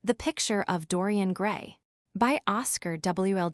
The Picture of Dorian Gray by Oscar Wilde.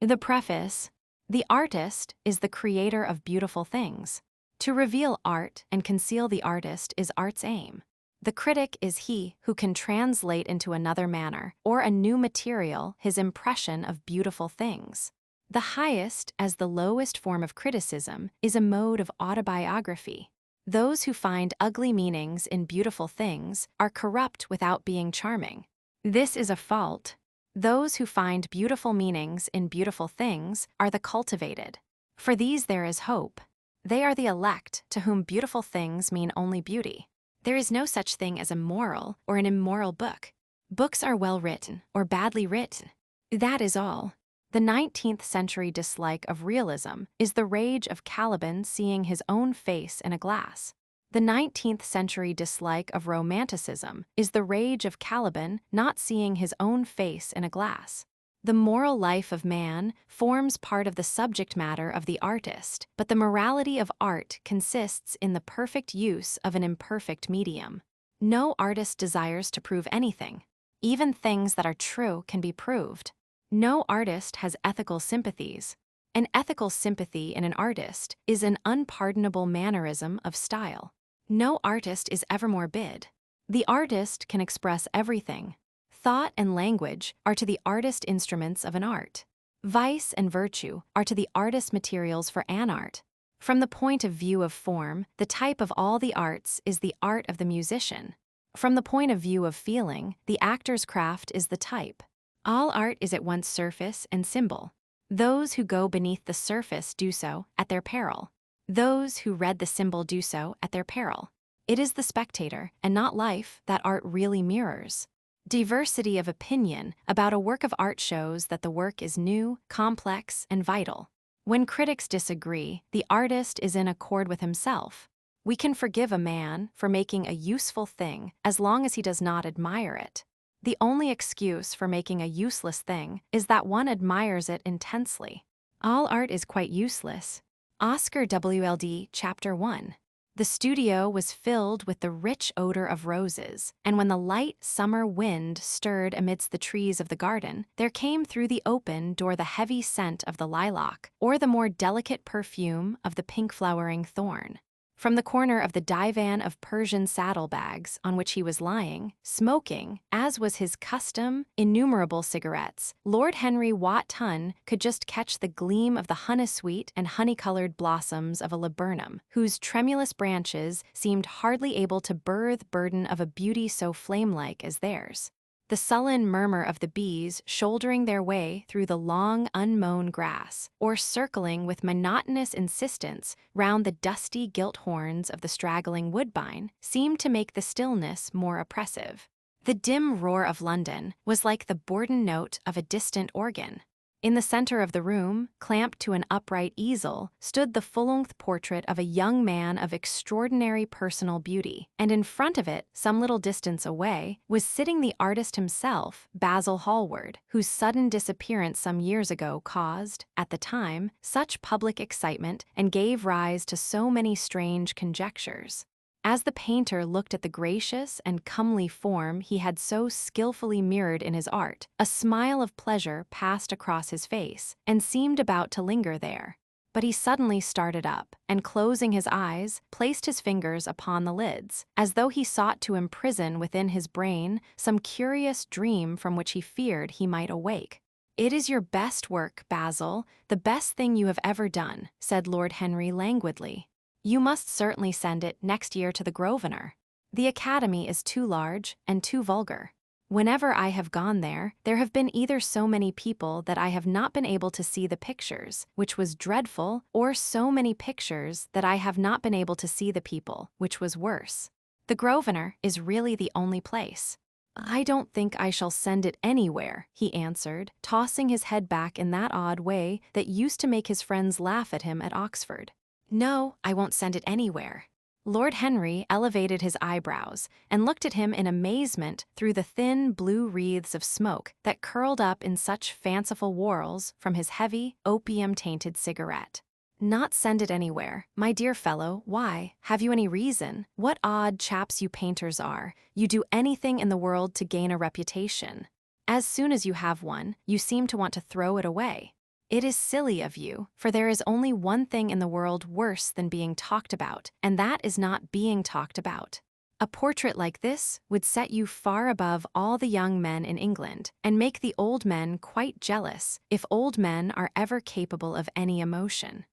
The preface: the artist is the creator of beautiful things. To reveal art and conceal the artist is art's aim. The critic is he who can translate into another manner or a new material his impression of beautiful things. The highest as the lowest form of criticism is a mode of autobiography. Those who find ugly meanings in beautiful things are corrupt without being charming. This is a fault. Those who find beautiful meanings in beautiful things are the cultivated. For these there is hope. They are the elect to whom beautiful things mean only beauty. There is no such thing as a moral or an immoral book. Books are well written or badly written. That is all. The 19th century dislike of realism is the rage of Caliban seeing his own face in a glass. The 19th century dislike of romanticism is the rage of Caliban not seeing his own face in a glass. The moral life of man forms part of the subject matter of the artist, but the morality of art consists in the perfect use of an imperfect medium. No artist desires to prove anything. Even things that are true can be proved. No artist has ethical sympathies. An ethical sympathy in an artist is an unpardonable mannerism of style. No artist is ever morbid. The artist can express everything. Thought and language are to the artist instruments of an art. Vice and virtue are to the artist materials for an art. From the point of view of form, the type of all the arts is the art of the musician. From the point of view of feeling, the actor's craft is the type. All art is at once surface and symbol. Those who go beneath the surface do so at their peril. Those who read the symbol do so at their peril. It is the spectator, and not life, that art really mirrors. Diversity of opinion about a work of art shows that the work is new, complex, and vital. When critics disagree, the artist is in accord with himself. We can forgive a man for making a useful thing as long as he does not admire it. The only excuse for making a useless thing is that one admires it intensely. All art is quite useless. Oscar Wilde, Chapter 1. The studio was filled with the rich odor of roses, and when the light summer wind stirred amidst the trees of the garden, there came through the open door the heavy scent of the lilac, or the more delicate perfume of the pink-flowering thorn. From the corner of the divan of Persian saddlebags on which he was lying, smoking, as was his custom, innumerable cigarettes, Lord Henry Wotton could just catch the gleam of the honey-sweet and honey-colored blossoms of a laburnum, whose tremulous branches seemed hardly able to birth burden of a beauty so flame-like as theirs. The sullen murmur of the bees shouldering their way through the long, unmown grass, or circling with monotonous insistence round the dusty gilt horns of the straggling woodbine, seemed to make the stillness more oppressive. The dim roar of London was like the bourdon note of a distant organ. In the center of the room, clamped to an upright easel, stood the full-length portrait of a young man of extraordinary personal beauty, and in front of it, some little distance away, was sitting the artist himself, Basil Hallward, whose sudden disappearance some years ago caused, at the time, such public excitement and gave rise to so many strange conjectures. As the painter looked at the gracious and comely form he had so skillfully mirrored in his art, a smile of pleasure passed across his face and seemed about to linger there. But he suddenly started up, and closing his eyes, placed his fingers upon the lids, as though he sought to imprison within his brain some curious dream from which he feared he might awake. "It is your best work, Basil, the best thing you have ever done," said Lord Henry languidly. "You must certainly send it next year to the Grosvenor. The Academy is too large and too vulgar. Whenever I have gone there, there have been either so many people that I have not been able to see the pictures, which was dreadful, or so many pictures that I have not been able to see the people, which was worse. The Grosvenor is really the only place." "I don't think I shall send it anywhere," he answered, tossing his head back in that odd way that used to make his friends laugh at him at Oxford. "No, I won't send it anywhere." Lord Henry elevated his eyebrows and looked at him in amazement through the thin blue wreaths of smoke that curled up in such fanciful whorls from his heavy, opium-tainted cigarette. Not send it anywhere. My dear fellow, why? Have you any reason? What odd chaps you painters are. You do anything in the world to gain a reputation. As soon as you have one, you seem to want to throw it away. It is silly of you, for there is only one thing in the world worse than being talked about, and that is not being talked about. A portrait like this would set you far above all the young men in England and make the old men quite jealous, if old men are ever capable of any emotion.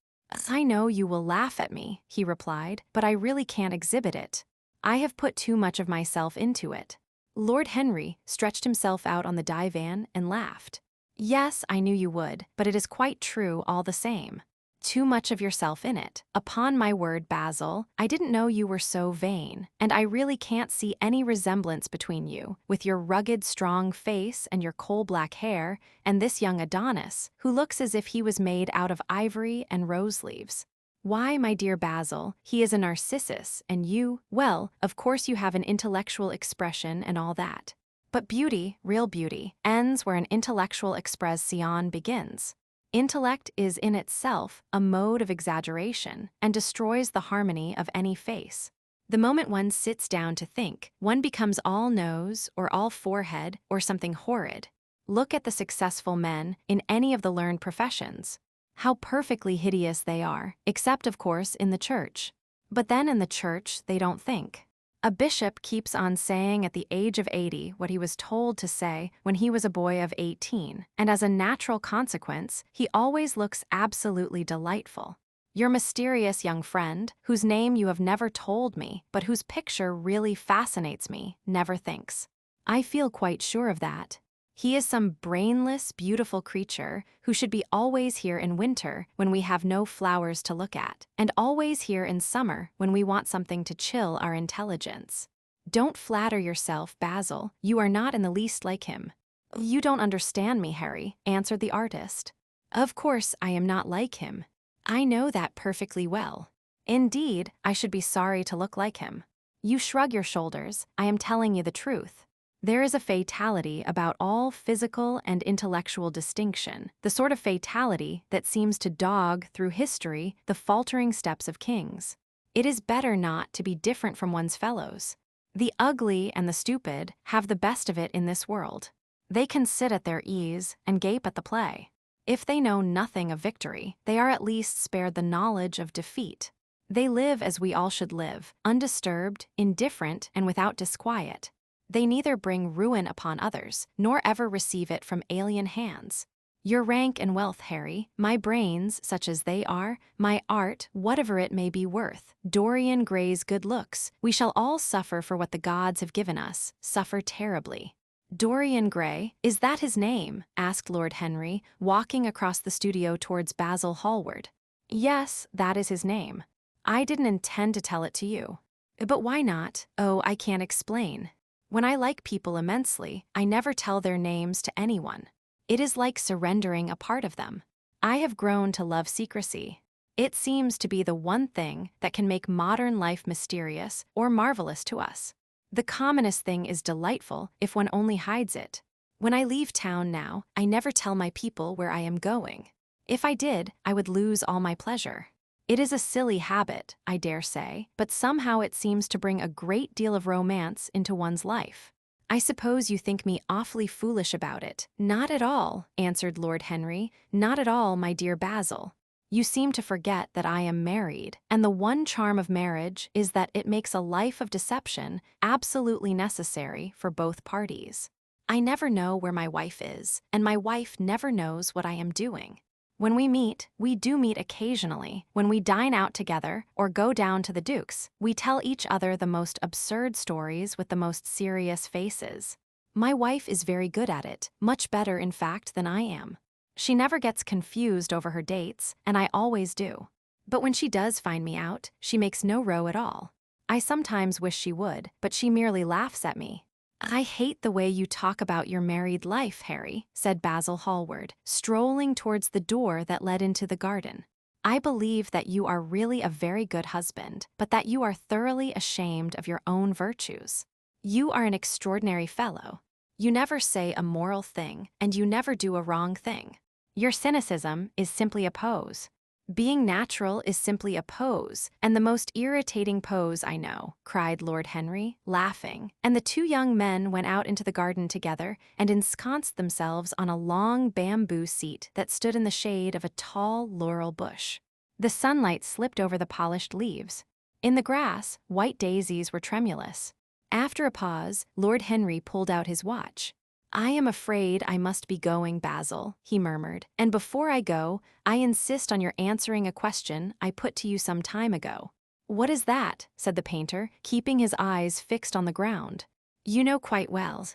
I know you will laugh at me, he replied, but I really can't exhibit it. I have put too much of myself into it. Lord Henry stretched himself out on the divan and laughed. Yes, I knew you would, but it is quite true all the same. Too much of yourself in it. Upon my word, Basil, I didn't know you were so vain, and I really can't see any resemblance between you, with your rugged, strong face and your coal-black hair, and this young Adonis, who looks as if he was made out of ivory and rose leaves. Why, my dear Basil, he is a Narcissus, and you, well, of course you have an intellectual expression and all that. But beauty, real beauty, ends where an intellectual expression begins. Intellect is in itself a mode of exaggeration and destroys the harmony of any face. The moment one sits down to think, one becomes all nose or all forehead or something horrid. Look at the successful men in any of the learned professions. How perfectly hideous they are, except, of course, in the church. But then in the church, they don't think. A bishop keeps on saying at the age of 80 what he was told to say when he was a boy of 18, and as a natural consequence, he always looks absolutely delightful. Your mysterious young friend, whose name you have never told me, but whose picture really fascinates me, never thinks. I feel quite sure of that. He is some brainless, beautiful creature who should be always here in winter when we have no flowers to look at, and always here in summer when we want something to chill our intelligence. Don't flatter yourself, Basil. You are not in the least like him. You don't understand me, Harry, answered the artist. Of course I am not like him. I know that perfectly well. Indeed, I should be sorry to look like him. You shrug your shoulders. I am telling you the truth. There is a fatality about all physical and intellectual distinction, the sort of fatality that seems to dog through history the faltering steps of kings. It is better not to be different from one's fellows. The ugly and the stupid have the best of it in this world. They can sit at their ease and gape at the play. If they know nothing of victory, they are at least spared the knowledge of defeat. They live as we all should live, undisturbed, indifferent, and without disquiet. They neither bring ruin upon others, nor ever receive it from alien hands. Your rank and wealth, Harry, my brains, such as they are, my art, whatever it may be worth, Dorian Gray's good looks, we shall all suffer for what the gods have given us, suffer terribly. Dorian Gray, is that his name? Asked Lord Henry, walking across the studio towards Basil Hallward. Yes, that is his name. I didn't intend to tell it to you. But why not? Oh, I can't explain. When I like people immensely, I never tell their names to anyone. It is like surrendering a part of them. I have grown to love secrecy. It seems to be the one thing that can make modern life mysterious or marvelous to us. The commonest thing is delightful if one only hides it. When I leave town now, I never tell my people where I am going. If I did, I would lose all my pleasure. It is a silly habit, I dare say, but somehow it seems to bring a great deal of romance into one's life. I suppose you think me awfully foolish about it. Not at all, answered Lord Henry. Not at all, my dear Basil. You seem to forget that I am married, and the one charm of marriage is that it makes a life of deception absolutely necessary for both parties. I never know where my wife is, and my wife never knows what I am doing. When we do meet occasionally. When we dine out together or go down to the Duke's, we tell each other the most absurd stories with the most serious faces. My wife is very good at it, much better, in fact, than I am. She never gets confused over her dates, and I always do. But when she does find me out, she makes no row at all. I sometimes wish she would, but she merely laughs at me. I hate the way you talk about your married life, Harry, said Basil Hallward, strolling towards the door that led into the garden. I believe that you are really a very good husband, but that you are thoroughly ashamed of your own virtues. You are an extraordinary fellow. You never say a moral thing, and you never do a wrong thing. Your cynicism is simply a pose. Being natural is simply a pose, and the most irritating pose I know, cried Lord Henry, laughing, and the two young men went out into the garden together and ensconced themselves on a long bamboo seat that stood in the shade of a tall laurel bush. The sunlight slipped over the polished leaves. In the grass, white daisies were tremulous. After a pause, Lord Henry pulled out his watch. I am afraid I must be going, Basil, he murmured, and before I go, I insist on your answering a question I put to you some time ago. What is that? Said the painter, keeping his eyes fixed on the ground. You know quite well.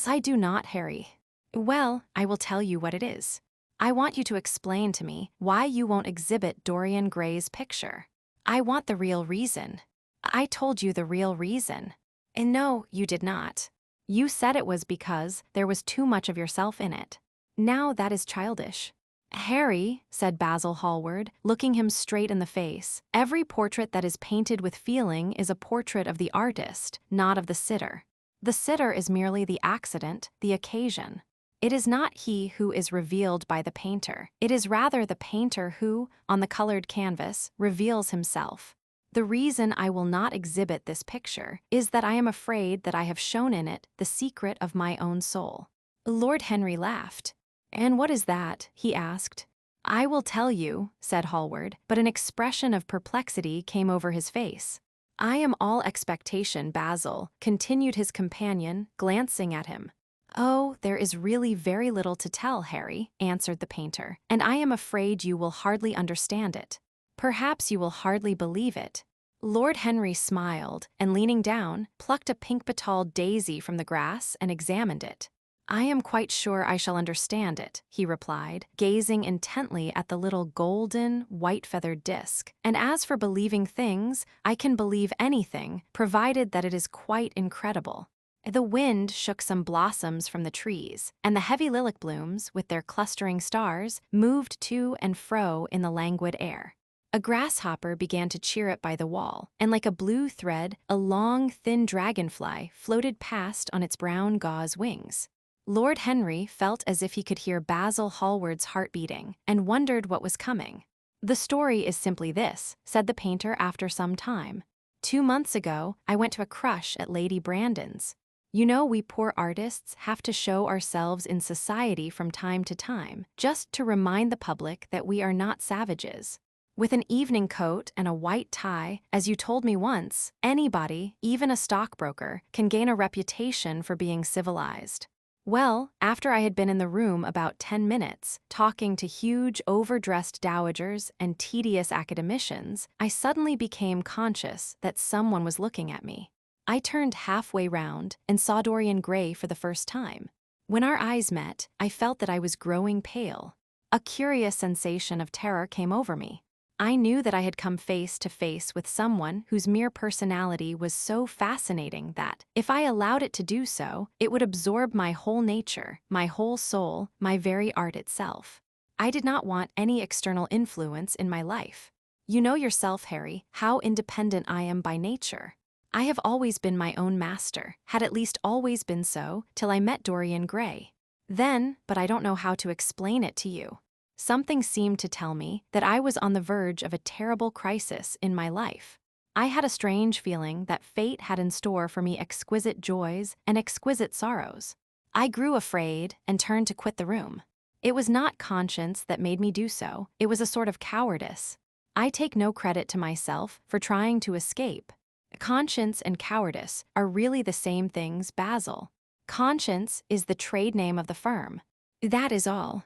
I do not, Harry. Well, I will tell you what it is. I want you to explain to me why you won't exhibit Dorian Gray's picture. I want the real reason. I told you the real reason. And no, you did not. You said it was because there was too much of yourself in it. Now that is childish. Harry, said Basil Hallward, looking him straight in the face, every portrait that is painted with feeling is a portrait of the artist, not of the sitter. The sitter is merely the accident, the occasion. It is not he who is revealed by the painter. It is rather the painter who, on the colored canvas, reveals himself. The reason I will not exhibit this picture is that I am afraid that I have shown in it the secret of my own soul. Lord Henry laughed. And what is that? He asked. I will tell you, said Hallward, but an expression of perplexity came over his face. I am all expectation, Basil, continued his companion, glancing at him. Oh, there is really very little to tell, Harry, answered the painter, and I am afraid you will hardly understand it. Perhaps you will hardly believe it. Lord Henry smiled, and leaning down, plucked a pink-petalled daisy from the grass and examined it. I am quite sure I shall understand it, he replied, gazing intently at the little golden, white-feathered disc. And as for believing things, I can believe anything, provided that it is quite incredible. The wind shook some blossoms from the trees, and the heavy lilac blooms, with their clustering stars, moved to and fro in the languid air. A grasshopper began to chirrup by the wall, and like a blue thread, a long, thin dragonfly floated past on its brown gauze wings. Lord Henry felt as if he could hear Basil Hallward's heart beating, and wondered what was coming. The story is simply this, said the painter after some time. 2 months ago, I went to a crush at Lady Brandon's. You know, we poor artists have to show ourselves in society from time to time, just to remind the public that we are not savages. With an evening coat and a white tie, as you told me once, anybody, even a stockbroker, can gain a reputation for being civilized. Well, after I had been in the room about 10 minutes, talking to huge, overdressed dowagers and tedious academicians, I suddenly became conscious that someone was looking at me. I turned halfway round and saw Dorian Gray for the first time. When our eyes met, I felt that I was growing pale. A curious sensation of terror came over me. I knew that I had come face to face with someone whose mere personality was so fascinating that, if I allowed it to do so, it would absorb my whole nature, my whole soul, my very art itself. I did not want any external influence in my life. You know yourself, Harry, how independent I am by nature. I have always been my own master, had at least always been so, till I met Dorian Gray. Then, but I don't know how to explain it to you. Something seemed to tell me that I was on the verge of a terrible crisis in my life. I had a strange feeling that fate had in store for me exquisite joys and exquisite sorrows. I grew afraid and turned to quit the room. It was not conscience that made me do so, it was a sort of cowardice. I take no credit to myself for trying to escape. Conscience and cowardice are really the same things, Basil. Conscience is the trade name of the firm. That is all.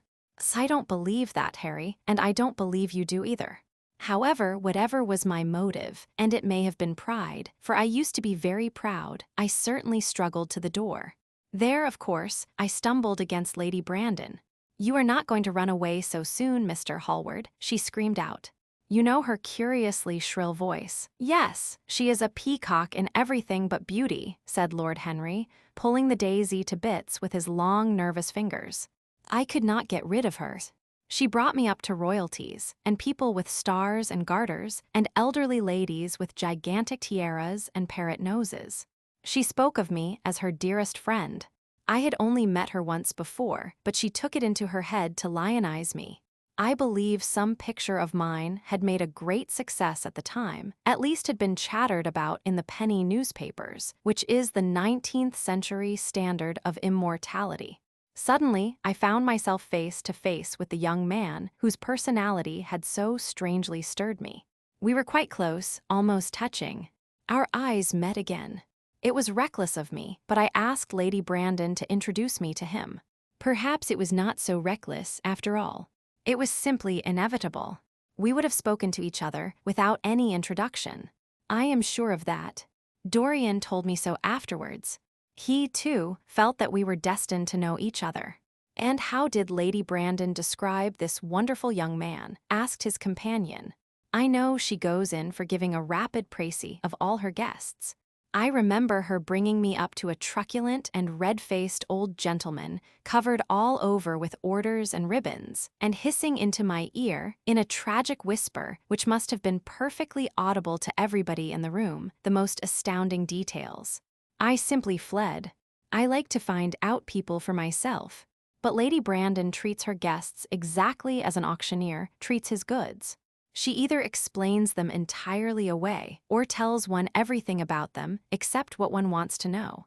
I don't believe that, Harry, and I don't believe you do either. However, whatever was my motive, and it may have been pride, for I used to be very proud, I certainly struggled to the door. There, of course, I stumbled against Lady Brandon. You are not going to run away so soon, Mr. Hallward, she screamed out. You know her curiously shrill voice. Yes, she is a peacock in everything but beauty, said Lord Henry, pulling the daisy to bits with his long, nervous fingers. I could not get rid of her. She brought me up to royalties, and people with stars and garters, and elderly ladies with gigantic tiaras and parrot noses. She spoke of me as her dearest friend. I had only met her once before, but she took it into her head to lionize me. I believe some picture of mine had made a great success at the time, at least had been chattered about in the penny newspapers, which is the 19th century standard of immortality. Suddenly, I found myself face to face with the young man whose personality had so strangely stirred me. We were quite close, almost touching. Our eyes met again. It was reckless of me, but I asked Lady Brandon to introduce me to him. Perhaps it was not so reckless after all. It was simply inevitable. We would have spoken to each other without any introduction. I am sure of that. Dorian told me so afterwards. He, too, felt that we were destined to know each other. And how did Lady Brandon describe this wonderful young man? Asked his companion. I know she goes in for giving a rapid précis of all her guests. I remember her bringing me up to a truculent and red-faced old gentleman, covered all over with orders and ribbons, and hissing into my ear, in a tragic whisper which must have been perfectly audible to everybody in the room, the most astounding details. I simply fled. I like to find out people for myself. But Lady Brandon treats her guests exactly as an auctioneer treats his goods. She either explains them entirely away or tells one everything about them except what one wants to know.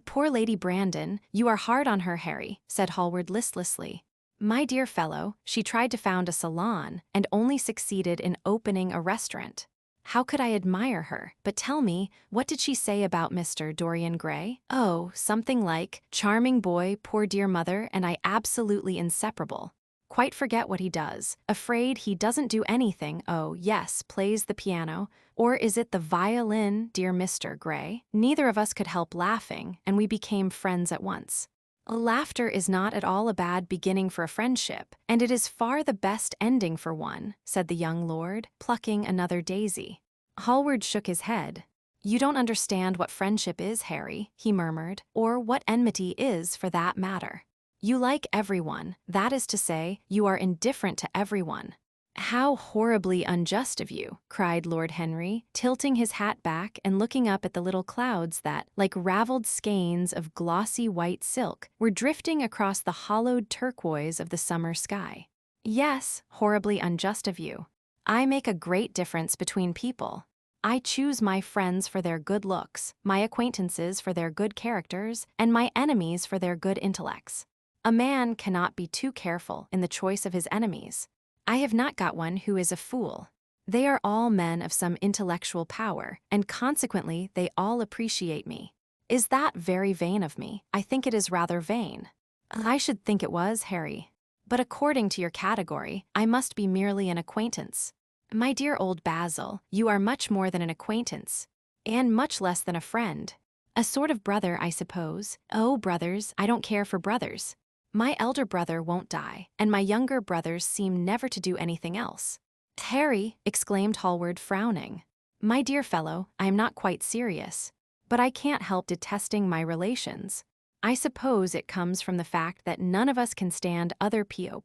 Poor Lady Brandon, you are hard on her, Harry, said Hallward listlessly. My dear fellow, she tried to found a salon and only succeeded in opening a restaurant. How could I admire her? But tell me, what did she say about Mr. Dorian Gray? Oh, something like, charming boy, poor dear mother, and I absolutely inseparable. Quite forget what he does. Afraid he doesn't do anything. Oh, yes, plays the piano. Or is it the violin, dear Mr. Gray? Neither of us could help laughing, and we became friends at once. Laughter is not at all a bad beginning for a friendship, and it is far the best ending for one, said the young lord, plucking another daisy. Hallward shook his head. You don't understand what friendship is, Harry, he murmured, or what enmity is for that matter. You like everyone, that is to say, you are indifferent to everyone. How horribly unjust of you, cried Lord Henry, tilting his hat back and looking up at the little clouds that, like raveled skeins of glossy white silk, were drifting across the hollowed turquoise of the summer sky. Yes, horribly unjust of you. I make a great difference between people. I choose my friends for their good looks, my acquaintances for their good characters, and my enemies for their good intellects. A man cannot be too careful in the choice of his enemies. I have not got one who is a fool. They are all men of some intellectual power, and consequently they all appreciate me. Is that very vain of me? I think it is rather vain. I should think it was, Harry. But according to your category, I must be merely an acquaintance. My dear old Basil, you are much more than an acquaintance, and much less than a friend. A sort of brother, I suppose. Oh, brothers, I don't care for brothers. My elder brother won't die, and my younger brothers seem never to do anything else. Harry, exclaimed Hallward, frowning. My dear fellow, I am not quite serious, but I can't help detesting my relations. I suppose it comes from the fact that none of us can stand other people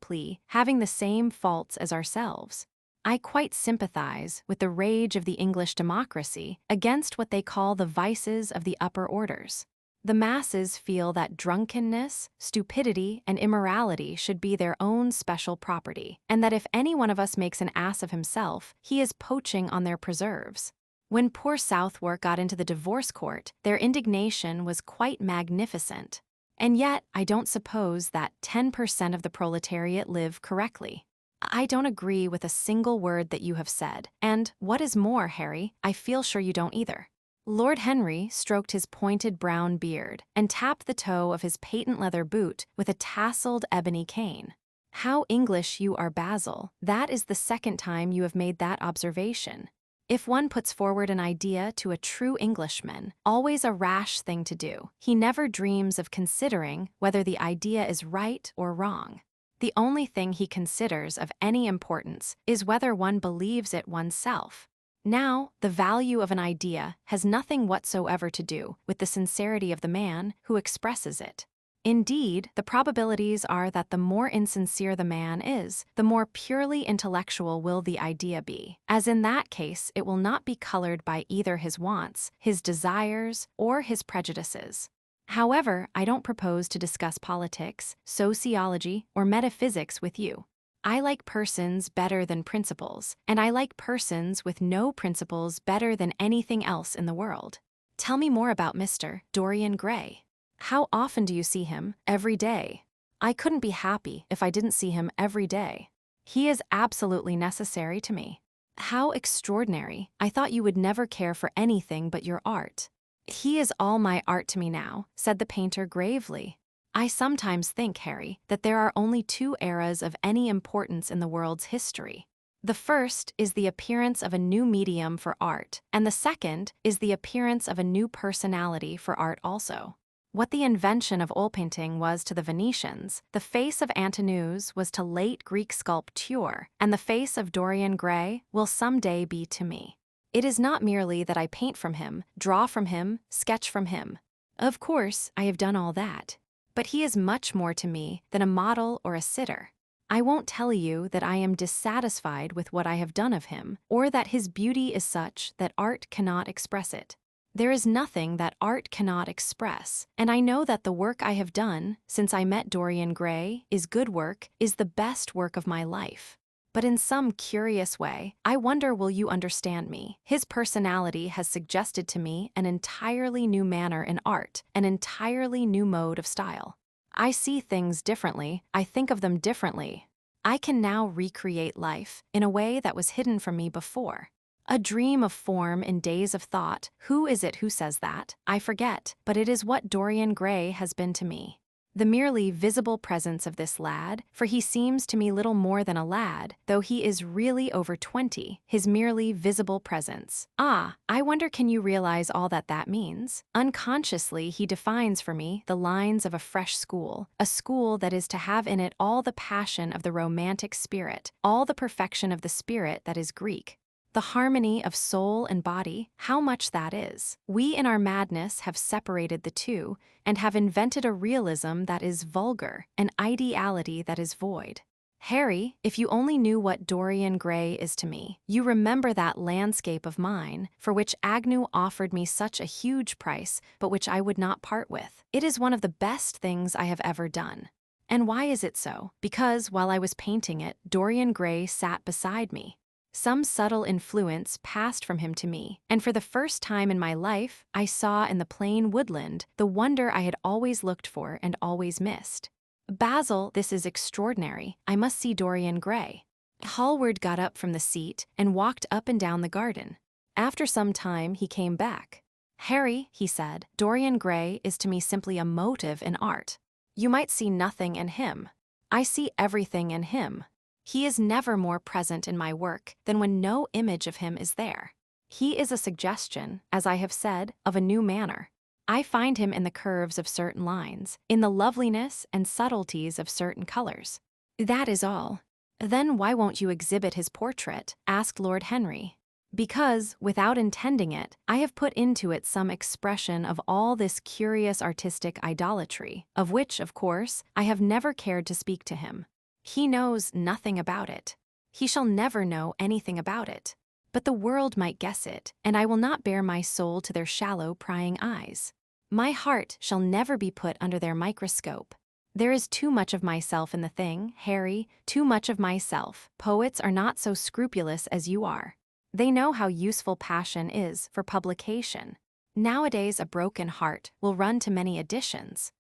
having the same faults as ourselves. I quite sympathize with the rage of the English democracy against what they call the vices of the upper orders. The masses feel that drunkenness, stupidity, and immorality should be their own special property, and that if any one of us makes an ass of himself, he is poaching on their preserves. When poor Southwark got into the divorce court, their indignation was quite magnificent. And yet, I don't suppose that 10% of the proletariat live correctly. I don't agree with a single word that you have said, and, what is more, Harry, I feel sure you don't either. Lord Henry stroked his pointed brown beard and tapped the toe of his patent leather boot with a tasseled ebony cane. How English you are, Basil. That is the second time you have made that observation. If one puts forward an idea to a true Englishman, always a rash thing to do, he never dreams of considering whether the idea is right or wrong. The only thing he considers of any importance is whether one believes it oneself. Now, the value of an idea has nothing whatsoever to do with the sincerity of the man who expresses it. Indeed, the probabilities are that the more insincere the man is, the more purely intellectual will the idea be, as in that case it will not be colored by either his wants, his desires, or his prejudices. However, I don't propose to discuss politics, sociology, or metaphysics with you. I like persons better than principles, and I like persons with no principles better than anything else in the world. Tell me more about Mr. Dorian Gray. How often do you see him? Every day. I couldn't be happy if I didn't see him every day. He is absolutely necessary to me. How extraordinary. I thought you would never care for anything but your art. He is all my art to me now, said the painter gravely. I sometimes think, Harry, that there are only two eras of any importance in the world's history. The first is the appearance of a new medium for art, and the second is the appearance of a new personality for art also. What the invention of oil painting was to the Venetians, the face of Antinous was to late Greek sculpture, and the face of Dorian Gray will someday be to me. It is not merely that I paint from him, draw from him, sketch from him. Of course, I have done all that. But he is much more to me than a model or a sitter. I won't tell you that I am dissatisfied with what I have done of him, or that his beauty is such that art cannot express it. There is nothing that art cannot express, and I know that the work I have done since I met Dorian Gray is good work, is the best work of my life. But in some curious way, I wonder will you understand me? His personality has suggested to me an entirely new manner in art, an entirely new mode of style. I see things differently, I think of them differently. I can now recreate life in a way that was hidden from me before. A dream of form in days of thought. Who is it who says that? I forget, but it is what Dorian Gray has been to me. The merely visible presence of this lad, for he seems to me little more than a lad, though he is really over 20, his merely visible presence. Ah, I wonder can you realize all that that means? Unconsciously he defines for me the lines of a fresh school, a school that is to have in it all the passion of the romantic spirit, all the perfection of the spirit that is Greek. The harmony of soul and body, how much that is. We in our madness have separated the two, and have invented a realism that is vulgar, an ideality that is void. Harry, if you only knew what Dorian Gray is to me, you remember that landscape of mine, for which Agnew offered me such a huge price, but which I would not part with. It is one of the best things I have ever done. And why is it so? Because, while I was painting it, Dorian Gray sat beside me. Some subtle influence passed from him to me, and for the first time in my life, I saw in the plain woodland the wonder I had always looked for and always missed. Basil, this is extraordinary. I must see Dorian Gray. Hallward got up from the seat and walked up and down the garden. After some time, he came back. Harry, he said, Dorian Gray is to me simply a motive in art. You might see nothing in him. I see everything in him. He is never more present in my work than when no image of him is there. He is a suggestion, as I have said, of a new manner. I find him in the curves of certain lines, in the loveliness and subtleties of certain colors. That is all. Then why won't you exhibit his portrait? Asked Lord Henry. Because, without intending it, I have put into it some expression of all this curious artistic idolatry, of which, of course, I have never cared to speak to him. He knows nothing about it. He shall never know anything about it. But the world might guess it, and I will not bare my soul to their shallow, prying eyes. My heart shall never be put under their microscope. There is too much of myself in the thing, Harry, too much of myself. Poets are not so scrupulous as you are. They know how useful passion is for publication. Nowadays a broken heart will run to many editions.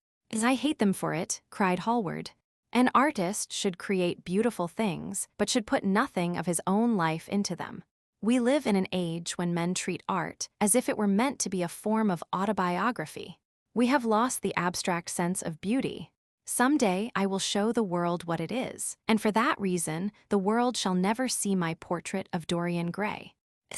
I hate them for it, cried Hallward. An artist should create beautiful things, but should put nothing of his own life into them. We live in an age when men treat art as if it were meant to be a form of autobiography. We have lost the abstract sense of beauty. Some day I will show the world what it is, and for that reason the world shall never see my portrait of Dorian Gray.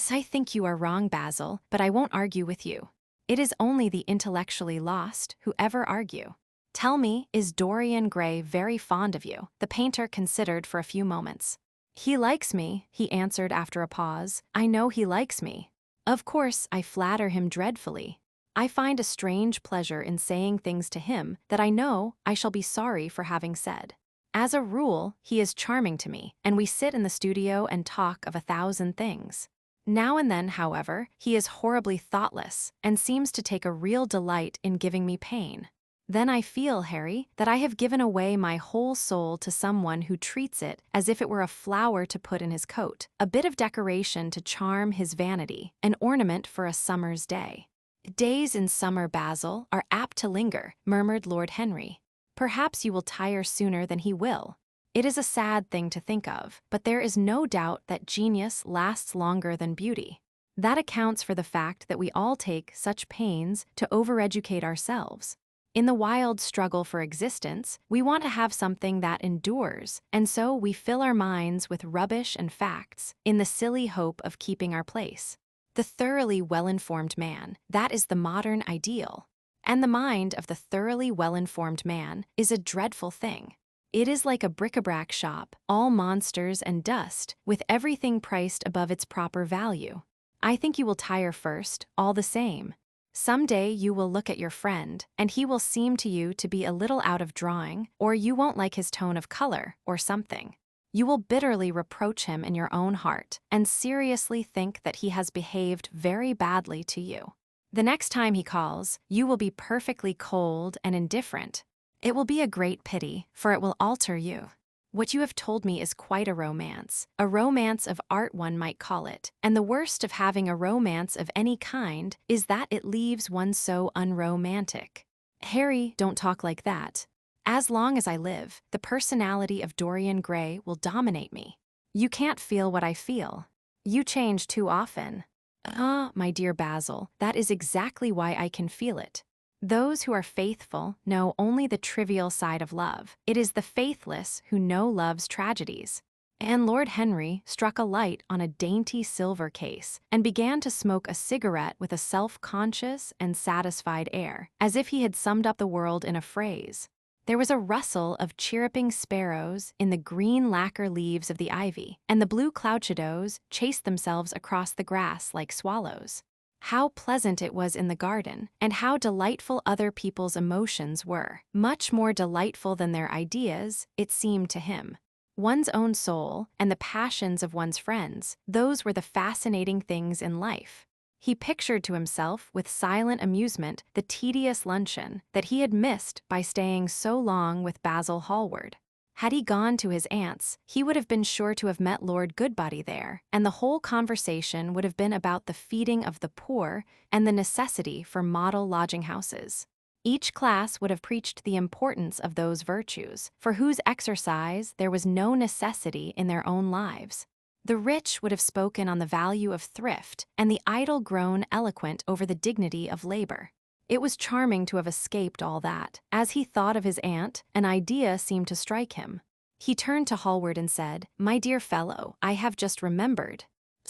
I think you are wrong, Basil, but I won't argue with you. It is only the intellectually lost who ever argue. Tell me, is Dorian Gray very fond of you? The painter considered for a few moments. He likes me, he answered after a pause. I know he likes me. Of course, I flatter him dreadfully. I find a strange pleasure in saying things to him that I know I shall be sorry for having said. As a rule, he is charming to me, and we sit in the studio and talk of 1,000 things. Now and then, however, he is horribly thoughtless and seems to take a real delight in giving me pain. Then I feel, Harry, that I have given away my whole soul to someone who treats it as if it were a flower to put in his coat, a bit of decoration to charm his vanity, an ornament for a summer's day. Days in summer, Basil, are apt to linger, murmured Lord Henry. Perhaps you will tire sooner than he will. It is a sad thing to think of, but there is no doubt that genius lasts longer than beauty. That accounts for the fact that we all take such pains to overeducate ourselves. In the wild struggle for existence, we want to have something that endures, and so we fill our minds with rubbish and facts in the silly hope of keeping our place. The thoroughly well-informed man, that is the modern ideal. And the mind of the thoroughly well-informed man is a dreadful thing. It is like a bric-a-brac shop, all monsters and dust, with everything priced above its proper value. I think you will tire first, all the same. Some day you will look at your friend, and he will seem to you to be a little out of drawing, or you won't like his tone of color, or something. You will bitterly reproach him in your own heart, and seriously think that he has behaved very badly to you. The next time he calls, you will be perfectly cold and indifferent. It will be a great pity, for it will alter you. What you have told me is quite a romance of art one might call it, and the worst of having a romance of any kind is that it leaves one so unromantic. Harry, don't talk like that. As long as I live, the personality of Dorian Gray will dominate me. You can't feel what I feel. You change too often. Ah, my dear Basil, that is exactly why I can feel it. Those who are faithful know only the trivial side of love. It is the faithless who know love's tragedies. And Lord Henry struck a light on a dainty silver case and began to smoke a cigarette with a self-conscious and satisfied air, as if he had summed up the world in a phrase. There was a rustle of chirruping sparrows in the green lacquer leaves of the ivy, and the blue cloud shadows chased themselves across the grass like swallows. How pleasant it was in the garden, and how delightful other people's emotions were. Much more delightful than their ideas, it seemed to him. One's own soul and the passions of one's friends, those were the fascinating things in life. He pictured to himself with silent amusement the tedious luncheon that he had missed by staying so long with Basil Hallward. Had he gone to his aunt's, he would have been sure to have met Lord Goodbody there, and the whole conversation would have been about the feeding of the poor and the necessity for model lodging-houses. Each class would have preached the importance of those virtues, for whose exercise there was no necessity in their own lives. The rich would have spoken on the value of thrift, and the idle grown eloquent over the dignity of labor. It was charming to have escaped all that. As he thought of his aunt, an idea seemed to strike him. He turned to Hallward and said, "My dear fellow, I have just remembered."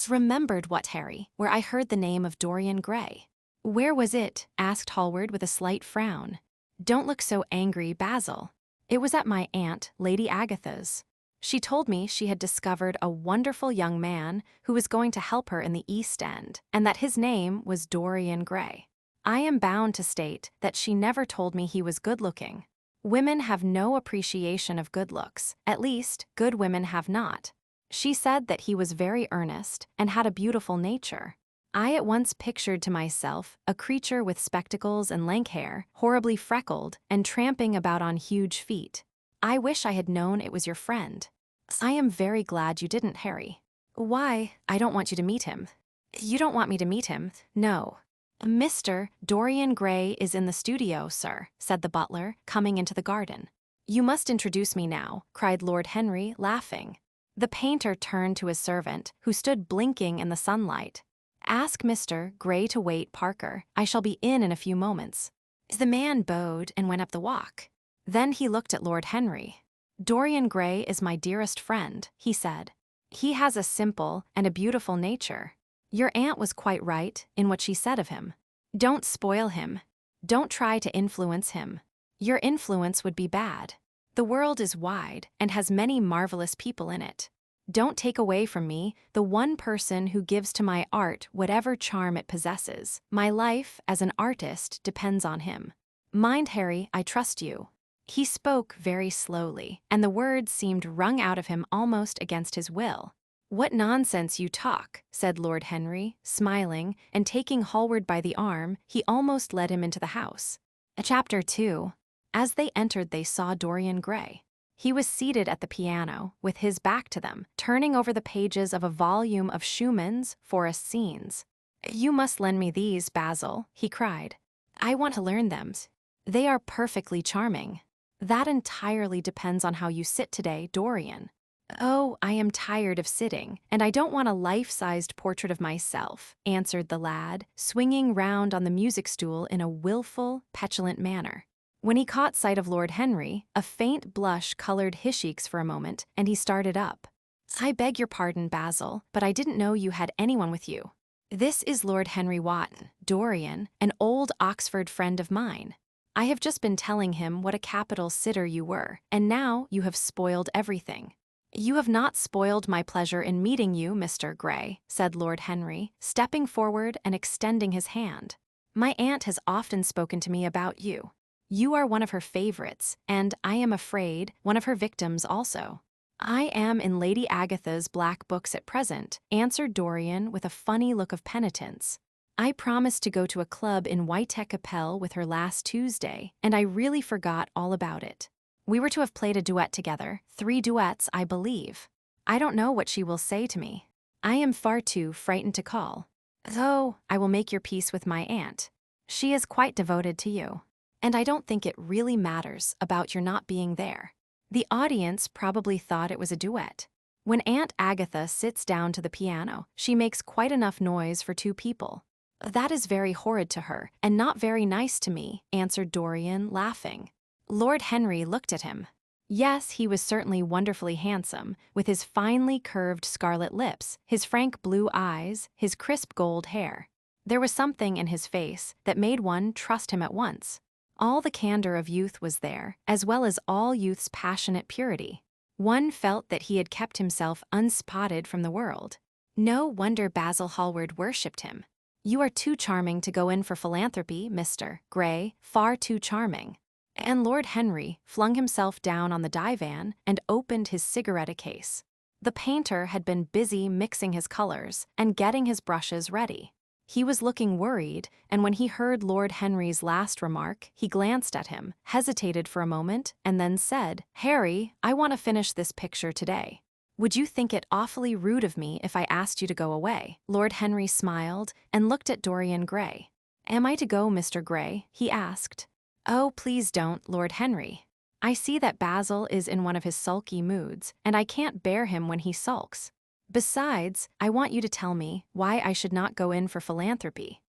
"Remembered what, Harry?" "Where I heard the name of Dorian Gray." "Where was it?" asked Hallward with a slight frown. "Don't look so angry, Basil." "It was at my aunt, Lady Agatha's. She told me she had discovered a wonderful young man who was going to help her in the East End, and that his name was Dorian Gray. I am bound to state that she never told me he was good-looking. Women have no appreciation of good looks, at least, good women have not. She said that he was very earnest and had a beautiful nature. I at once pictured to myself a creature with spectacles and lank hair, horribly freckled, and tramping about on huge feet. I wish I had known it was your friend." "I am very glad you didn't, Harry." "Why? I don't want you to meet him." "You don't want me to meet him?" "No." "Mr. Dorian Gray is in the studio, sir," said the butler, coming into the garden. "You must introduce me now," cried Lord Henry, laughing. The painter turned to his servant, who stood blinking in the sunlight. "Ask Mr. Gray to wait, Parker. I shall be in a few moments." The man bowed and went up the walk. Then he looked at Lord Henry. "Dorian Gray is my dearest friend," he said. "He has a simple and a beautiful nature. Your aunt was quite right in what she said of him. Don't spoil him. Don't try to influence him. Your influence would be bad. The world is wide and has many marvelous people in it. Don't take away from me the one person who gives to my art whatever charm it possesses. My life as an artist depends on him. Mind, Harry, I trust you." He spoke very slowly, and the words seemed wrung out of him almost against his will. "What nonsense you talk," said Lord Henry, smiling, and taking Hallward by the arm, he almost led him into the house. Chapter 2. As they entered, they saw Dorian Gray. He was seated at the piano, with his back to them, turning over the pages of a volume of Schumann's Forest Scenes. "You must lend me these, Basil," he cried. "I want to learn them. They are perfectly charming." "That entirely depends on how you sit today, Dorian." "Oh, I am tired of sitting, and I don't want a life-sized portrait of myself," answered the lad, swinging round on the music stool in a willful, petulant manner. When he caught sight of Lord Henry, a faint blush colored his cheeks for a moment, and he started up. "I beg your pardon, Basil, but I didn't know you had anyone with you. This is Lord Henry Wotton, Dorian, an old Oxford friend of mine. I have just been telling him what a capital sitter you were, and now you have spoiled everything." "You have not spoiled my pleasure in meeting you, Mr. Gray," said Lord Henry, stepping forward and extending his hand. "My aunt has often spoken to me about you. You are one of her favorites, and, I am afraid, one of her victims also." "I am in Lady Agatha's black books at present," answered Dorian with a funny look of penitence. "I promised to go to a club in Whitechapel with her last Tuesday, and I really forgot all about it. We were to have played a duet together, 3 duets, I believe. I don't know what she will say to me. I am far too frightened to call. Though, I will make your peace with my aunt. She is quite devoted to you. And I don't think it really matters about your not being there." The audience probably thought it was a duet. When Aunt Agatha sits down to the piano, she makes quite enough noise for 2 people. "That is very horrid to her, and not very nice to me," answered Dorian, laughing. Lord Henry looked at him. Yes, he was certainly wonderfully handsome, with his finely curved scarlet lips, his frank blue eyes, his crisp gold hair. There was something in his face that made one trust him at once. All the candor of youth was there, as well as all youth's passionate purity. One felt that he had kept himself unspotted from the world. No wonder Basil Hallward worshipped him. "You are too charming to go in for philanthropy, Mr. Gray, far too charming." And Lord Henry flung himself down on the divan and opened his cigarette case. The painter had been busy mixing his colors and getting his brushes ready. He was looking worried, and when he heard Lord Henry's last remark, he glanced at him, hesitated for a moment, and then said, "Harry, I want to finish this picture today. Would you think it awfully rude of me if I asked you to go away?" Lord Henry smiled and looked at Dorian Gray. "Am I to go, Mr. Gray?" he asked. "Oh, please don't, Lord Henry. I see that Basil is in one of his sulky moods, and I can't bear him when he sulks. Besides, I want you to tell me why I should not go in for philanthropy."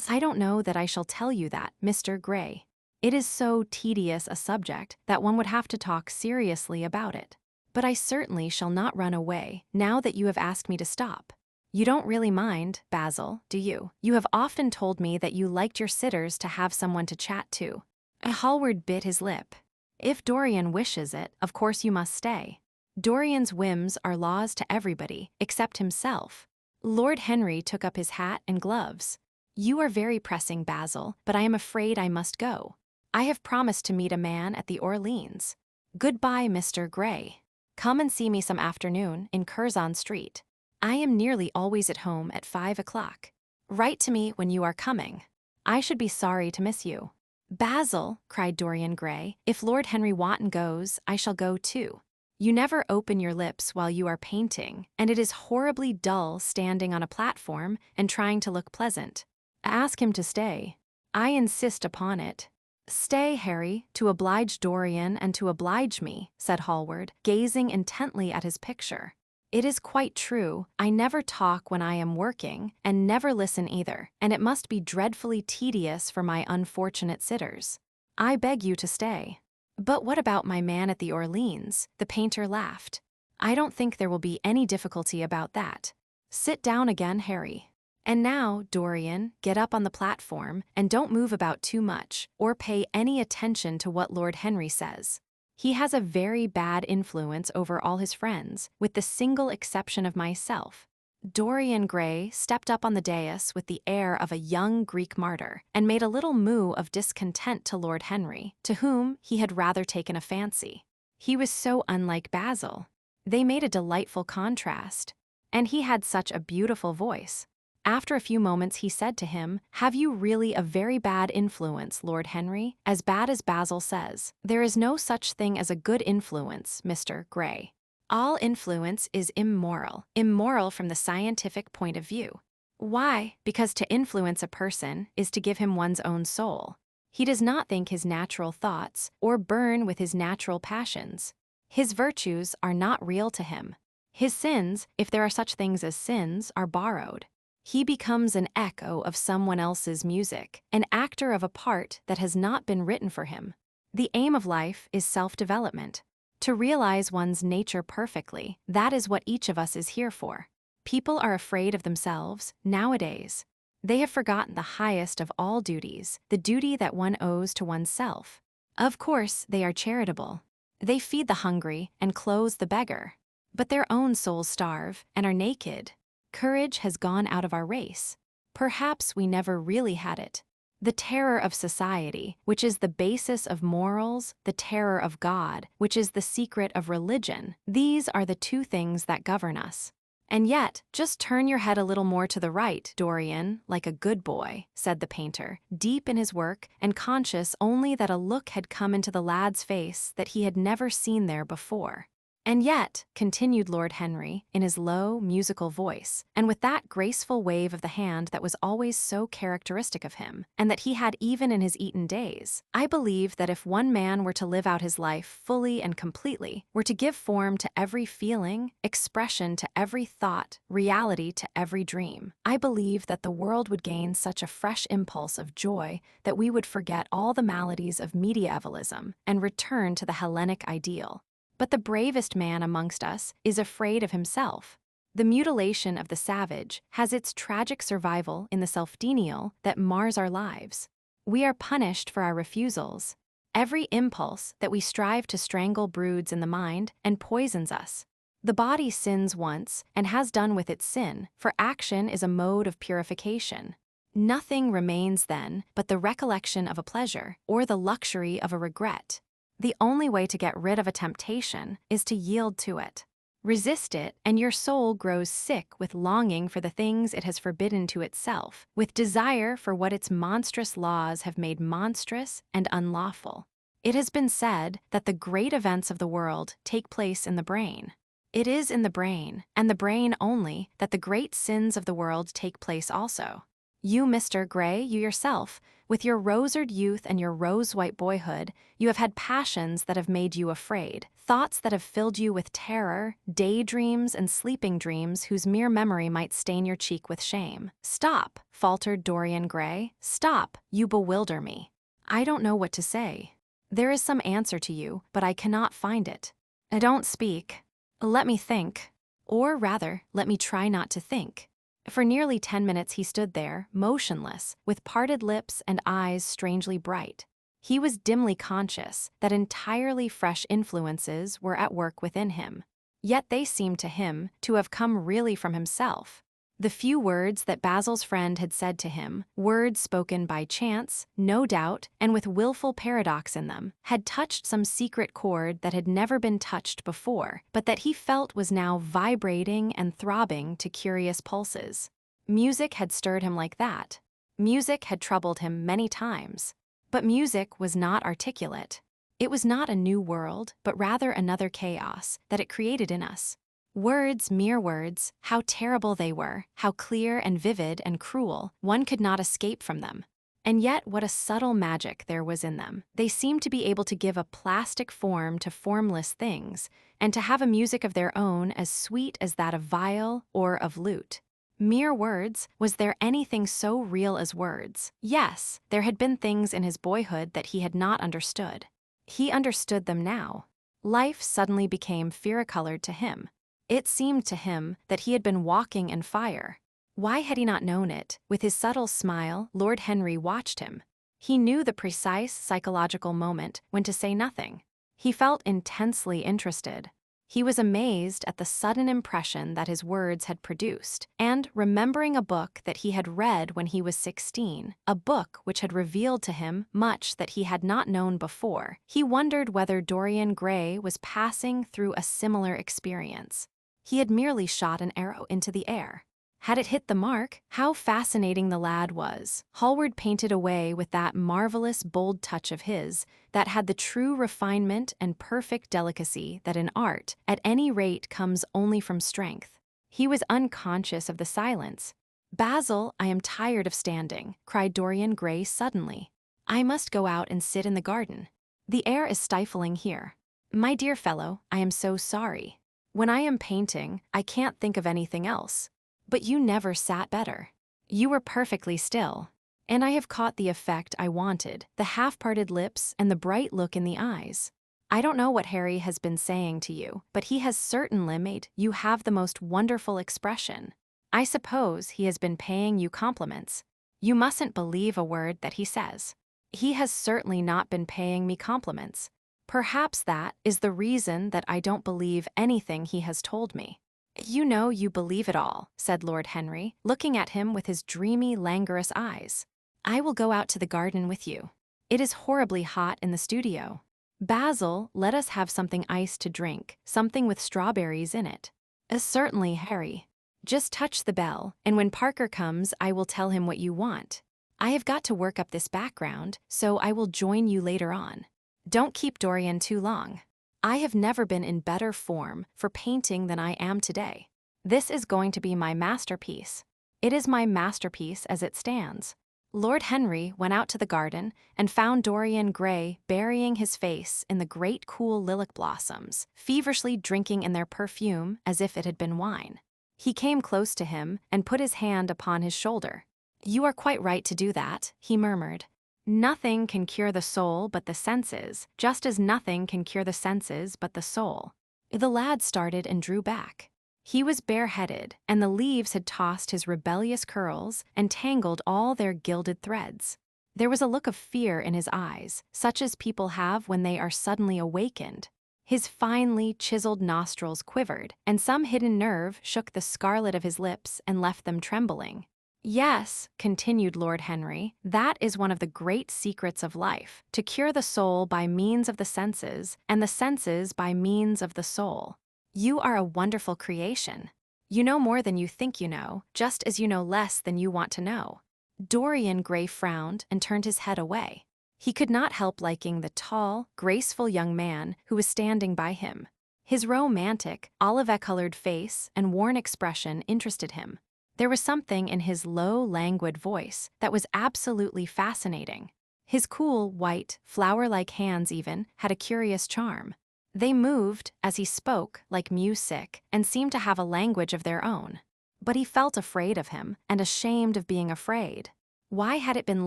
"I don't know that I shall tell you that, Mr. Gray. It is so tedious a subject that one would have to talk seriously about it. But I certainly shall not run away now that you have asked me to stop. You don't really mind, Basil, do you? You have often told me that you liked your sitters to have someone to chat to." Hallward bit his lip. "If Dorian wishes it, of course you must stay. Dorian's whims are laws to everybody, except himself." Lord Henry took up his hat and gloves. "You are very pressing, Basil, but I am afraid I must go. I have promised to meet a man at the Orleans. Goodbye, Mr. Gray. Come and see me some afternoon in Curzon Street. I am nearly always at home at 5 o'clock. Write to me when you are coming. I should be sorry to miss you." "Basil," cried Dorian Gray, "if Lord Henry Wotton goes, I shall go too. You never open your lips while you are painting, and it is horribly dull standing on a platform and trying to look pleasant. Ask him to stay. I insist upon it." "Stay, Harry, to oblige Dorian and to oblige me," said Hallward, gazing intently at his picture. "It is quite true, I never talk when I am working, and never listen either, and it must be dreadfully tedious for my unfortunate sitters. I beg you to stay." "But what about my man at the Orleans?" The painter laughed. "I don't think there will be any difficulty about that. Sit down again, Harry. And now, Dorian, get up on the platform, and don't move about too much, or pay any attention to what Lord Henry says. He has a very bad influence over all his friends, with the single exception of myself." Dorian Gray stepped up on the dais with the air of a young Greek martyr, and made a little moue of discontent to Lord Henry, to whom he had rather taken a fancy. He was so unlike Basil. They made a delightful contrast. And he had such a beautiful voice. After a few moments he said to him, "Have you really a very bad influence, Lord Henry? As bad as Basil says. There is no such thing as a good influence, Mr. Gray. All influence is immoral. Immoral from the scientific point of view. Why? Because to influence a person is to give him one's own soul. He does not think his natural thoughts or burn with his natural passions. His virtues are not real to him. His sins, if there are such things as sins, are borrowed. He becomes an echo of someone else's music, an actor of a part that has not been written for him. The aim of life is self-development. To realize one's nature perfectly, that is what each of us is here for. People are afraid of themselves nowadays. They have forgotten the highest of all duties, the duty that one owes to oneself. Of course, they are charitable. They feed the hungry and clothe the beggar. But their own souls starve and are naked. Courage has gone out of our race. Perhaps we never really had it. The terror of society, which is the basis of morals, the terror of God, which is the secret of religion, these are the two things that govern us. And yet, just turn your head a little more to the right, Dorian, like a good boy, said the painter, deep in his work and conscious only that a look had come into the lad's face that he had never seen there before. And yet, continued Lord Henry, in his low, musical voice, and with that graceful wave of the hand that was always so characteristic of him, and that he had even in his Eton days, I believe that if one man were to live out his life fully and completely, were to give form to every feeling, expression to every thought, reality to every dream, I believe that the world would gain such a fresh impulse of joy that we would forget all the maladies of medievalism and return to the Hellenic ideal. But the bravest man amongst us is afraid of himself. The mutilation of the savage has its tragic survival in the self-denial that mars our lives. We are punished for our refusals. Every impulse that we strive to strangle broods in the mind and poisons us. The body sins once and has done with its sin, for action is a mode of purification. Nothing remains then but the recollection of a pleasure or the luxury of a regret. The only way to get rid of a temptation is to yield to it. Resist it, and your soul grows sick with longing for the things it has forbidden to itself, with desire for what its monstrous laws have made monstrous and unlawful. It has been said that the great events of the world take place in the brain. It is in the brain, and the brain only, that the great sins of the world take place also. You, Mr. Gray, you yourself, with your rosered youth and your rose-white boyhood, you have had passions that have made you afraid, thoughts that have filled you with terror, daydreams and sleeping dreams whose mere memory might stain your cheek with shame. Stop, faltered Dorian Gray. Stop, you bewilder me. I don't know what to say. There is some answer to you, but I cannot find it. Don't speak. Let me think. Or rather, let me try not to think. For nearly 10 minutes he stood there, motionless, with parted lips and eyes strangely bright. He was dimly conscious that entirely fresh influences were at work within him. Yet they seemed to him to have come really from himself. The few words that Basil's friend had said to him, words spoken by chance, no doubt, and with willful paradox in them, had touched some secret chord that had never been touched before, but that he felt was now vibrating and throbbing to curious pulses. Music had stirred him like that. Music had troubled him many times. But music was not articulate. It was not a new world, but rather another chaos that it created in us. Words, mere words, how terrible they were, how clear and vivid and cruel, one could not escape from them. And yet what a subtle magic there was in them. They seemed to be able to give a plastic form to formless things, and to have a music of their own as sweet as that of viol or of lute. Mere words, was there anything so real as words? Yes, there had been things in his boyhood that he had not understood. He understood them now. Life suddenly became fear-colored to him. It seemed to him that he had been walking in fire. Why had he not known it? With his subtle smile, Lord Henry watched him. He knew the precise psychological moment when to say nothing. He felt intensely interested. He was amazed at the sudden impression that his words had produced, and remembering a book that he had read when he was 16, a book which had revealed to him much that he had not known before, he wondered whether Dorian Gray was passing through a similar experience. He had merely shot an arrow into the air. Had it hit the mark? How fascinating the lad was. Hallward painted away with that marvelous, bold touch of his that had the true refinement and perfect delicacy that in art, at any rate, comes only from strength. He was unconscious of the silence. "Basil, I am tired of standing," cried Dorian Gray suddenly. "I must go out and sit in the garden. The air is stifling here." "My dear fellow, I am so sorry. When I am painting, I can't think of anything else. But you never sat better. You were perfectly still. And I have caught the effect I wanted, the half-parted lips and the bright look in the eyes. I don't know what Harry has been saying to you, but he has certainly made you have the most wonderful expression. I suppose he has been paying you compliments. You mustn't believe a word that he says." "He has certainly not been paying me compliments. Perhaps that is the reason that I don't believe anything he has told me." "You know you believe it all," said Lord Henry, looking at him with his dreamy, languorous eyes. "I will go out to the garden with you. It is horribly hot in the studio. Basil, let us have something iced to drink, something with strawberries in it." Certainly, Harry. Just touch the bell, and when Parker comes I will tell him what you want. I have got to work up this background, so I will join you later on. Don't keep Dorian too long. I have never been in better form for painting than I am today. This is going to be my masterpiece. It is my masterpiece as it stands." Lord Henry went out to the garden and found Dorian Gray burying his face in the great cool lilac blossoms, feverishly drinking in their perfume as if it had been wine. He came close to him and put his hand upon his shoulder. "You are quite right to do that," he murmured. "Nothing can cure the soul but the senses, just as nothing can cure the senses but the soul." The lad started and drew back. He was bareheaded, and the leaves had tossed his rebellious curls and tangled all their gilded threads. There was a look of fear in his eyes, such as people have when they are suddenly awakened. His finely chiseled nostrils quivered, and some hidden nerve shook the scarlet of his lips and left them trembling. "Yes," continued Lord Henry, "that is one of the great secrets of life, to cure the soul by means of the senses, and the senses by means of the soul. You are a wonderful creation. You know more than you think you know, just as you know less than you want to know." Dorian Gray frowned and turned his head away. He could not help liking the tall, graceful young man who was standing by him. His romantic, olive-colored face and worn expression interested him. There was something in his low, languid voice that was absolutely fascinating. His cool, white, flower-like hands even had a curious charm. They moved, as he spoke, like music, and seemed to have a language of their own. But he felt afraid of him, and ashamed of being afraid. Why had it been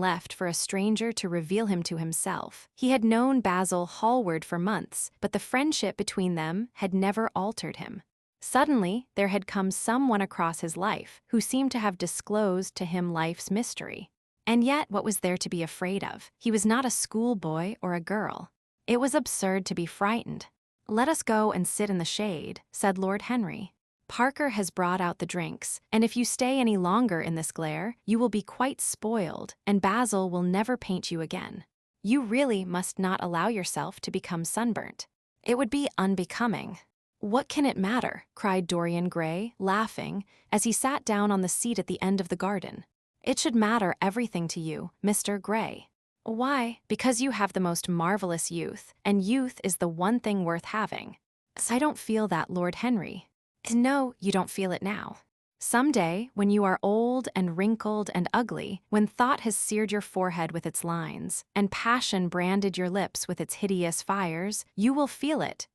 left for a stranger to reveal him to himself? He had known Basil Hallward for months, but the friendship between them had never altered him. Suddenly, there had come someone across his life who seemed to have disclosed to him life's mystery. And yet, what was there to be afraid of? He was not a schoolboy or a girl. It was absurd to be frightened. "Let us go and sit in the shade," said Lord Henry. "Parker has brought out the drinks, and if you stay any longer in this glare, you will be quite spoiled, and Basil will never paint you again. You really must not allow yourself to become sunburnt. It would be unbecoming." "What can it matter?" cried Dorian Gray, laughing, as he sat down on the seat at the end of the garden. "It should matter everything to you, Mr. Gray." "Why?" "Because you have the most marvelous youth, and youth is the one thing worth having." "I don't feel that, Lord Henry." "No, you don't feel it now. Some day, when you are old and wrinkled and ugly, when thought has seared your forehead with its lines, and passion branded your lips with its hideous fires, you will feel it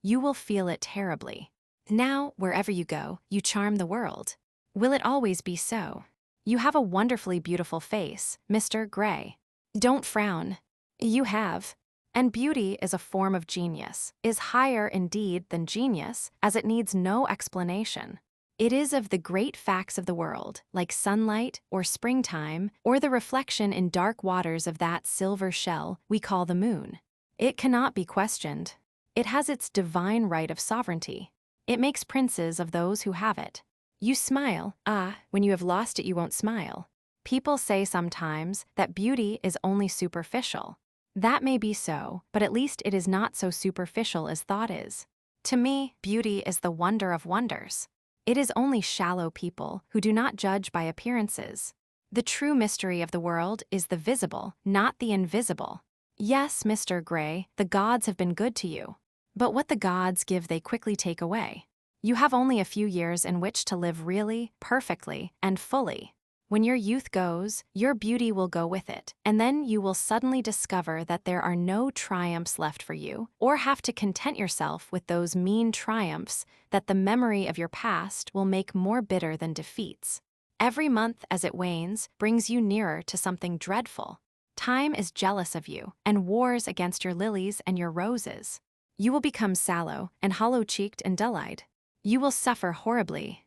terribly. Now, wherever you go, you charm the world. Will it always be so? You have a wonderfully beautiful face, Mr. Gray. Don't frown. You have. And beauty is a form of genius, is higher indeed than genius, as it needs no explanation. It is of the great facts of the world, like sunlight or springtime, or the reflection in dark waters of that silver shell we call the moon. It cannot be questioned. It has its divine right of sovereignty. It makes princes of those who have it. You smile. Ah, when you have lost it you won't smile. People say sometimes that beauty is only superficial. That may be so, but at least it is not so superficial as thought is. To me, beauty is the wonder of wonders. It is only shallow people who do not judge by appearances. The true mystery of the world is the visible, not the invisible. Yes, Mr. Gray, the gods have been good to you. But what the gods give they quickly take away. You have only a few years in which to live really, perfectly, and fully. When your youth goes, your beauty will go with it, and then you will suddenly discover that there are no triumphs left for you, or have to content yourself with those mean triumphs that the memory of your past will make more bitter than defeats. Every month as it wanes brings you nearer to something dreadful. Time is jealous of you and wars against your lilies and your roses. You will become sallow and hollow-cheeked and dull-eyed. You will suffer horribly.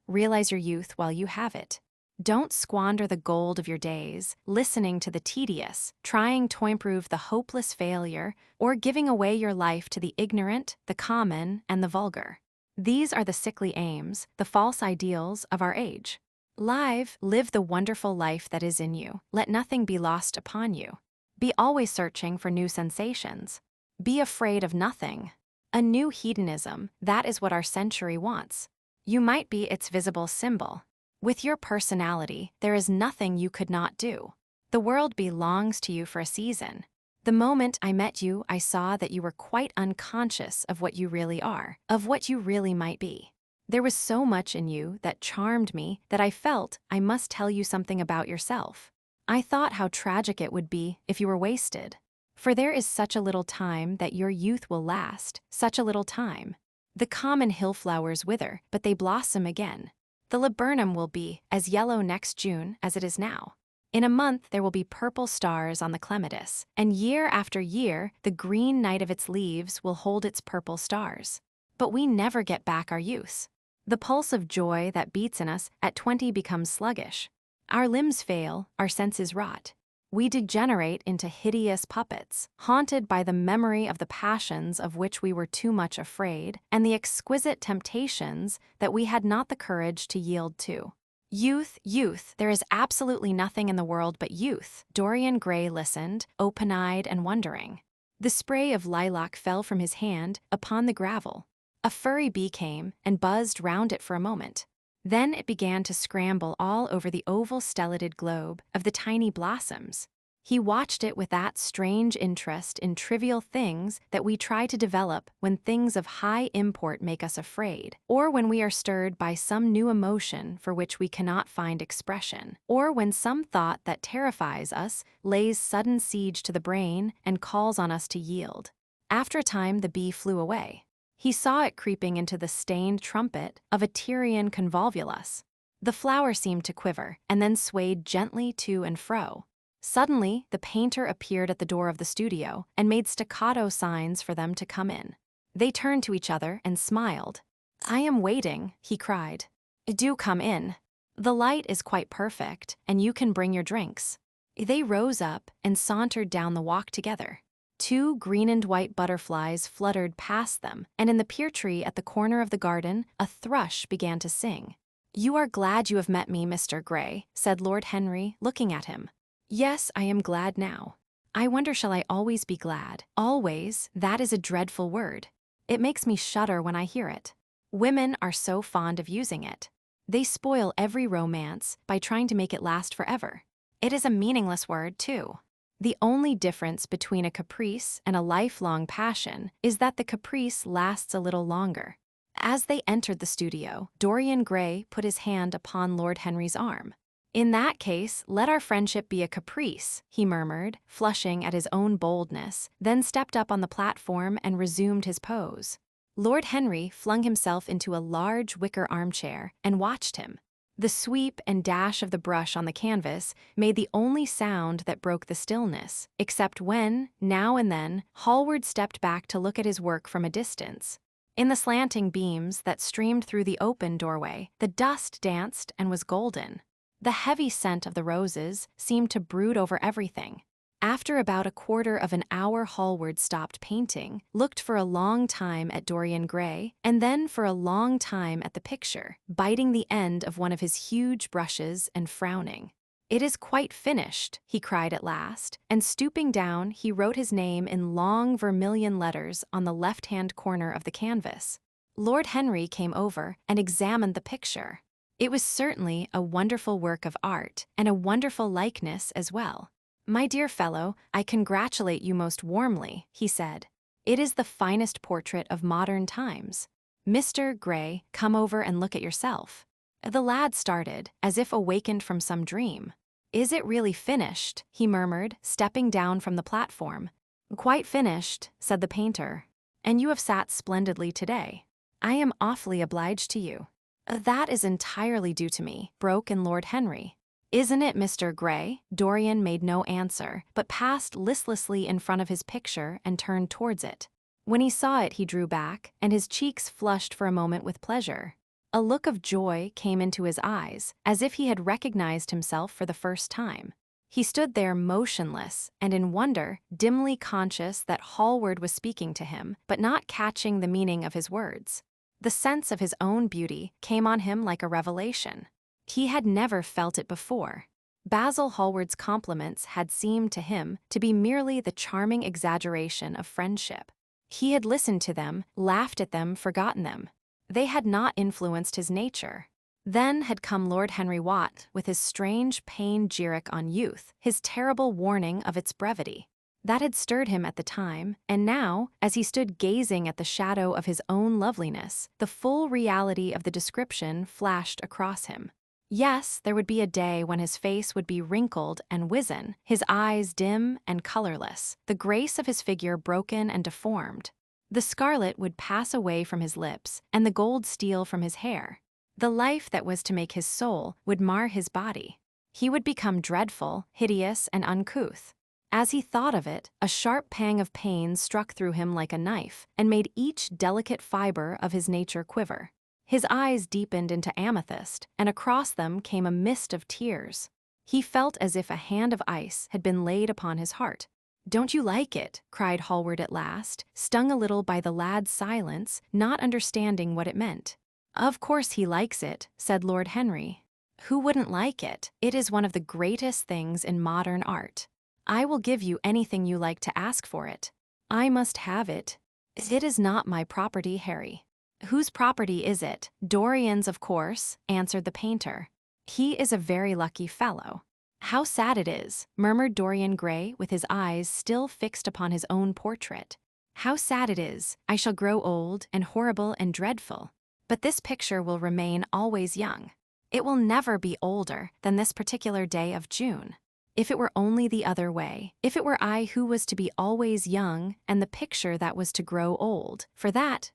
Realize your youth while you have it. Don't squander the gold of your days listening to the tedious, trying to improve the hopeless failure, or giving away your life to the ignorant, the common, and the vulgar. These are the sickly aims, the false ideals of our age. Live the wonderful life that is in you. Let nothing be lost upon you. Be always searching for new sensations. Be afraid of nothing. A new hedonism, that is what our century wants. You might be its visible symbol. With your personality, there is nothing you could not do. The world belongs to you for a season. The moment I met you, I saw that you were quite unconscious of what you really are, of what you really might be. There was so much in you that charmed me that I felt I must tell you something about yourself. I thought how tragic it would be if you were wasted. For there is such a little time that your youth will last, such a little time. The common hill flowers wither, but they blossom again. The laburnum will be as yellow next June as it is now. In a month there will be purple stars on the clematis, and year after year the green night of its leaves will hold its purple stars. But we never get back our youth. The pulse of joy that beats in us at 20 becomes sluggish. Our limbs fail, our senses rot. We degenerate into hideous puppets, haunted by the memory of the passions of which we were too much afraid, and the exquisite temptations that we had not the courage to yield to. Youth, there is absolutely nothing in the world but youth. Dorian Gray listened, open-eyed and wondering. The spray of lilac fell from his hand upon the gravel. A furry bee came and buzzed round it for a moment. Then it began to scramble all over the oval stellated globe of the tiny blossoms. He watched it with that strange interest in trivial things that we try to develop when things of high import make us afraid, or when we are stirred by some new emotion for which we cannot find expression, or when some thought that terrifies us lays sudden siege to the brain and calls on us to yield. After a time the bee flew away. He saw it creeping into the stained trumpet of a Tyrian convolvulus. The flower seemed to quiver, and then swayed gently to and fro. Suddenly, the painter appeared at the door of the studio and made staccato signs for them to come in. They turned to each other and smiled. "I am waiting," he cried. "Do come in. The light is quite perfect, and you can bring your drinks." They rose up and sauntered down the walk together. 2 green and white butterflies fluttered past them, and in the pear tree at the corner of the garden, a thrush began to sing. "You are glad you have met me, Mr. Gray," said Lord Henry, looking at him. "Yes, I am glad now. I wonder shall I always be glad? Always, that is a dreadful word. It makes me shudder when I hear it. Women are so fond of using it. They spoil every romance by trying to make it last forever. It is a meaningless word, too. The only difference between a caprice and a lifelong passion is that the caprice lasts a little longer." As they entered the studio, Dorian Gray put his hand upon Lord Henry's arm. "In that case, let our friendship be a caprice," he murmured, flushing at his own boldness, then stepped up on the platform and resumed his pose. Lord Henry flung himself into a large wicker armchair and watched him. The sweep and dash of the brush on the canvas made the only sound that broke the stillness, except when, now and then, Hallward stepped back to look at his work from a distance. In the slanting beams that streamed through the open doorway, the dust danced and was golden. The heavy scent of the roses seemed to brood over everything. After about a quarter of an hour Hallward stopped painting, looked for a long time at Dorian Gray, and then for a long time at the picture, biting the end of one of his huge brushes and frowning. "It is quite finished," he cried at last, and stooping down he wrote his name in long vermilion letters on the left-hand corner of the canvas. Lord Henry came over and examined the picture. It was certainly a wonderful work of art, and a wonderful likeness as well. "My dear fellow, I congratulate you most warmly," he said. "It is the finest portrait of modern times. Mr. Gray, come over and look at yourself." The lad started, as if awakened from some dream. "Is it really finished?" he murmured, stepping down from the platform. "Quite finished," said the painter. "And you have sat splendidly today. I am awfully obliged to you." "That is entirely due to me," broke in Lord Henry. "Isn't it, Mr. Gray?" Dorian made no answer, but passed listlessly in front of his picture and turned towards it. When he saw it, he drew back, and his cheeks flushed for a moment with pleasure. A look of joy came into his eyes, as if he had recognized himself for the first time. He stood there motionless and in wonder, dimly conscious that Hallward was speaking to him, but not catching the meaning of his words. The sense of his own beauty came on him like a revelation. He had never felt it before. Basil Hallward's compliments had seemed to him to be merely the charming exaggeration of friendship. He had listened to them, laughed at them, forgotten them. They had not influenced his nature. Then had come Lord Henry Watt with his strange panegyric on youth, his terrible warning of its brevity. That had stirred him at the time, and now, as he stood gazing at the shadow of his own loveliness, the full reality of the description flashed across him. Yes, there would be a day when his face would be wrinkled and wizen, his eyes dim and colorless, the grace of his figure broken and deformed. The scarlet would pass away from his lips, and the gold steal from his hair. The life that was to make his soul would mar his body. He would become dreadful, hideous, and uncouth. As he thought of it, a sharp pang of pain struck through him like a knife, and made each delicate fiber of his nature quiver. His eyes deepened into amethyst, and across them came a mist of tears. He felt as if a hand of ice had been laid upon his heart. "Don't you like it?" cried Hallward at last, stung a little by the lad's silence, not understanding what it meant. "Of course he likes it," said Lord Henry. "Who wouldn't like it? It is one of the greatest things in modern art. I will give you anything you like to ask for it. I must have it. It is not my property, Harry." "Whose property is it?" "Dorian's, of course," answered the painter. "He is a very lucky fellow." "How sad it is," murmured Dorian Gray with his eyes still fixed upon his own portrait. "How sad it is. I shall grow old and horrible and dreadful. But this picture will remain always young. It will never be older than this particular day of June. If it were only the other way, if it were I who was to be always young and the picture that was to grow old, for that,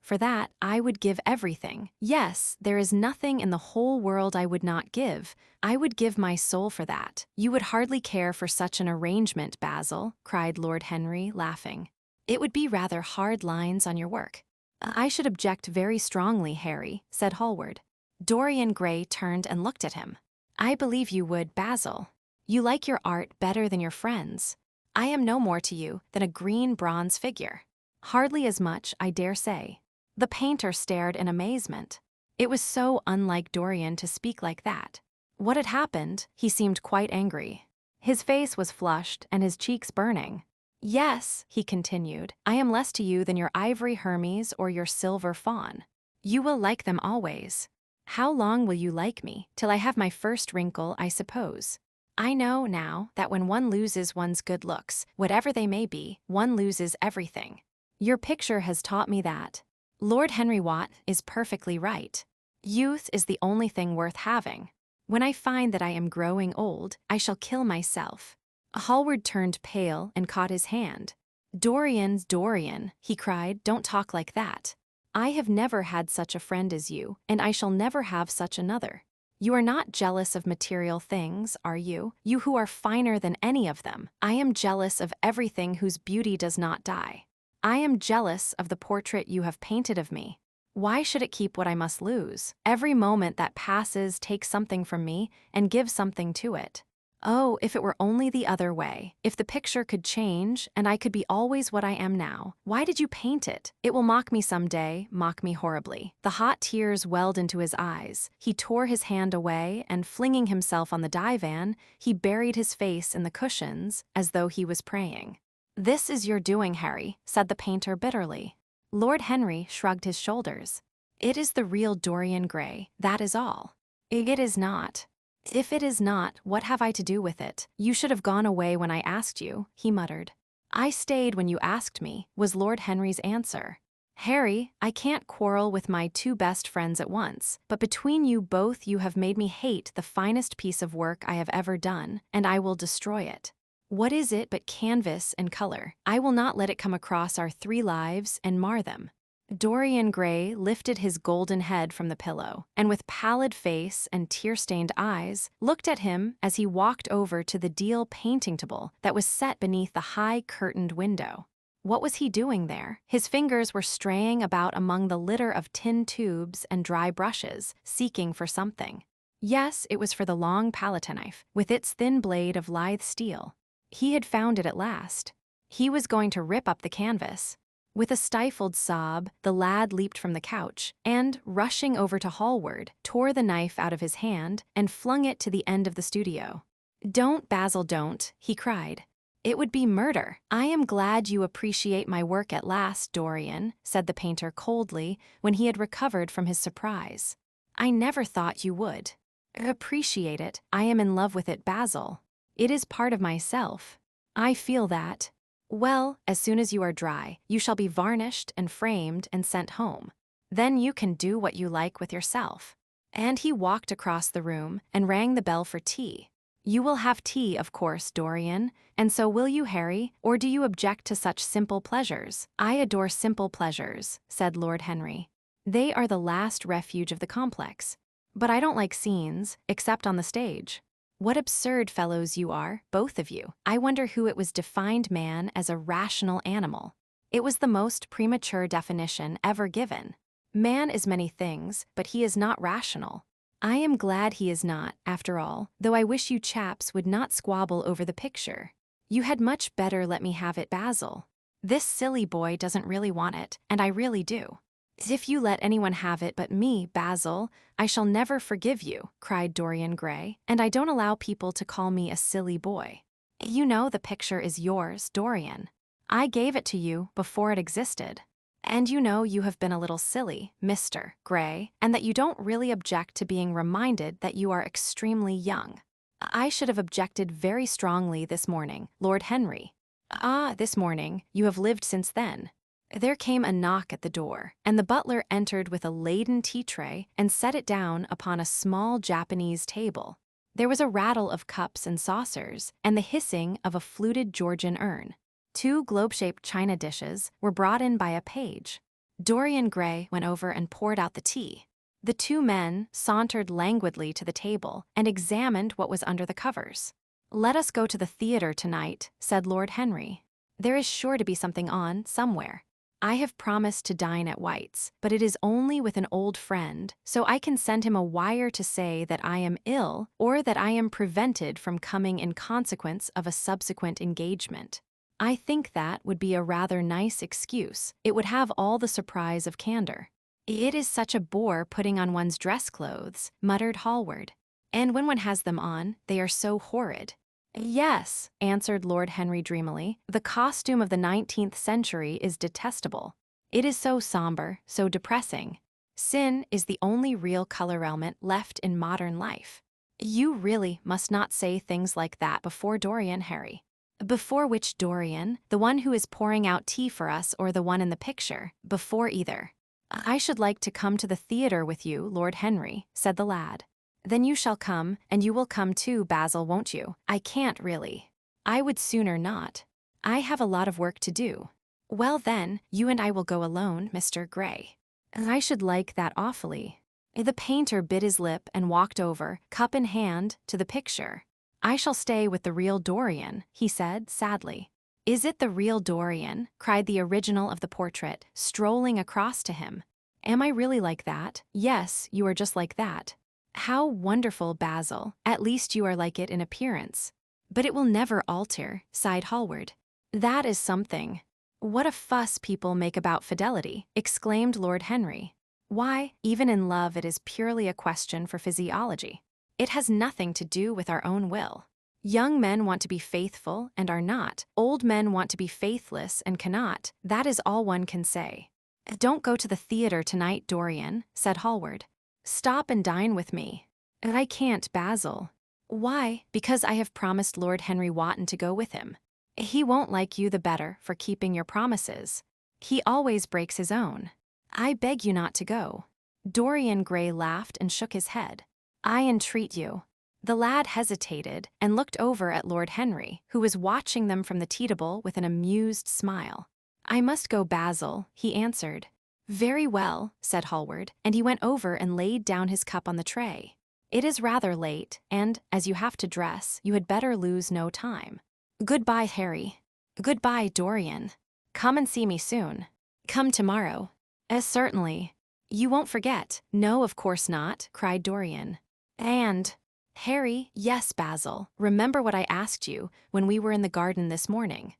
I would give everything. Yes, there is nothing in the whole world I would not give. I would give my soul for that." "You would hardly care for such an arrangement, Basil," cried Lord Henry, laughing. "It would be rather hard lines on your work." "I should object very strongly, Harry," said Hallward. Dorian Gray turned and looked at him. "I believe you would, Basil. You like your art better than your friends. I am no more to you than a green bronze figure." "Hardly as much, I dare say." The painter stared in amazement. It was so unlike Dorian to speak like that. What had happened? He seemed quite angry. His face was flushed and his cheeks burning. "Yes," he continued, "I am less to you than your ivory Hermes or your silver fawn. You will like them always. How long will you like me? Till I have my first wrinkle, I suppose. I know now that when one loses one's good looks, whatever they may be, one loses everything. Your picture has taught me that. Lord Henry Watt is perfectly right. Youth is the only thing worth having. When I find that I am growing old, I shall kill myself." Hallward turned pale and caught his hand. Dorian," he cried, "don't talk like that. I have never had such a friend as you, and I shall never have such another. You are not jealous of material things, are you? You who are finer than any of them. I am jealous of everything whose beauty does not die. I am jealous of the portrait you have painted of me. Why should it keep what I must lose? Every moment that passes takes something from me and gives something to it. Oh, if it were only the other way, if the picture could change and I could be always what I am now. Why did you paint it? It will mock me some day, mock me horribly." The hot tears welled into his eyes. He tore his hand away and, flinging himself on the divan, he buried his face in the cushions as though he was praying. "This is your doing, Harry," said the painter bitterly. Lord Henry shrugged his shoulders. It is the real Dorian Gray, that is all. It is not. If it is not, what have I to do with it? You should have gone away when I asked you, he muttered. I stayed when you asked me, was Lord Henry's answer. Harry, I can't quarrel with my two best friends at once, but between you both you have made me hate the finest piece of work I have ever done, and I will destroy it. What is it but canvas and color? I will not let it come across our 3 lives and mar them. Dorian Gray lifted his golden head from the pillow, and with pallid face and tear-stained eyes, looked at him as he walked over to the deal painting table that was set beneath the high curtained window. What was he doing there? His fingers were straying about among the litter of tin tubes and dry brushes, seeking for something. Yes, it was for the long palette knife, with its thin blade of lithe steel. He had found it at last. He was going to rip up the canvas. With a stifled sob, the lad leaped from the couch and, rushing over to Hallward, tore the knife out of his hand and flung it to the end of the studio. Don't, Basil, don't, he cried. It would be murder. I am glad you appreciate my work at last, Dorian, said the painter coldly when he had recovered from his surprise. I never thought you would. Appreciate it. I am in love with it, Basil. It is part of myself. I feel that. Well, as soon as you are dry, you shall be varnished and framed and sent home. Then you can do what you like with yourself. And he walked across the room and rang the bell for tea. You will have tea, of course, Dorian, and so will you, Harry, or do you object to such simple pleasures? I adore simple pleasures, said Lord Henry. They are the last refuge of the complex. But I don't like scenes, except on the stage. What absurd fellows you are, both of you. I wonder who it was defined man as a rational animal. It was the most premature definition ever given. Man is many things, but he is not rational. I am glad he is not, after all, though I wish you chaps would not squabble over the picture. You had much better let me have it, Basil. This silly boy doesn't really want it, and I really do. If you let anyone have it but me, Basil, I shall never forgive you, cried Dorian Gray, and I don't allow people to call me a silly boy. You know the picture is yours, Dorian. I gave it to you before it existed. And you know you have been a little silly, Mr. Gray, and that you don't really object to being reminded that you are extremely young. I should have objected very strongly this morning, Lord Henry. Ah, this morning, you have lived since then. There came a knock at the door, and the butler entered with a laden tea tray and set it down upon a small Japanese table. There was a rattle of cups and saucers, and the hissing of a fluted Georgian urn. 2 globe-shaped china dishes were brought in by a page. Dorian Gray went over and poured out the tea. The 2 men sauntered languidly to the table and examined what was under the covers. Let us go to the theater tonight, said Lord Henry. There is sure to be something on somewhere. I have promised to dine at White's, but it is only with an old friend, so I can send him a wire to say that I am ill or that I am prevented from coming in consequence of a subsequent engagement. I think that would be a rather nice excuse. It would have all the surprise of candor. It is such a bore putting on one's dress clothes, muttered Hallward. And when one has them on, they are so horrid. Yes, answered Lord Henry dreamily, the costume of the 19th century is detestable. It is so somber, so depressing. Sin is the only real color element left in modern life. You really must not say things like that before Dorian, Harry. Before which Dorian? The one who is pouring out tea for us or the one in the picture? Before either. I should like to come to the theater with you, Lord Henry, said the lad. Then you shall come, and you will come too, Basil, won't you? I can't really. I would sooner not. I have a lot of work to do. Well then, you and I will go alone, Mr. Gray. I should like that awfully. The painter bit his lip and walked over, cup in hand, to the picture. I shall stay with the real Dorian, he said sadly. Is it the real Dorian? Cried the original of the portrait, strolling across to him. Am I really like that? Yes, you are just like that. How wonderful, Basil. At least you are like it in appearance. But it will never alter, sighed Hallward. That is something. What a fuss people make about fidelity, exclaimed Lord Henry. Why, even in love it is purely a question for physiology. It has nothing to do with our own will. Young men want to be faithful and are not. Old men want to be faithless and cannot. That is all one can say. Don't go to the theater tonight, Dorian, said Hallward. Stop and dine with me. I can't, Basil. Why? Because I have promised Lord Henry Wotton to go with him. He won't like you the better for keeping your promises. He always breaks his own. I beg you not to go. Dorian Gray laughed and shook his head. I entreat you. The lad hesitated and looked over at Lord Henry, who was watching them from the tea table with an amused smile. I must go, Basil, he answered. Very well, said Hallward, and he went over and laid down his cup on the tray. It is rather late, and, as you have to dress, you had better lose no time. Goodbye, Harry. Goodbye, Dorian. Come and see me soon. Come tomorrow. Certainly. You won't forget. No, of course not, cried Dorian. And, Harry, yes, Basil, remember what I asked you when we were in the garden this morning.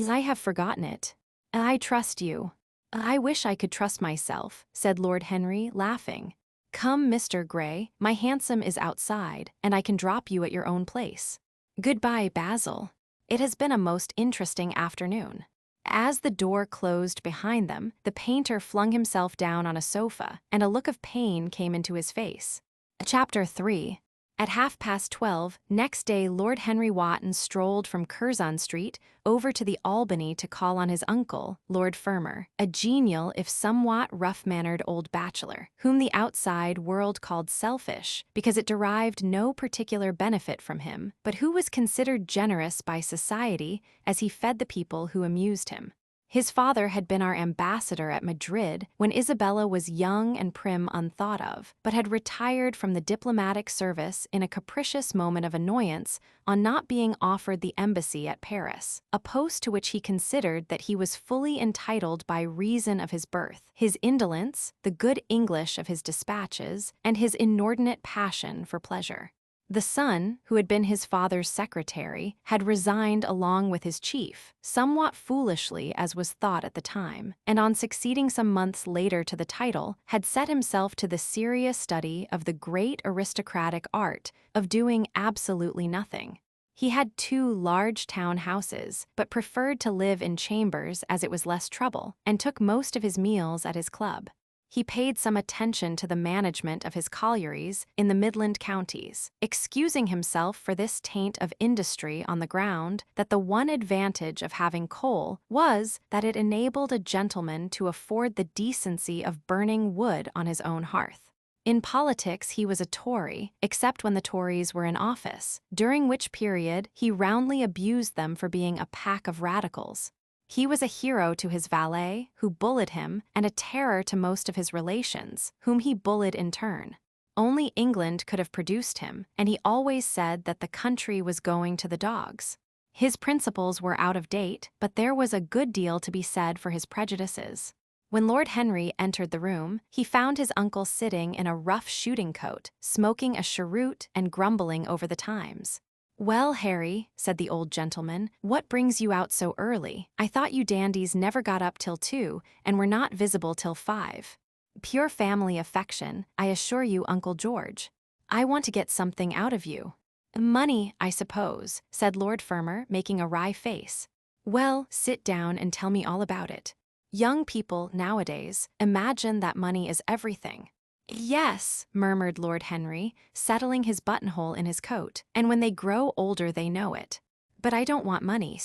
I have forgotten it. I trust you. I wish I could trust myself, said Lord Henry, laughing. Come, Mr. Gray, my hansom is outside, and I can drop you at your own place. Goodbye, Basil. It has been a most interesting afternoon. As the door closed behind them, the painter flung himself down on a sofa, and a look of pain came into his face. Chapter 3. At 12:30 next day, Lord Henry Wotton strolled from Curzon Street over to the Albany to call on his uncle, Lord Fermor, a genial if somewhat rough-mannered old bachelor, whom the outside world called selfish because it derived no particular benefit from him, but who was considered generous by society as he fed the people who amused him. His father had been our ambassador at Madrid when Isabella was young and prim unthought of, but had retired from the diplomatic service in a capricious moment of annoyance on not being offered the embassy at Paris, a post to which he considered that he was fully entitled by reason of his birth, his indolence, the good English of his dispatches, and his inordinate passion for pleasure. The son, who had been his father's secretary, had resigned along with his chief, somewhat foolishly as was thought at the time, and on succeeding some months later to the title, had set himself to the serious study of the great aristocratic art of doing absolutely nothing. He had 2 large town houses, but preferred to live in chambers as it was less trouble, and took most of his meals at his club. He paid some attention to the management of his collieries in the Midland counties, excusing himself for this taint of industry on the ground that the one advantage of having coal was that it enabled a gentleman to afford the decency of burning wood on his own hearth. In politics he was a Tory, except when the Tories were in office, during which period he roundly abused them for being a pack of radicals. He was a hero to his valet, who bullied him, and a terror to most of his relations, whom he bullied in turn. Only England could have produced him, and he always said that the country was going to the dogs. His principles were out of date, but there was a good deal to be said for his prejudices. When Lord Henry entered the room, he found his uncle sitting in a rough shooting coat, smoking a cheroot and grumbling over the Times. Well, Harry, said the old gentleman, what brings you out so early? I thought you dandies never got up till 2 and were not visible till 5. Pure family affection, I assure you, Uncle George. I want to get something out of you. Money, I suppose, said Lord Fermor, making a wry face. Well, sit down and tell me all about it. Young people, nowadays, imagine that money is everything. Yes, murmured Lord Henry, settling his buttonhole in his coat, and when they grow older they know it. But I don't want money.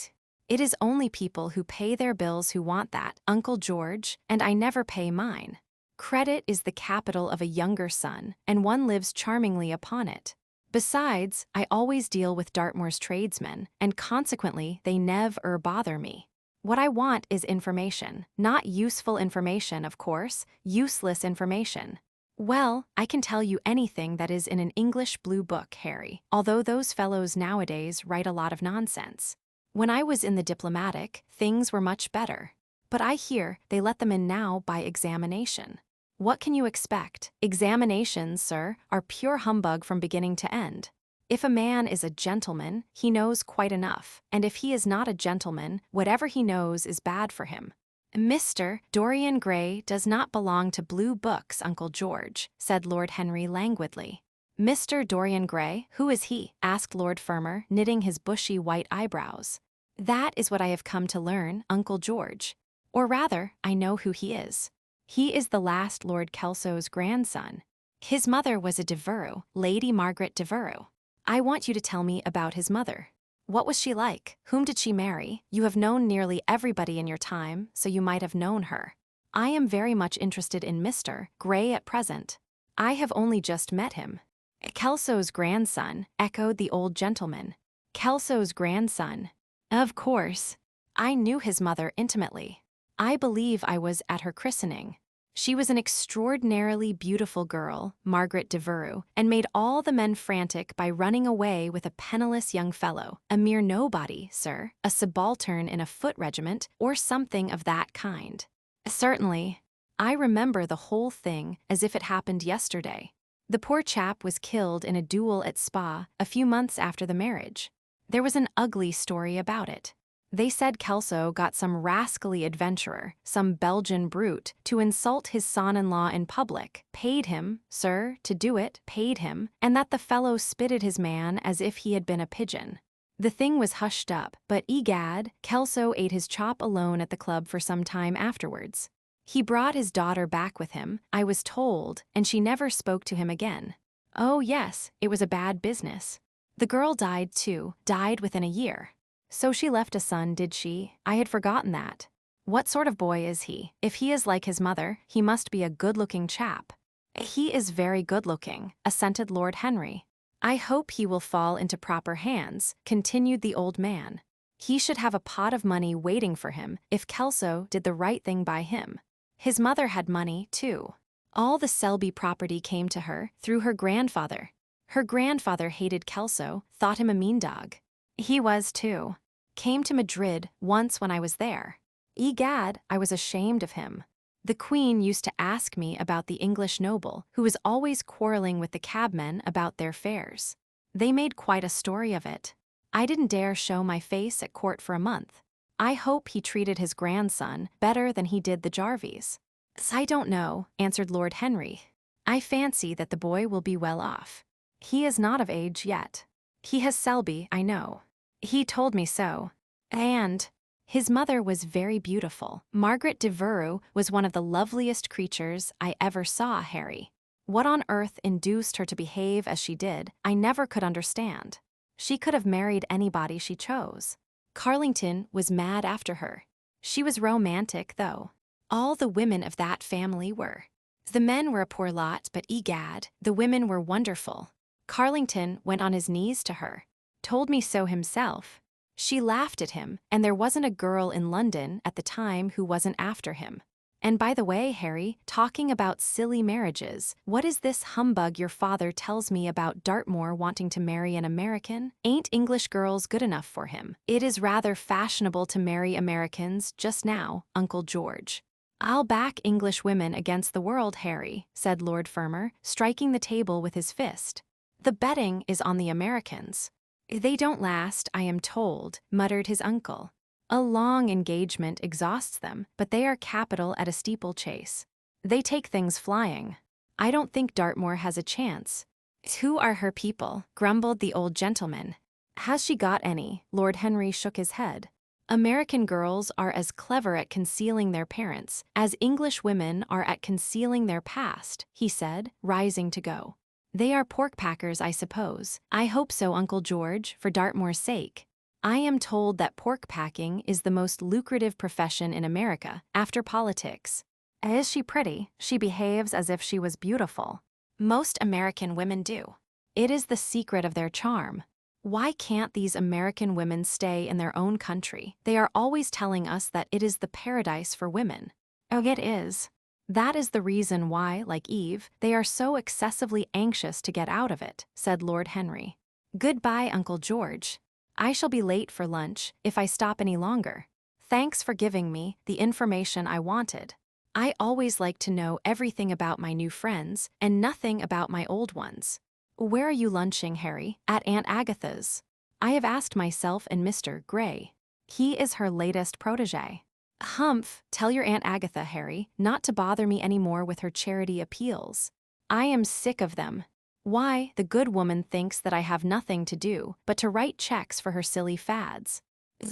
It is only people who pay their bills who want that, Uncle George, and I never pay mine. Credit is the capital of a younger son, and one lives charmingly upon it. Besides, I always deal with Dartmoor's tradesmen, and consequently they never bother me. What I want is information, not useful information, of course, useless information. Well, I can tell you anything that is in an English blue book, Harry, although those fellows nowadays write a lot of nonsense. When I was in the diplomatic, things were much better. But I hear they let them in now by examination. What can you expect? Examinations, sir, are pure humbug from beginning to end. If a man is a gentleman, he knows quite enough, and if he is not a gentleman, whatever he knows is bad for him. Mr. Dorian Gray does not belong to blue books, Uncle George, said Lord Henry languidly. Mr. Dorian Gray, who is he? Asked Lord Fermor, knitting his bushy white eyebrows. That is what I have come to learn, Uncle George. Or rather, I know who he is. He is the last Lord Kelso's grandson. His mother was a Devereux, Lady Margaret Devereux. I want you to tell me about his mother. What was she like? Whom did she marry? You have known nearly everybody in your time, so you might have known her. I am very much interested in Mr. Gray at present. I have only just met him. Kelso's grandson, echoed the old gentleman. Kelso's grandson. Of course. I knew his mother intimately. I believe I was at her christening. She was an extraordinarily beautiful girl, Margaret Devereux, and made all the men frantic by running away with a penniless young fellow, a mere nobody, sir, a subaltern in a foot regiment, or something of that kind. Certainly. I remember the whole thing as if it happened yesterday. The poor chap was killed in a duel at Spa a few months after the marriage. There was an ugly story about it. They said Kelso got some rascally adventurer, some Belgian brute, to insult his son-in-law in public, paid him, sir, to do it, paid him, and that the fellow spitted his man as if he had been a pigeon. The thing was hushed up, but egad, Kelso ate his chop alone at the club for some time afterwards. He brought his daughter back with him, I was told, and she never spoke to him again. Oh yes, it was a bad business. The girl died too, died within a year. So she left a son, did she? I had forgotten that. What sort of boy is he? If he is like his mother, he must be a good-looking chap. He is very good-looking, assented Lord Henry. I hope he will fall into proper hands, continued the old man. He should have a pot of money waiting for him if Kelso did the right thing by him. His mother had money, too. All the Selby property came to her through her grandfather. Her grandfather hated Kelso, thought him a mean dog. He was, too. Came to Madrid once when I was there. Egad, I was ashamed of him. The Queen used to ask me about the English noble, who was always quarreling with the cabmen about their fares. They made quite a story of it. I didn't dare show my face at court for a month. I hope he treated his grandson better than he did the Jarvies. I don't know, answered Lord Henry. I fancy that the boy will be well off. He is not of age yet. He has Selby, I know. He told me so. And his mother was very beautiful. Margaret Devereux was one of the loveliest creatures I ever saw, Harry. What on earth induced her to behave as she did, I never could understand. She could have married anybody she chose. Carlington was mad after her. She was romantic, though. All the women of that family were. The men were a poor lot, but egad, the women were wonderful. Carlington went on his knees to her. Told me so himself. She laughed at him, and there wasn't a girl in London at the time who wasn't after him. And by the way, Harry, talking about silly marriages, what is this humbug your father tells me about Dartmoor wanting to marry an American? Ain't English girls good enough for him? It is rather fashionable to marry Americans just now, Uncle George. I'll back English women against the world, Harry, said Lord Fermor, striking the table with his fist. The betting is on the Americans. They don't last, I am told, muttered his uncle. A long engagement exhausts them, but they are capital at a steeplechase. They take things flying. I don't think Dartmoor has a chance. Who are her people? Grumbled the old gentleman. Has she got any? Lord Henry shook his head. American girls are as clever at concealing their parents as English women are at concealing their past, he said, rising to go. They are pork packers, I suppose. I hope so, Uncle George, for Dartmoor's sake. I am told that pork packing is the most lucrative profession in America, after politics. Is she pretty? She behaves as if she was beautiful. Most American women do. It is the secret of their charm. Why can't these American women stay in their own country? They are always telling us that it is the paradise for women. Oh, it is. That is the reason why, like Eve, they are so excessively anxious to get out of it, said Lord Henry. Goodbye, Uncle George. I shall be late for lunch if I stop any longer. Thanks for giving me the information I wanted. I always like to know everything about my new friends and nothing about my old ones. Where are you lunching, Harry? At Aunt Agatha's. I have asked myself and Mr. Gray. He is her latest protégé. Humph, tell your Aunt Agatha, Harry, not to bother me any more with her charity appeals. I am sick of them. Why, the good woman thinks that I have nothing to do but to write checks for her silly fads.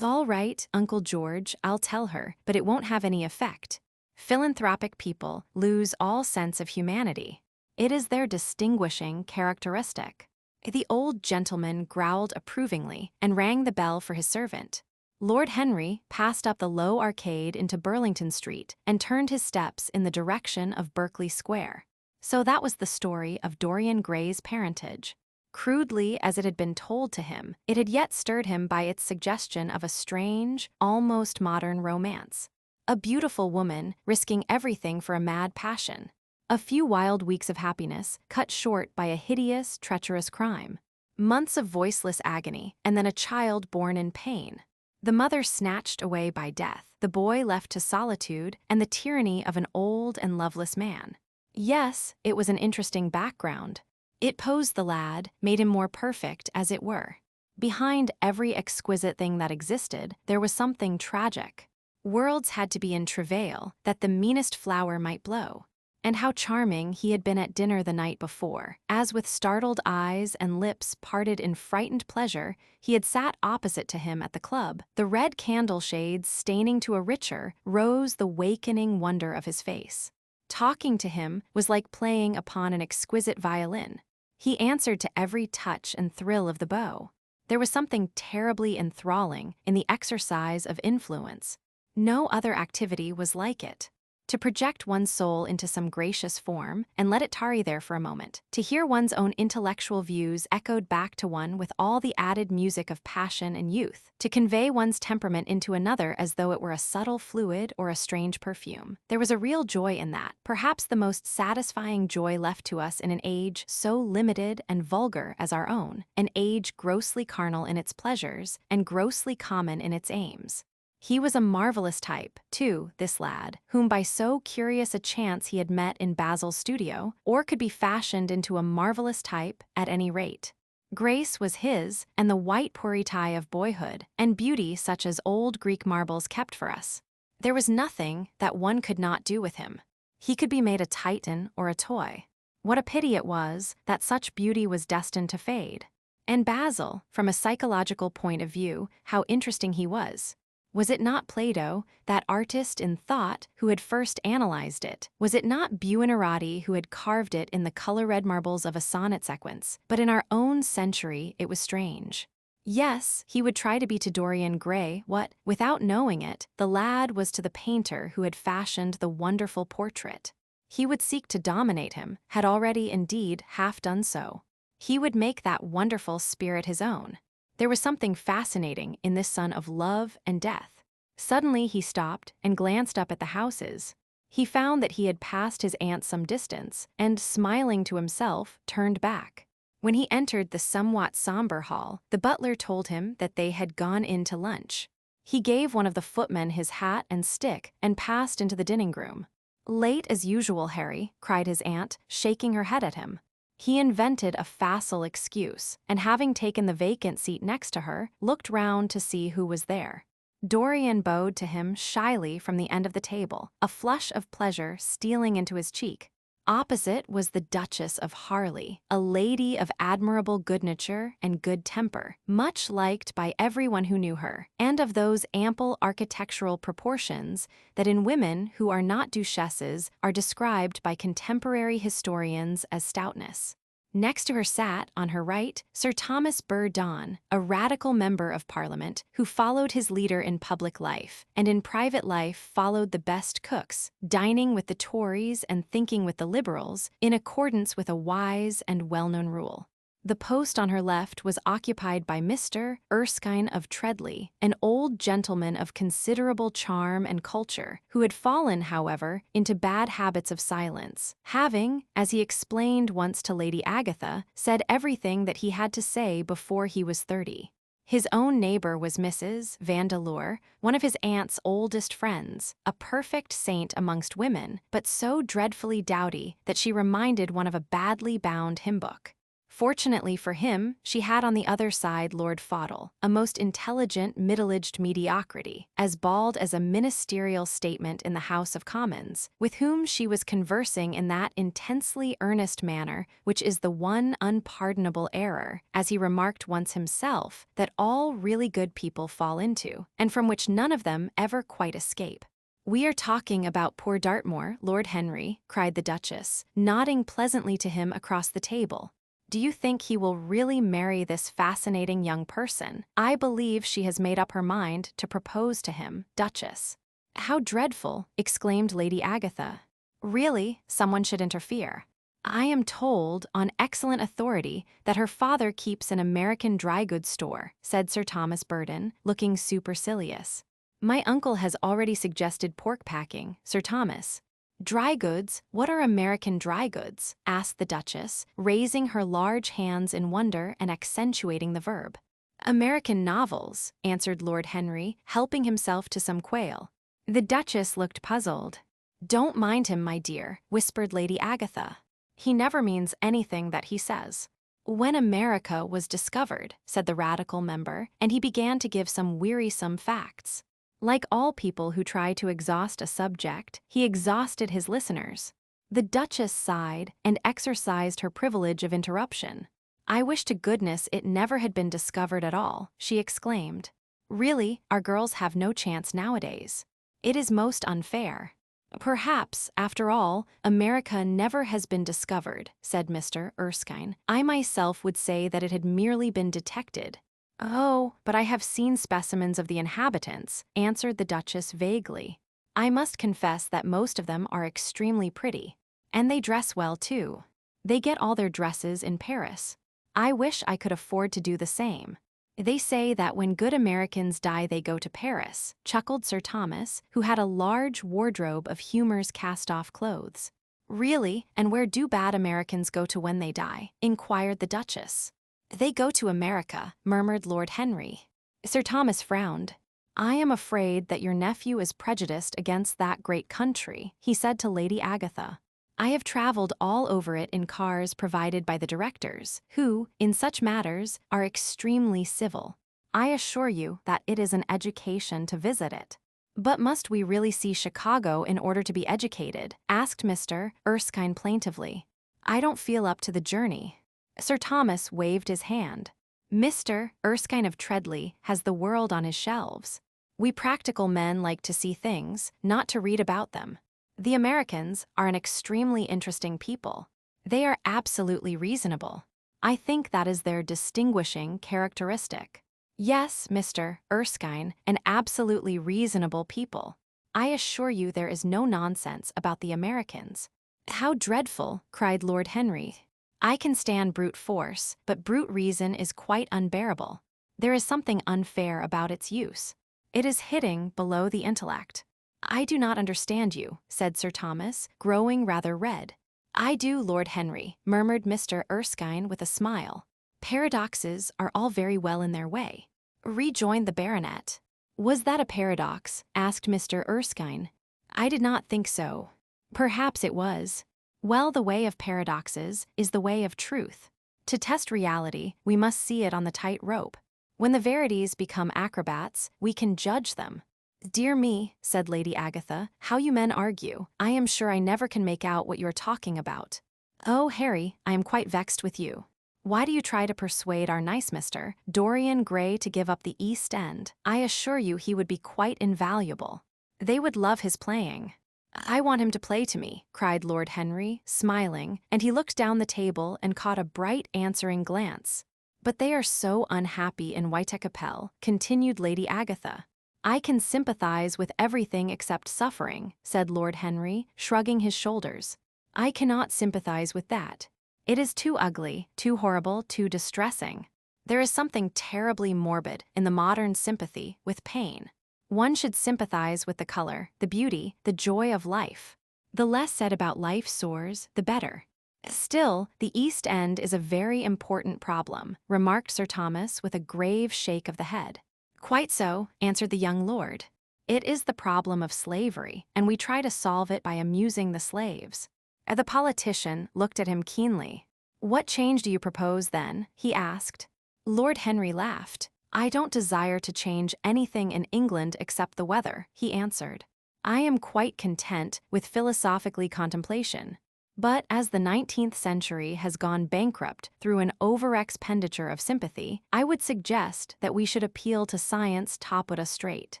All right, Uncle George, I'll tell her, but it won't have any effect. Philanthropic people lose all sense of humanity. It is their distinguishing characteristic. The old gentleman growled approvingly and rang the bell for his servant. Lord Henry passed up the low arcade into Burlington Street and turned his steps in the direction of Berkeley Square. So that was the story of Dorian Gray's parentage. Crudely as it had been told to him, it had yet stirred him by its suggestion of a strange, almost modern romance. A beautiful woman risking everything for a mad passion. A few wild weeks of happiness cut short by a hideous, treacherous crime. Months of voiceless agony, and then a child born in pain. The mother snatched away by death, the boy left to solitude and the tyranny of an old and loveless man. Yes, it was an interesting background. It posed the lad, made him more perfect, as it were. Behind every exquisite thing that existed, there was something tragic. Worlds had to be in travail, that the meanest flower might blow. And how charming he had been at dinner the night before, as with startled eyes and lips parted in frightened pleasure, he had sat opposite to him at the club, the red candle shades staining to a richer, rose the wakening wonder of his face. Talking to him was like playing upon an exquisite violin. He answered to every touch and thrill of the bow. There was something terribly enthralling in the exercise of influence. No other activity was like it. To project one's soul into some gracious form and let it tarry there for a moment, to hear one's own intellectual views echoed back to one with all the added music of passion and youth, to convey one's temperament into another as though it were a subtle fluid or a strange perfume. There was a real joy in that, perhaps the most satisfying joy left to us in an age so limited and vulgar as our own, an age grossly carnal in its pleasures and grossly common in its aims. He was a marvelous type, too, this lad, whom by so curious a chance he had met in Basil's studio, or could be fashioned into a marvelous type at any rate. Grace was his, and the white purity of boyhood, and beauty such as old Greek marbles kept for us. There was nothing that one could not do with him. He could be made a Titan or a toy. What a pity it was that such beauty was destined to fade. And Basil, from a psychological point of view, how interesting he was. Was it not Plato, that artist in thought, who had first analyzed it? Was it not Buonarroti who had carved it in the color-red marbles of a sonnet sequence? But in our own century, it was strange. Yes, he would try to be to Dorian Gray what, without knowing it, the lad was to the painter who had fashioned the wonderful portrait. He would seek to dominate him, had already indeed half done so. He would make that wonderful spirit his own. There was something fascinating in this son of love and death. Suddenly he stopped and glanced up at the houses. He found that he had passed his aunt some distance, and, smiling to himself, turned back. When he entered the somewhat somber hall, the butler told him that they had gone in to lunch. He gave one of the footmen his hat and stick and passed into the dining-room. "Late as usual, Harry," cried his aunt, shaking her head at him. He invented a facile excuse, and having taken the vacant seat next to her, looked round to see who was there. Dorian bowed to him shyly from the end of the table, a flush of pleasure stealing into his cheek. Opposite was the Duchess of Harley, a lady of admirable good nature and good temper, much liked by everyone who knew her, and of those ample architectural proportions that in women who are not duchesses are described by contemporary historians as stoutness. Next to her sat, on her right, Sir Thomas Burr-Donne, a radical member of Parliament who followed his leader in public life, and in private life followed the best cooks, dining with the Tories and thinking with the Liberals, in accordance with a wise and well-known rule. The post on her left was occupied by Mr. Erskine of Treadley, an old gentleman of considerable charm and culture, who had fallen, however, into bad habits of silence, having, as he explained once to Lady Agatha, said everything that he had to say before he was 30. His own neighbor was Mrs. Vandeleur, one of his aunt's oldest friends, a perfect saint amongst women, but so dreadfully dowdy that she reminded one of a badly bound hymn-book. Fortunately for him, she had on the other side Lord Fodle, a most intelligent middle-aged mediocrity, as bald as a ministerial statement in the House of Commons, with whom she was conversing in that intensely earnest manner which is the one unpardonable error, as he remarked once himself, that all really good people fall into, and from which none of them ever quite escape. "We are talking about poor Dartmoor, Lord Henry," cried the Duchess, nodding pleasantly to him across the table. "Do you think he will really marry this fascinating young person? I believe she has made up her mind to propose to him, Duchess." "How dreadful!" exclaimed Lady Agatha. "Really, someone should interfere. I am told, on excellent authority, that her father keeps an American dry goods store," said Sir Thomas Burton, looking supercilious. "My uncle has already suggested pork packing, Sir Thomas." "Dry goods? What are American dry goods?" asked the Duchess, raising her large hands in wonder and accentuating the verb. "American novels," answered Lord Henry, helping himself to some quail. The Duchess looked puzzled. "Don't mind him, my dear," whispered Lady Agatha. "He never means anything that he says." "When America was discovered," said the Radical member, and he began to give some wearisome facts. Like all people who try to exhaust a subject, he exhausted his listeners. The Duchess sighed and exercised her privilege of interruption. "I wish to goodness it never had been discovered at all," she exclaimed. "Really, our girls have no chance nowadays. It is most unfair." "Perhaps, after all, America never has been discovered," said Mr. Erskine. "I myself would say that it had merely been detected." "Oh, but I have seen specimens of the inhabitants," answered the Duchess vaguely. "I must confess that most of them are extremely pretty. And they dress well, too. They get all their dresses in Paris. I wish I could afford to do the same." "They say that when good Americans die they go to Paris," chuckled Sir Thomas, who had a large wardrobe of Humour's cast-off clothes. "Really, and where do bad Americans go to when they die?" inquired the Duchess. "They go to America," murmured Lord Henry. Sir Thomas frowned. "I am afraid that your nephew is prejudiced against that great country," he said to Lady Agatha. "I have traveled all over it in cars provided by the directors, who, in such matters, are extremely civil. I assure you that it is an education to visit it." "But must we really see Chicago in order to be educated?" asked Mr. Erskine plaintively. "I don't feel up to the journey." Sir Thomas waved his hand. "Mr. Erskine of Treadley has the world on his shelves. We practical men like to see things, not to read about them. The Americans are an extremely interesting people. They are absolutely reasonable. I think that is their distinguishing characteristic." "Yes, Mr. Erskine, an absolutely reasonable people. I assure you there is no nonsense about the Americans." "How dreadful!" cried Lord Henry. "I can stand brute force, but brute reason is quite unbearable. There is something unfair about its use. It is hitting below the intellect." "I do not understand you," said Sir Thomas, growing rather red. "I do, Lord Henry," murmured Mr. Erskine with a smile. "Paradoxes are all very well in their way," rejoined the baronet. "Was that a paradox?" asked Mr. Erskine. "I did not think so." "Perhaps it was. Well, the way of paradoxes is the way of truth. To test reality, we must see it on the tight rope. When the verities become acrobats, we can judge them." "Dear me," said Lady Agatha, "how you men argue. I am sure I never can make out what you are talking about." "Oh, Harry, I am quite vexed with you. Why do you try to persuade our nice Mr. Dorian Gray to give up the East End? I assure you he would be quite invaluable. They would love his playing." "I want him to play to me," cried Lord Henry, smiling, and he looked down the table and caught a bright answering glance. "But they are so unhappy in Whitechapel," continued Lady Agatha. "I can sympathize with everything except suffering," said Lord Henry, shrugging his shoulders. "I cannot sympathize with that. It is too ugly, too horrible, too distressing. There is something terribly morbid in the modern sympathy with pain. One should sympathize with the color, the beauty, the joy of life. The less said about life sores, the better." "Still, the East End is a very important problem," remarked Sir Thomas with a grave shake of the head. "Quite so," answered the young lord. "It is the problem of slavery, and we try to solve it by amusing the slaves." The politician looked at him keenly. "What change do you propose, then?" he asked. Lord Henry laughed. "I don't desire to change anything in England except the weather," he answered. "I am quite content with philosophically contemplation. But as the 19th century has gone bankrupt through an over-expenditure of sympathy, I would suggest that we should appeal to science top-ut straight.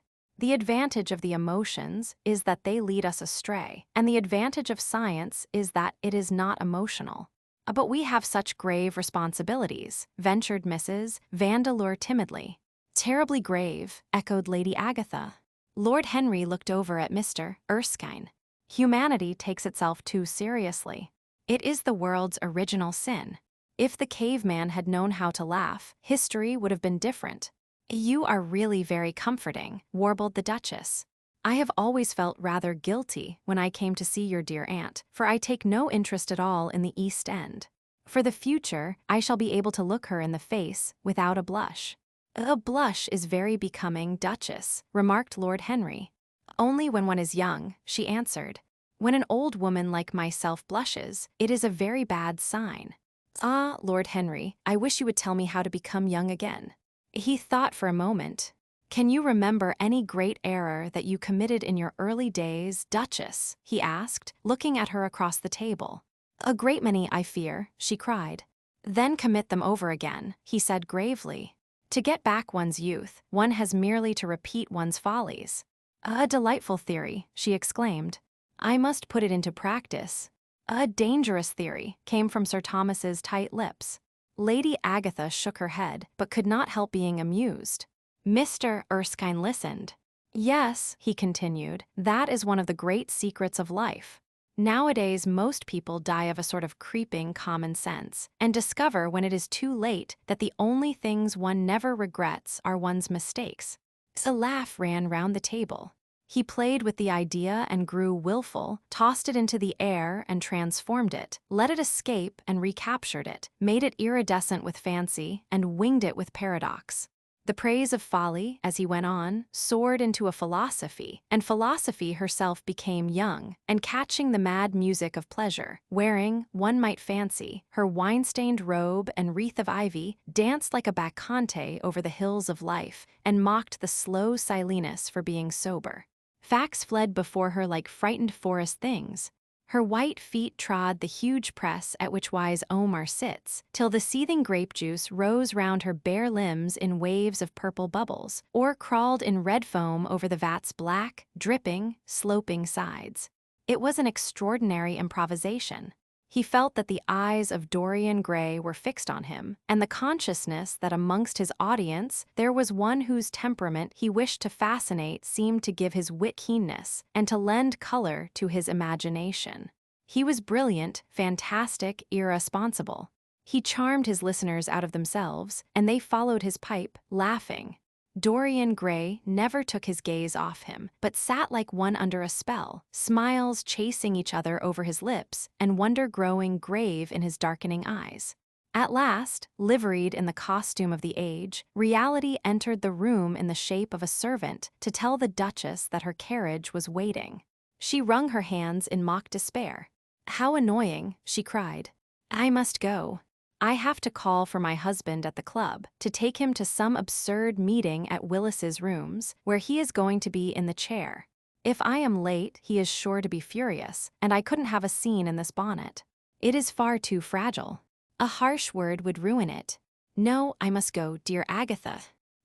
The advantage of the emotions is that they lead us astray, and the advantage of science is that it is not emotional. But we have such grave responsibilities, ventured Mrs. Vandeleur timidly. Terribly grave, echoed Lady Agatha. Lord Henry looked over at Mr. Erskine. Humanity takes itself too seriously. It is the world's original sin. If the caveman had known how to laugh, history would have been different. You are really very comforting, warbled the Duchess. I have always felt rather guilty when I came to see your dear aunt, for I take no interest at all in the East End. For the future, I shall be able to look her in the face without a blush. A blush is very becoming, Duchess, remarked Lord Henry. Only when one is young, she answered. When an old woman like myself blushes, it is a very bad sign. Ah, Lord Henry, I wish you would tell me how to become young again. He thought for a moment. Can you remember any great error that you committed in your early days, Duchess? He asked, looking at her across the table. A great many, I fear, she cried. Then commit them over again, he said gravely. To get back one's youth, one has merely to repeat one's follies. A delightful theory, she exclaimed. I must put it into practice. A dangerous theory, came from Sir Thomas's tight lips. Lady Agatha shook her head, but could not help being amused. Mr. Erskine listened. Yes, he continued, that is one of the great secrets of life. Nowadays, most people die of a sort of creeping common sense, and discover when it is too late that the only things one never regrets are one's mistakes. A laugh ran round the table. He played with the idea and grew willful, tossed it into the air and transformed it, let it escape and recaptured it, made it iridescent with fancy, and winged it with paradox. The praise of folly, as he went on, soared into a philosophy, and philosophy herself became young, and catching the mad music of pleasure, wearing, one might fancy, her wine-stained robe and wreath of ivy, danced like a bacchante over the hills of life, and mocked the slow Silenus for being sober. Facts fled before her like frightened forest things. Her white feet trod the huge press at which wise Omar sits, till the seething grape juice rose round her bare limbs in waves of purple bubbles, or crawled in red foam over the vat's black, dripping, sloping sides. It was an extraordinary improvisation. He felt that the eyes of Dorian Gray were fixed on him, and the consciousness that amongst his audience there was one whose temperament he wished to fascinate seemed to give his wit keenness and to lend color to his imagination. He was brilliant, fantastic, irresponsible. He charmed his listeners out of themselves, and they followed his pipe, laughing. Dorian Gray never took his gaze off him, but sat like one under a spell, smiles chasing each other over his lips, and wonder growing grave in his darkening eyes. At last, liveried in the costume of the age, reality entered the room in the shape of a servant to tell the Duchess that her carriage was waiting. She wrung her hands in mock despair. "How annoying," she cried. "I must go. I have to call for my husband at the club, to take him to some absurd meeting at Willis's rooms, where he is going to be in the chair. If I am late, he is sure to be furious, and I couldn't have a scene in this bonnet. It is far too fragile. A harsh word would ruin it. No, I must go, dear Agatha.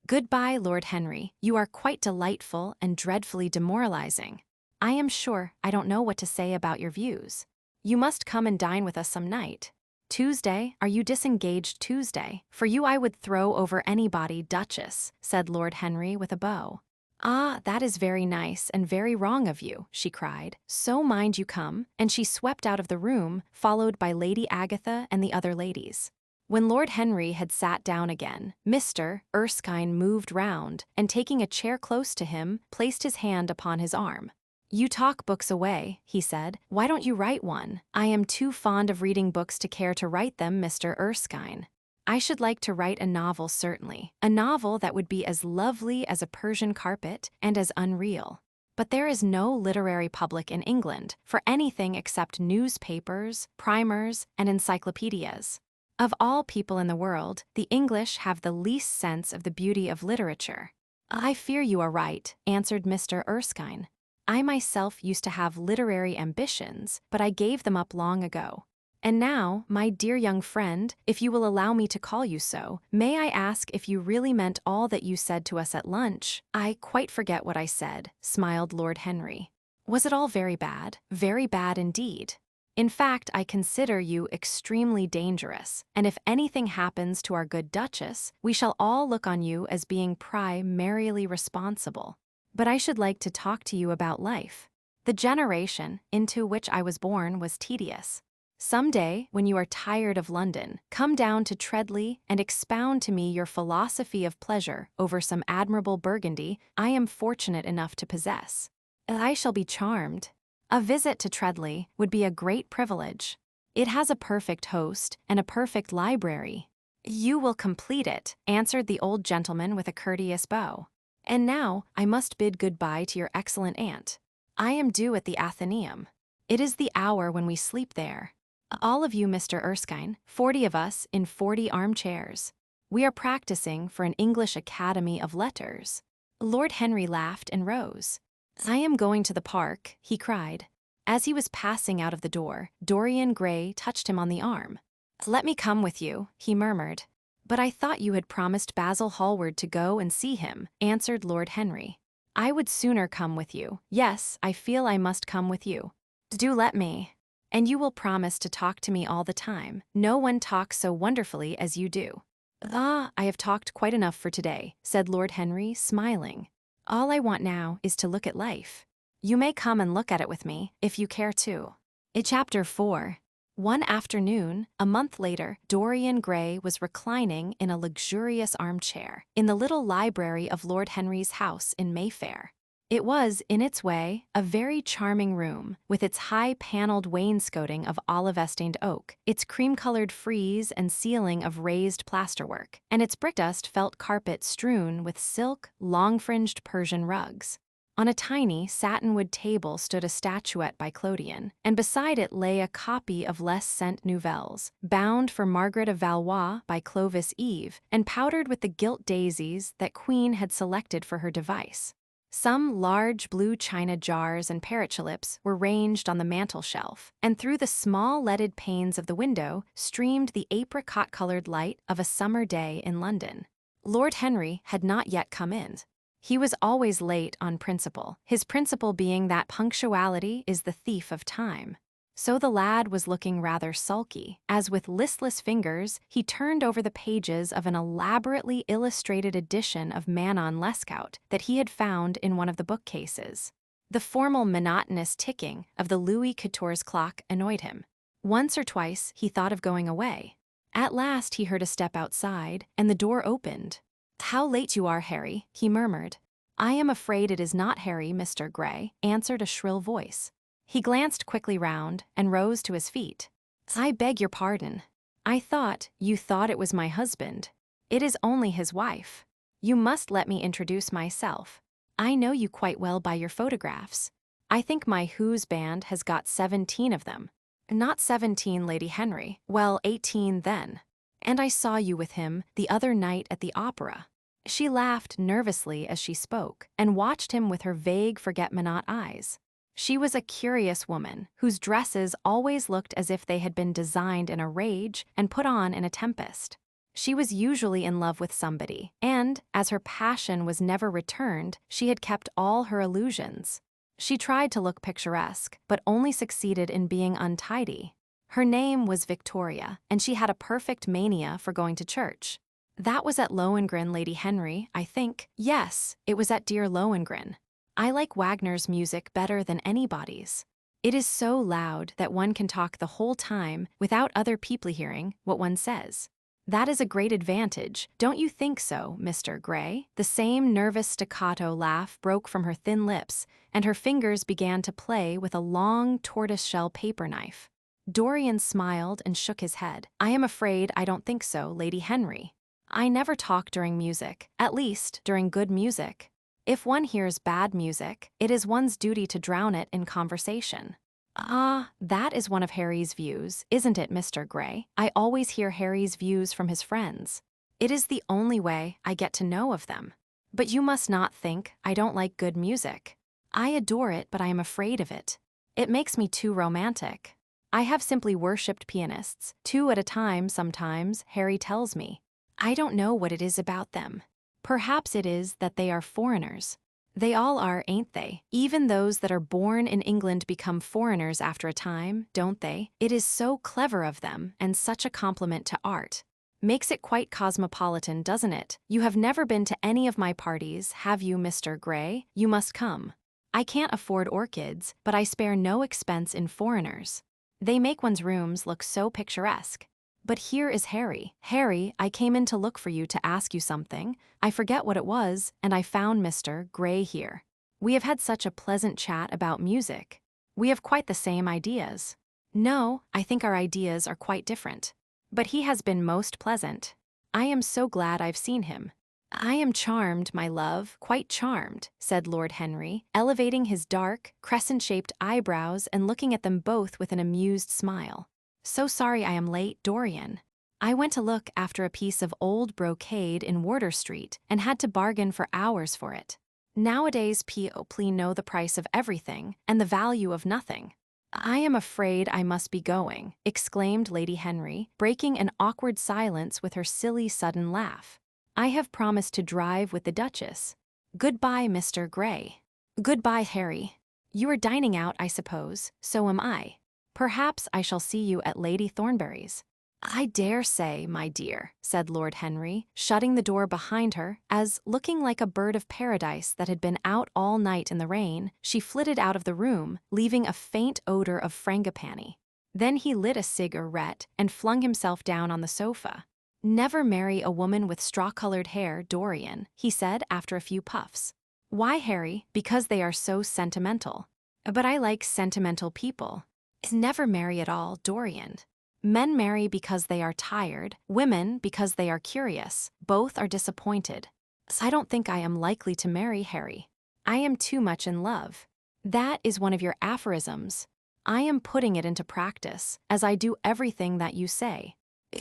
Goodbye, Lord Henry. You are quite delightful and dreadfully demoralizing. I am sure I don't know what to say about your views. You must come and dine with us some night. Tuesday, are you disengaged Tuesday? For you I would throw over anybody, Duchess," said Lord Henry with a bow. "Ah, that is very nice and very wrong of you," she cried. "So mind you come," and she swept out of the room, followed by Lady Agatha and the other ladies. When Lord Henry had sat down again, Mr. Erskine moved round, and taking a chair close to him, placed his hand upon his arm. "You talk books away," he said. "Why don't you write one? I am too fond of reading books to care to write them, Mr. Erskine. I should like to write a novel, certainly. A novel that would be as lovely as a Persian carpet and as unreal. But there is no literary public in England for anything except newspapers, primers, and encyclopedias. Of all people in the world, the English have the least sense of the beauty of literature." "I fear you are right," answered Mr. Erskine. "I myself used to have literary ambitions, but I gave them up long ago. And now, my dear young friend, if you will allow me to call you so, may I ask if you really meant all that you said to us at lunch?" "I quite forget what I said," smiled Lord Henry. "Was it all very bad? Very bad indeed. In fact, I consider you extremely dangerous, and if anything happens to our good Duchess, we shall all look on you as being primarily responsible. But I should like to talk to you about life. The generation into which I was born was tedious. Some day, when you are tired of London, come down to Treadley and expound to me your philosophy of pleasure over some admirable Burgundy I am fortunate enough to possess. I shall be charmed. A visit to Treadley would be a great privilege. It has a perfect host and a perfect library." "You will complete it," answered the old gentleman with a courteous bow. "And now I must bid good-bye to your excellent aunt. I am due at the Athenaeum. It is the hour when we sleep there. All of you, Mr. Erskine, 40 of us in 40 armchairs. We are practicing for an English Academy of Letters." Lord Henry laughed and rose. "I am going to the park," he cried. As he was passing out of the door, Dorian Gray touched him on the arm. "Let me come with you," he murmured. "But I thought you had promised Basil Hallward to go and see him," answered Lord Henry. "I would sooner come with you. Yes, I feel I must come with you. Do let me. And you will promise to talk to me all the time. No one talks so wonderfully as you do." "Ah, I have talked quite enough for today," said Lord Henry, smiling. "All I want now is to look at life. You may come and look at it with me, if you care to." Chapter 4. One afternoon, a month later, Dorian Gray was reclining in a luxurious armchair in the little library of Lord Henry's house in Mayfair. It was, in its way, a very charming room, with its high-paneled wainscoting of olive-estained oak, its cream-colored frieze and ceiling of raised plasterwork, and its brick-dust felt carpet strewn with silk, long-fringed Persian rugs. On a tiny satinwood table stood a statuette by Clodion, and beside it lay a copy of Les Cent Nouvelles, bound for Margaret of Valois by Clovis Eve, and powdered with the gilt daisies that Queen had selected for her device. Some large blue china jars and parrot tulips were ranged on the mantel shelf, and through the small leaded panes of the window streamed the apricot-colored light of a summer day in London. Lord Henry had not yet come in. He was always late on principle, his principle being that punctuality is the thief of time. So the lad was looking rather sulky, as with listless fingers he turned over the pages of an elaborately illustrated edition of Manon Lescaut that he had found in one of the bookcases. The formal monotonous ticking of the Louis XIV's clock annoyed him. Once or twice he thought of going away. At last he heard a step outside, and the door opened. "How late you are, Harry," he murmured. "I am afraid it is not Harry, Mr. Gray," answered a shrill voice. He glanced quickly round and rose to his feet. "I beg your pardon. I thought you thought it was my husband. It is only his wife. You must let me introduce myself. I know you quite well by your photographs. I think my Who's band has got 17 of them. Not 17, Lady Henry. Well, 18 then. And I saw you with him the other night at the opera." She laughed nervously as she spoke, and watched him with her vague forget-me-not eyes. She was a curious woman, whose dresses always looked as if they had been designed in a rage and put on in a tempest. She was usually in love with somebody, and, as her passion was never returned, she had kept all her illusions. She tried to look picturesque, but only succeeded in being untidy. Her name was Victoria, and she had a perfect mania for going to church. "That was at Lohengrin, Lady Henry, I think." "Yes, it was at dear Lohengrin. I like Wagner's music better than anybody's. It is so loud that one can talk the whole time without other people hearing what one says. That is a great advantage, don't you think so, Mr. Gray?" The same nervous staccato laugh broke from her thin lips, and her fingers began to play with a long tortoise-shell paper knife. Dorian smiled and shook his head. "I am afraid I don't think so, Lady Henry. I never talk during music, at least during good music. If one hears bad music, it is one's duty to drown it in conversation." "Ah, that is one of Harry's views, isn't it, Mr. Gray? I always hear Harry's views from his friends. It is the only way I get to know of them. But you must not think I don't like good music. I adore it, but I am afraid of it. It makes me too romantic. I have simply worshipped pianists, 2 at a time sometimes, Harry tells me. I don't know what it is about them. Perhaps it is that they are foreigners. They all are, ain't they? Even those that are born in England become foreigners after a time, don't they? It is so clever of them, and such a compliment to art. Makes it quite cosmopolitan, doesn't it? You have never been to any of my parties, have you, Mr. Gray? You must come. I can't afford orchids, but I spare no expense in foreigners. They make one's rooms look so picturesque. But here is Harry. Harry, I came in to look for you to ask you something. I forget what it was, and I found Mr. Gray here. We have had such a pleasant chat about music. We have quite the same ideas. No, I think our ideas are quite different. But he has been most pleasant. I am so glad I've seen him. I am charmed, my love, quite charmed, said Lord Henry, elevating his dark, crescent-shaped eyebrows and looking at them both with an amused smile. So sorry I am late, Dorian. I went to look after a piece of old brocade in Wardour Street and had to bargain for hours for it. Nowadays people know the price of everything and the value of nothing. I am afraid I must be going, exclaimed Lady Henry, breaking an awkward silence with her silly sudden laugh. I have promised to drive with the Duchess. Goodbye, Mr. Gray. Goodbye, Harry. You are dining out, I suppose, so am I. Perhaps I shall see you at Lady Thornbury's. I dare say, my dear, said Lord Henry, shutting the door behind her, as, looking like a bird of paradise that had been out all night in the rain, she flitted out of the room, leaving a faint odor of frangipani. Then he lit a cigarette and flung himself down on the sofa. Never marry a woman with straw-colored hair, Dorian, he said after a few puffs. Why, Harry? Because they are so sentimental. But I like sentimental people. Never marry at all, Dorian. Men marry because they are tired, women because they are curious. Both are disappointed. So I don't think I am likely to marry Harry. I am too much in love. That is one of your aphorisms. I am putting it into practice, as I do everything that you say.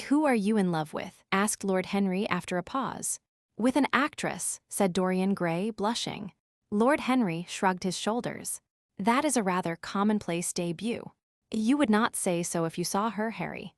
Who are you in love with? Asked Lord Henry after a pause. With an actress, said Dorian Gray, blushing. Lord Henry shrugged his shoulders. That is a rather commonplace debut. You would not say so if you saw her, Harry.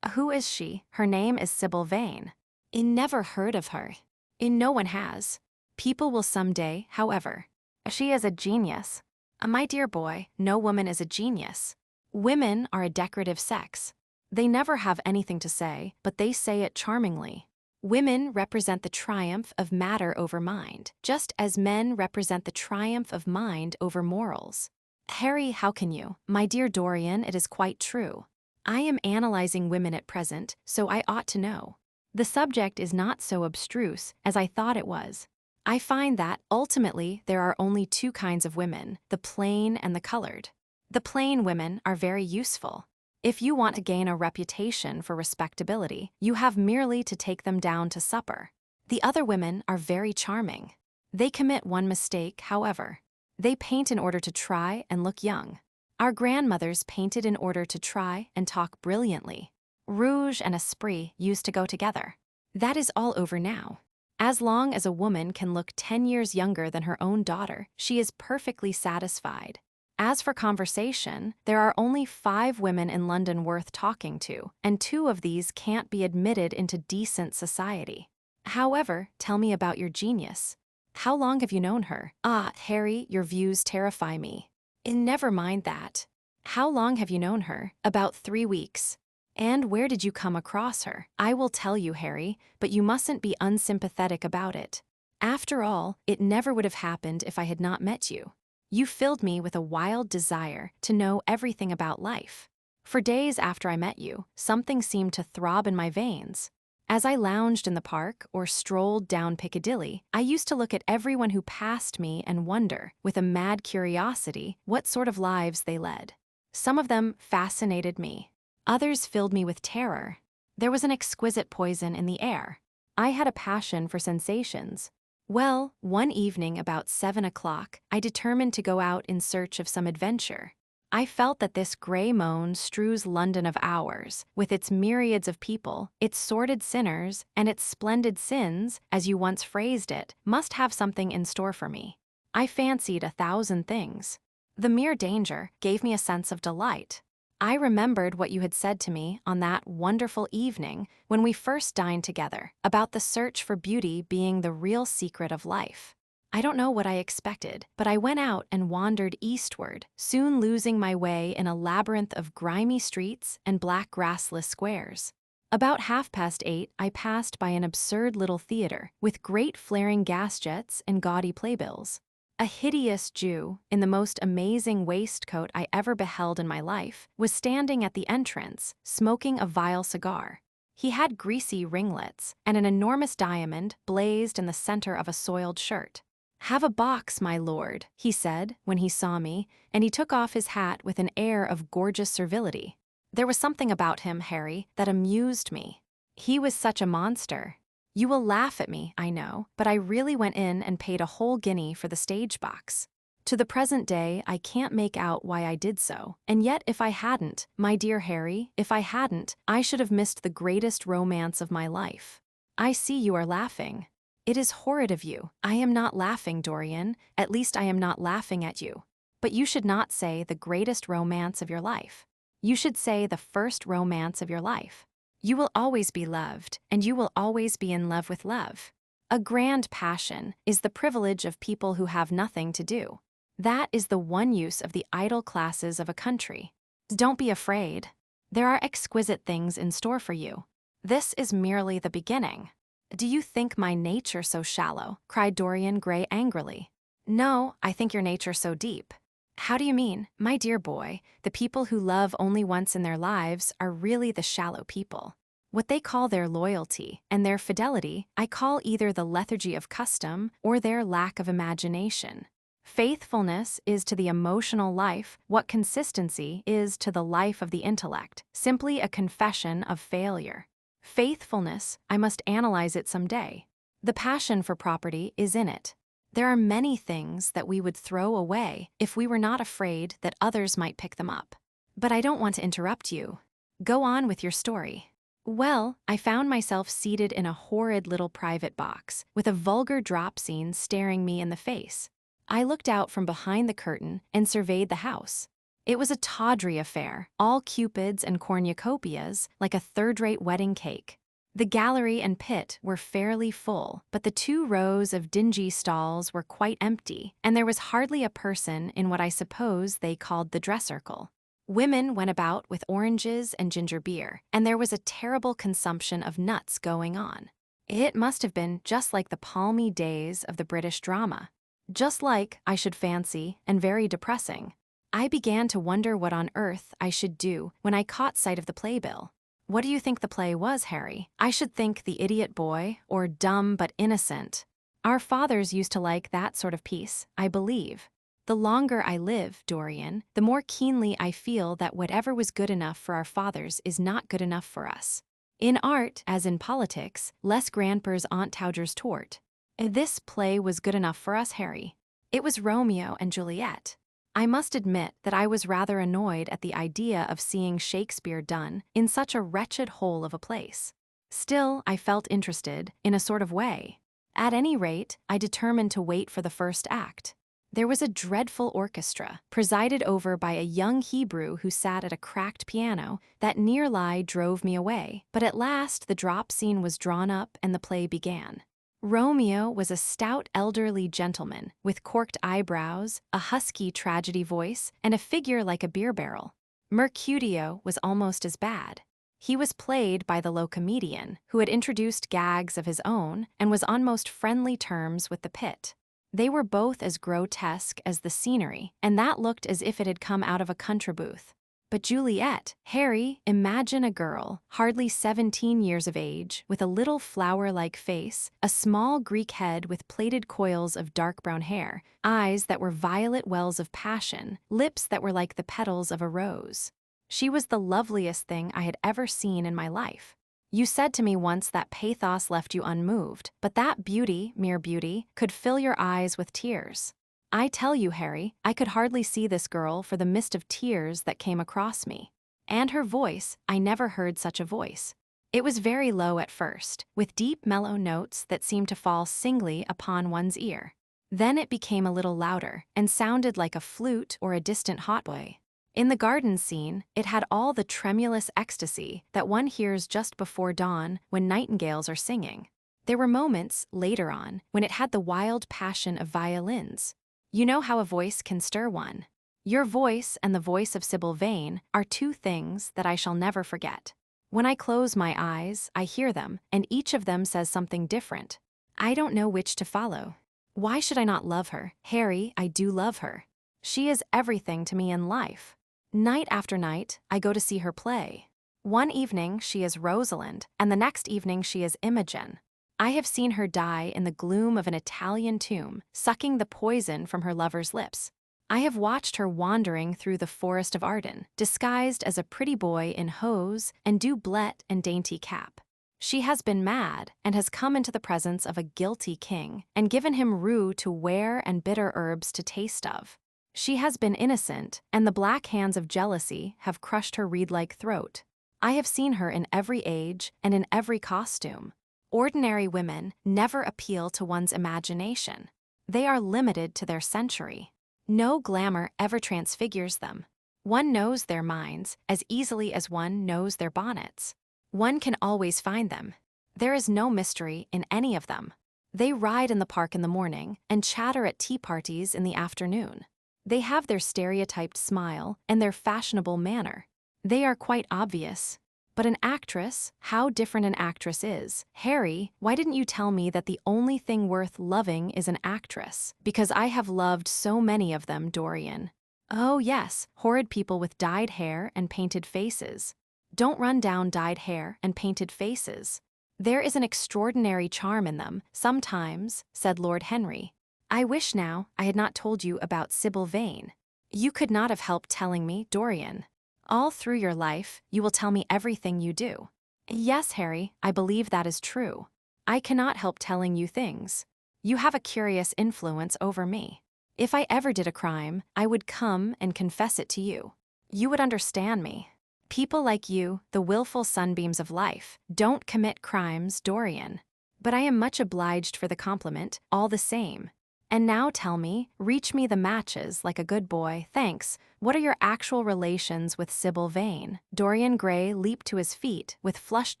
Who is she? Her name is Sybil Vane. I never heard of her. No one has. People will some day, however. She is a genius. My dear boy, no woman is a genius. Women are a decorative sex. They never have anything to say, but they say it charmingly. Women represent the triumph of matter over mind, just as men represent the triumph of mind over morals. Harry, how can you? My dear Dorian, it is quite true. I am analyzing women at present, so I ought to know. The subject is not so abstruse as I thought it was. I find that, ultimately, there are only 2 kinds of women, the plain and the colored. The plain women are very useful. If you want to gain a reputation for respectability, you have merely to take them down to supper. The other women are very charming. They commit one mistake, however. They paint in order to try and look young. Our grandmothers painted in order to try and talk brilliantly. Rouge and esprit used to go together. That is all over now. As long as a woman can look 10 years younger than her own daughter, she is perfectly satisfied. As for conversation, there are only 5 women in London worth talking to, and 2 of these can't be admitted into decent society. However, tell me about your genius. How long have you known her? Ah, Harry, your views terrify me. Never mind that. How long have you known her? About 3 weeks. And where did you come across her? I will tell you, Harry, but you mustn't be unsympathetic about it. After all, it never would have happened if I had not met you. You filled me with a wild desire to know everything about life. For days after I met you, something seemed to throb in my veins. As I lounged in the park or strolled down Piccadilly, I used to look at everyone who passed me and wonder, with a mad curiosity, what sort of lives they led. Some of them fascinated me. Others filled me with terror. There was an exquisite poison in the air. I had a passion for sensations. Well, one evening about 7 o'clock, I determined to go out in search of some adventure. I felt that this gray moon strews London of ours, with its myriads of people, its sordid sinners, and its splendid sins, as you once phrased it, must have something in store for me. I fancied 1,000 things. The mere danger gave me a sense of delight. I remembered what you had said to me on that wonderful evening when we first dined together, about the search for beauty being the real secret of life. I don't know what I expected, but I went out and wandered eastward, soon losing my way in a labyrinth of grimy streets and black grassless squares. About 8:30, I passed by an absurd little theater with great flaring gas jets and gaudy playbills. A hideous Jew, in the most amazing waistcoat I ever beheld in my life, was standing at the entrance, smoking a vile cigar. He had greasy ringlets, and an enormous diamond blazed in the center of a soiled shirt. "Have a box, my lord," he said when he saw me, and he took off his hat with an air of gorgeous servility. There was something about him, Harry, that amused me. He was such a monster. You will laugh at me, I know, but I really went in and paid a whole guinea for the stage box. To the present day, I can't make out why I did so, and yet if I hadn't, my dear Harry, if I hadn't, I should have missed the greatest romance of my life. I see you are laughing. It is horrid of you. I am not laughing, Dorian. At least I am not laughing at you. But you should not say the greatest romance of your life. You should say the first romance of your life. You will always be loved, and you will always be in love with love. A grand passion is the privilege of people who have nothing to do. That is the one use of the idle classes of a country. Don't be afraid. There are exquisite things in store for you. This is merely the beginning. Do you think my nature so shallow? Cried Dorian Gray angrily. No, I think your nature so deep. How do you mean? My dear boy, the people who love only once in their lives are really the shallow people. What they call their loyalty and their fidelity, I call either the lethargy of custom or their lack of imagination. Faithfulness is to the emotional life what consistency is to the life of the intellect, simply a confession of failure. Faithfulness, I must analyze it some day. The passion for property is in it. There are many things that we would throw away if we were not afraid that others might pick them up. But I don't want to interrupt you. Go on with your story. Well, I found myself seated in a horrid little private box, with a vulgar drop scene staring me in the face. I looked out from behind the curtain and surveyed the house. It was a tawdry affair, all cupids and cornucopias, like a third-rate wedding cake. The gallery and pit were fairly full, but the 2 rows of dingy stalls were quite empty, and there was hardly a person in what I suppose they called the dress circle. Women went about with oranges and ginger beer, and there was a terrible consumption of nuts going on. It must have been just like the palmy days of the British drama. Just like, I should fancy, and very depressing. I began to wonder what on earth I should do when I caught sight of the playbill. What do you think the play was, Harry? I should think The Idiot Boy, or Dumb but Innocent. Our fathers used to like that sort of piece, I believe. The longer I live, Dorian, the more keenly I feel that whatever was good enough for our fathers is not good enough for us. In art, as in politics, less grandpers Aunt Towger's tort. This play was good enough for us, Harry. It was Romeo and Juliet. I must admit that I was rather annoyed at the idea of seeing Shakespeare done in such a wretched hole of a place. Still, I felt interested, in a sort of way. At any rate, I determined to wait for the first act. There was a dreadful orchestra, presided over by a young Hebrew who sat at a cracked piano, that near-lie drove me away, but at last the drop scene was drawn up and the play began. Romeo was a stout elderly gentleman with corked eyebrows, a husky tragedy voice, and a figure like a beer barrel. Mercutio was almost as bad. He was played by the low comedian, who had introduced gags of his own and was on most friendly terms with the pit. They were both as grotesque as the scenery, and that looked as if it had come out of a country booth. But Juliet, Harry, imagine a girl, hardly 17 years of age, with a little flower-like face, a small Greek head with plaited coils of dark brown hair, eyes that were violet wells of passion, lips that were like the petals of a rose. She was the loveliest thing I had ever seen in my life. You said to me once that pathos left you unmoved, but that beauty, mere beauty, could fill your eyes with tears. I tell you, Harry, I could hardly see this girl for the mist of tears that came across me. And her voice, I never heard such a voice. It was very low at first, with deep mellow notes that seemed to fall singly upon one's ear. Then it became a little louder, and sounded like a flute or a distant hautboy. In the garden scene, it had all the tremulous ecstasy that one hears just before dawn when nightingales are singing. There were moments, later on, when it had the wild passion of violins. You know how a voice can stir one. Your voice and the voice of Sybil Vane are two things that I shall never forget. When I close my eyes, I hear them, and each of them says something different. I don't know which to follow. Why should I not love her? Harry, I do love her. She is everything to me in life. Night after night, I go to see her play. One evening she is Rosalind, and the next evening she is Imogen. I have seen her die in the gloom of an Italian tomb, sucking the poison from her lover's lips. I have watched her wandering through the forest of Arden, disguised as a pretty boy in hose and doublet and dainty cap. She has been mad and has come into the presence of a guilty king and given him rue to wear and bitter herbs to taste of. She has been innocent, and the black hands of jealousy have crushed her reed-like throat. I have seen her in every age and in every costume. Ordinary women never appeal to one's imagination. They are limited to their century. No glamour ever transfigures them. One knows their minds as easily as one knows their bonnets. One can always find them. There is no mystery in any of them. They ride in the park in the morning and chatter at tea parties in the afternoon. They have their stereotyped smile and their fashionable manner. They are quite obvious. But an actress, how different an actress is. Harry, why didn't you tell me that the only thing worth loving is an actress? Because I have loved so many of them, Dorian. Oh yes, horrid people with dyed hair and painted faces. Don't run down dyed hair and painted faces. There is an extraordinary charm in them, sometimes, said Lord Henry. I wish now I had not told you about Sybil Vane. You could not have helped telling me, Dorian. All through your life, you will tell me everything you do. Yes, Harry, I believe that is true. I cannot help telling you things. You have a curious influence over me. If I ever did a crime, I would come and confess it to you. You would understand me. People like you, the willful sunbeams of life, don't commit crimes, Dorian. But I am much obliged for the compliment, all the same. And now tell me, reach me the matches like a good boy, thanks. What are your actual relations with Sybil Vane? Dorian Gray leaped to his feet with flushed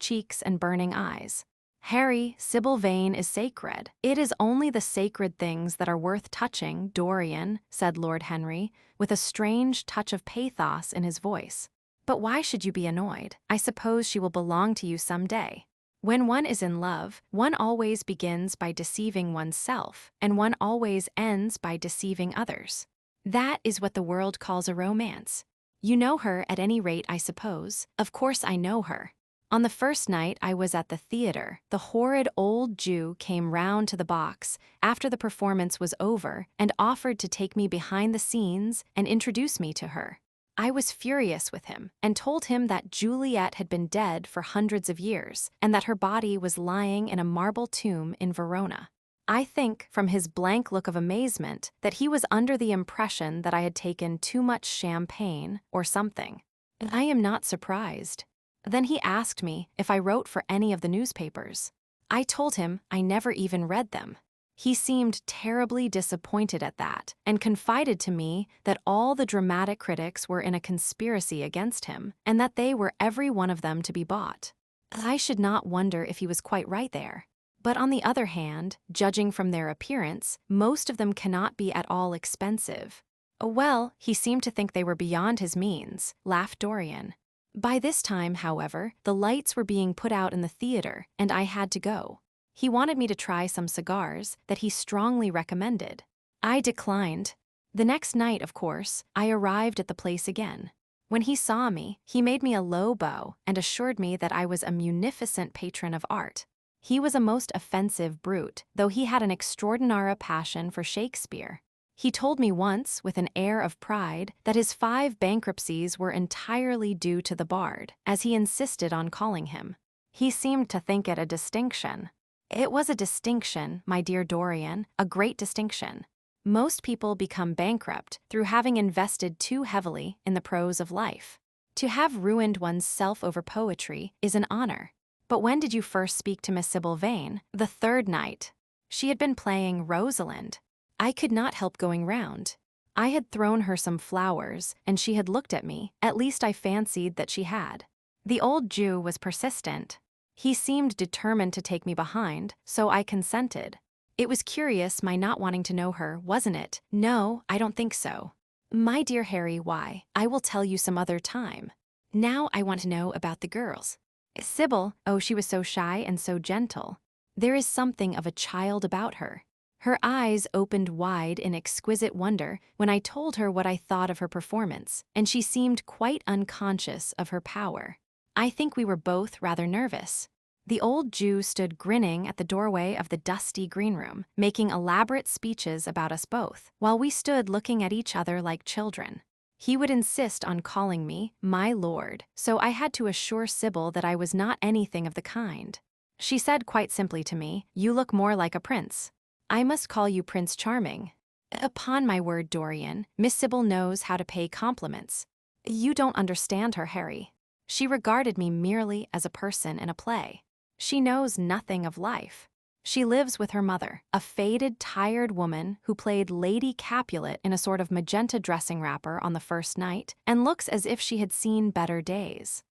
cheeks and burning eyes. Harry, Sybil Vane is sacred. It is only the sacred things that are worth touching, Dorian, said Lord Henry, with a strange touch of pathos in his voice. But why should you be annoyed? I suppose she will belong to you some day. When one is in love, one always begins by deceiving oneself, and one always ends by deceiving others. That is what the world calls a romance. You know her at any rate, I suppose. Of course I know her. On the first night I was at the theater, the horrid old Jew came round to the box after the performance was over and offered to take me behind the scenes and introduce me to her. I was furious with him and told him that Juliet had been dead for hundreds of years and that her body was lying in a marble tomb in Verona. I think, from his blank look of amazement, that he was under the impression that I had taken too much champagne or something. I am not surprised. Then he asked me if I wrote for any of the newspapers. I told him I never even read them. He seemed terribly disappointed at that and confided to me that all the dramatic critics were in a conspiracy against him and that they were every one of them to be bought. I should not wonder if he was quite right there. But on the other hand, judging from their appearance, most of them cannot be at all expensive. Well, he seemed to think they were beyond his means, laughed Dorian. By this time, however, the lights were being put out in the theater and I had to go. He wanted me to try some cigars that he strongly recommended. I declined. The next night, of course, I arrived at the place again. When he saw me, he made me a low bow and assured me that I was a munificent patron of art. He was a most offensive brute, though he had an extraordinary passion for Shakespeare. He told me once, with an air of pride, that his 5 bankruptcies were entirely due to the bard, as he insisted on calling him. He seemed to think it a distinction. It was a distinction, my dear Dorian, a great distinction. Most people become bankrupt through having invested too heavily in the prose of life. To have ruined one's self over poetry is an honor. But when did you first speak to Miss Sybil Vane? The 3rd night. She had been playing Rosalind. I could not help going round. I had thrown her some flowers, and she had looked at me. At least I fancied that she had. The old Jew was persistent. He seemed determined to take me behind, so I consented. It was curious my not wanting to know her, wasn't it? No, I don't think so. My dear Harry, why? I will tell you some other time. Now I want to know about the girls. Sybil, oh, she was so shy and so gentle. There is something of a child about her. Her eyes opened wide in exquisite wonder when I told her what I thought of her performance, and she seemed quite unconscious of her power. I think we were both rather nervous. The old Jew stood grinning at the doorway of the dusty green room, making elaborate speeches about us both, while we stood looking at each other like children. He would insist on calling me my lord, so I had to assure Sybil that I was not anything of the kind. She said quite simply to me, "You look more like a prince. I must call you Prince Charming." Upon my word, Dorian, Miss Sybil knows how to pay compliments. You don't understand her, Harry. She regarded me merely as a person in a play. She knows nothing of life. She lives with her mother, a faded, tired woman who played Lady Capulet in a sort of magenta dressing wrapper on the first night, and looks as if she had seen better days.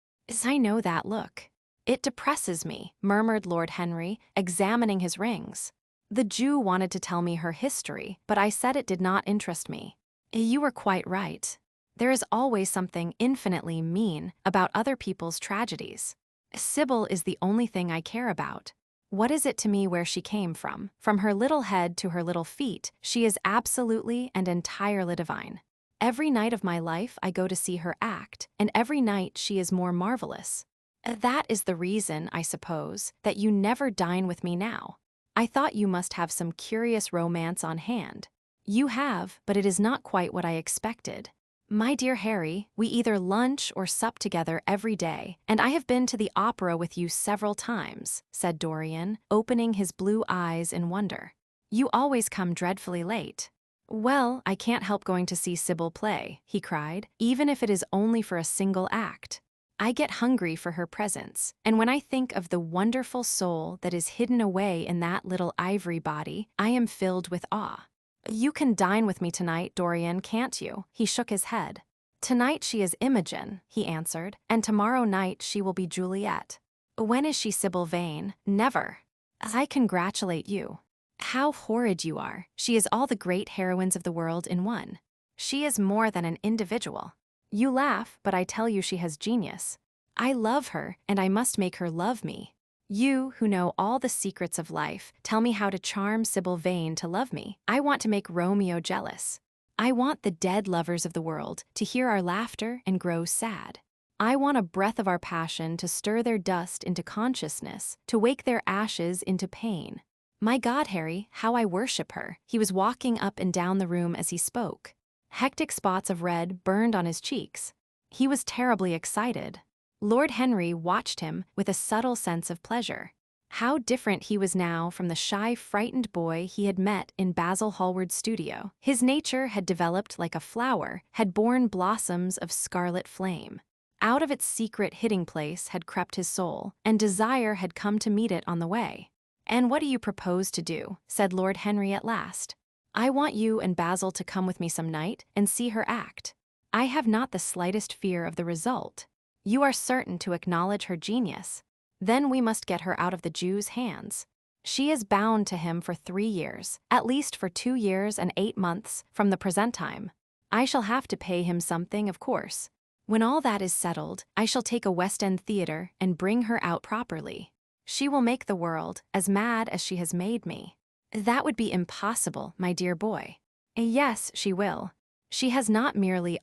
I know that look. It depresses me, murmured Lord Henry, examining his rings. The Jew wanted to tell me her history, but I said it did not interest me. You were quite right. There is always something infinitely mean about other people's tragedies. Sybil is the only thing I care about. What is it to me where she came from? From her little head to her little feet, she is absolutely and entirely divine. Every night of my life I go to see her act, and every night she is more marvelous. That is the reason, I suppose, that you never dine with me now. I thought you must have some curious romance on hand. You have, but it is not quite what I expected. My dear Harry, we either lunch or sup together every day, and I have been to the opera with you several times, said Dorian, opening his blue eyes in wonder. You always come dreadfully late. Well, I can't help going to see Sybil play, he cried, even if it is only for a single act. I get hungry for her presence, and when I think of the wonderful soul that is hidden away in that little ivory body, I am filled with awe. You can dine with me tonight, Dorian, can't you? He shook his head. Tonight she is Imogen, he answered, and tomorrow night she will be Juliet. When is she Sybil Vane? Never. I congratulate you. How horrid you are. She is all the great heroines of the world in one. She is more than an individual. You laugh, but I tell you she has genius. I love her, and I must make her love me. You, who know all the secrets of life, tell me how to charm Sybil Vane to love me. I want to make Romeo jealous. I want the dead lovers of the world to hear our laughter and grow sad. I want a breath of our passion to stir their dust into consciousness, to wake their ashes into pain. My God, Harry, how I worship her. He was walking up and down the room as he spoke. Hectic spots of red burned on his cheeks. He was terribly excited. Lord Henry watched him with a subtle sense of pleasure. How different he was now from the shy, frightened boy he had met in Basil Hallward's studio. His nature had developed like a flower, had borne blossoms of scarlet flame. Out of its secret hiding place had crept his soul, and desire had come to meet it on the way. "And what do you propose to do?" said Lord Henry at last. "I want you and Basil to come with me some night and see her act. I have not the slightest fear of the result. You are certain to acknowledge her genius. Then we must get her out of the Jew's hands. She is bound to him for 3 years, at least for 2 years and 8 months from the present time. I shall have to pay him something, of course. When all that is settled, I shall take a West End theater and bring her out properly. She will make the world as mad as she has made me." "That would be impossible, my dear boy." "Yes, she will. She has not merely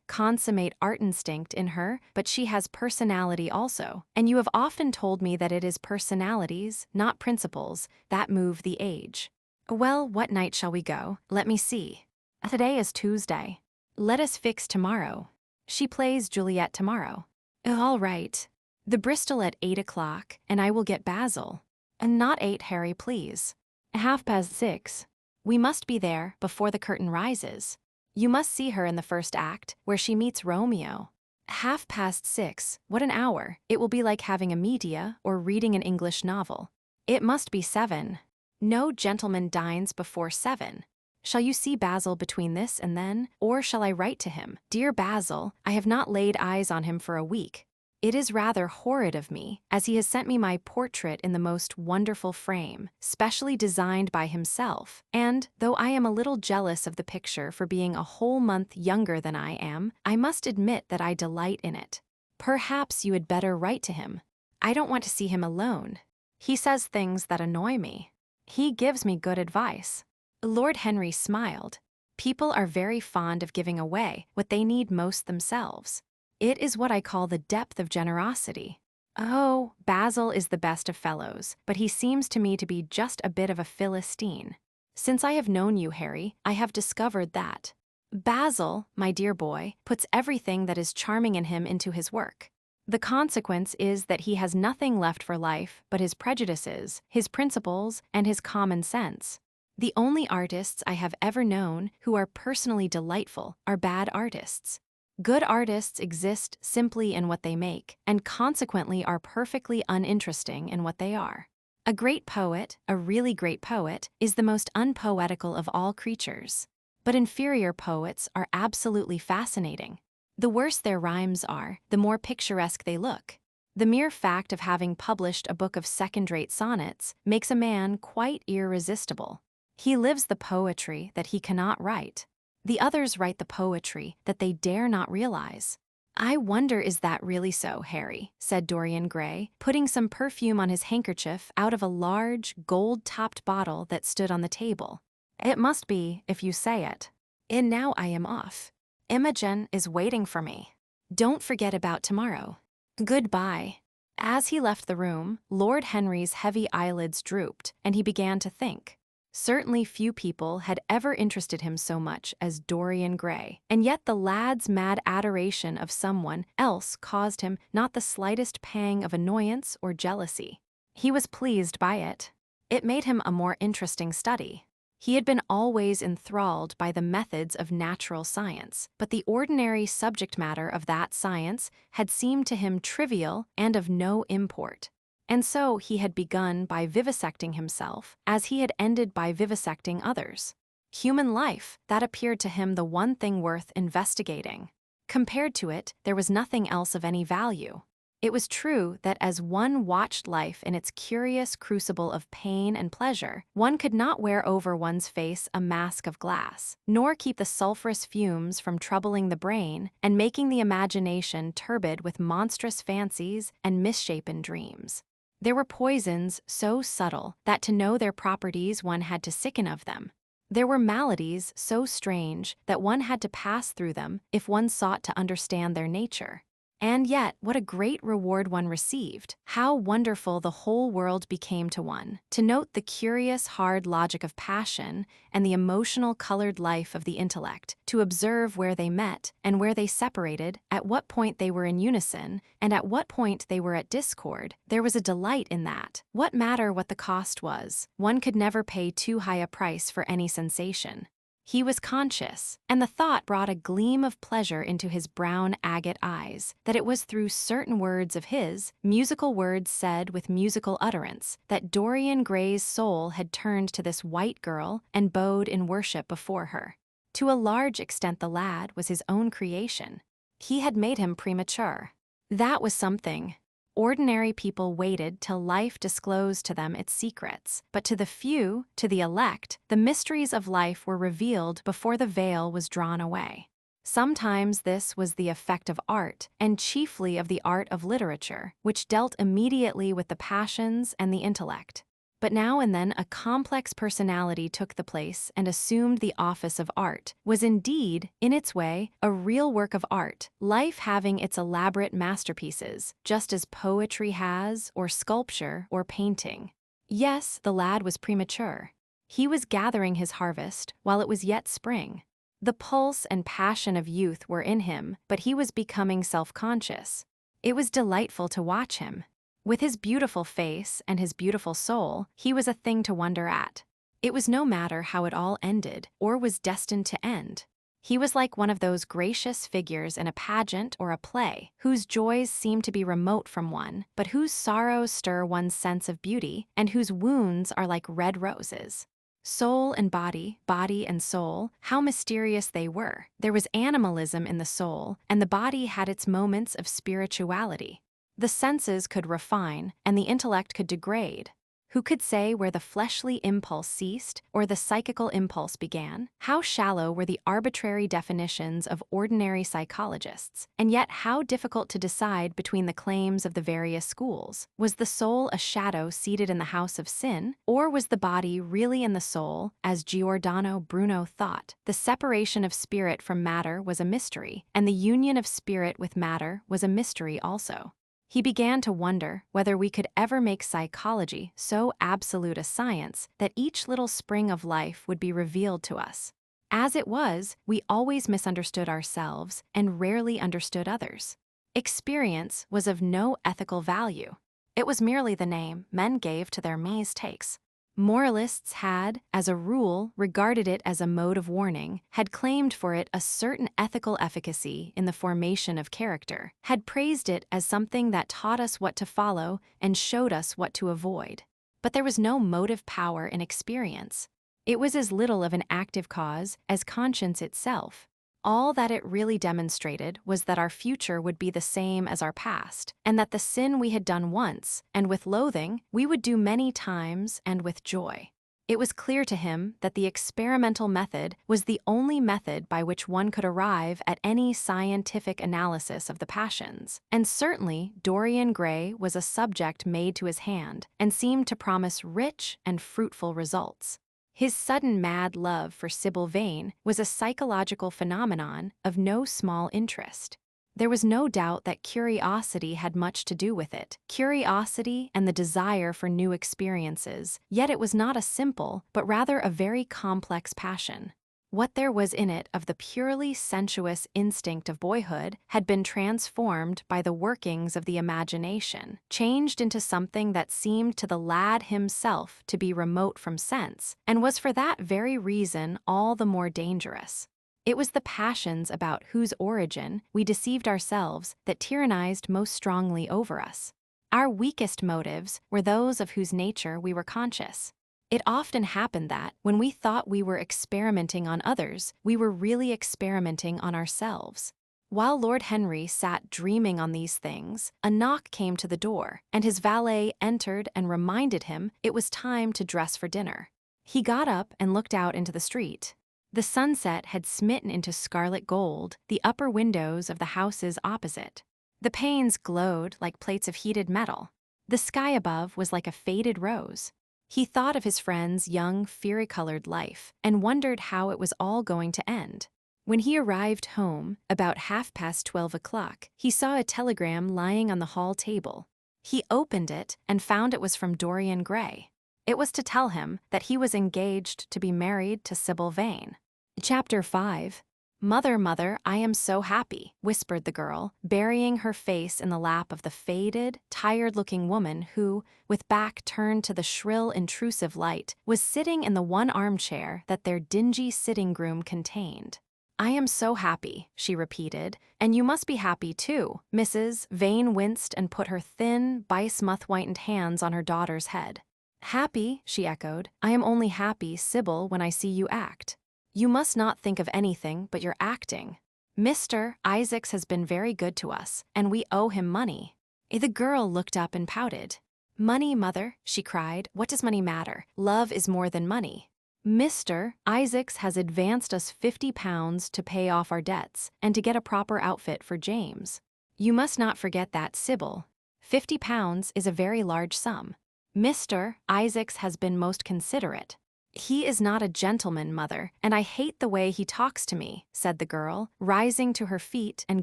consummate art instinct in her, but she has personality also, and you have often told me that it is personalities, not principles, that move the age. Well, what night shall we go? Let me see. Today is Tuesday. Let us fix tomorrow. She plays Juliet tomorrow. All right. The Bristol at 8 o'clock, and I will get Basil. Not 8, Harry, please. 6:30. We must be there before the curtain rises. You must see her in the first act, where she meets Romeo. 6:30. What an hour. It will be like having a media or reading an English novel. It must be 7. No gentleman dines before 7. Shall you see Basil between this and then, or shall I write to him? Dear Basil, I have not laid eyes on him for a week. It is rather horrid of me, as he has sent me my portrait in the most wonderful frame, specially designed by himself, and, though I am a little jealous of the picture for being a whole month younger than I am, I must admit that I delight in it. Perhaps you had better write to him. I don't want to see him alone. He says things that annoy me. He gives me good advice. Lord Henry smiled. People are very fond of giving away what they need most themselves. It is what I call the depth of generosity. Oh, Basil is the best of fellows, but he seems to me to be just a bit of a Philistine. Since I have known you, Harry, I have discovered that Basil, my dear boy, puts everything that is charming in him into his work. The consequence is that he has nothing left for life but his prejudices, his principles, and his common sense. The only artists I have ever known who are personally delightful are bad artists. Good artists exist simply in what they make, and consequently are perfectly uninteresting in what they are. A great poet, a really great poet, is the most unpoetical of all creatures. But inferior poets are absolutely fascinating. The worse their rhymes are, the more picturesque they look. The mere fact of having published a book of second-rate sonnets makes a man quite irresistible. He lives the poetry that he cannot write. The others write the poetry that they dare not realize. I wonder is that really so, Harry, said Dorian Gray, putting some perfume on his handkerchief out of a large, gold-topped bottle that stood on the table. It must be, if you say it. And now I am off. Imogen is waiting for me. Don't forget about tomorrow. Goodbye. As he left the room, Lord Henry's heavy eyelids drooped, and he began to think. Certainly few people had ever interested him so much as Dorian Gray, and yet the lad's mad adoration of someone else caused him not the slightest pang of annoyance or jealousy. He was pleased by it. It made him a more interesting study. He had been always enthralled by the methods of natural science, but the ordinary subject matter of that science had seemed to him trivial and of no import. And so he had begun by vivisecting himself, as he had ended by vivisecting others. Human life, that appeared to him the one thing worth investigating. Compared to it, there was nothing else of any value. It was true that as one watched life in its curious crucible of pain and pleasure, one could not wear over one's face a mask of glass, nor keep the sulphurous fumes from troubling the brain and making the imagination turbid with monstrous fancies and misshapen dreams. There were poisons so subtle that to know their properties one had to sicken of them. There were maladies so strange that one had to pass through them if one sought to understand their nature. And yet, what a great reward one received! How wonderful the whole world became to one, to note the curious hard logic of passion and the emotional colored life of the intellect, to observe where they met and where they separated, at what point they were in unison, and at what point they were at discord. There was a delight in that. What matter what the cost was? One could never pay too high a price for any sensation. He was conscious, and the thought brought a gleam of pleasure into his brown agate eyes, that it was through certain words of his, musical words said with musical utterance, that Dorian Gray's soul had turned to this white girl and bowed in worship before her. To a large extent the lad was his own creation. He had made him premature. That was something. Ordinary people waited till life disclosed to them its secrets, but to the few, to the elect, the mysteries of life were revealed before the veil was drawn away. Sometimes this was the effect of art, and chiefly of the art of literature, which dealt immediately with the passions and the intellect. But now and then a complex personality took the place and assumed the office of art, was indeed, in its way, a real work of art, life having its elaborate masterpieces, just as poetry has, or sculpture, or painting. Yes, the lad was premature. He was gathering his harvest while it was yet spring. The pulse and passion of youth were in him, but he was becoming self-conscious. It was delightful to watch him. With his beautiful face and his beautiful soul, he was a thing to wonder at. It was no matter how it all ended, or was destined to end. He was like one of those gracious figures in a pageant or a play, whose joys seem to be remote from one, but whose sorrows stir one's sense of beauty, and whose wounds are like red roses. Soul and body, body and soul, how mysterious they were. There was animalism in the soul, and the body had its moments of spirituality. The senses could refine, and the intellect could degrade. Who could say where the fleshly impulse ceased or the psychical impulse began? How shallow were the arbitrary definitions of ordinary psychologists, and yet how difficult to decide between the claims of the various schools. Was the soul a shadow seated in the house of sin, or was the body really in the soul, as Giordano Bruno thought? The separation of spirit from matter was a mystery, and the union of spirit with matter was a mystery also. He began to wonder whether we could ever make psychology so absolute a science that each little spring of life would be revealed to us. As it was, we always misunderstood ourselves and rarely understood others. Experience was of no ethical value. It was merely the name men gave to their mistakes. Moralists had, as a rule, regarded it as a mode of warning, had claimed for it a certain ethical efficacy in the formation of character, had praised it as something that taught us what to follow and showed us what to avoid. But there was no motive power in experience. It was as little of an active cause as conscience itself. All that it really demonstrated was that our future would be the same as our past, and that the sin we had done once, and with loathing, we would do many times and with joy. It was clear to him that the experimental method was the only method by which one could arrive at any scientific analysis of the passions, and certainly Dorian Gray was a subject made to his hand and seemed to promise rich and fruitful results. His sudden mad love for Sybil Vane was a psychological phenomenon of no small interest. There was no doubt that curiosity had much to do with it, curiosity and the desire for new experiences, yet it was not a simple, but rather a very complex passion. What there was in it of the purely sensuous instinct of boyhood had been transformed by the workings of the imagination, changed into something that seemed to the lad himself to be remote from sense, and was for that very reason all the more dangerous. It was the passions about whose origin we deceived ourselves that tyrannized most strongly over us. Our weakest motives were those of whose nature we were conscious. It often happened that, when we thought we were experimenting on others, we were really experimenting on ourselves. While Lord Henry sat dreaming on these things, a knock came to the door, and his valet entered and reminded him it was time to dress for dinner. He got up and looked out into the street. The sunset had smitten into scarlet gold the upper windows of the houses opposite. The panes glowed like plates of heated metal. The sky above was like a faded rose. He thought of his friend's young, fiery-colored life and wondered how it was all going to end. When he arrived home, about 12:30, he saw a telegram lying on the hall table. He opened it and found it was from Dorian Gray. It was to tell him that he was engaged to be married to Sybil Vane. Chapter 5. "Mother, mother, I am so happy," whispered the girl, burying her face in the lap of the faded, tired-looking woman who, with back turned to the shrill, intrusive light, was sitting in the one armchair that their dingy sitting-room contained. "I am so happy," she repeated, "and you must be happy too." Mrs. Vane winced and put her thin, bismuth-whitened hands on her daughter's head. "Happy," she echoed. "I am only happy, Sybil, when I see you act. You must not think of anything but your acting. Mr. Isaacs has been very good to us, and we owe him money." The girl looked up and pouted. "Money, mother," she cried. "What does money matter? Love is more than money. Mr. Isaacs has advanced us £50 to pay off our debts and to get a proper outfit for James. You must not forget that, Sybil. £50 is a very large sum. Mr. Isaacs has been most considerate." "He is not a gentleman, mother, and I hate the way he talks to me," said the girl, rising to her feet and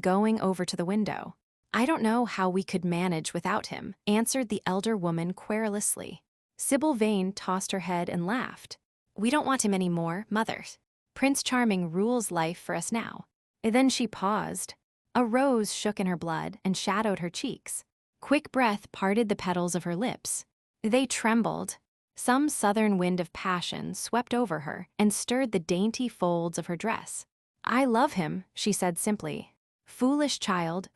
going over to the window. "I don't know how we could manage without him," answered the elder woman querulously. Sybil Vane tossed her head and laughed. "We don't want him any more, mother. Prince Charming rules life for us now." Then she paused. A rose shook in her blood and shadowed her cheeks. Quick breath parted the petals of her lips. They trembled. Some southern wind of passion swept over her and stirred the dainty folds of her dress. "I love him," she said simply. Foolish child,"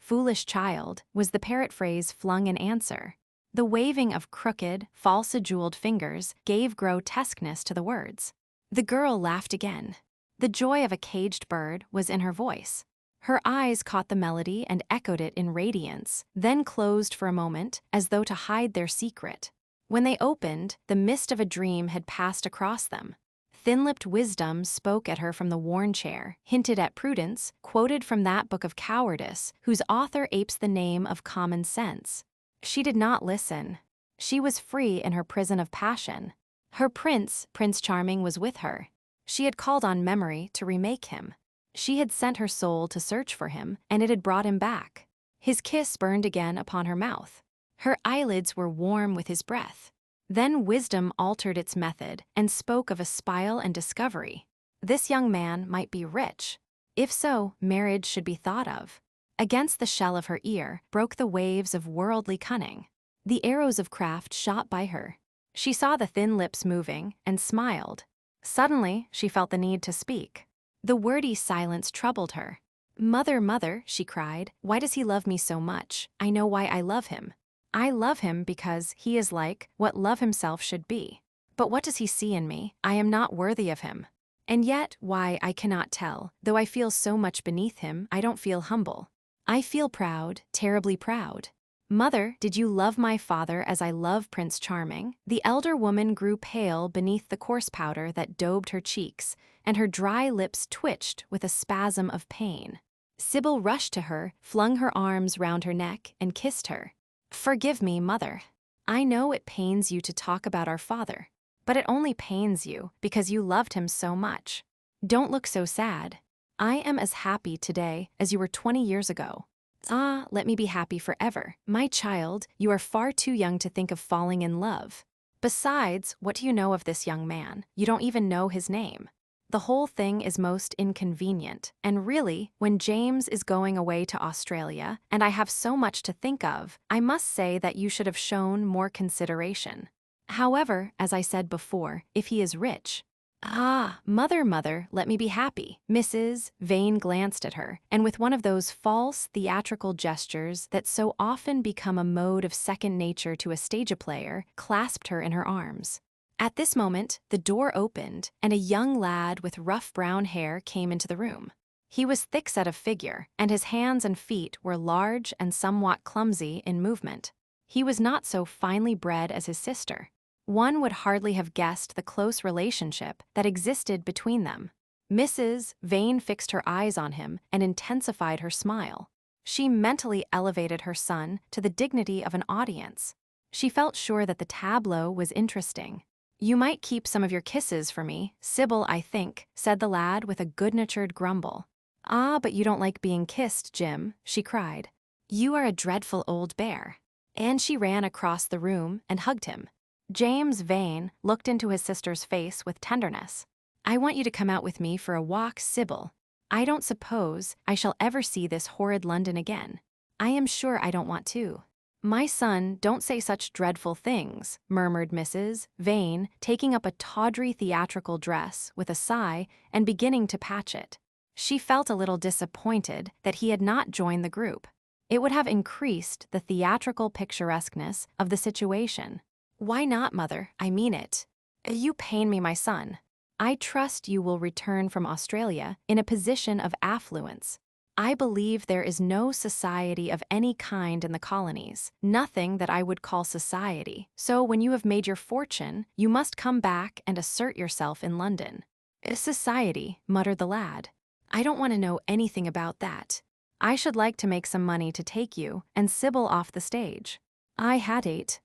was the parrot phrase flung in answer. The waving of crooked, false-jeweled fingers gave grotesqueness to the words. The girl laughed again. The joy of a caged bird was in her voice. Her eyes caught the melody and echoed it in radiance, then closed for a moment, as though to hide their secret. When they opened, the mist of a dream had passed across them. Thin-lipped wisdom spoke at her from the worn chair, hinted at prudence, quoted from that book of cowardice, whose author apes the name of common sense. She did not listen. She was free in her prison of passion. Her prince, Prince Charming, was with her. She had called on memory to remake him. She had sent her soul to search for him, and it had brought him back. His kiss burned again upon her mouth. Her eyelids were warm with his breath. Then wisdom altered its method and spoke of a spile and discovery. This young man might be rich. If so, marriage should be thought of. Against the shell of her ear broke the waves of worldly cunning. The arrows of craft shot by her. She saw the thin lips moving and smiled. Suddenly, she felt the need to speak. The wordy silence troubled her. "Mother, mother," she cried, "why does he love me so much? I know why I love him. I love him because he is like what love himself should be. But what does he see in me? I am not worthy of him. And yet, why, I cannot tell. Though I feel so much beneath him, I don't feel humble. I feel proud, terribly proud. Mother, did you love my father as I love Prince Charming?" The elder woman grew pale beneath the coarse powder that daubed her cheeks, and her dry lips twitched with a spasm of pain. Sybil rushed to her, flung her arms round her neck, and kissed her. "Forgive me, mother. I know it pains you to talk about our father, but it only pains you because you loved him so much. Don't look so sad. I am as happy today as you were 20 years ago. Ah, let me be happy forever. My child, you are far too young to think of falling in love. Besides, what do you know of this young man? You don't even know his name. The whole thing is most inconvenient, and really, when James is going away to Australia, and I have so much to think of, I must say that you should have shown more consideration. However, as I said before, if he is rich—" "Ah, mother, mother, let me be happy." Mrs. Vane glanced at her, and with one of those false, theatrical gestures that so often become a mode of second nature to a stage player, clasped her in her arms. At this moment, the door opened, and a young lad with rough brown hair came into the room. He was thick-set of figure, and his hands and feet were large and somewhat clumsy in movement. He was not so finely bred as his sister. One would hardly have guessed the close relationship that existed between them. Mrs. Vane fixed her eyes on him and intensified her smile. She mentally elevated her son to the dignity of an audience. She felt sure that the tableau was interesting. "You might keep some of your kisses for me, Sybil, I think," said the lad with a good-natured grumble. "Ah, but you don't like being kissed, Jim," she cried. "You are a dreadful old bear." And she ran across the room and hugged him. James Vane looked into his sister's face with tenderness. "I want you to come out with me for a walk, Sybil. I don't suppose I shall ever see this horrid London again. I am sure I don't want to." "My son, don't say such dreadful things," murmured Mrs. Vane, taking up a tawdry theatrical dress with a sigh and beginning to patch it. She felt a little disappointed that he had not joined the group. It would have increased the theatrical picturesqueness of the situation. "Why not, mother? I mean it. You pain me, my son. I trust you will return from Australia in a position of affluence. I believe there is no society of any kind in the colonies, nothing that I would call society. So when you have made your fortune, you must come back and assert yourself in London." "Society," muttered the lad. "I don't want to know anything about that. I should like to make some money to take you and Sybil off the stage." "I had 8.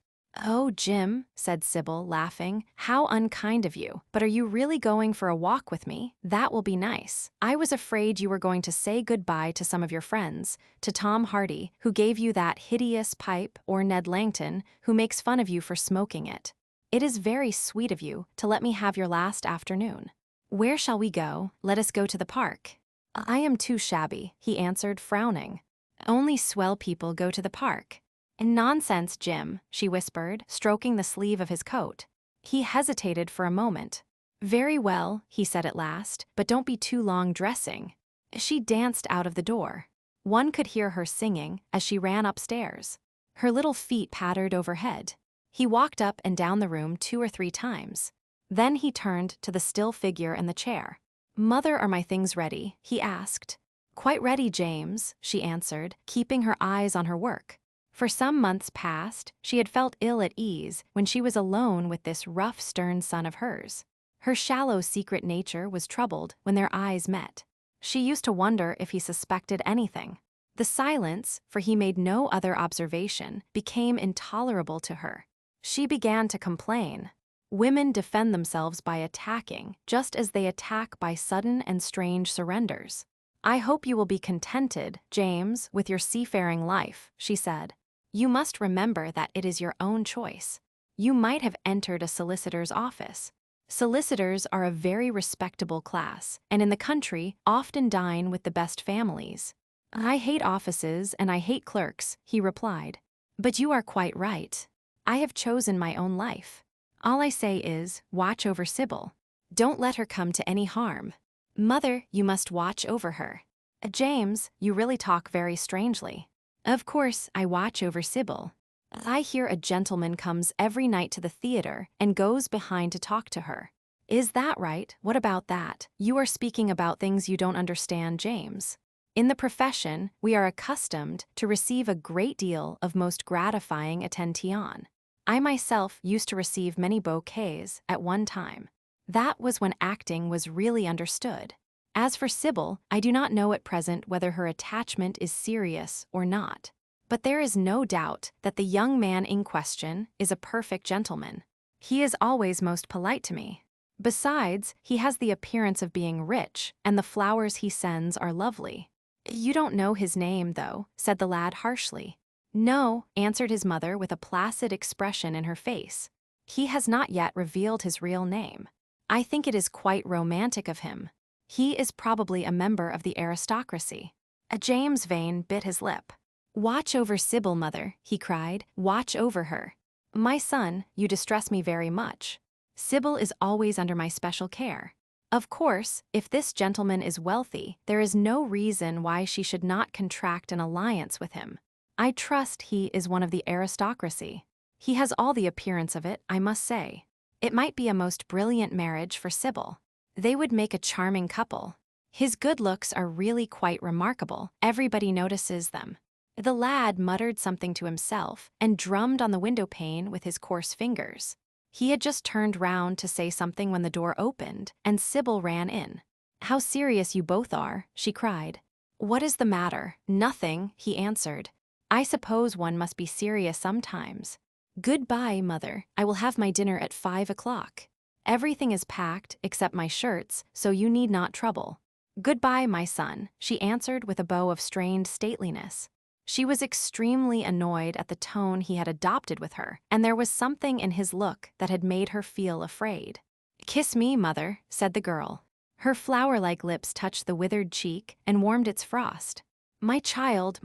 "Oh, Jim," said Sybil, laughing, "how unkind of you. But are you really going for a walk with me? That will be nice. I was afraid you were going to say goodbye to some of your friends, to Tom Hardy, who gave you that hideous pipe, or Ned Langton, who makes fun of you for smoking it. It is very sweet of you to let me have your last afternoon. Where shall we go? Let us go to the park." "I am too shabby," he answered, frowning. "Only swell people go to the park." "Nonsense, Jim," she whispered, stroking the sleeve of his coat. He hesitated for a moment. "Very well," he said at last, "but don't be too long dressing." She danced out of the door. One could hear her singing as she ran upstairs. Her little feet pattered overhead. He walked up and down the room 2 or 3 times. Then he turned to the still figure in the chair. "Mother, are my things ready?" he asked. "Quite ready, James," she answered, keeping her eyes on her work. For some months past, she had felt ill at ease when she was alone with this rough, stern son of hers. Her shallow, secret nature was troubled when their eyes met. She used to wonder if he suspected anything. The silence, for he made no other observation, became intolerable to her. She began to complain. Women defend themselves by attacking, just as they attack by sudden and strange surrenders. "I hope you will be contented, James, with your seafaring life," she said. "You must remember that it is your own choice. You might have entered a solicitor's office. Solicitors are a very respectable class, and in the country often dine with the best families." "I hate offices and I hate clerks," he replied. "But you are quite right. I have chosen my own life. All I say is, watch over Sybil. Don't let her come to any harm. Mother, you must watch over her. James, you really talk very strangely." "Of course, I watch over Sybil. I hear a gentleman comes every night to the theater and goes behind to talk to her." "Is that right? What about that? You are speaking about things you don't understand, James. In the profession, we are accustomed to receive a great deal of most gratifying attention. I myself used to receive many bouquets at one time. That was when acting was really understood. As for Sybil, I do not know at present whether her attachment is serious or not. But there is no doubt that the young man in question is a perfect gentleman. He is always most polite to me. Besides, he has the appearance of being rich, and the flowers he sends are lovely." "You don't know his name, though," said the lad harshly. "No," answered his mother with a placid expression in her face. "He has not yet revealed his real name. I think it is quite romantic of him. He is probably a member of the aristocracy." James Vane bit his lip. "Watch over Sybil, mother," he cried. "Watch over her. My son, you distress me very much. Sybil is always under my special care. Of course, if this gentleman is wealthy, there is no reason why she should not contract an alliance with him. I trust he is one of the aristocracy. He has all the appearance of it, I must say. It might be a most brilliant marriage for Sybil. They would make a charming couple. His good looks are really quite remarkable. Everybody notices them." The lad muttered something to himself and drummed on the window pane with his coarse fingers. He had just turned round to say something when the door opened, and Sybil ran in. "How serious you both are," she cried. "What is the matter?" "Nothing," he answered. "I suppose one must be serious sometimes. Goodbye, mother. I will have my dinner at 5 o'clock. Everything is packed except my shirts, so you need not trouble." "Goodbye, my son," she answered with a bow of strained stateliness. She was extremely annoyed at the tone he had adopted with her, and there was something in his look that had made her feel afraid. "Kiss me, mother," said the girl. Her flower-like lips touched the withered cheek and warmed its frost. My child,"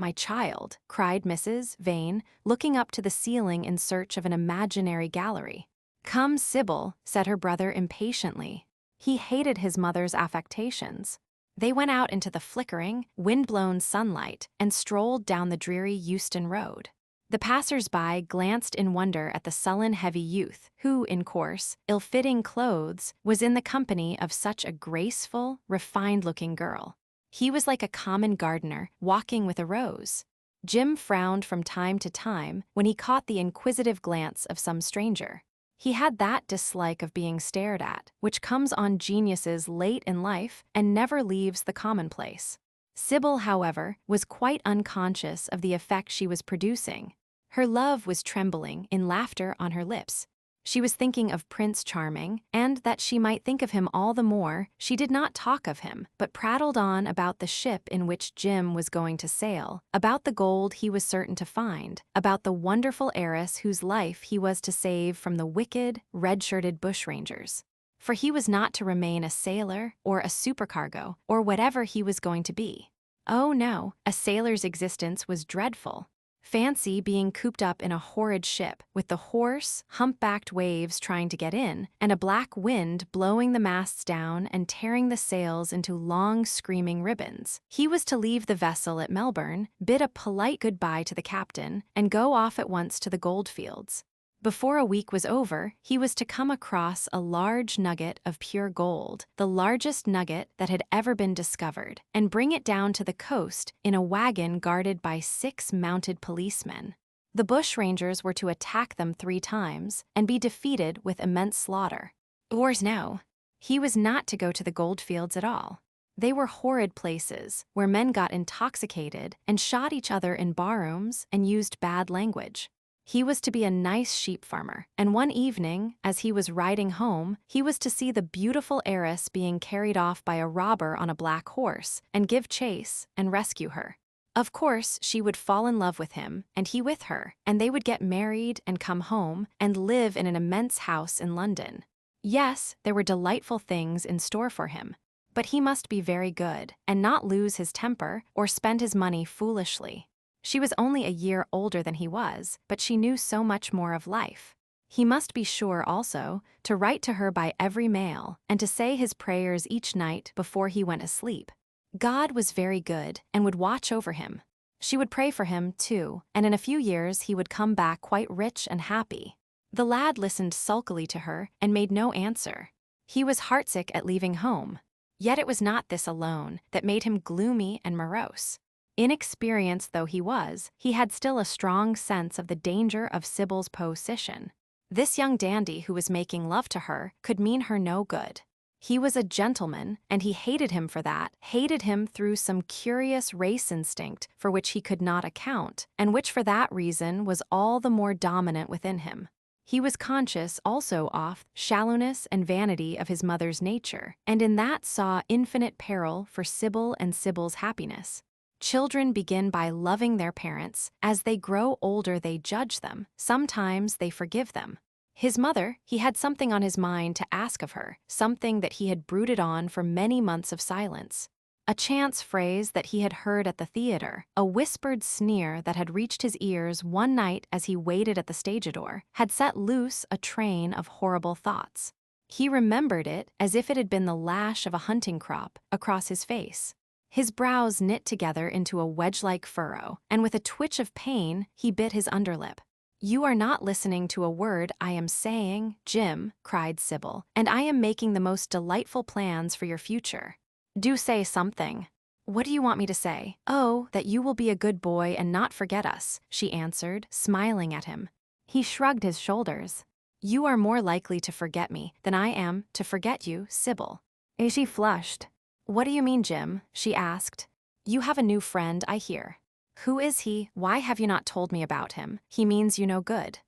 cried Mrs. Vane, looking up to the ceiling in search of an imaginary gallery. "Come, Sybil," said her brother impatiently. He hated his mother's affectations. They went out into the flickering, wind-blown sunlight and strolled down the dreary Euston Road. The passers-by glanced in wonder at the sullen, heavy youth who, in coarse, ill-fitting clothes, was in the company of such a graceful, refined-looking girl. He was like a common gardener walking with a rose. Jim frowned from time to time when he caught the inquisitive glance of some stranger. He had that dislike of being stared at, which comes on geniuses late in life and never leaves the commonplace. Sybil, however, was quite unconscious of the effect she was producing. Her love was trembling in laughter on her lips. She was thinking of Prince Charming, and that she might think of him all the more, she did not talk of him, but prattled on about the ship in which Jim was going to sail, about the gold he was certain to find, about the wonderful heiress whose life he was to save from the wicked, red-shirted bushrangers. For he was not to remain a sailor, or a supercargo, or whatever he was going to be. Oh no, a sailor's existence was dreadful. Fancy being cooped up in a horrid ship, with the hoarse, humpbacked waves trying to get in, and a black wind blowing the masts down and tearing the sails into long, screaming ribbons. He was to leave the vessel at Melbourne, bid a polite goodbye to the captain, and go off at once to the goldfields. Before a week was over, he was to come across a large nugget of pure gold, the largest nugget that had ever been discovered, and bring it down to the coast in a wagon guarded by 6 mounted policemen. The bushrangers were to attack them 3 times and be defeated with immense slaughter. Or no, he was not to go to the goldfields at all. They were horrid places where men got intoxicated and shot each other in barrooms and used bad language. He was to be a nice sheep farmer, and one evening, as he was riding home, he was to see the beautiful heiress being carried off by a robber on a black horse, and give chase and rescue her. Of course, she would fall in love with him, and he with her, and they would get married and come home and live in an immense house in London. Yes, there were delightful things in store for him, but he must be very good, and not lose his temper or spend his money foolishly. She was only a year older than he was, but she knew so much more of life. He must be sure also to write to her by every mail and to say his prayers each night before he went asleep. God was very good and would watch over him. She would pray for him, too, and in a few years he would come back quite rich and happy. The lad listened sulkily to her and made no answer. He was heartsick at leaving home. Yet it was not this alone that made him gloomy and morose. Inexperienced though he was, he had still a strong sense of the danger of Sybil's position. This young dandy who was making love to her could mean her no good. He was a gentleman, and he hated him for that, hated him through some curious race instinct for which he could not account, and which for that reason was all the more dominant within him. He was conscious also of shallowness and vanity of his mother's nature, and in that saw infinite peril for Sybil and Sybil's happiness. Children begin by loving their parents. As they grow older, they judge them. Sometimes they forgive them. His mother, he had something on his mind to ask of her, something that he had brooded on for many months of silence. A chance phrase that he had heard at the theater, a whispered sneer that had reached his ears one night as he waited at the stage-door, had set loose a train of horrible thoughts. He remembered it as if it had been the lash of a hunting crop across his face. His brows knit together into a wedge-like furrow, and with a twitch of pain, he bit his underlip. "You are not listening to a word I am saying, Jim," cried Sybil, "and I am making the most delightful plans for your future." "Do say something." "What do you want me to say?" "Oh, that you will be a good boy and not forget us," she answered, smiling at him. He shrugged his shoulders. "You are more likely to forget me than I am to forget you, Sybil." She flushed. "What do you mean, Jim?" she asked. "You have a new friend, I hear." "Who is he? Why have you not told me about him? He means you no good."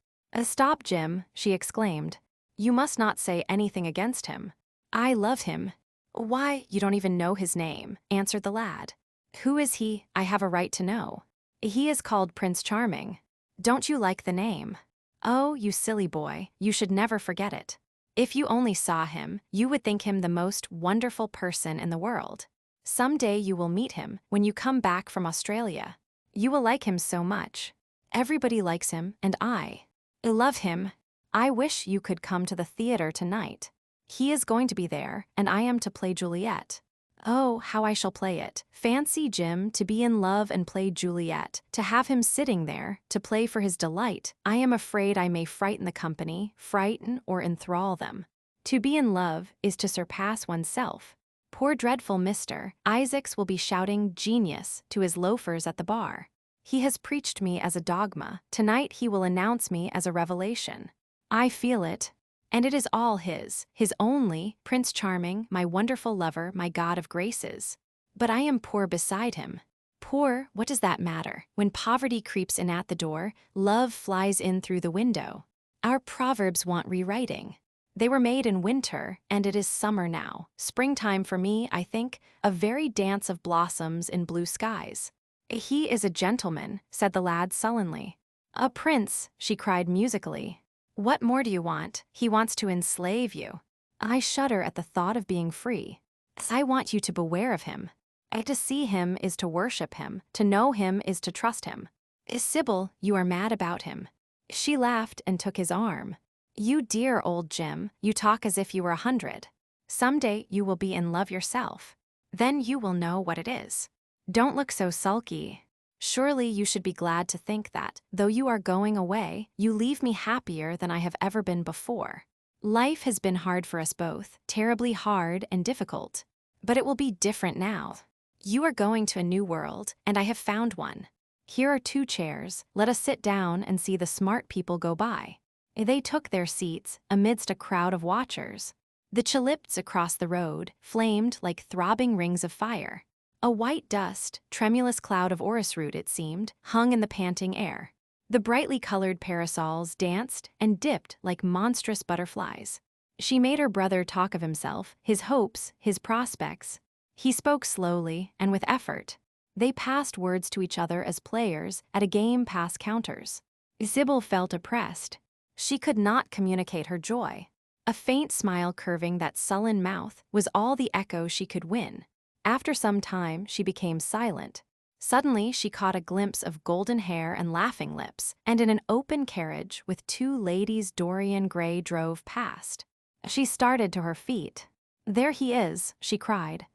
"Stop, Jim," she exclaimed. "You must not say anything against him. I love him." "Why, you don't even know his name," answered the lad. "Who is he? I have a right to know." "He is called Prince Charming." "Don't you like the name?" "Oh, you silly boy, you should never forget it. If you only saw him, you would think him the most wonderful person in the world. Some day you will meet him when you come back from Australia. You will like him so much. Everybody likes him, and I love him. I wish you could come to the theater tonight. He is going to be there, and I am to play Juliet. Oh, how I shall play it. Fancy Jim to be in love and play Juliet, to have him sitting there, to play for his delight. I am afraid I may frighten the company, frighten or enthrall them. To be in love is to surpass oneself. Poor dreadful Mr. Isaacs will be shouting genius to his loafers at the bar. He has preached me as a dogma. Tonight he will announce me as a revelation. I feel it. And it is all his only, Prince Charming, my wonderful lover, my god of graces. But I am poor beside him. Poor, what does that matter? When poverty creeps in at the door, love flies in through the window. Our proverbs want rewriting. They were made in winter, and it is summer now. Springtime for me, I think, a very dance of blossoms in blue skies. He is a gentleman, said the lad sullenly. A prince, she cried musically. What more do you want? He wants to enslave you. I shudder at the thought of being free. I want you to beware of him. To see him is to worship him. To know him is to trust him. Sybil, you are mad about him." She laughed and took his arm. "You dear old Jim, you talk as if you were 100. Someday you will be in love yourself. Then you will know what it is. Don't look so sulky. Surely you should be glad to think that, though you are going away, you leave me happier than I have ever been before. Life has been hard for us both, terribly hard and difficult. But it will be different now. You are going to a new world, and I have found one. Here are 2 chairs, let us sit down and see the smart people go by." They took their seats amidst a crowd of watchers. The tulips across the road flamed like throbbing rings of fire. A white dust, tremulous cloud of orris root, it seemed, hung in the panting air. The brightly colored parasols danced and dipped like monstrous butterflies. She made her brother talk of himself, his hopes, his prospects. He spoke slowly and with effort. They passed words to each other as players at a game pass counters. Sybil felt oppressed. She could not communicate her joy. A faint smile curving that sullen mouth was all the echo she could win. After some time, she became silent. Suddenly, she caught a glimpse of golden hair and laughing lips, and in an open carriage with 2 ladies Dorian Gray drove past. She started to her feet. "There he is," she cried.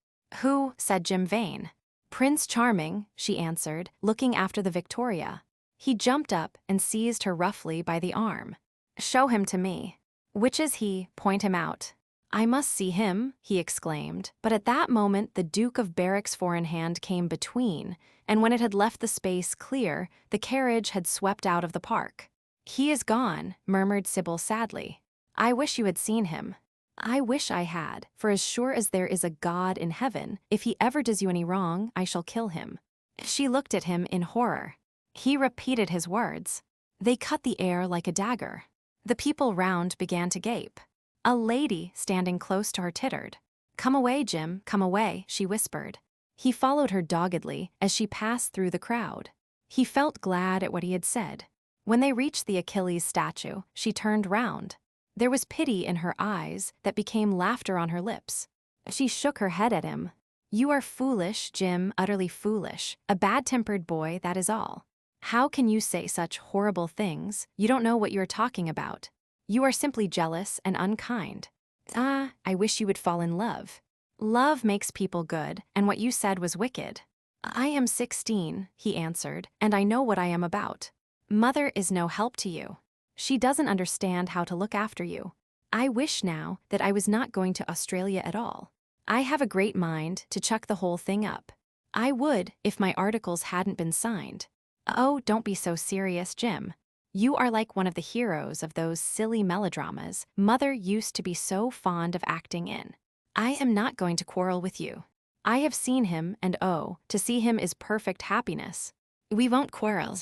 "Who?" said Jim Vane. "Prince Charming," she answered, looking after the Victoria. He jumped up and seized her roughly by the arm. "Show him to me." "Which is he? Point him out." "I must see him," he exclaimed, but at that moment the Duke of Berwick's foreign hand came between, and when it had left the space clear, the carriage had swept out of the park. "He is gone," murmured Sybil sadly. "I wish you had seen him." "I wish I had, for as sure as there is a God in heaven, if he ever does you any wrong, I shall kill him." She looked at him in horror. He repeated his words. They cut the air like a dagger. The people round began to gape. A lady standing close to her tittered. "Come away, Jim, come away," she whispered. He followed her doggedly as she passed through the crowd. He felt glad at what he had said. When they reached the Achilles statue, she turned round. There was pity in her eyes that became laughter on her lips. She shook her head at him. "You are foolish, Jim, utterly foolish. A bad-tempered boy, that is all. How can you say such horrible things? You don't know what you are talking about. You are simply jealous and unkind. Ah, I wish you would fall in love. Love makes people good, and what you said was wicked." "I am 16, he answered, "and I know what I am about. Mother is no help to you. She doesn't understand how to look after you. I wish now that I was not going to Australia at all. I have a great mind to chuck the whole thing up. I would if my articles hadn't been signed. Oh, don't be so serious, Jim. You are like one of the heroes of those silly melodramas Mother used to be so fond of acting in. I am not going to quarrel with you. I have seen him, and oh, to see him is perfect happiness. We won't quarrel.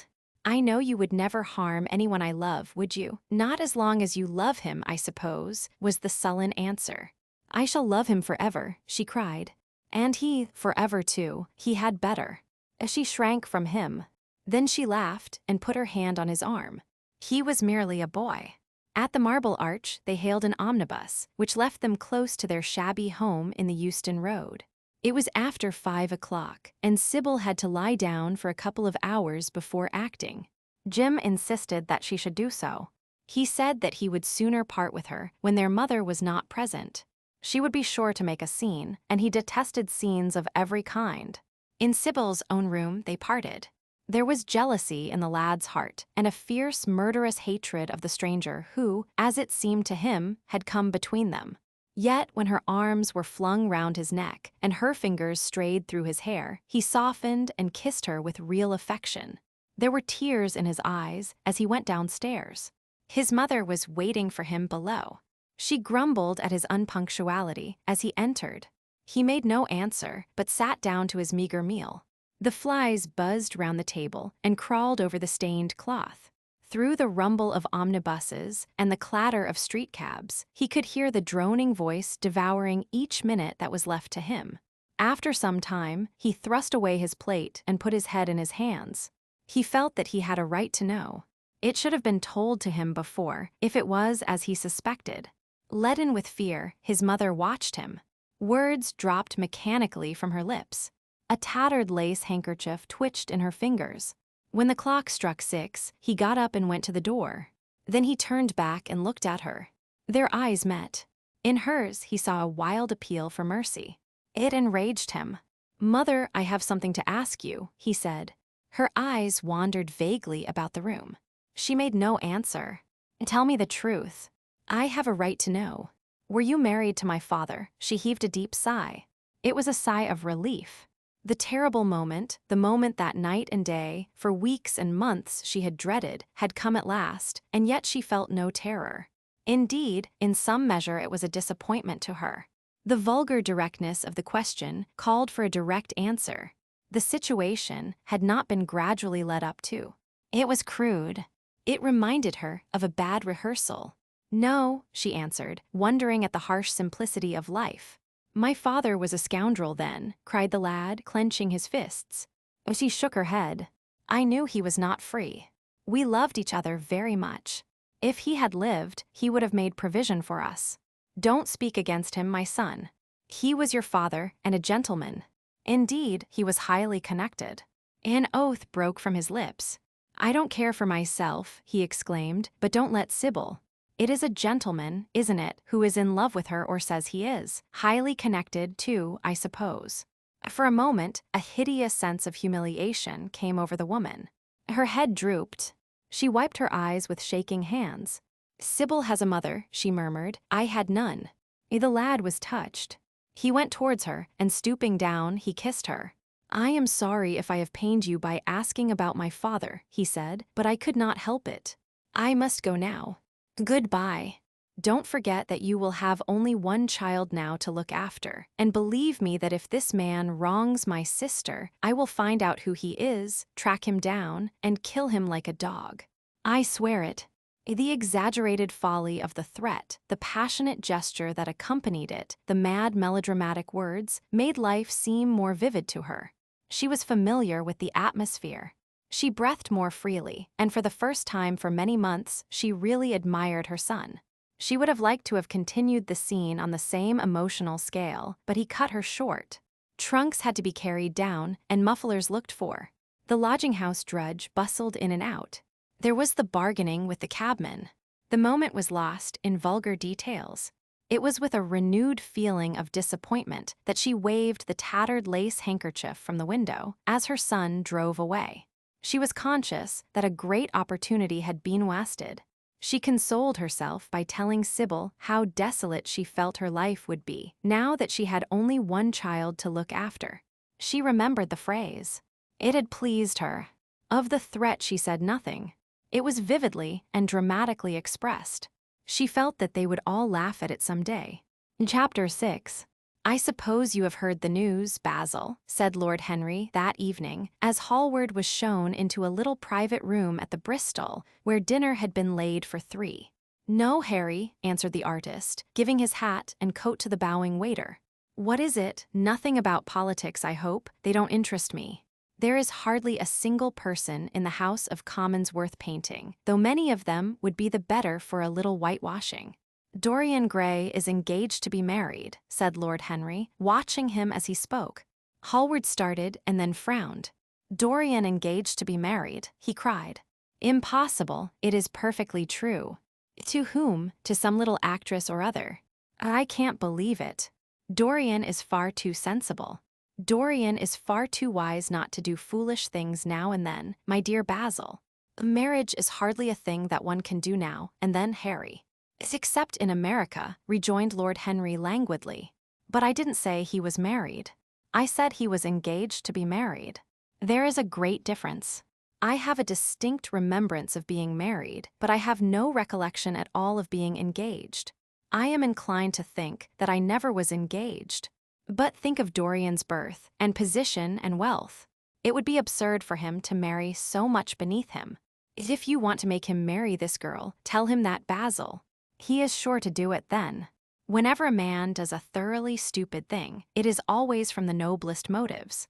I know you would never harm anyone I love, would you? Not as long as you love him, I suppose," was the sullen answer. "I shall love him forever," she cried. "And he, forever too, he had better." She shrank from him. Then she laughed and put her hand on his arm. He was merely a boy. At the Marble Arch, they hailed an omnibus, which left them close to their shabby home in the Euston Road. It was after 5 o'clock, and Sybil had to lie down for a couple of hours before acting. Jim insisted that she should do so. He said that he would sooner part with her when their mother was not present. She would be sure to make a scene, and he detested scenes of every kind. In Sybil's own room, they parted. There was jealousy in the lad's heart, and a fierce, murderous hatred of the stranger who, as it seemed to him, had come between them. Yet when her arms were flung round his neck and her fingers strayed through his hair, he softened and kissed her with real affection. There were tears in his eyes as he went downstairs. His mother was waiting for him below. She grumbled at his unpunctuality as he entered. He made no answer, but sat down to his meager meal. The flies buzzed round the table and crawled over the stained cloth. Through the rumble of omnibuses and the clatter of street cabs, he could hear the droning voice devouring each minute that was left to him. After some time, he thrust away his plate and put his head in his hands. He felt that he had a right to know. It should have been told to him before, if it was as he suspected. Leaden with fear, his mother watched him. Words dropped mechanically from her lips. A tattered lace handkerchief twitched in her fingers. When the clock struck 6, he got up and went to the door. Then he turned back and looked at her. Their eyes met. In hers, he saw a wild appeal for mercy. It enraged him. "Mother, I have something to ask you," he said. Her eyes wandered vaguely about the room. She made no answer. "Tell me the truth. I have a right to know. Were you married to my father?" She heaved a deep sigh. It was a sigh of relief. The terrible moment, the moment that night and day, for weeks and months she had dreaded, had come at last, and yet she felt no terror. Indeed, in some measure it was a disappointment to her. The vulgar directness of the question called for a direct answer. The situation had not been gradually led up to. It was crude. It reminded her of a bad rehearsal. "No," she answered, wondering at the harsh simplicity of life. "My father was a scoundrel then," cried the lad, clenching his fists. She shook her head. "I knew he was not free. We loved each other very much. If he had lived, he would have made provision for us. Don't speak against him, my son. He was your father and a gentleman. Indeed, he was highly connected." An oath broke from his lips. "I don't care for myself," he exclaimed, "but don't let Sybil. It is a gentleman, isn't it, who is in love with her or says he is? Highly connected, too, I suppose." For a moment, a hideous sense of humiliation came over the woman. Her head drooped. She wiped her eyes with shaking hands. "Sybil has a mother," she murmured. "I had none." The lad was touched. He went towards her, and stooping down, he kissed her. "I am sorry if I have pained you by asking about my father," he said, "but I could not help it. I must go now. Goodbye. Don't forget that you will have only one child now to look after, and believe me that if this man wrongs my sister, I will find out who he is, track him down, and kill him like a dog. I swear it." The exaggerated folly of the threat, the passionate gesture that accompanied it, the mad melodramatic words, made life seem more vivid to her. She was familiar with the atmosphere. She breathed more freely, and for the first time for many months, she really admired her son. She would have liked to have continued the scene on the same emotional scale, but he cut her short. Trunks had to be carried down, and mufflers looked for. The lodging-house drudge bustled in and out. There was the bargaining with the cabman. The moment was lost in vulgar details. It was with a renewed feeling of disappointment that she waved the tattered lace handkerchief from the window as her son drove away. She was conscious that a great opportunity had been wasted. She consoled herself by telling Sybil how desolate she felt her life would be now that she had only one child to look after. She remembered the phrase. It had pleased her. Of the threat she said nothing. It was vividly and dramatically expressed. She felt that they would all laugh at it some day. Chapter 6. "I suppose you have heard the news, Basil," said Lord Henry that evening, as Hallward was shown into a little private room at the Bristol, where dinner had been laid for 3. "No, Harry," answered the artist, giving his hat and coat to the bowing waiter. "What is it? Nothing about politics, I hope. They don't interest me. There is hardly a single person in the House of Commons worth painting, though many of them would be the better for a little whitewashing." "Dorian Gray is engaged to be married," said Lord Henry, watching him as he spoke. Hallward started and then frowned. "Dorian engaged to be married," he cried. "Impossible, it is perfectly true." "To whom? To some little actress or other?" "I can't believe it. Dorian is far too sensible. Dorian is far too wise not to do foolish things now and then, my dear Basil. Marriage is hardly a thing that one can do now and then, Harry." "Except in America," rejoined Lord Henry languidly. "But I didn't say he was married. I said he was engaged to be married. There is a great difference. I have a distinct remembrance of being married, but I have no recollection at all of being engaged. I am inclined to think that I never was engaged. But think of Dorian's birth, and position and wealth. It would be absurd for him to marry so much beneath him. If you want to make him marry this girl, tell him that, Basil. He is sure to do it then. Whenever a man does a thoroughly stupid thing, it is always from the noblest motives.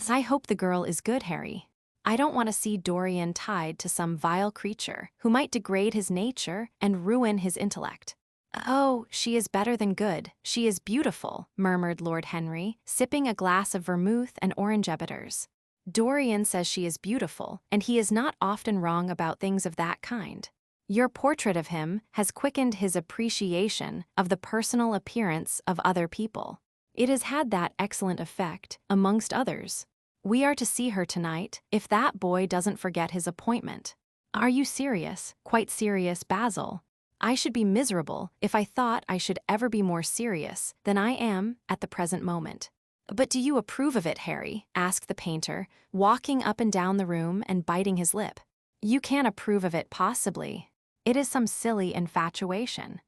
I hope the girl is good, Harry. I don't want to see Dorian tied to some vile creature who might degrade his nature and ruin his intellect." "Oh, she is better than good. She is beautiful," murmured Lord Henry, sipping a glass of vermouth and orange bitters. Dorian says she is beautiful, and he is not often wrong about things of that kind. Your portrait of him has quickened his appreciation of the personal appearance of other people. It has had that excellent effect, amongst others. We are to see her tonight, if that boy doesn't forget his appointment. Are you serious, quite serious, Basil? I should be miserable if I thought I should ever be more serious than I am at the present moment. But do you approve of it, Harry? Asked the painter, walking up and down the room and biting his lip. You can't approve of it, possibly. It is some silly infatuation.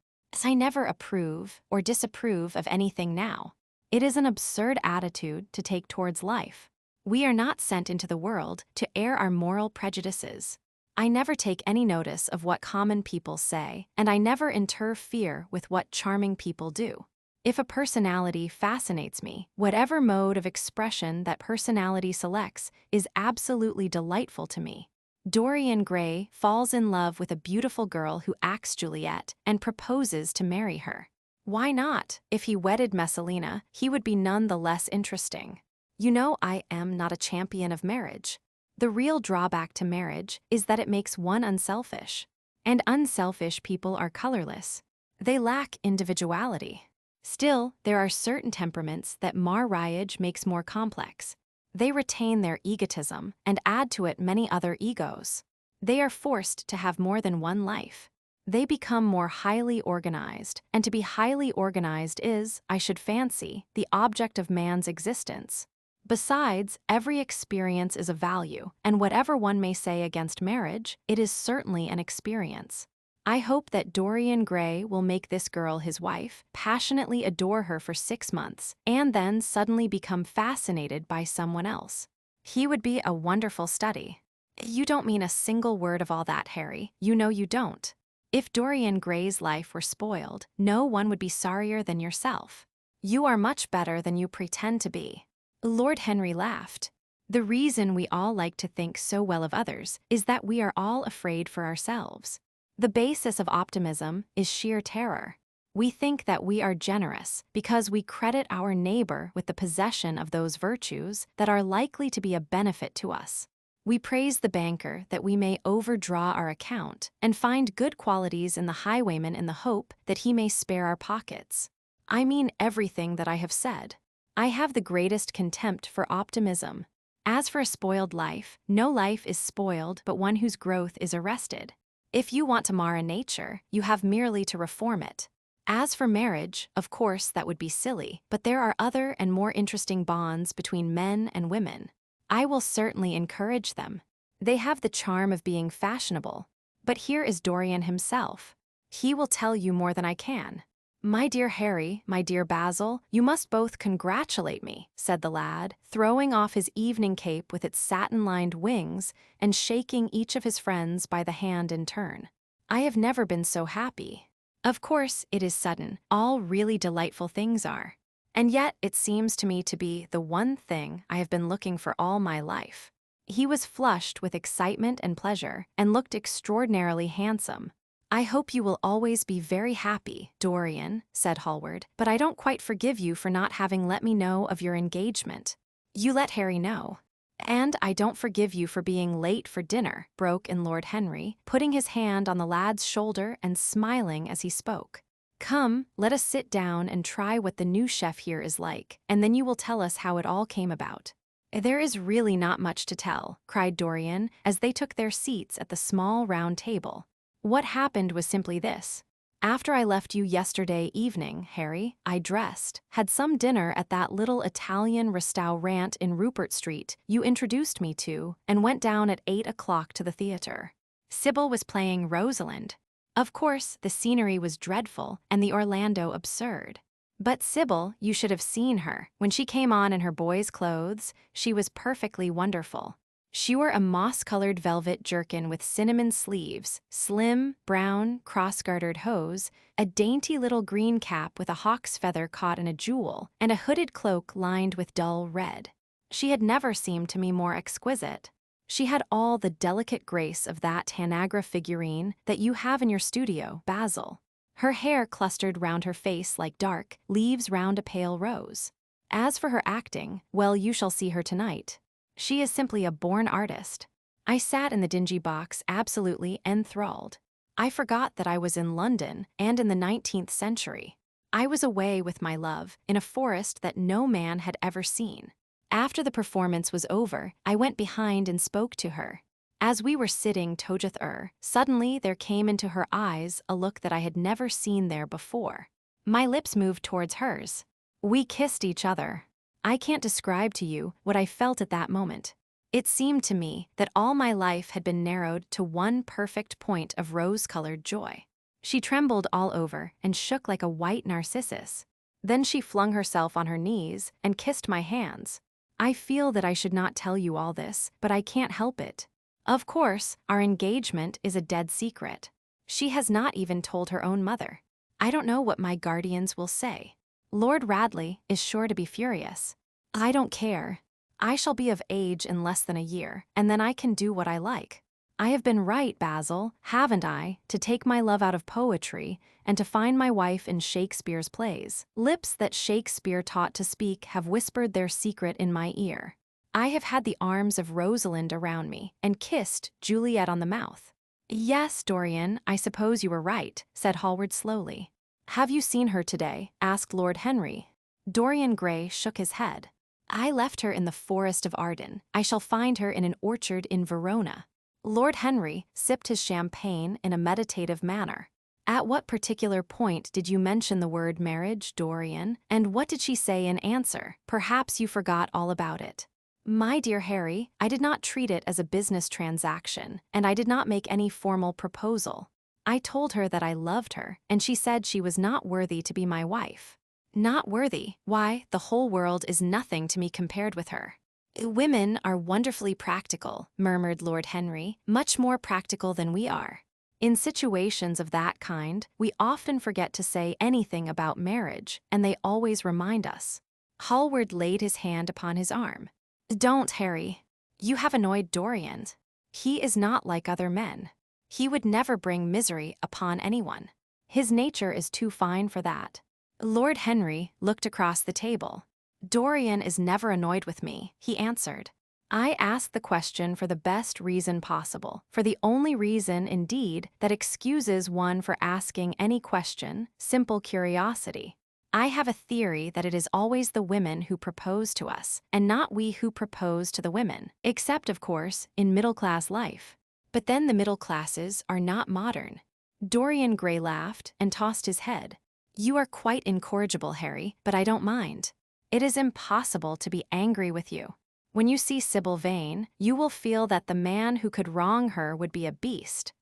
I never approve or disapprove of anything now. It is an absurd attitude to take towards life. We are not sent into the world to air our moral prejudices. I never take any notice of what common people say, and I never interfere with what charming people do. If a personality fascinates me, whatever mode of expression that personality selects is absolutely delightful to me. Dorian Gray falls in love with a beautiful girl who acts Juliet and proposes to marry her. Why not? If he wedded Messalina, he would be none the less interesting. You know, I am not a champion of marriage. The real drawback to marriage is that it makes one unselfish. And unselfish people are colorless. They lack individuality. Still, there are certain temperaments that marriage makes more complex. They retain their egotism and add to it many other egos. They are forced to have more than one life. They become more highly organized, and to be highly organized is, I should fancy, the object of man's existence. Besides, every experience is of value, and whatever one may say against marriage, it is certainly an experience. I hope that Dorian Gray will make this girl his wife, passionately adore her for 6 months, and then suddenly become fascinated by someone else. He would be a wonderful study. You don't mean a single word of all that, Harry. You know you don't. If Dorian Gray's life were spoiled, no one would be sorrier than yourself. You are much better than you pretend to be. Lord Henry laughed. The reason we all like to think so well of others is that we are all afraid for ourselves. The basis of optimism is sheer terror. We think that we are generous because we credit our neighbor with the possession of those virtues that are likely to be a benefit to us. We praise the banker that we may overdraw our account and find good qualities in the highwayman in the hope that he may spare our pockets. I mean everything that I have said. I have the greatest contempt for optimism. As for a spoiled life, no life is spoiled but one whose growth is arrested. If you want to mar a nature, you have merely to reform it. As for marriage, of course that would be silly, but there are other and more interesting bonds between men and women. I will certainly encourage them. They have the charm of being fashionable. But here is Dorian himself. He will tell you more than I can. My dear Harry, my dear Basil, you must both congratulate me, said the lad, throwing off his evening cape with its satin-lined wings and shaking each of his friends by the hand in turn. I have never been so happy. Of course, it is sudden. All really delightful things are. And yet, it seems to me to be the one thing I have been looking for all my life. He was flushed with excitement and pleasure and looked extraordinarily handsome. I hope you will always be very happy, Dorian, said Hallward, but I don't quite forgive you for not having let me know of your engagement. You let Harry know. And I don't forgive you for being late for dinner, broke in Lord Henry, putting his hand on the lad's shoulder and smiling as he spoke. Come, let us sit down and try what the new chef here is like, and then you will tell us how it all came about. There is really not much to tell, cried Dorian, as they took their seats at the small round table. What happened was simply this. After I left you yesterday evening, Harry, I dressed, had some dinner at that little Italian restaurant in Rupert Street you introduced me to, and went down at 8 o'clock to the theater. Sybil was playing Rosalind. Of course, the scenery was dreadful and the Orlando absurd. But Sybil, you should have seen her. When she came on in her boy's clothes, she was perfectly wonderful. She wore a moss-colored velvet jerkin with cinnamon sleeves, slim, brown, cross-gartered hose, a dainty little green cap with a hawk's feather caught in a jewel, and a hooded cloak lined with dull red. She had never seemed to me more exquisite. She had all the delicate grace of that Tanagra figurine that you have in your studio, Basil. Her hair clustered round her face like dark leaves round a pale rose. As for her acting, well, you shall see her tonight. She is simply a born artist. I sat in the dingy box absolutely enthralled. I forgot that I was in London and in the 19th century. I was away with my love in a forest that no man had ever seen. After the performance was over, I went behind and spoke to her. As we were sitting tojeth suddenly there came into her eyes a look that I had never seen there before. My lips moved towards hers. We kissed each other. I can't describe to you what I felt at that moment. It seemed to me that all my life had been narrowed to one perfect point of rose-colored joy. She trembled all over and shook like a white narcissus. Then she flung herself on her knees and kissed my hands. I feel that I should not tell you all this, but I can't help it. Of course, our engagement is a dead secret. She has not even told her own mother. I don't know what my guardians will say. Lord Radley is sure to be furious. I don't care. I shall be of age in less than a year, and then I can do what I like. I have been right, Basil, haven't I, to take my love out of poetry and to find my wife in Shakespeare's plays. Lips that Shakespeare taught to speak have whispered their secret in my ear. I have had the arms of Rosalind around me and kissed Juliet on the mouth. Yes, Dorian, I suppose you were right, said Hallward slowly. Have you seen her today? Asked Lord Henry. Dorian Gray shook his head. I left her in the forest of Arden. I shall find her in an orchard in Verona. Lord Henry sipped his champagne in a meditative manner. At what particular point did you mention the word marriage, Dorian? And what did she say in answer? Perhaps you forgot all about it. My dear Harry, I did not treat it as a business transaction, and I did not make any formal proposal. I told her that I loved her, and she said she was not worthy to be my wife. Not worthy? Why, the whole world is nothing to me compared with her. Women are wonderfully practical, murmured Lord Henry, much more practical than we are. In situations of that kind, we often forget to say anything about marriage, and they always remind us. Hallward laid his hand upon his arm. Don't, Harry. You have annoyed Dorian. He is not like other men. He would never bring misery upon anyone. His nature is too fine for that. Lord Henry looked across the table. Dorian is never annoyed with me, he answered. I ask the question for the best reason possible, for the only reason, indeed, that excuses one for asking any question, simple curiosity. I have a theory that it is always the women who propose to us, and not we who propose to the women, except, of course, in middle-class life. But then the middle classes are not modern. Dorian Gray laughed and tossed his head. You are quite incorrigible, Harry, but I don't mind. It is impossible to be angry with you. When you see Sybil Vane, you will feel that the man who could wrong her would be a beast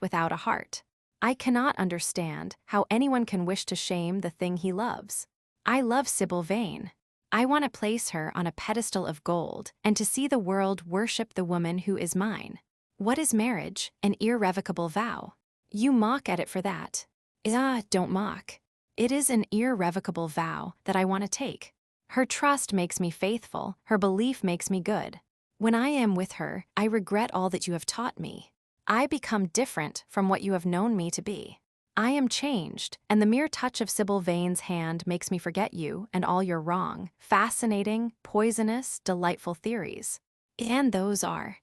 without a heart. I cannot understand how anyone can wish to shame the thing he loves. I love Sybil Vane. I want to place her on a pedestal of gold and to see the world worship the woman who is mine. What is marriage? An irrevocable vow. You mock at it for that. Don't mock. It is an irrevocable vow that I want to take. Her trust makes me faithful, her belief makes me good. When I am with her, I regret all that you have taught me. I become different from what you have known me to be. I am changed, and the mere touch of Sybil Vane's hand makes me forget you and all your wrong, fascinating, poisonous, delightful theories. And those are.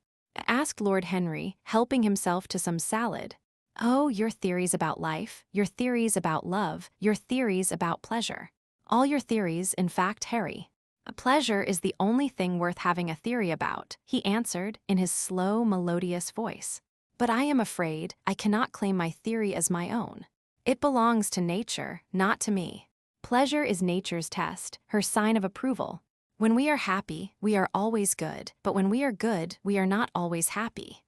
Asked Lord Henry, helping himself to some salad. Oh, your theories about life, your theories about love, your theories about pleasure. All your theories, in fact, Harry. Pleasure is the only thing worth having a theory about, he answered in his slow, melodious voice. But I am afraid I cannot claim my theory as my own. It belongs to nature, not to me. Pleasure is nature's test, her sign of approval. When we are happy, we are always good, but when we are good, we are not always happy.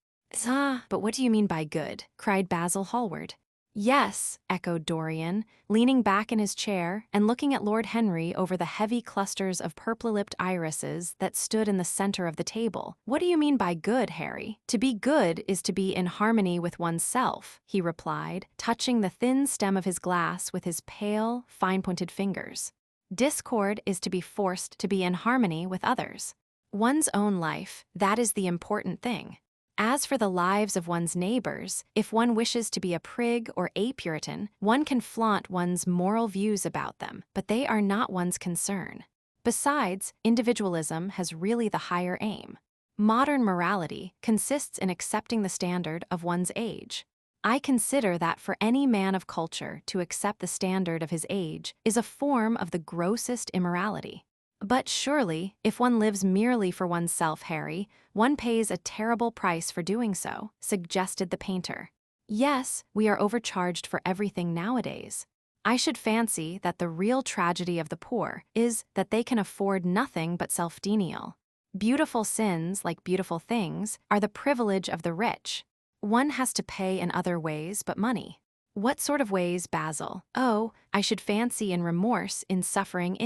But what do you mean by good? Cried Basil Hallward. Yes, echoed Dorian, leaning back in his chair and looking at Lord Henry over the heavy clusters of purple-lipped irises that stood in the center of the table. What do you mean by good, Harry? To be good is to be in harmony with oneself, he replied, touching the thin stem of his glass with his pale, fine-pointed fingers. Discord is to be forced to be in harmony with others. One's own life, that is the important thing. As for the lives of one's neighbors, if one wishes to be a prig or a Puritan, one can flaunt one's moral views about them, but they are not one's concern. Besides, individualism has really the higher aim. Modern morality consists in accepting the standard of one's age. I consider that for any man of culture to accept the standard of his age is a form of the grossest immorality. But surely, if one lives merely for oneself, Harry, one pays a terrible price for doing so, suggested the painter. Yes, we are overcharged for everything nowadays. I should fancy that the real tragedy of the poor is that they can afford nothing but self-denial. Beautiful sins, like beautiful things, are the privilege of the rich. One has to pay in other ways but money. What sort of ways, Basil? Oh, I should fancy in remorse, in suffering,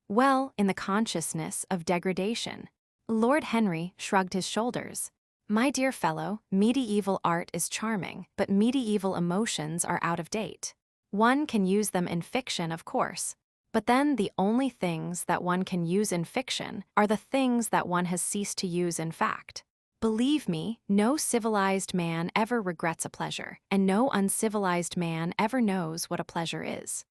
well, in the consciousness of degradation. Lord Henry shrugged his shoulders. My dear fellow, medieval art is charming, but medieval emotions are out of date. One can use them in fiction, of course. But then the only things that one can use in fiction are the things that one has ceased to use in fact. Believe me, no civilized man ever regrets a pleasure, and no uncivilized man ever knows what a pleasure is.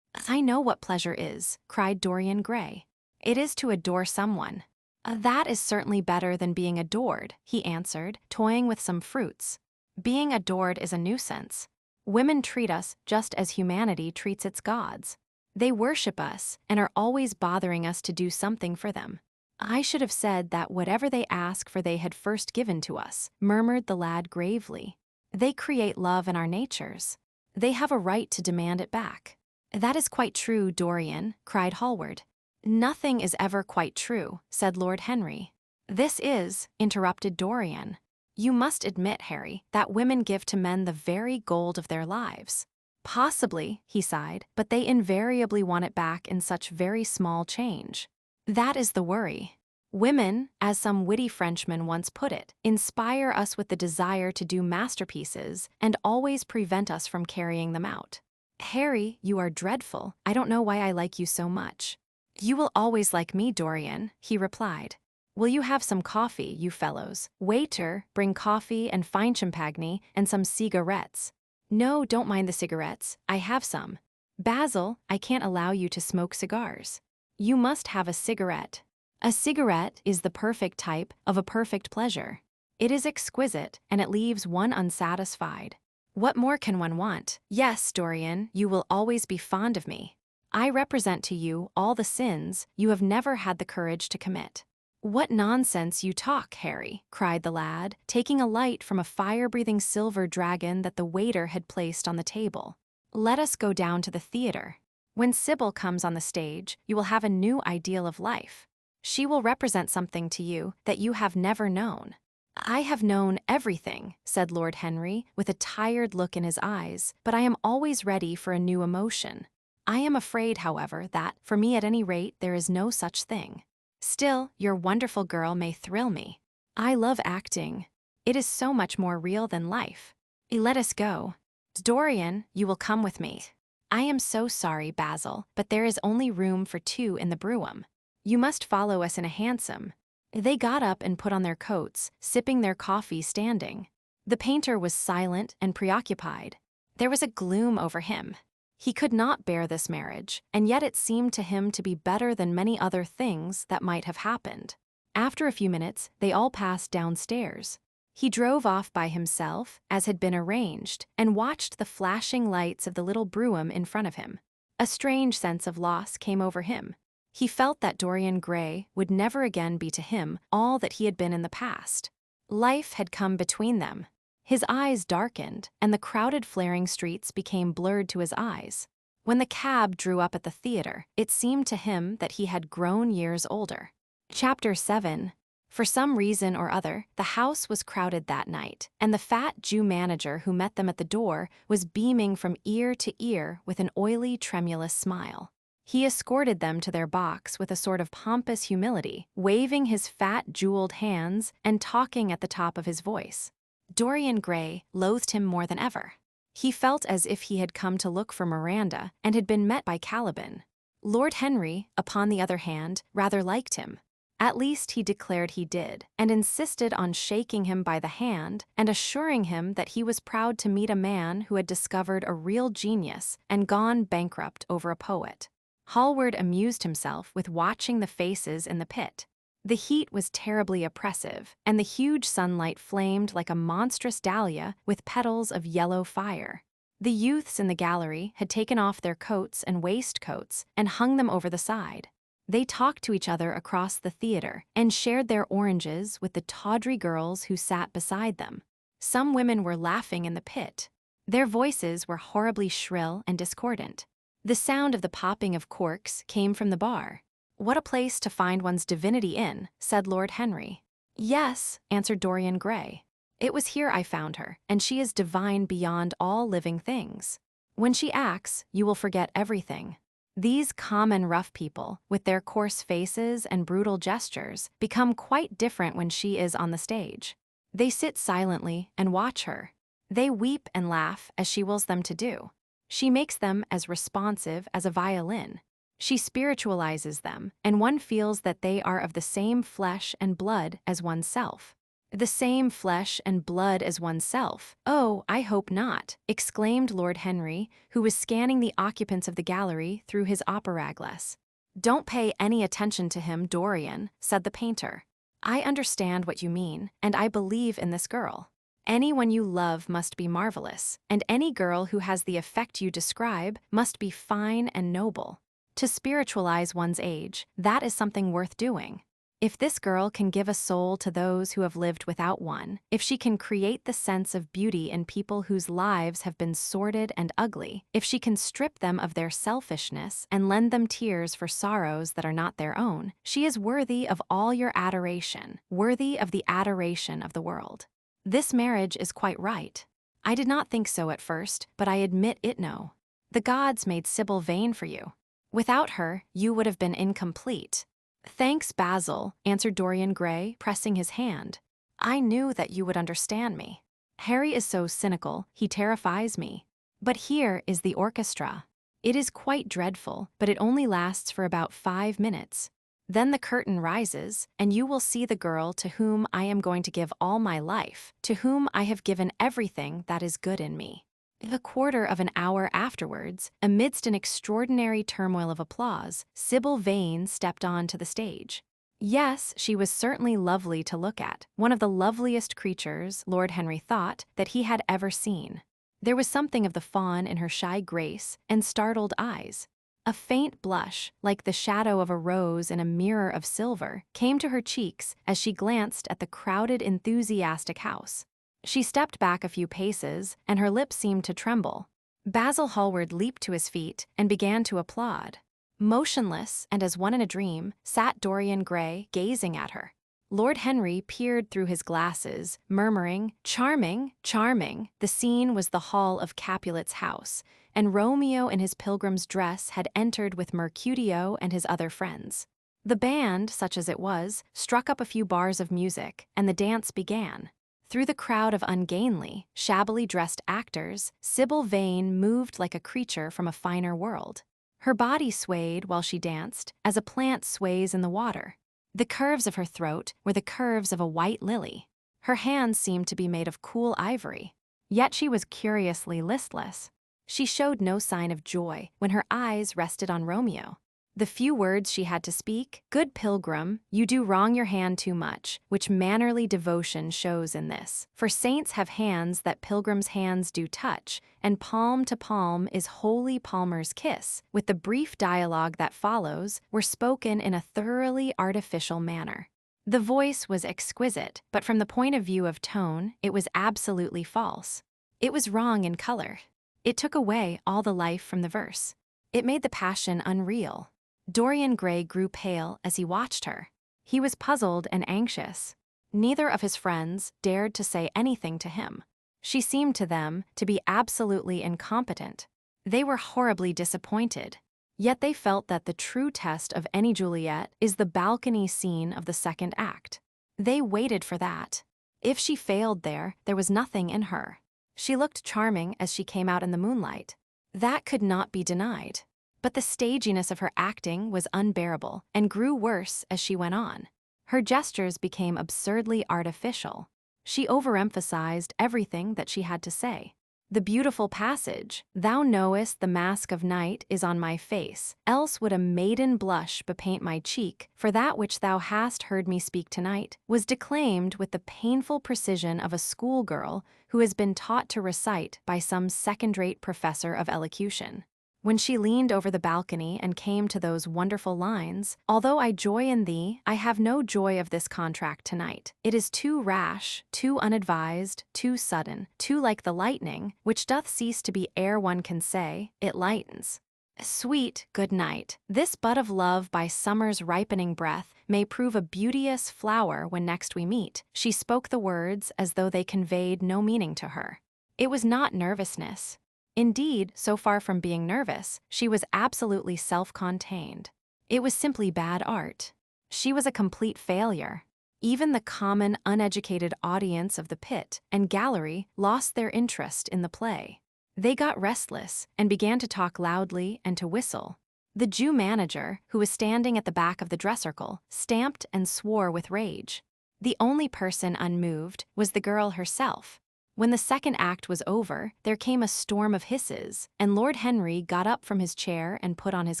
I know what pleasure is, cried Dorian Gray. It is to adore someone. That is certainly better than being adored, he answered, toying with some fruits. Being adored is a nuisance. Women treat us just as humanity treats its gods. They worship us and are always bothering us to do something for them. I should have said that whatever they ask for they had first given to us, murmured the lad gravely. They create love in our natures. They have a right to demand it back. That is quite true, Dorian, cried Hallward. Nothing is ever quite true, said Lord Henry. This is, interrupted Dorian. You must admit, Harry, that women give to men the very gold of their lives. Possibly, he sighed, but they invariably want it back in such very small change. That is the worry. Women, as some witty Frenchman once put it, inspire us with the desire to do masterpieces and always prevent us from carrying them out. Harry, you are dreadful. I don't know why I like you so much. You will always like me, Dorian, he replied. Will you have some coffee, you fellows? Waiter, bring coffee and fine champagne and some cigarettes. No, don't mind the cigarettes. I have some. Basil, I can't allow you to smoke cigars. You must have a cigarette. A cigarette is the perfect type of a perfect pleasure. It is exquisite, and it leaves one unsatisfied. What more can one want? Yes, Dorian, you will always be fond of me. I represent to you all the sins you have never had the courage to commit. What nonsense you talk, Harry, cried the lad, taking a light from a fire-breathing silver dragon that the waiter had placed on the table. Let us go down to the theater. When Sybil comes on the stage, you will have a new ideal of life. She will represent something to you that you have never known. I have known everything, said Lord Henry, with a tired look in his eyes, but I am always ready for a new emotion. I am afraid, however, that, for me at any rate, there is no such thing. Still, your wonderful girl may thrill me. I love acting. It is so much more real than life. Let us go. Dorian, you will come with me. I am so sorry, Basil, but there is only room for 2 in the brougham. You must follow us in a hansom. They got up and put on their coats, sipping their coffee standing. The painter was silent and preoccupied. There was a gloom over him. He could not bear this marriage, and yet it seemed to him to be better than many other things that might have happened. After a few minutes, they all passed downstairs. He drove off by himself, as had been arranged, and watched the flashing lights of the little brougham in front of him. A strange sense of loss came over him. He felt that Dorian Gray would never again be to him all that he had been in the past. Life had come between them. His eyes darkened, and the crowded flaring streets became blurred to his eyes. When the cab drew up at the theater, it seemed to him that he had grown years older. Chapter 7. For some reason or other, the house was crowded that night, and the fat Jew manager who met them at the door was beaming from ear to ear with an oily, tremulous smile. He escorted them to their box with a sort of pompous humility, waving his fat, jeweled hands and talking at the top of his voice. Dorian Gray loathed him more than ever. He felt as if he had come to look for Miranda and had been met by Caliban. Lord Henry, upon the other hand, rather liked him. At least he declared he did, and insisted on shaking him by the hand and assuring him that he was proud to meet a man who had discovered a real genius and gone bankrupt over a poet. Hallward amused himself with watching the faces in the pit. The heat was terribly oppressive, and the huge sunlight flamed like a monstrous dahlia with petals of yellow fire. The youths in the gallery had taken off their coats and waistcoats and hung them over the side. They talked to each other across the theater and shared their oranges with the tawdry girls who sat beside them. Some women were laughing in the pit. Their voices were horribly shrill and discordant. The sound of the popping of corks came from the bar. "What a place to find one's divinity in," said Lord Henry. "Yes," answered Dorian Gray. "It was here I found her, and she is divine beyond all living things. When she acts, you will forget everything. These common rough people, with their coarse faces and brutal gestures, become quite different when she is on the stage. They sit silently and watch her. They weep and laugh as she wills them to do. She makes them as responsive as a violin. She spiritualizes them, and one feels that they are of the same flesh and blood as oneself." "The same flesh and blood as oneself? Oh, I hope not," exclaimed Lord Henry, who was scanning the occupants of the gallery through his opera-glass. "Don't pay any attention to him, Dorian," said the painter. "I understand what you mean, and I believe in this girl. Anyone you love must be marvelous, and any girl who has the effect you describe must be fine and noble. To spiritualize one's age, that is something worth doing. If this girl can give a soul to those who have lived without one, if she can create the sense of beauty in people whose lives have been sordid and ugly, if she can strip them of their selfishness and lend them tears for sorrows that are not their own, she is worthy of all your adoration, worthy of the adoration of the world. This marriage is quite right. I did not think so at first, but I admit it no. The gods made Sybil Vane for you. Without her, you would have been incomplete." "Thanks, Basil," answered Dorian Gray, pressing his hand. "I knew that you would understand me. Harry is so cynical, he terrifies me. But here is the orchestra. It is quite dreadful, but it only lasts for about 5 minutes. Then the curtain rises, and you will see the girl to whom I am going to give all my life, to whom I have given everything that is good in me." A quarter of an hour afterwards, amidst an extraordinary turmoil of applause, Sybil Vane stepped on to the stage. Yes, she was certainly lovely to look at, one of the loveliest creatures, Lord Henry thought, that he had ever seen. There was something of the fawn in her shy grace and startled eyes. A faint blush, like the shadow of a rose in a mirror of silver, came to her cheeks as she glanced at the crowded, enthusiastic house. She stepped back a few paces, and her lips seemed to tremble. Basil Hallward leaped to his feet and began to applaud. Motionless, and as one in a dream, sat Dorian Gray, gazing at her. Lord Henry peered through his glasses, murmuring, "Charming, charming." The scene was the hall of Capulet's house, and Romeo in his pilgrim's dress had entered with Mercutio and his other friends. The band, such as it was, struck up a few bars of music, and the dance began. Through the crowd of ungainly, shabbily dressed actors, Sybil Vane moved like a creature from a finer world. Her body swayed while she danced, as a plant sways in the water. The curves of her throat were the curves of a white lily. Her hands seemed to be made of cool ivory. Yet she was curiously listless. She showed no sign of joy when her eyes rested on Romeo. The few words she had to speak, "Good pilgrim, you do wrong your hand too much," which mannerly devotion shows in this. For saints have hands that pilgrims' hands do touch, and palm to palm is holy palmer's kiss, with the brief dialogue that follows, were spoken in a thoroughly artificial manner. The voice was exquisite, but from the point of view of tone, it was absolutely false. It was wrong in color. It took away all the life from the verse. It made the passion unreal. Dorian Gray grew pale as he watched her. He was puzzled and anxious. Neither of his friends dared to say anything to him. She seemed to them to be absolutely incompetent. They were horribly disappointed. Yet they felt that the true test of any Juliet is the balcony scene of the second act. They waited for that. If she failed there was nothing in her. She looked charming as she came out in the moonlight. That could not be denied. But the staginess of her acting was unbearable and grew worse as she went on. Her gestures became absurdly artificial. She overemphasized everything that she had to say. The beautiful passage, "Thou knowest the mask of night is on my face, else would a maiden blush bepaint my cheek, for that which thou hast heard me speak tonight," was declaimed with the painful precision of a schoolgirl who has been taught to recite by some second-rate professor of elocution. When she leaned over the balcony and came to those wonderful lines, "Although I joy in thee, I have no joy of this contract tonight. It is too rash, too unadvised, too sudden, too like the lightning, which doth cease to be ere one can say, it lightens. Sweet good night. This bud of love by summer's ripening breath may prove a beauteous flower when next we meet." She spoke the words as though they conveyed no meaning to her. It was not nervousness. Indeed, so far from being nervous, she was absolutely self-contained. It was simply bad art. She was a complete failure. Even the common, uneducated audience of the pit and gallery lost their interest in the play. They got restless and began to talk loudly and to whistle. The Jew manager, who was standing at the back of the dress circle, stamped and swore with rage. The only person unmoved was the girl herself. When the second act was over, there came a storm of hisses, and Lord Henry got up from his chair and put on his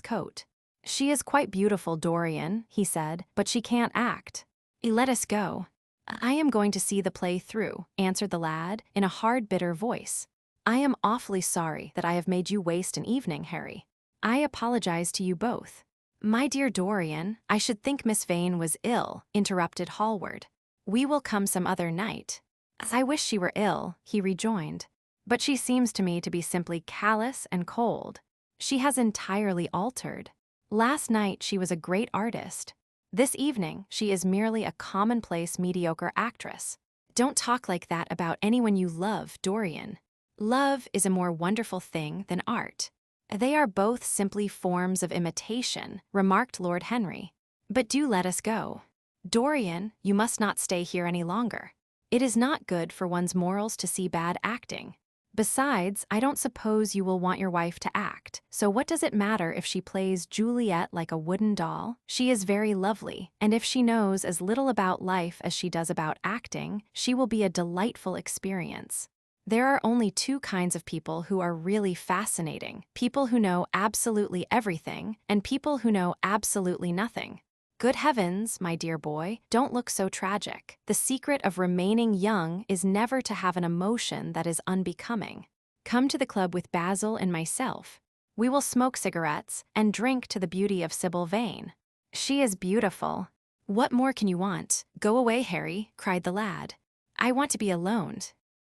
coat. "She is quite beautiful, Dorian," he said, "but she can't act. Let us go." "I am going to see the play through," answered the lad, in a hard, bitter voice. "I am awfully sorry that I have made you waste an evening, Harry. I apologize to you both." "My dear Dorian, I should think Miss Vane was ill," interrupted Hallward. "We will come some other night." "I wish she were ill," he rejoined. "But she seems to me to be simply callous and cold. She has entirely altered. Last night she was a great artist. This evening she is merely a commonplace, mediocre actress. Don't talk like that about anyone you love, Dorian. Love is a more wonderful thing than art." "They are both simply forms of imitation," remarked Lord Henry. "But do let us go. Dorian, you must not stay here any longer. It is not good for one's morals to see bad acting. Besides, I don't suppose you will want your wife to act, so what does it matter if she plays Juliet like a wooden doll? She is very lovely, and if she knows as little about life as she does about acting, she will be a delightful experience. There are only two kinds of people who are really fascinating: people who know absolutely everything, and people who know absolutely nothing. Good heavens, my dear boy, don't look so tragic. The secret of remaining young is never to have an emotion that is unbecoming. Come to the club with Basil and myself. We will smoke cigarettes and drink to the beauty of Sybil Vane. She is beautiful. What more can you want? Go away, Harry," cried the lad. "I want to be alone.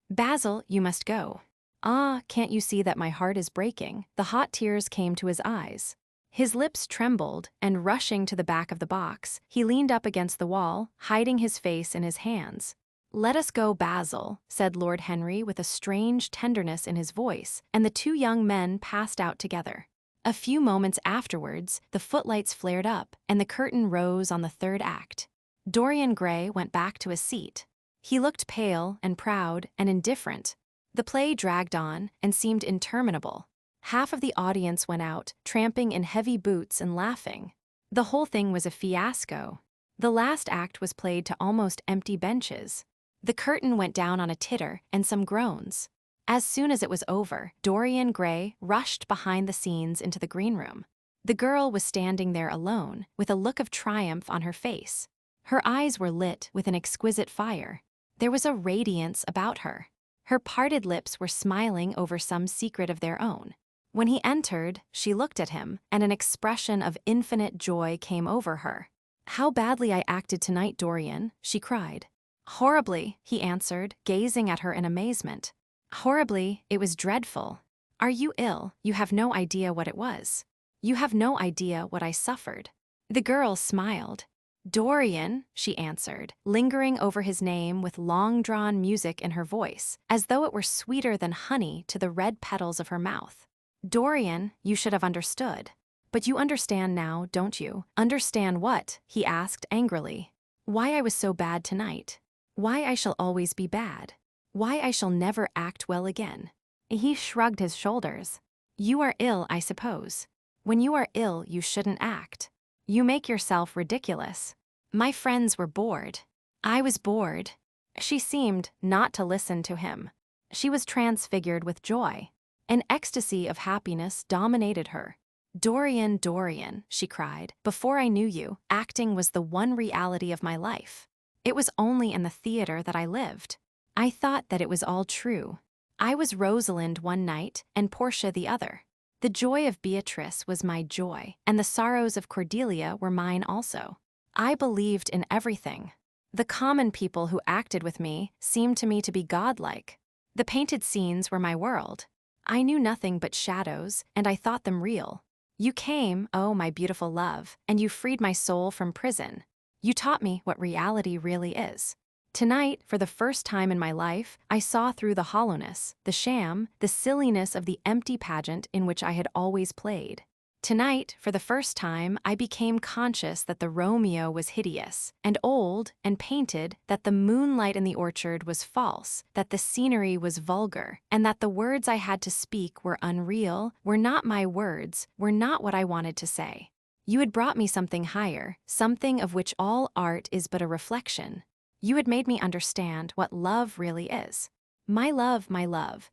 Basil, you must go." "Ah, can't you see that my heart is breaking?" The hot tears came to his eyes. His lips trembled, and rushing to the back of the box, he leaned up against the wall, hiding his face in his hands. "Let us go, Basil," said Lord Henry with a strange tenderness in his voice, and the two young men passed out together. A few moments afterwards, the footlights flared up, and the curtain rose on the third act. Dorian Gray went back to his seat. He looked pale and proud and indifferent. The play dragged on and seemed interminable. Half of the audience went out, tramping in heavy boots and laughing. The whole thing was a fiasco. The last act was played to almost empty benches. The curtain went down on a titter and some groans. As soon as it was over, Dorian Gray rushed behind the scenes into the green room. The girl was standing there alone, with a look of triumph on her face. Her eyes were lit with an exquisite fire. There was a radiance about her. Her parted lips were smiling over some secret of their own. When he entered, she looked at him, and an expression of infinite joy came over her. "How badly I acted tonight, Dorian," she cried. "Horribly," he answered, gazing at her in amazement. "Horribly, it was dreadful. Are you ill? You have no idea what it was. You have no idea what I suffered." The girl smiled. "Dorian," she answered, lingering over his name with long-drawn music in her voice, as though it were sweeter than honey to the red petals of her mouth. "Dorian, you should have understood. But you understand now, don't you?" "Understand what?" he asked angrily. "Why I was so bad tonight. Why I shall always be bad. Why I shall never act well again." He shrugged his shoulders. "You are ill, I suppose. When you are ill, you shouldn't act. You make yourself ridiculous. My friends were bored. I was bored." She seemed not to listen to him. She was transfigured with joy. An ecstasy of happiness dominated her. "Dorian, Dorian," she cried, "before I knew you, acting was the one reality of my life. It was only in the theater that I lived. I thought that it was all true. I was Rosalind one night and Portia the other. The joy of Beatrice was my joy, and the sorrows of Cordelia were mine also. I believed in everything. The common people who acted with me seemed to me to be godlike. The painted scenes were my world. I knew nothing but shadows, and I thought them real. You came, oh my beautiful love, and you freed my soul from prison. You taught me what reality really is. Tonight, for the first time in my life, I saw through the hollowness, the sham, the silliness of the empty pageant in which I had always played. Tonight, for the first time, I became conscious that the Romeo was hideous and old and painted, that the moonlight in the orchard was false, that the scenery was vulgar, and that the words I had to speak were unreal, were not my words, were not what I wanted to say. You had brought me something higher, something of which all art is but a reflection. You had made me understand what love really is. My love,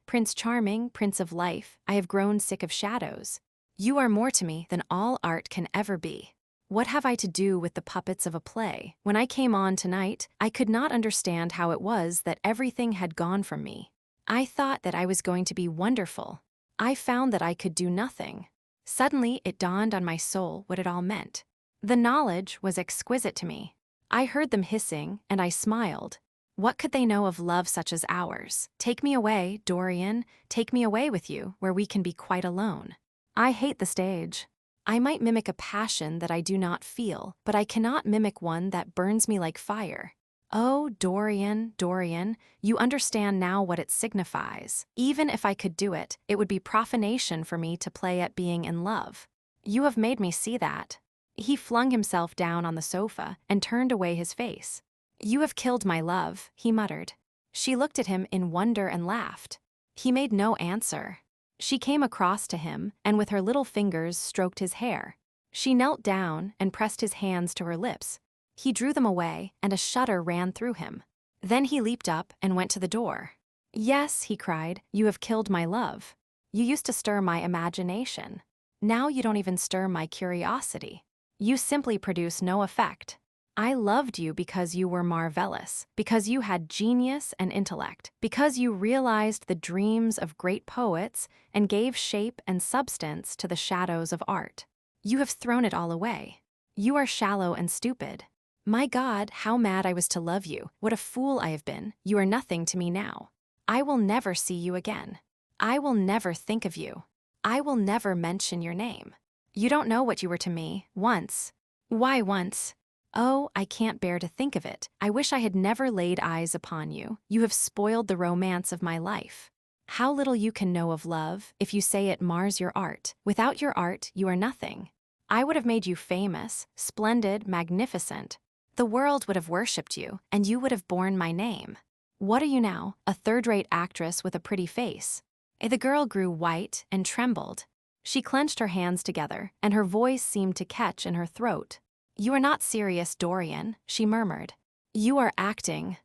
Prince Charming, Prince of Life, I have grown sick of shadows. You are more to me than all art can ever be. What have I to do with the puppets of a play? When I came on tonight, I could not understand how it was that everything had gone from me. I thought that I was going to be wonderful. I found that I could do nothing. Suddenly, it dawned on my soul what it all meant. The knowledge was exquisite to me. I heard them hissing, and I smiled. What could they know of love such as ours? Take me away, Dorian, take me away with you, where we can be quite alone. I hate the stage. I might mimic a passion that I do not feel, but I cannot mimic one that burns me like fire. Oh, Dorian, Dorian, you understand now what it signifies. Even if I could do it, it would be profanation for me to play at being in love. You have made me see that. He flung himself down on the sofa and turned away his face. You have killed my love, he muttered. She looked at him in wonder and laughed. He made no answer. She came across to him and with her little fingers stroked his hair. She knelt down and pressed his hands to her lips. He drew them away and a shudder ran through him. Then he leaped up and went to the door. Yes, he cried, you have killed my love. You used to stir my imagination. Now you don't even stir my curiosity. You simply produce no effect. I loved you because you were marvelous, because you had genius and intellect, because you realized the dreams of great poets and gave shape and substance to the shadows of art. You have thrown it all away. You are shallow and stupid. My God, how mad I was to love you. What a fool I have been. You are nothing to me now. I will never see you again. I will never think of you. I will never mention your name. You don't know what you were to me, once. Why once? Oh, I can't bear to think of it. I wish I had never laid eyes upon you. You have spoiled the romance of my life. How little you can know of love if you say it mars your art. Without your art, you are nothing. I would have made you famous, splendid, magnificent. The world would have worshipped you, and you would have borne my name. What are you now, a third-rate actress with a pretty face? The girl grew white and trembled. She clenched her hands together, and her voice seemed to catch in her throat. You are not serious, Dorian, she murmured. You are acting.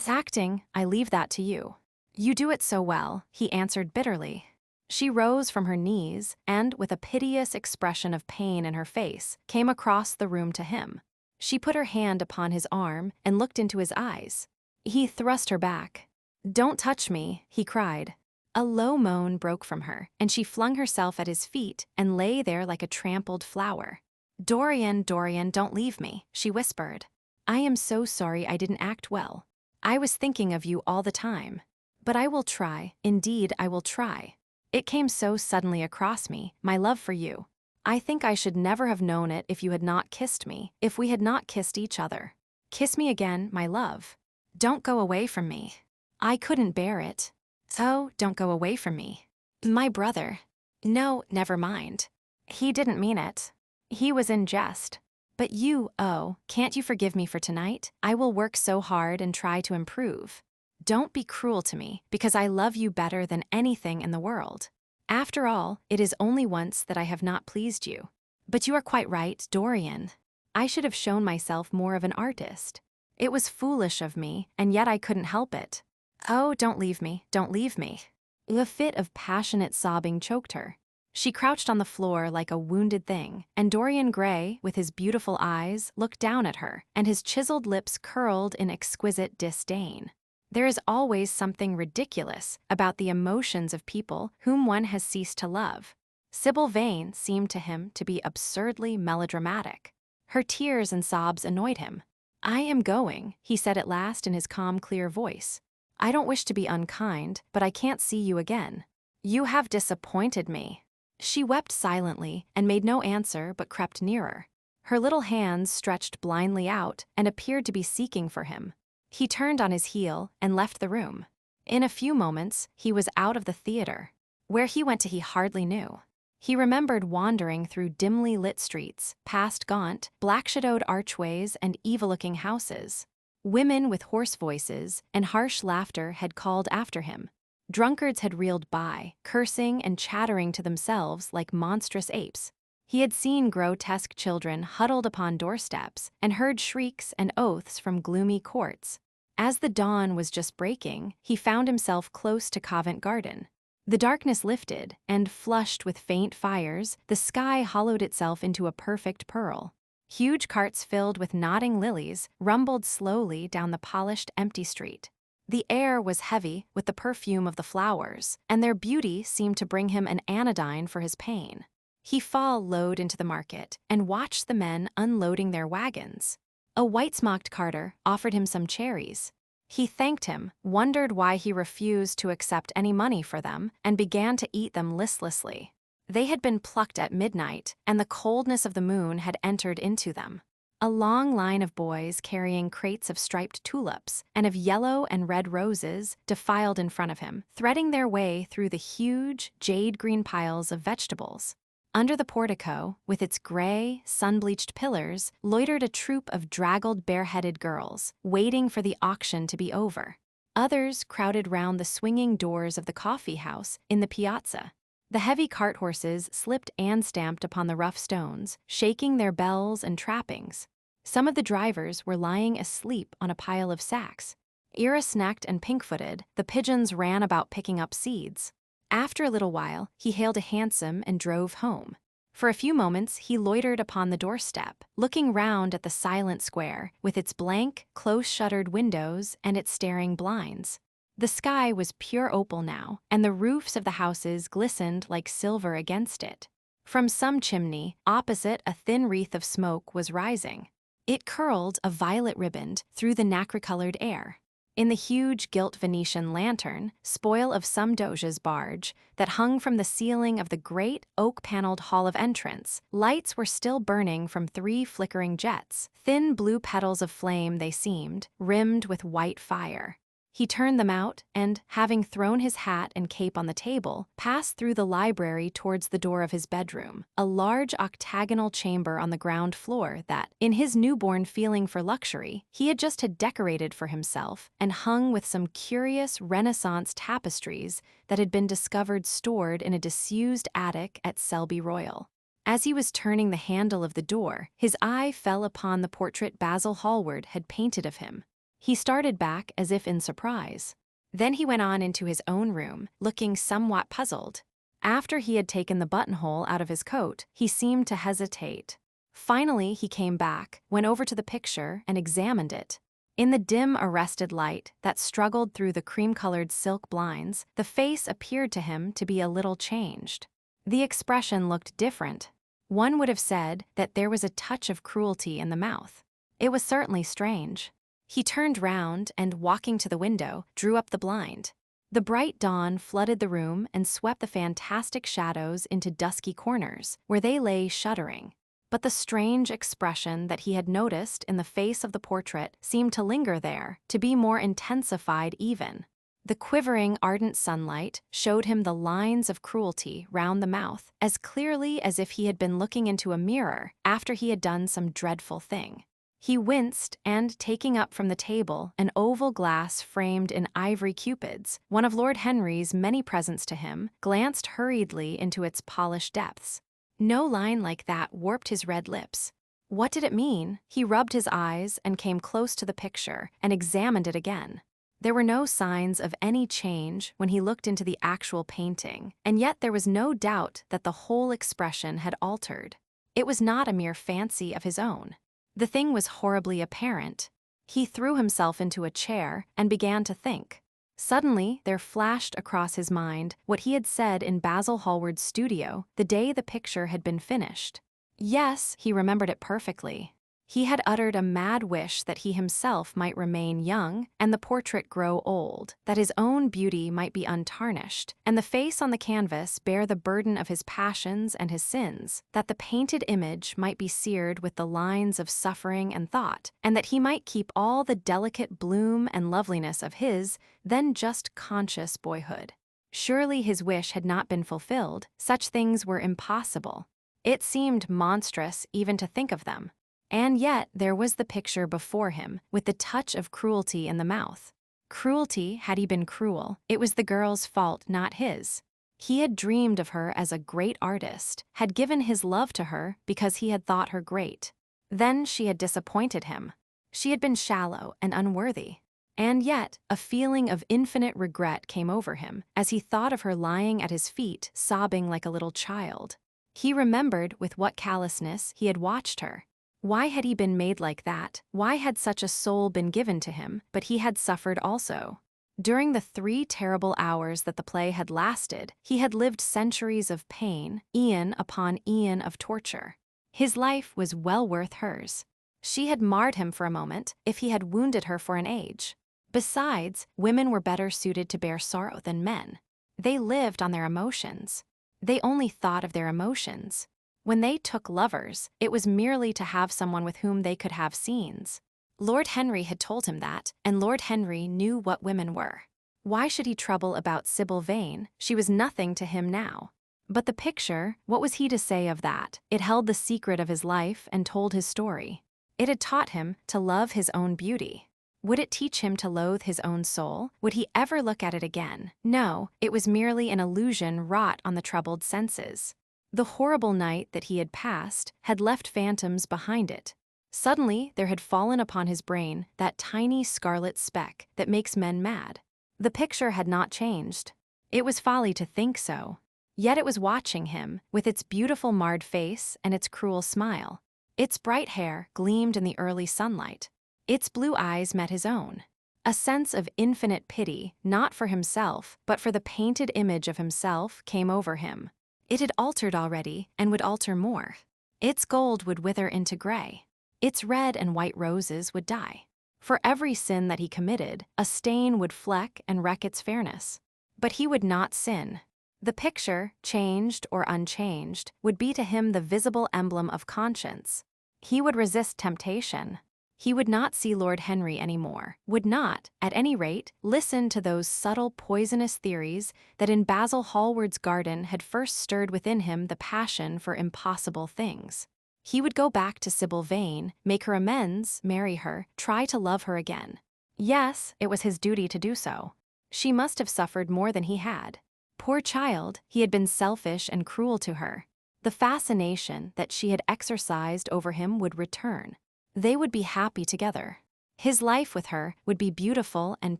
Acting, I leave that to you. You do it so well, he answered bitterly. She rose from her knees and, with a piteous expression of pain in her face, came across the room to him. She put her hand upon his arm and looked into his eyes. He thrust her back. Don't touch me, he cried. A low moan broke from her, and she flung herself at his feet and lay there like a trampled flower. Dorian, Dorian, don't leave me, she whispered. I am so sorry I didn't act well. I was thinking of you all the time. But I will try, indeed I will try. It came so suddenly across me, my love for you. I think I should never have known it if you had not kissed me, if we had not kissed each other. Kiss me again, my love. Don't go away from me. I couldn't bear it. Oh, don't go away from me. My brother. No, never mind. He didn't mean it. He was in jest. But you, oh, can't you forgive me for tonight? I will work so hard and try to improve. Don't be cruel to me, because I love you better than anything in the world. After all, it is only once that I have not pleased you. But you are quite right, Dorian. I should have shown myself more of an artist. It was foolish of me, and yet I couldn't help it. Oh, don't leave me, don't leave me. A fit of passionate sobbing choked her. She crouched on the floor like a wounded thing, and Dorian Gray, with his beautiful eyes, looked down at her, and his chiseled lips curled in exquisite disdain. There is always something ridiculous about the emotions of people whom one has ceased to love. Sybil Vane seemed to him to be absurdly melodramatic. Her tears and sobs annoyed him. "I am going," he said at last in his calm, clear voice. "I don't wish to be unkind, but I can't see you again. You have disappointed me." She wept silently and made no answer but crept nearer. Her little hands stretched blindly out and appeared to be seeking for him. He turned on his heel and left the room. In a few moments, he was out of the theater. Where he went to he hardly knew. He remembered wandering through dimly lit streets, past gaunt, black-shadowed archways and evil-looking houses. Women with hoarse voices and harsh laughter had called after him. Drunkards had reeled by, cursing and chattering to themselves like monstrous apes. He had seen grotesque children huddled upon doorsteps and heard shrieks and oaths from gloomy courts. As the dawn was just breaking, he found himself close to Covent Garden. The darkness lifted, and flushed with faint fires, the sky hollowed itself into a perfect pearl. Huge carts filled with nodding lilies rumbled slowly down the polished, empty street. The air was heavy with the perfume of the flowers, and their beauty seemed to bring him an anodyne for his pain. He followed into the market and watched the men unloading their wagons. A white-smocked carter offered him some cherries. He thanked him, wondered why he refused to accept any money for them, and began to eat them listlessly. They had been plucked at midnight, and the coldness of the moon had entered into them. A long line of boys carrying crates of striped tulips and of yellow and red roses defiled in front of him, threading their way through the huge, jade-green piles of vegetables. Under the portico, with its gray, sun-bleached pillars, loitered a troop of draggled, bareheaded girls, waiting for the auction to be over. Others crowded round the swinging doors of the coffee house in the piazza. The heavy cart horses slipped and stamped upon the rough stones, shaking their bells and trappings. Some of the drivers were lying asleep on a pile of sacks. Iris-necked and pink-footed, the pigeons ran about picking up seeds. After a little while, he hailed a hansom and drove home. For a few moments, he loitered upon the doorstep, looking round at the silent square, with its blank, close-shuttered windows and its staring blinds. The sky was pure opal now, and the roofs of the houses glistened like silver against it. From some chimney, opposite, a thin wreath of smoke was rising. It curled, a violet riband, through the nacre-colored air. In the huge gilt Venetian lantern, spoil of some doge's barge, that hung from the ceiling of the great oak-paneled hall of entrance, lights were still burning from 3 flickering jets. Thin blue petals of flame they seemed, rimmed with white fire. He turned them out and, having thrown his hat and cape on the table, passed through the library towards the door of his bedroom, a large octagonal chamber on the ground floor that, in his newborn feeling for luxury, he had decorated for himself and hung with some curious Renaissance tapestries that had been discovered stored in a disused attic at Selby Royal. As he was turning the handle of the door, his eye fell upon the portrait Basil Hallward had painted of him. He started back as if in surprise. Then he went on into his own room, looking somewhat puzzled. After he had taken the buttonhole out of his coat, he seemed to hesitate. Finally, he came back, went over to the picture, and examined it. In the dim, arrested light that struggled through the cream-colored silk blinds, the face appeared to him to be a little changed. The expression looked different. One would have said that there was a touch of cruelty in the mouth. It was certainly strange. He turned round and, walking to the window, drew up the blind. The bright dawn flooded the room and swept the fantastic shadows into dusky corners, where they lay shuddering. But the strange expression that he had noticed in the face of the portrait seemed to linger there, to be more intensified even. The quivering, ardent sunlight showed him the lines of cruelty round the mouth as clearly as if he had been looking into a mirror after he had done some dreadful thing. He winced and, taking up from the table an oval glass framed in ivory cupids, one of Lord Henry's many presents to him, glanced hurriedly into its polished depths. No line like that warped his red lips. What did it mean? He rubbed his eyes and came close to the picture and examined it again. There were no signs of any change when he looked into the actual painting, and yet there was no doubt that the whole expression had altered. It was not a mere fancy of his own. The thing was horribly apparent. He threw himself into a chair and began to think. Suddenly, there flashed across his mind what he had said in Basil Hallward's studio the day the picture had been finished. Yes, he remembered it perfectly. He had uttered a mad wish that he himself might remain young and the portrait grow old, that his own beauty might be untarnished, and the face on the canvas bear the burden of his passions and his sins, that the painted image might be seared with the lines of suffering and thought, and that he might keep all the delicate bloom and loveliness of his, then just conscious boyhood. Surely his wish had not been fulfilled. Such things were impossible. It seemed monstrous even to think of them. And yet there was the picture before him, with the touch of cruelty in the mouth. Cruelty, had he been cruel, it was the girl's fault, not his. He had dreamed of her as a great artist, had given his love to her because he had thought her great. Then she had disappointed him. She had been shallow and unworthy. And yet a feeling of infinite regret came over him as he thought of her lying at his feet, sobbing like a little child. He remembered with what callousness he had watched her. Why had he been made like that? Why had such a soul been given to him, but he had suffered also? During the 3 terrible hours that the play had lasted, he had lived centuries of pain, eon upon eon of torture. His life was well worth hers. She had marred him for a moment if he had wounded her for an age. Besides, women were better suited to bear sorrow than men. They lived on their emotions. They only thought of their emotions. When they took lovers, it was merely to have someone with whom they could have scenes. Lord Henry had told him that, and Lord Henry knew what women were. Why should he trouble about Sybil Vane? She was nothing to him now. But the picture, what was he to say of that? It held the secret of his life and told his story. It had taught him to love his own beauty. Would it teach him to loathe his own soul? Would he ever look at it again? No, it was merely an illusion wrought on the troubled senses. The horrible night that he had passed had left phantoms behind it. Suddenly, there had fallen upon his brain that tiny scarlet speck that makes men mad. The picture had not changed. It was folly to think so. Yet it was watching him, with its beautiful marred face and its cruel smile. Its bright hair gleamed in the early sunlight. Its blue eyes met his own. A sense of infinite pity, not for himself, but for the painted image of himself, came over him. It had altered already and would alter more. Its gold would wither into gray. Its red and white roses would die. For every sin that he committed, a stain would fleck and wreck its fairness. But he would not sin. The picture, changed or unchanged, would be to him the visible emblem of conscience. He would resist temptation. He would not see Lord Henry any more, would not, at any rate, listen to those subtle poisonous theories that in Basil Hallward's garden had first stirred within him the passion for impossible things. He would go back to Sybil Vane, make her amends, marry her, try to love her again. Yes, it was his duty to do so. She must have suffered more than he had. Poor child, he had been selfish and cruel to her. The fascination that she had exercised over him would return. They would be happy together. His life with her would be beautiful and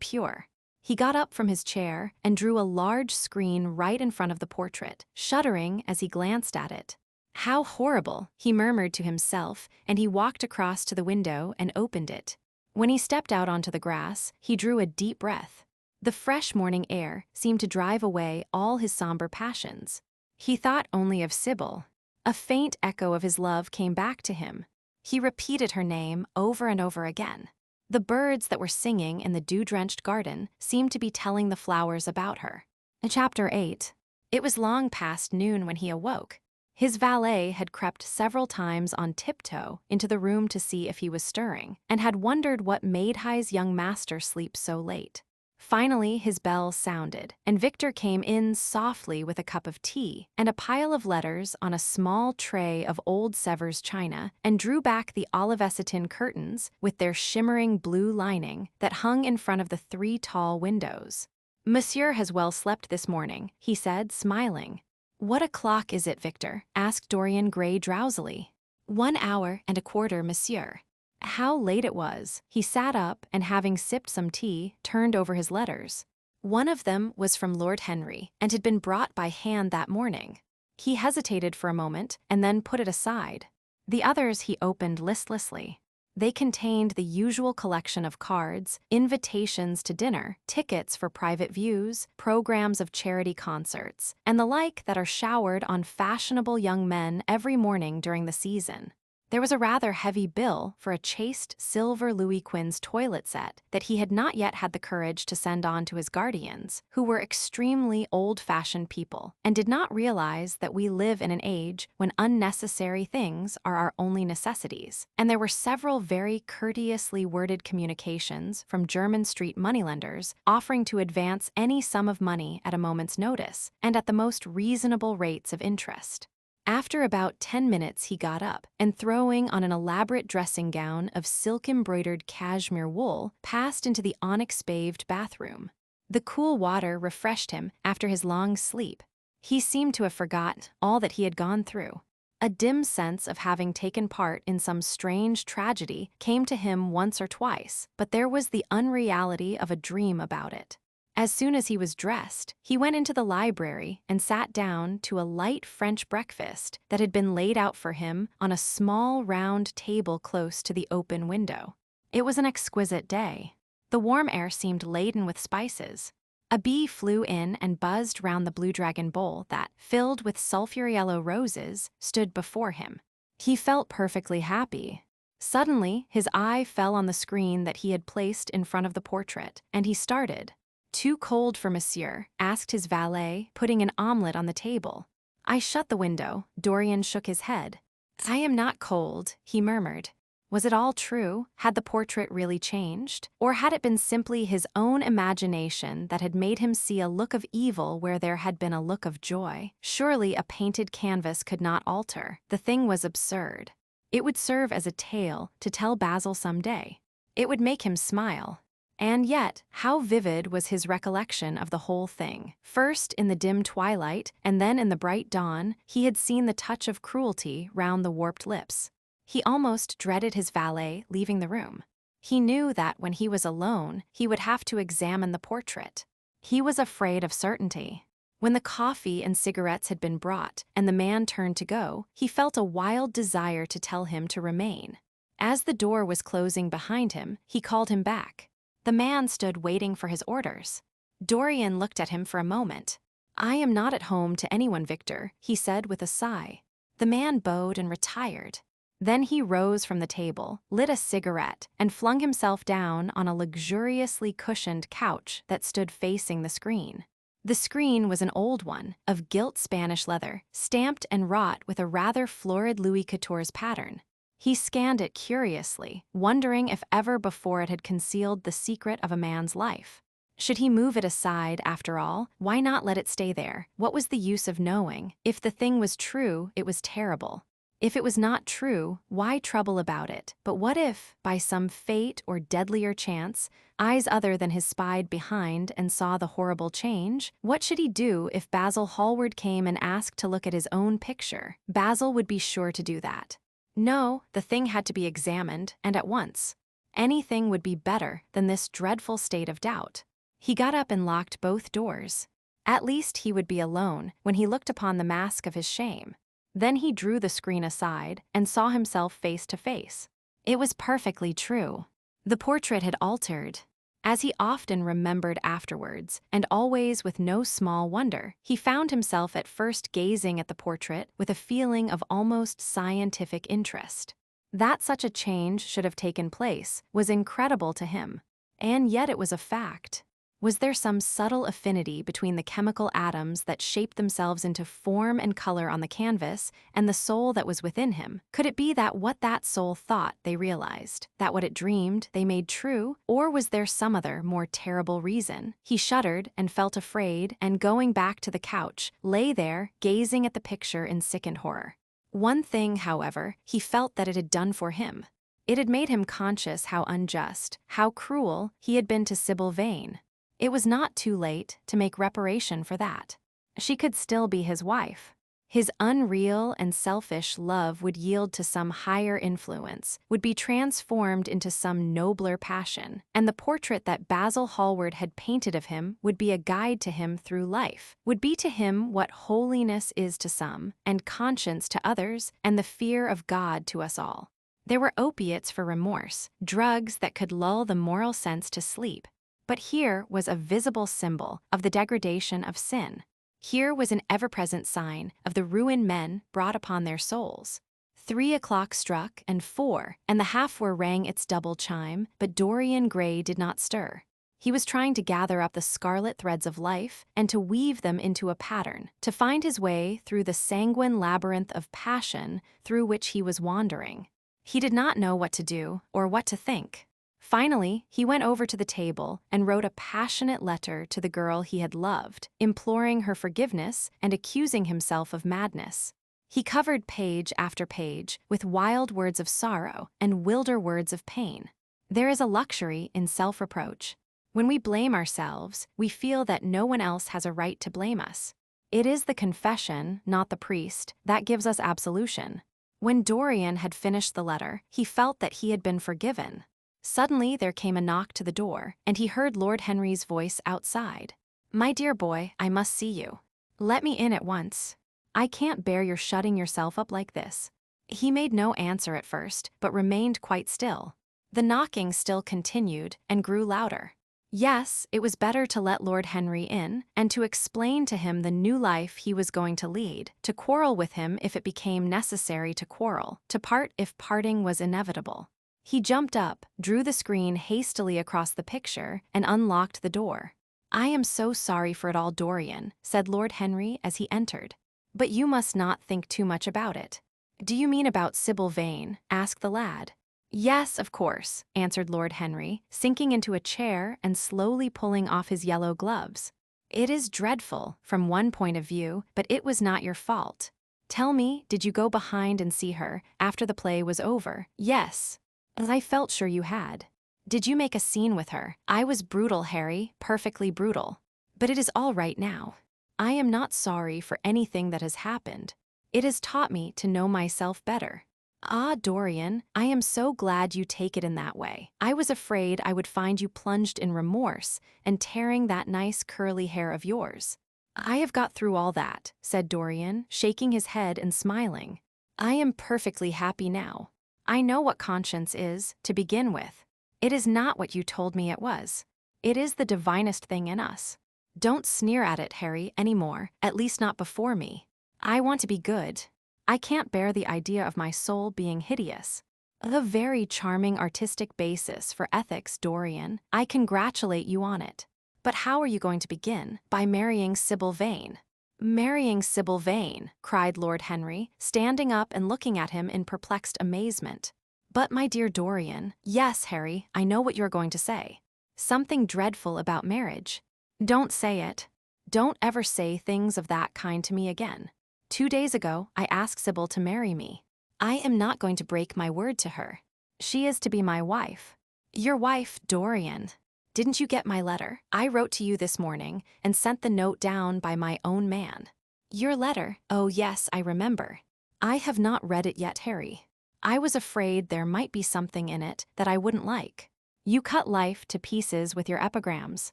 pure. He got up from his chair and drew a large screen right in front of the portrait, shuddering as he glanced at it. How horrible, he murmured to himself, and he walked across to the window and opened it. When he stepped out onto the grass, he drew a deep breath. The fresh morning air seemed to drive away all his somber passions. He thought only of Sybil. A faint echo of his love came back to him. He repeated her name over and over again. The birds that were singing in the dew-drenched garden seemed to be telling the flowers about her. Chapter 8. It was long past noon when he awoke. His valet had crept several times on tiptoe into the room to see if he was stirring, and had wondered what made his young master sleep so late. Finally, his bell sounded, and Victor came in softly with a cup of tea and a pile of letters on a small tray of old Sevres china, and drew back the olivectin curtains with their shimmering blue lining that hung in front of the 3 tall windows. "Monsieur has well slept this morning," he said, smiling. "What o'clock is it, Victor?" asked Dorian Gray drowsily. 1 hour and a quarter, monsieur." how late it was. He sat up and, having sipped some tea, turned over his letters. One of them was from Lord Henry and had been brought by hand that morning. He hesitated for a moment and then put it aside. The others he opened listlessly. They contained the usual collection of cards, invitations to dinner, tickets for private views, programs of charity concerts, and the like that are showered on fashionable young men every morning during the season. There was a rather heavy bill for a chaste silver Louis Quinze toilet set that he had not yet had the courage to send on to his guardians, who were extremely old-fashioned people and did not realize that we live in an age when unnecessary things are our only necessities. And there were several very courteously worded communications from Jermyn Street moneylenders offering to advance any sum of money at a moment's notice and at the most reasonable rates of interest. After about 10 minutes, he got up and, throwing on an elaborate dressing gown of silk-embroidered cashmere wool, passed into the onyx-paved bathroom. The cool water refreshed him after his long sleep. He seemed to have forgotten all that he had gone through. A dim sense of having taken part in some strange tragedy came to him once or twice, but there was the unreality of a dream about it. As soon as he was dressed, he went into the library and sat down to a light French breakfast that had been laid out for him on a small round table close to the open window. It was an exquisite day. The warm air seemed laden with spices. A bee flew in and buzzed round the blue dragon bowl that, filled with sulphur yellow roses, stood before him. He felt perfectly happy. Suddenly, his eye fell on the screen that he had placed in front of the portrait, and he started. "Too cold for monsieur?" asked his valet, putting an omelette on the table. I shut the window. Dorian shook his head. "I am not cold," he murmured. Was it all true? Had the portrait really changed? Or had it been simply his own imagination that had made him see a look of evil where there had been a look of joy? Surely a painted canvas could not alter. The thing was absurd. It would serve as a tale to tell Basil some day. It would make him smile. And yet, how vivid was his recollection of the whole thing. First in the dim twilight, and then in the bright dawn, he had seen the touch of cruelty round the warped lips. He almost dreaded his valet leaving the room. He knew that when he was alone, he would have to examine the portrait. He was afraid of certainty. When the coffee and cigarettes had been brought, and the man turned to go, he felt a wild desire to tell him to remain. As the door was closing behind him, he called him back. The man stood waiting for his orders. Dorian looked at him for a moment. "I am not at home to anyone, Victor," he said with a sigh. The man bowed and retired. Then he rose from the table, lit a cigarette, and flung himself down on a luxuriously cushioned couch that stood facing the screen. The screen was an old one, of gilt Spanish leather, stamped and wrought with a rather florid Louis XIV's pattern. He scanned it curiously, wondering if ever before it had concealed the secret of a man's life. Should he move it aside, after all? Why not let it stay there? What was the use of knowing? If the thing was true, it was terrible. If it was not true, why trouble about it? But what if, by some fate or deadlier chance, eyes other than his spied behind and saw the horrible change? What should he do if Basil Hallward came and asked to look at his own picture? Basil would be sure to do that. No, the thing had to be examined, and at once. Anything would be better than this dreadful state of doubt. He got up and locked both doors. At least he would be alone when he looked upon the mask of his shame. Then he drew the screen aside and saw himself face to face. It was perfectly true. The portrait had altered. As he often remembered afterwards, and always with no small wonder, he found himself at first gazing at the portrait with a feeling of almost scientific interest. That such a change should have taken place was incredible to him, and yet it was a fact. Was there some subtle affinity between the chemical atoms that shaped themselves into form and color on the canvas and the soul that was within him? Could it be that what that soul thought they realized, that what it dreamed they made true? Or was there some other, more terrible reason? He shuddered and felt afraid, and going back to the couch, lay there, gazing at the picture in sickened horror. One thing, however, he felt that it had done for him. It had made him conscious how unjust, how cruel he had been to Sybil Vane. It was not too late to make reparation for that. She could still be his wife. His unreal and selfish love would yield to some higher influence, would be transformed into some nobler passion, and the portrait that Basil Hallward had painted of him would be a guide to him through life, would be to him what holiness is to some, and conscience to others, and the fear of God to us all. There were opiates for remorse, drugs that could lull the moral sense to sleep. But here was a visible symbol of the degradation of sin. Here was an ever-present sign of the ruin men brought upon their souls. 3 o'clock struck, and 4, and the half-hour rang its double chime, but Dorian Gray did not stir. He was trying to gather up the scarlet threads of life and to weave them into a pattern, to find his way through the sanguine labyrinth of passion through which he was wandering. He did not know what to do or what to think. Finally, he went over to the table and wrote a passionate letter to the girl he had loved, imploring her forgiveness and accusing himself of madness. He covered page after page with wild words of sorrow and wilder words of pain. There is a luxury in self-reproach. When we blame ourselves, we feel that no one else has a right to blame us. It is the confession, not the priest, that gives us absolution. When Dorian had finished the letter, he felt that he had been forgiven. Suddenly there came a knock to the door, and he heard Lord Henry's voice outside. "My dear boy, I must see you. Let me in at once. I can't bear your shutting yourself up like this." He made no answer at first, but remained quite still. The knocking still continued and grew louder. Yes, it was better to let Lord Henry in, and to explain to him the new life he was going to lead, to quarrel with him if it became necessary to quarrel, to part if parting was inevitable. He jumped up, drew the screen hastily across the picture, and unlocked the door. "I am so sorry for it all, Dorian," said Lord Henry as he entered. "But you must not think too much about it." "Do you mean about Sybil Vane?" asked the lad. "Yes, of course," answered Lord Henry, sinking into a chair and slowly pulling off his yellow gloves. "It is dreadful, from one point of view, but it was not your fault. Tell me, did you go behind and see her, after the play was over?" "Yes." "I felt sure you had. Did you make a scene with her?" "I was brutal, Harry, perfectly brutal. But it is all right now. I am not sorry for anything that has happened. It has taught me to know myself better." "Ah, Dorian, I am so glad you take it in that way. I was afraid I would find you plunged in remorse and tearing that nice curly hair of yours." "I have got through all that," said Dorian, shaking his head and smiling. "I am perfectly happy now. I know what conscience is, to begin with. It is not what you told me it was. It is the divinest thing in us. Don't sneer at it, Harry, any more, at least not before me. I want to be good. I can't bear the idea of my soul being hideous. A very charming artistic basis for ethics, Dorian. I congratulate you on it. But how are you going to begin? By marrying Sybil Vane." "Marrying Sybil Vane," cried Lord Henry, standing up and looking at him in perplexed amazement. "But my dear Dorian—" "Yes, Harry, I know what you're going to say. Something dreadful about marriage. Don't say it. Don't ever say things of that kind to me again. 2 days ago, I asked Sybil to marry me. I am not going to break my word to her. She is to be my wife." "Your wife, Dorian. Didn't you get my letter? I wrote to you this morning and sent the note down by my own man." "Your letter? Oh yes, I remember. I have not read it yet, Harry. I was afraid there might be something in it that I wouldn't like. You cut life to pieces with your epigrams.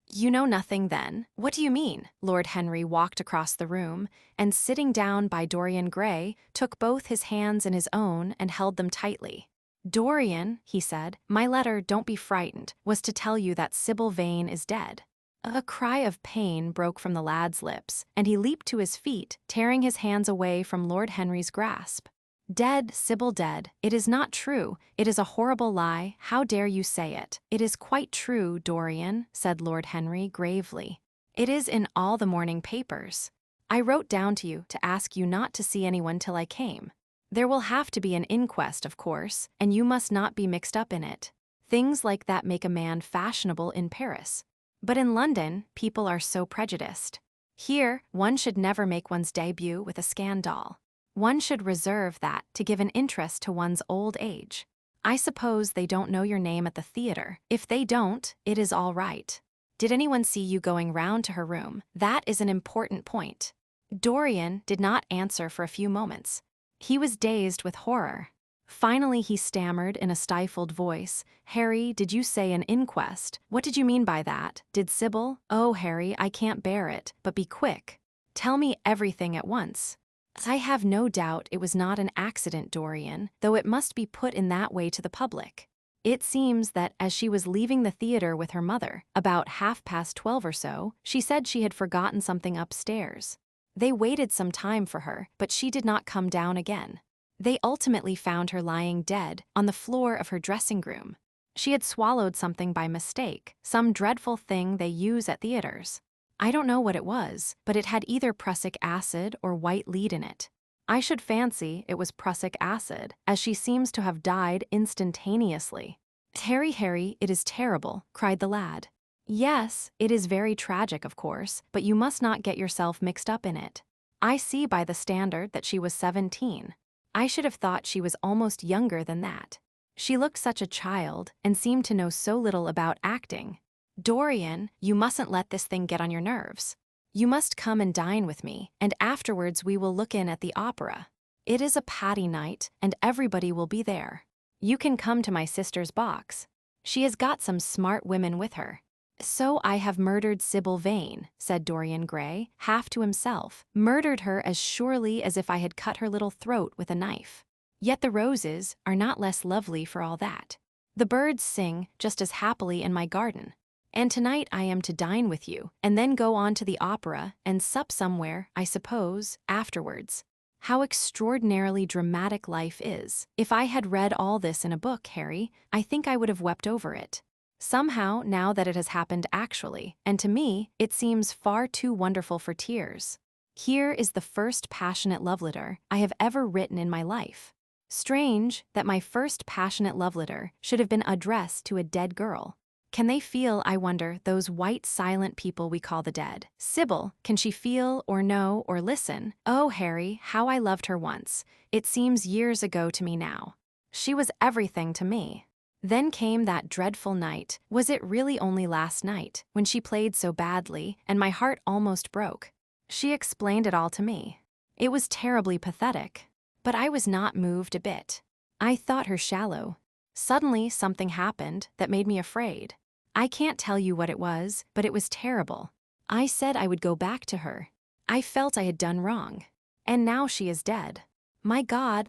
You know nothing then." "What do you mean?" Lord Henry walked across the room and, sitting down by Dorian Gray, took both his hands in his own and held them tightly. "Dorian," he said, "my letter, don't be frightened, was to tell you that Sybil Vane is dead." A cry of pain broke from the lad's lips, and he leaped to his feet, tearing his hands away from Lord Henry's grasp. "Dead, Sybil dead. It is not true. It is a horrible lie. How dare you say it?" "It is quite true, Dorian," said Lord Henry gravely. "It is in all the morning papers. I wrote down to you to ask you not to see anyone till I came. There will have to be an inquest, of course, and you must not be mixed up in it. Things like that make a man fashionable in Paris. But in London, people are so prejudiced. Here, one should never make one's debut with a scandal. One should reserve that to give an interest to one's old age. I suppose they don't know your name at the theater. If they don't, it is all right. Did anyone see you going round to her room? That is an important point. Dorian did not answer for a few moments. He was dazed with horror. Finally, he stammered in a stifled voice, "Harry, did you say an inquest? What did you mean by that? Did Sybil? Oh, Harry, I can't bear it, but be quick. Tell me everything at once." "I have no doubt it was not an accident, Dorian, though it must be put in that way to the public. It seems that as she was leaving the theater with her mother, about 12:30 or so, she said she had forgotten something upstairs. They waited some time for her, but she did not come down again. They ultimately found her lying dead on the floor of her dressing room. She had swallowed something by mistake, some dreadful thing they use at theaters. I don't know what it was, but it had either prussic acid or white lead in it. I should fancy it was prussic acid, as she seems to have died instantaneously." Harry, it is terrible," cried the lad. "Yes, it is very tragic, of course, but you must not get yourself mixed up in it. I see by the standard that she was 17. I should have thought she was almost younger than that. She looked such a child and seemed to know so little about acting. Dorian, you mustn't let this thing get on your nerves. You must come and dine with me, and afterwards we will look in at the opera. It is a Patty night, and everybody will be there. You can come to my sister's box. She has got some smart women with her." "So I have murdered Sybil Vane," said Dorian Gray, half to himself, "murdered her as surely as if I had cut her little throat with a knife. Yet the roses are not less lovely for all that. The birds sing just as happily in my garden. And tonight I am to dine with you, and then go on to the opera and sup somewhere, I suppose, afterwards. How extraordinarily dramatic life is. If I had read all this in a book, Harry, I think I would have wept over it. Somehow, now that it has happened actually, and to me, it seems far too wonderful for tears. Here is the first passionate love letter I have ever written in my life. Strange that my first passionate love letter should have been addressed to a dead girl. Can they feel, I wonder, those white silent people we call the dead? Sybil, can she feel or know or listen? Oh, Harry, how I loved her once. It seems years ago to me now. She was everything to me. Then came that dreadful night, was it really only last night, when she played so badly, and my heart almost broke. She explained it all to me. It was terribly pathetic. But I was not moved a bit. I thought her shallow. Suddenly something happened that made me afraid. I can't tell you what it was, but it was terrible. I said I would go back to her. I felt I had done wrong. And now she is dead. My God,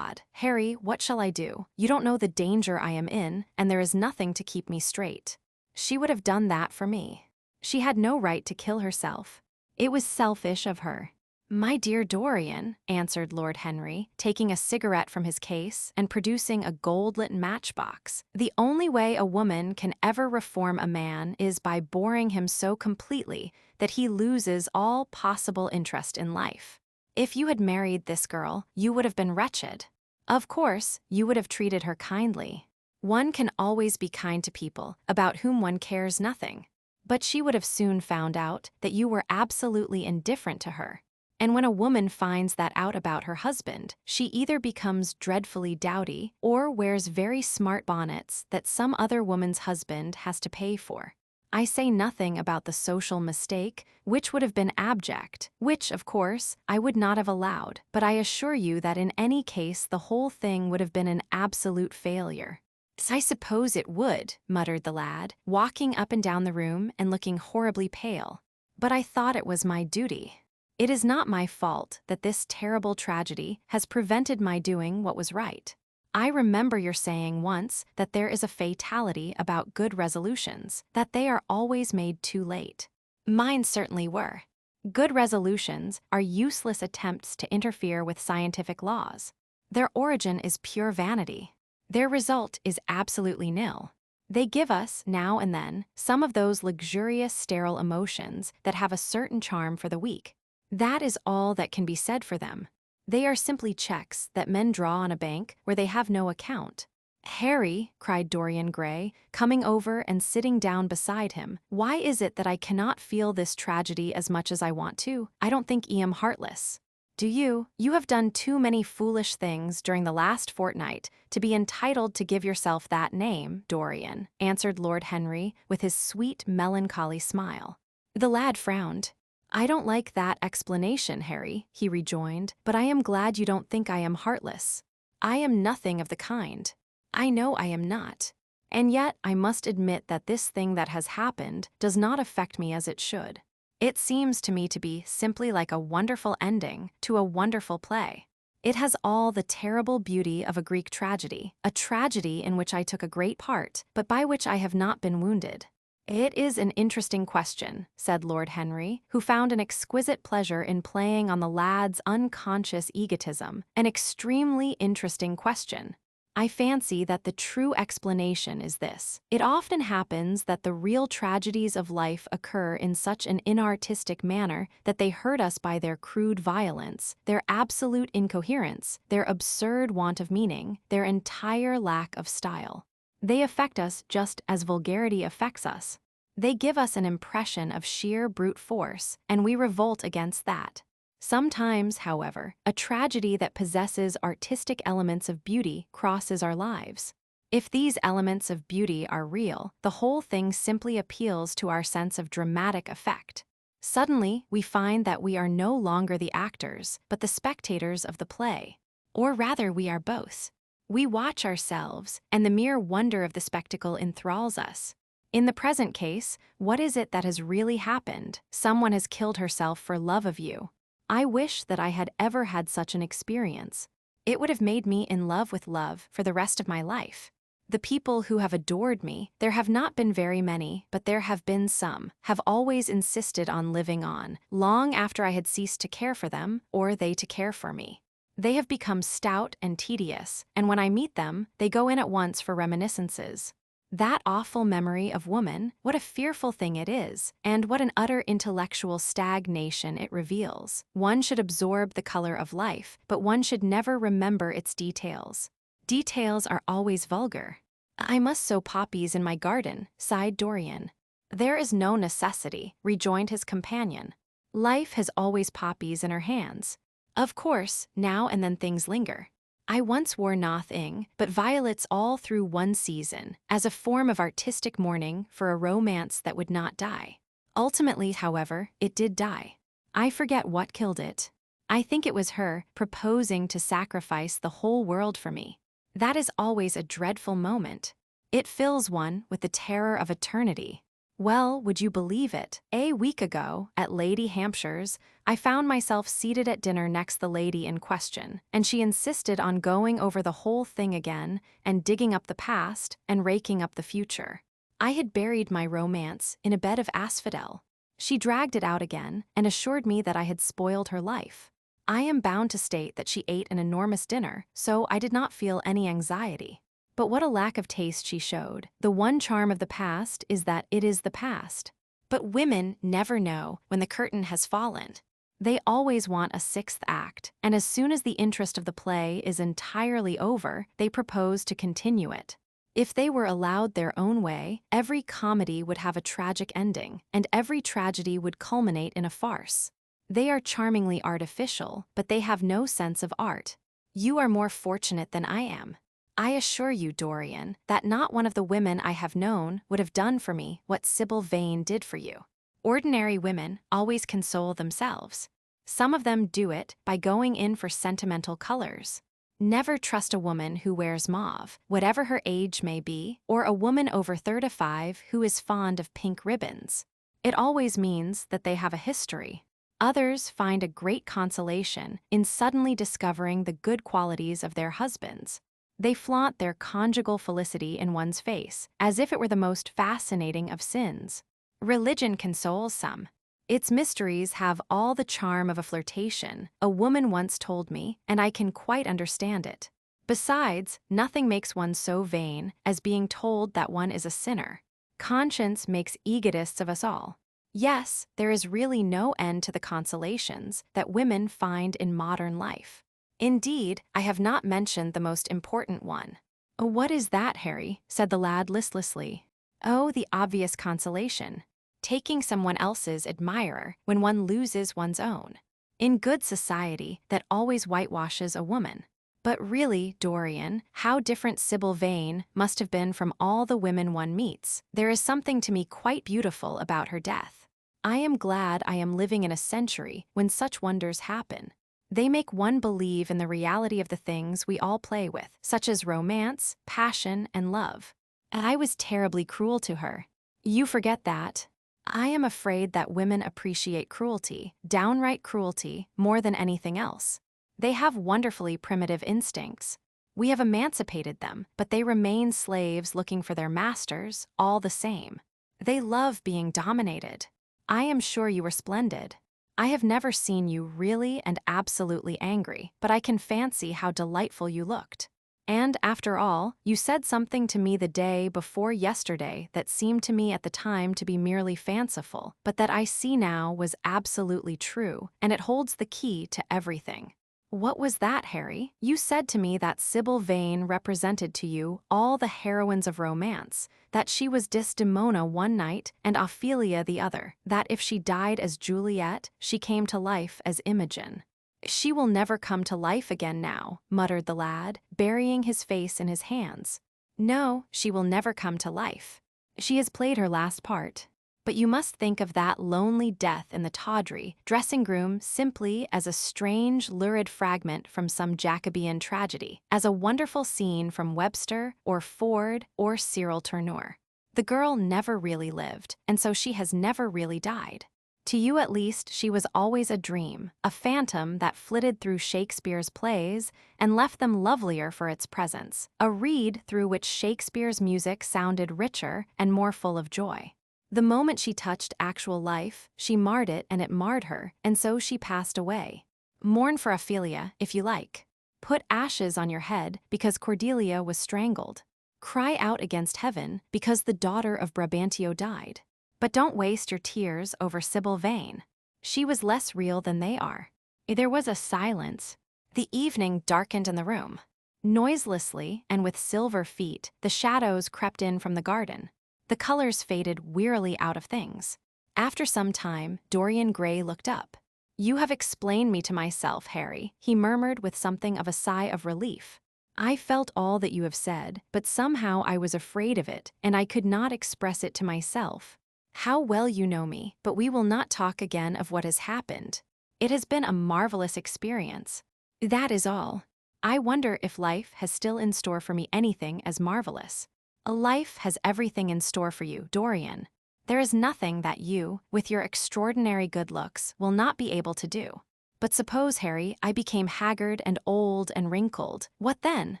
Harry, what shall I do? You don't know the danger I am in, and there is nothing to keep me straight. She would have done that for me. She had no right to kill herself. It was selfish of her." "My dear Dorian," answered Lord Henry, taking a cigarette from his case and producing a gold-lit matchbox, "the only way a woman can ever reform a man is by boring him so completely that he loses all possible interest in life. If you had married this girl, you would have been wretched. Of course, you would have treated her kindly. One can always be kind to people about whom one cares nothing. But she would have soon found out that you were absolutely indifferent to her. And when a woman finds that out about her husband, she either becomes dreadfully dowdy or wears very smart bonnets that some other woman's husband has to pay for. I say nothing about the social mistake, which would have been abject, which, of course, I would not have allowed, but I assure you that in any case the whole thing would have been an absolute failure." "I suppose it would," muttered the lad, walking up and down the room and looking horribly pale. "But I thought it was my duty. It is not my fault that this terrible tragedy has prevented my doing what was right. I remember your saying once that there is a fatality about good resolutions, that they are always made too late. Mine certainly were. Good resolutions are useless attempts to interfere with scientific laws. Their origin is pure vanity. Their result is absolutely nil. They give us, now and then, some of those luxurious sterile emotions that have a certain charm for the weak. That is all that can be said for them. They are simply checks that men draw on a bank where they have no account." "Harry," cried Dorian Gray, coming over and sitting down beside him, "why is it that I cannot feel this tragedy as much as I want to? I don't think I am heartless. Do you? You have done too many foolish things during the last fortnight to be entitled to give yourself that name, Dorian," answered Lord Henry with his sweet, melancholy smile. The lad frowned. "I don't like that explanation, Harry," he rejoined, "but I am glad you don't think I am heartless. I am nothing of the kind. I know I am not. And yet I must admit that this thing that has happened does not affect me as it should. It seems to me to be simply like a wonderful ending to a wonderful play. It has all the terrible beauty of a Greek tragedy, a tragedy in which I took a great part, but by which I have not been wounded." "It is an interesting question," said Lord Henry, who found an exquisite pleasure in playing on the lad's unconscious egotism. "An extremely interesting question. I fancy that the true explanation is this. It often happens that the real tragedies of life occur in such an inartistic manner that they hurt us by their crude violence, their absolute incoherence, their absurd want of meaning, their entire lack of style. They affect us just as vulgarity affects us. They give us an impression of sheer brute force, and we revolt against that. Sometimes, however, a tragedy that possesses artistic elements of beauty crosses our lives. If these elements of beauty are real, the whole thing simply appeals to our sense of dramatic effect. Suddenly, we find that we are no longer the actors, but the spectators of the play. Or rather, we are both. We watch ourselves, and the mere wonder of the spectacle enthralls us. In the present case, what is it that has really happened? Someone has killed herself for love of you. I wish that I had ever had such an experience. It would have made me in love with love for the rest of my life. The people who have adored me, there have not been very many, but there have been some, have always insisted on living on, long after I had ceased to care for them, or they to care for me. They have become stout and tedious, and when I meet them, they go in at once for reminiscences. That awful memory of woman, what a fearful thing it is, and what an utter intellectual stagnation it reveals. One should absorb the color of life, but one should never remember its details. Details are always vulgar. I must sow poppies in my garden, sighed Dorian. There is no necessity, rejoined his companion. Life has always poppies in her hands. Of course, now and then things linger. I once wore nothing but violets all through one season, as a form of artistic mourning for a romance that would not die. Ultimately, however, it did die. I forget what killed it. I think it was her proposing to sacrifice the whole world for me. That is always a dreadful moment. It fills one with the terror of eternity. Well, would you believe it? A week ago, at Lady Hampshire's, I found myself seated at dinner next the lady in question, and she insisted on going over the whole thing again, and digging up the past, and raking up the future. I had buried my romance in a bed of asphodel. She dragged it out again, and assured me that I had spoiled her life. I am bound to state that she ate an enormous dinner, so I did not feel any anxiety. But what a lack of taste she showed. The one charm of the past is that it is the past. But women never know when the curtain has fallen. They always want a sixth act, and as soon as the interest of the play is entirely over, they propose to continue it. If they were allowed their own way, every comedy would have a tragic ending, and every tragedy would culminate in a farce. They are charmingly artificial, but they have no sense of art. You are more fortunate than I am. I assure you, Dorian, that not one of the women I have known would have done for me what Sybil Vane did for you. Ordinary women always console themselves. Some of them do it by going in for sentimental colors. Never trust a woman who wears mauve, whatever her age may be, or a woman over 35 who is fond of pink ribbons. It always means that they have a history. Others find a great consolation in suddenly discovering the good qualities of their husbands. They flaunt their conjugal felicity in one's face, as if it were the most fascinating of sins. Religion consoles some. Its mysteries have all the charm of a flirtation, a woman once told me, and I can quite understand it. Besides, nothing makes one so vain as being told that one is a sinner. Conscience makes egotists of us all. Yes, there is really no end to the consolations that women find in modern life. Indeed, I have not mentioned the most important one. "Oh, what is that, Harry?" said the lad listlessly. "Oh, the obvious consolation. Taking someone else's admirer when one loses one's own. In good society, that always whitewashes a woman. But really, Dorian, how different Sybil Vane must have been from all the women one meets. There is something to me quite beautiful about her death. I am glad I am living in a century when such wonders happen. They make one believe in the reality of the things we all play with, such as romance, passion, and love. I was terribly cruel to her. You forget that. I am afraid that women appreciate cruelty, downright cruelty, more than anything else. They have wonderfully primitive instincts. We have emancipated them, but they remain slaves looking for their masters, all the same. They love being dominated. I am sure you were splendid. I have never seen you really and absolutely angry, but I can fancy how delightful you looked. And after all, you said something to me the day before yesterday that seemed to me at the time to be merely fanciful, but that I see now was absolutely true, and it holds the key to everything. What was that, Harry? You said to me that Sybil Vane represented to you all the heroines of romance, that she was Desdemona one night and Ophelia the other, that if she died as Juliet, she came to life as Imogen. She will never come to life again now, muttered the lad, burying his face in his hands. No, she will never come to life. She has played her last part. But you must think of that lonely death in the tawdry dressing-room simply as a strange, lurid fragment from some Jacobean tragedy, as a wonderful scene from Webster or Ford or Cyril Tourneur. The girl never really lived, and so she has never really died. To you at least she was always a dream, a phantom that flitted through Shakespeare's plays and left them lovelier for its presence, a reed through which Shakespeare's music sounded richer and more full of joy. The moment she touched actual life, she marred it and it marred her, and so she passed away. Mourn for Ophelia, if you like. Put ashes on your head because Cordelia was strangled. Cry out against heaven because the daughter of Brabantio died. But don't waste your tears over Sybil Vane. She was less real than they are. There was a silence. The evening darkened in the room. Noiselessly and with silver feet, the shadows crept in from the garden. The colors faded wearily out of things. After some time, Dorian Gray looked up. You have explained me to myself, Harry, he murmured with something of a sigh of relief. I felt all that you have said, but somehow I was afraid of it, and I could not express it to myself. How well you know me, but we will not talk again of what has happened. It has been a marvelous experience. That is all. I wonder if life has still in store for me anything as marvelous. A life has everything in store for you, Dorian. There is nothing that you, with your extraordinary good looks, will not be able to do. But suppose, Harry, I became haggard and old and wrinkled. What then?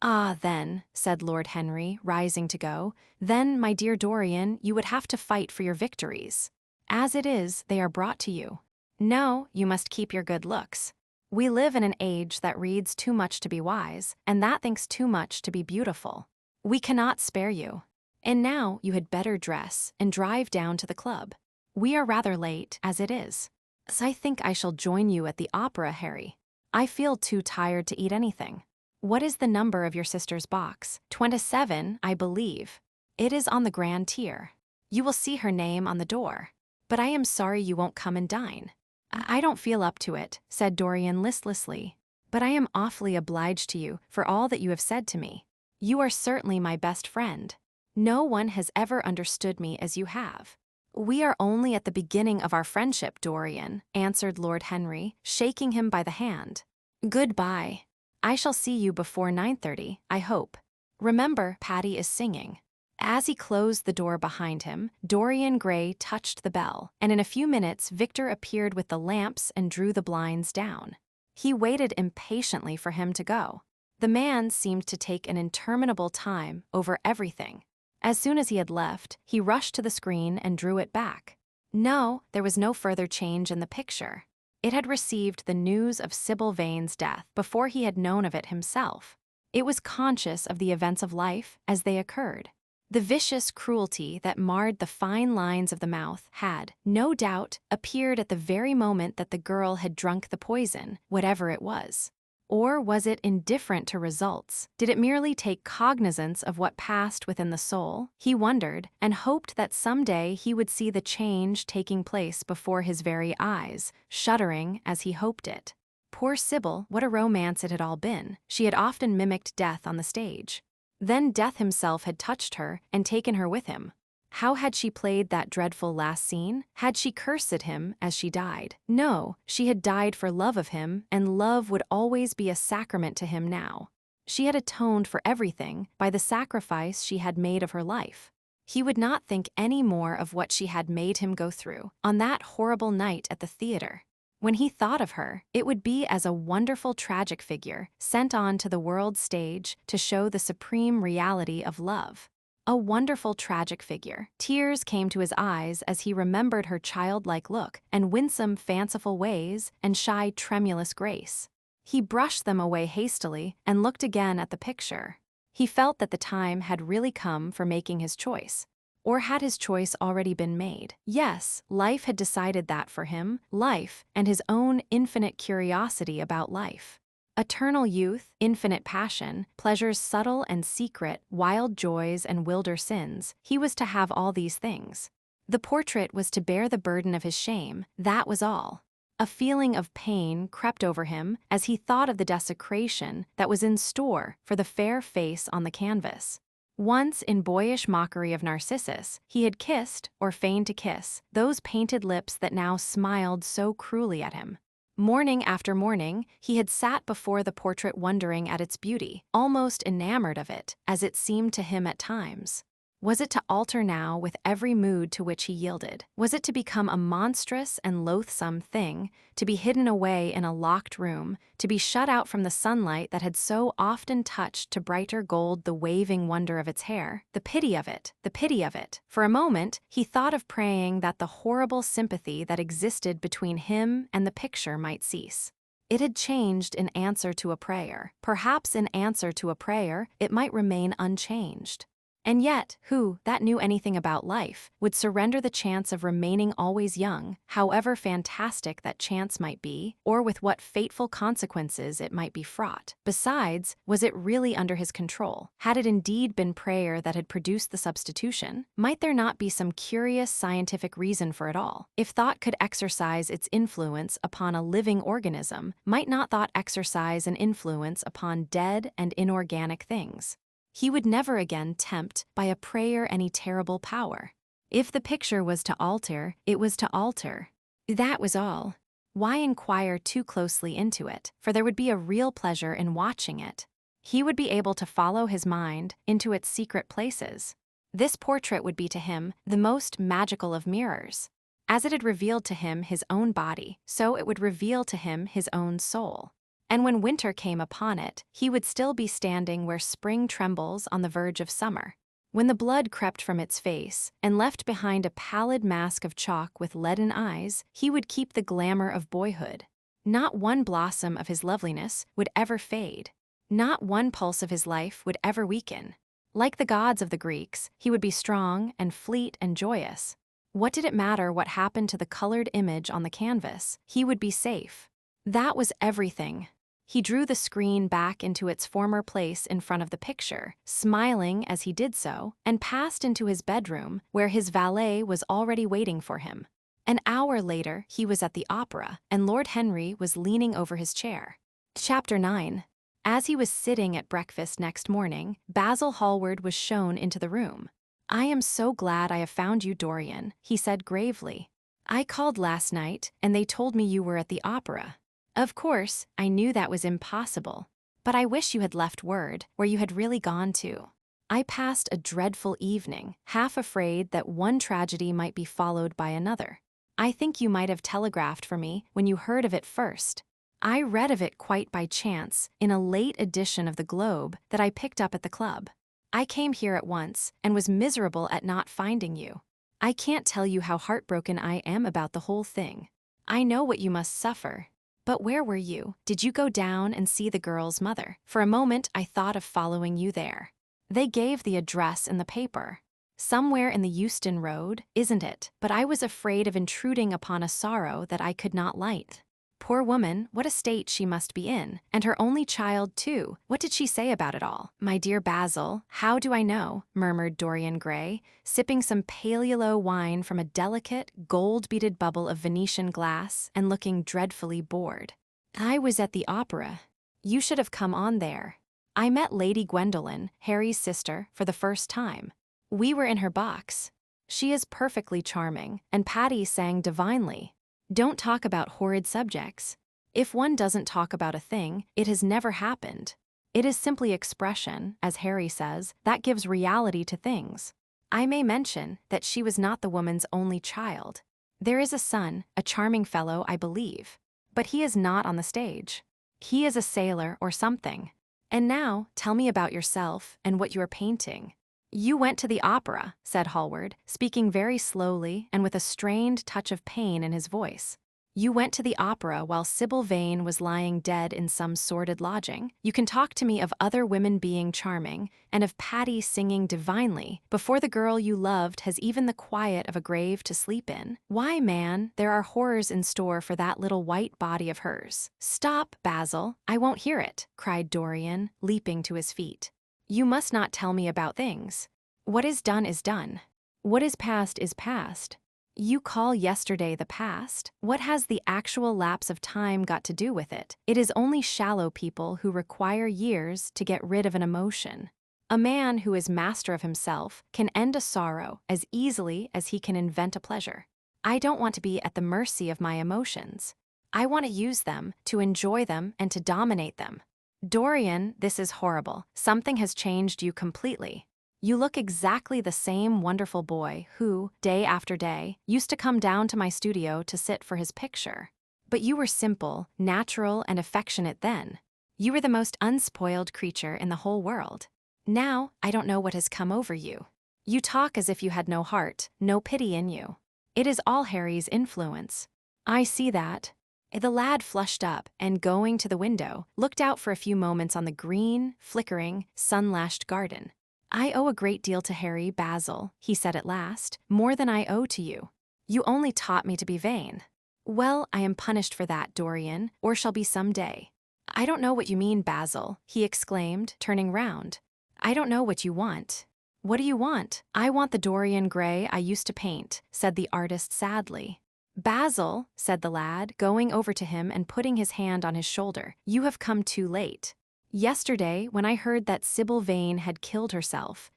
Ah, then, said Lord Henry, rising to go, then, my dear Dorian, you would have to fight for your victories. As it is, they are brought to you. No, you must keep your good looks. We live in an age that reads too much to be wise, and that thinks too much to be beautiful. We cannot spare you. And now you had better dress and drive down to the club. We are rather late, as it is. So I think I shall join you at the opera, Harry. I feel too tired to eat anything. What is the number of your sister's box? 27, I believe. It is on the grand tier. You will see her name on the door. But I am sorry you won't come and dine. I don't feel up to it, said Dorian listlessly. But I am awfully obliged to you for all that you have said to me. You are certainly my best friend. No one has ever understood me as you have. We are only at the beginning of our friendship, Dorian, answered Lord Henry, shaking him by the hand. Goodbye. I shall see you before 9:30, I hope. Remember, Patty is singing. As he closed the door behind him, Dorian Gray touched the bell, and in a few minutes Victor appeared with the lamps and drew the blinds down. He waited impatiently for him to go. The man seemed to take an interminable time over everything. As soon as he had left, he rushed to the screen and drew it back. No, there was no further change in the picture. It had received the news of Sybil Vane's death before he had known of it himself. It was conscious of the events of life as they occurred. The vicious cruelty that marred the fine lines of the mouth had, no doubt, appeared at the very moment that the girl had drunk the poison, whatever it was. Or was it indifferent to results? Did it merely take cognizance of what passed within the soul? He wondered, and hoped that someday he would see the change taking place before his very eyes, shuddering as he hoped it. Poor Sybil, what a romance it had all been. She had often mimicked death on the stage. Then death himself had touched her and taken her with him. How had she played that dreadful last scene? Had she cursed at him as she died? No, she had died for love of him, and love would always be a sacrament to him now. She had atoned for everything by the sacrifice she had made of her life. He would not think any more of what she had made him go through on that horrible night at the theater. When he thought of her, it would be as a wonderful tragic figure sent on to the world's stage to show the supreme reality of love. A wonderful tragic figure. Tears came to his eyes as he remembered her childlike look and winsome, fanciful ways and shy, tremulous grace. He brushed them away hastily and looked again at the picture. He felt that the time had really come for making his choice. Or had his choice already been made? Yes, life had decided that for him, life and his own infinite curiosity about life. Eternal youth, infinite passion, pleasures subtle and secret, wild joys and wilder sins, he was to have all these things. The portrait was to bear the burden of his shame, that was all. A feeling of pain crept over him as he thought of the desecration that was in store for the fair face on the canvas. Once, in boyish mockery of Narcissus, he had kissed, or feigned to kiss, those painted lips that now smiled so cruelly at him. Morning after morning, he had sat before the portrait wondering at its beauty, almost enamored of it, as it seemed to him at times. Was it to alter now with every mood to which he yielded? Was it to become a monstrous and loathsome thing, to be hidden away in a locked room, to be shut out from the sunlight that had so often touched to brighter gold the waving wonder of its hair? The pity of it, the pity of it. For a moment, he thought of praying that the horrible sympathy that existed between him and the picture might cease. It had changed in answer to a prayer. Perhaps in answer to a prayer, it might remain unchanged. And yet, who, that knew anything about life, would surrender the chance of remaining always young, however fantastic that chance might be, or with what fateful consequences it might be fraught? Besides, was it really under his control? Had it indeed been prayer that had produced the substitution? Might there not be some curious scientific reason for it all? If thought could exercise its influence upon a living organism, might not thought exercise an influence upon dead and inorganic things? He would never again tempt by a prayer any terrible power. If the picture was to alter, it was to alter. That was all. Why inquire too closely into it, for there would be a real pleasure in watching it. He would be able to follow his mind into its secret places. This portrait would be to him the most magical of mirrors. As it had revealed to him his own body, so it would reveal to him his own soul. And when winter came upon it, he would still be standing where spring trembles on the verge of summer. When the blood crept from its face and left behind a pallid mask of chalk with leaden eyes, he would keep the glamour of boyhood. Not one blossom of his loveliness would ever fade. Not one pulse of his life would ever weaken. Like the gods of the Greeks, he would be strong and fleet and joyous. What did it matter what happened to the colored image on the canvas? He would be safe. That was everything. He drew the screen back into its former place in front of the picture, smiling as he did so, and passed into his bedroom, where his valet was already waiting for him. An hour later, he was at the opera, and Lord Henry was leaning over his chair. Chapter 9. As he was sitting at breakfast next morning, Basil Hallward was shown into the room. "I am so glad I have found you, Dorian," he said gravely. "I called last night, and they told me you were at the opera. Of course, I knew that was impossible, but I wish you had left word where you had really gone to. I passed a dreadful evening, half afraid that one tragedy might be followed by another. I think you might have telegraphed for me when you heard of it first. I read of it quite by chance in a late edition of the Globe that I picked up at the club. I came here at once and was miserable at not finding you. I can't tell you how heartbroken I am about the whole thing. I know what you must suffer. But where were you? Did you go down and see the girl's mother? For a moment, I thought of following you there. They gave the address in the paper. Somewhere in the Euston Road, isn't it? But I was afraid of intruding upon a sorrow that I could not light. Poor woman, what a state she must be in, and her only child, too. What did she say about it all?" "My dear Basil, how do I know?" murmured Dorian Gray, sipping some Paleolo wine from a delicate, gold-beaded bubble of Venetian glass and looking dreadfully bored. "I was at the opera. You should have come on there. I met Lady Gwendolen, Harry's sister, for the first time. We were in her box. She is perfectly charming, and Patty sang divinely. Don't talk about horrid subjects. If one doesn't talk about a thing, it has never happened. It is simply expression, as Harry says, that gives reality to things. I may mention that she was not the woman's only child. There is a son, a charming fellow, I believe. But he is not on the stage. He is a sailor or something. And now, tell me about yourself and what you are painting. You went to the opera, said Hallward, speaking very slowly and with a strained touch of pain in his voice. You went to the opera while Sybil Vane was lying dead in some sordid lodging. You can talk to me of other women being charming, and of Patty singing divinely, before the girl you loved has even the quiet of a grave to sleep in. Why, man, there are horrors in store for that little white body of hers. Stop, Basil, I won't hear it, cried Dorian, leaping to his feet. You must not tell me about things. What is done is done. What is past is past. You call yesterday the past? What has the actual lapse of time got to do with it? It is only shallow people who require years to get rid of an emotion. A man who is master of himself can end a sorrow as easily as he can invent a pleasure. I don't want to be at the mercy of my emotions. I want to use them, to enjoy them, and to dominate them. Dorian, this is horrible. Something has changed you completely. You look exactly the same wonderful boy who, day after day, used to come down to my studio to sit for his picture. But you were simple, natural, and affectionate then. You were the most unspoiled creature in the whole world. Now, I don't know what has come over you. You talk as if you had no heart, no pity in you. It is all Harry's influence. I see that. The lad flushed up and, going to the window, looked out for a few moments on the green, flickering, sun-lashed garden. I owe a great deal to Harry, Basil, he said at last, more than I owe to you. You only taught me to be vain. Well, I am punished for that, Dorian, or shall be some day. I don't know what you mean, Basil, he exclaimed, turning round. I don't know what you want. What do you want? I want the Dorian Gray I used to paint, said the artist sadly. Basil, said the lad, going over to him and putting his hand on his shoulder, you have come too late. Yesterday, when I heard that Sybil Vane had killed herself,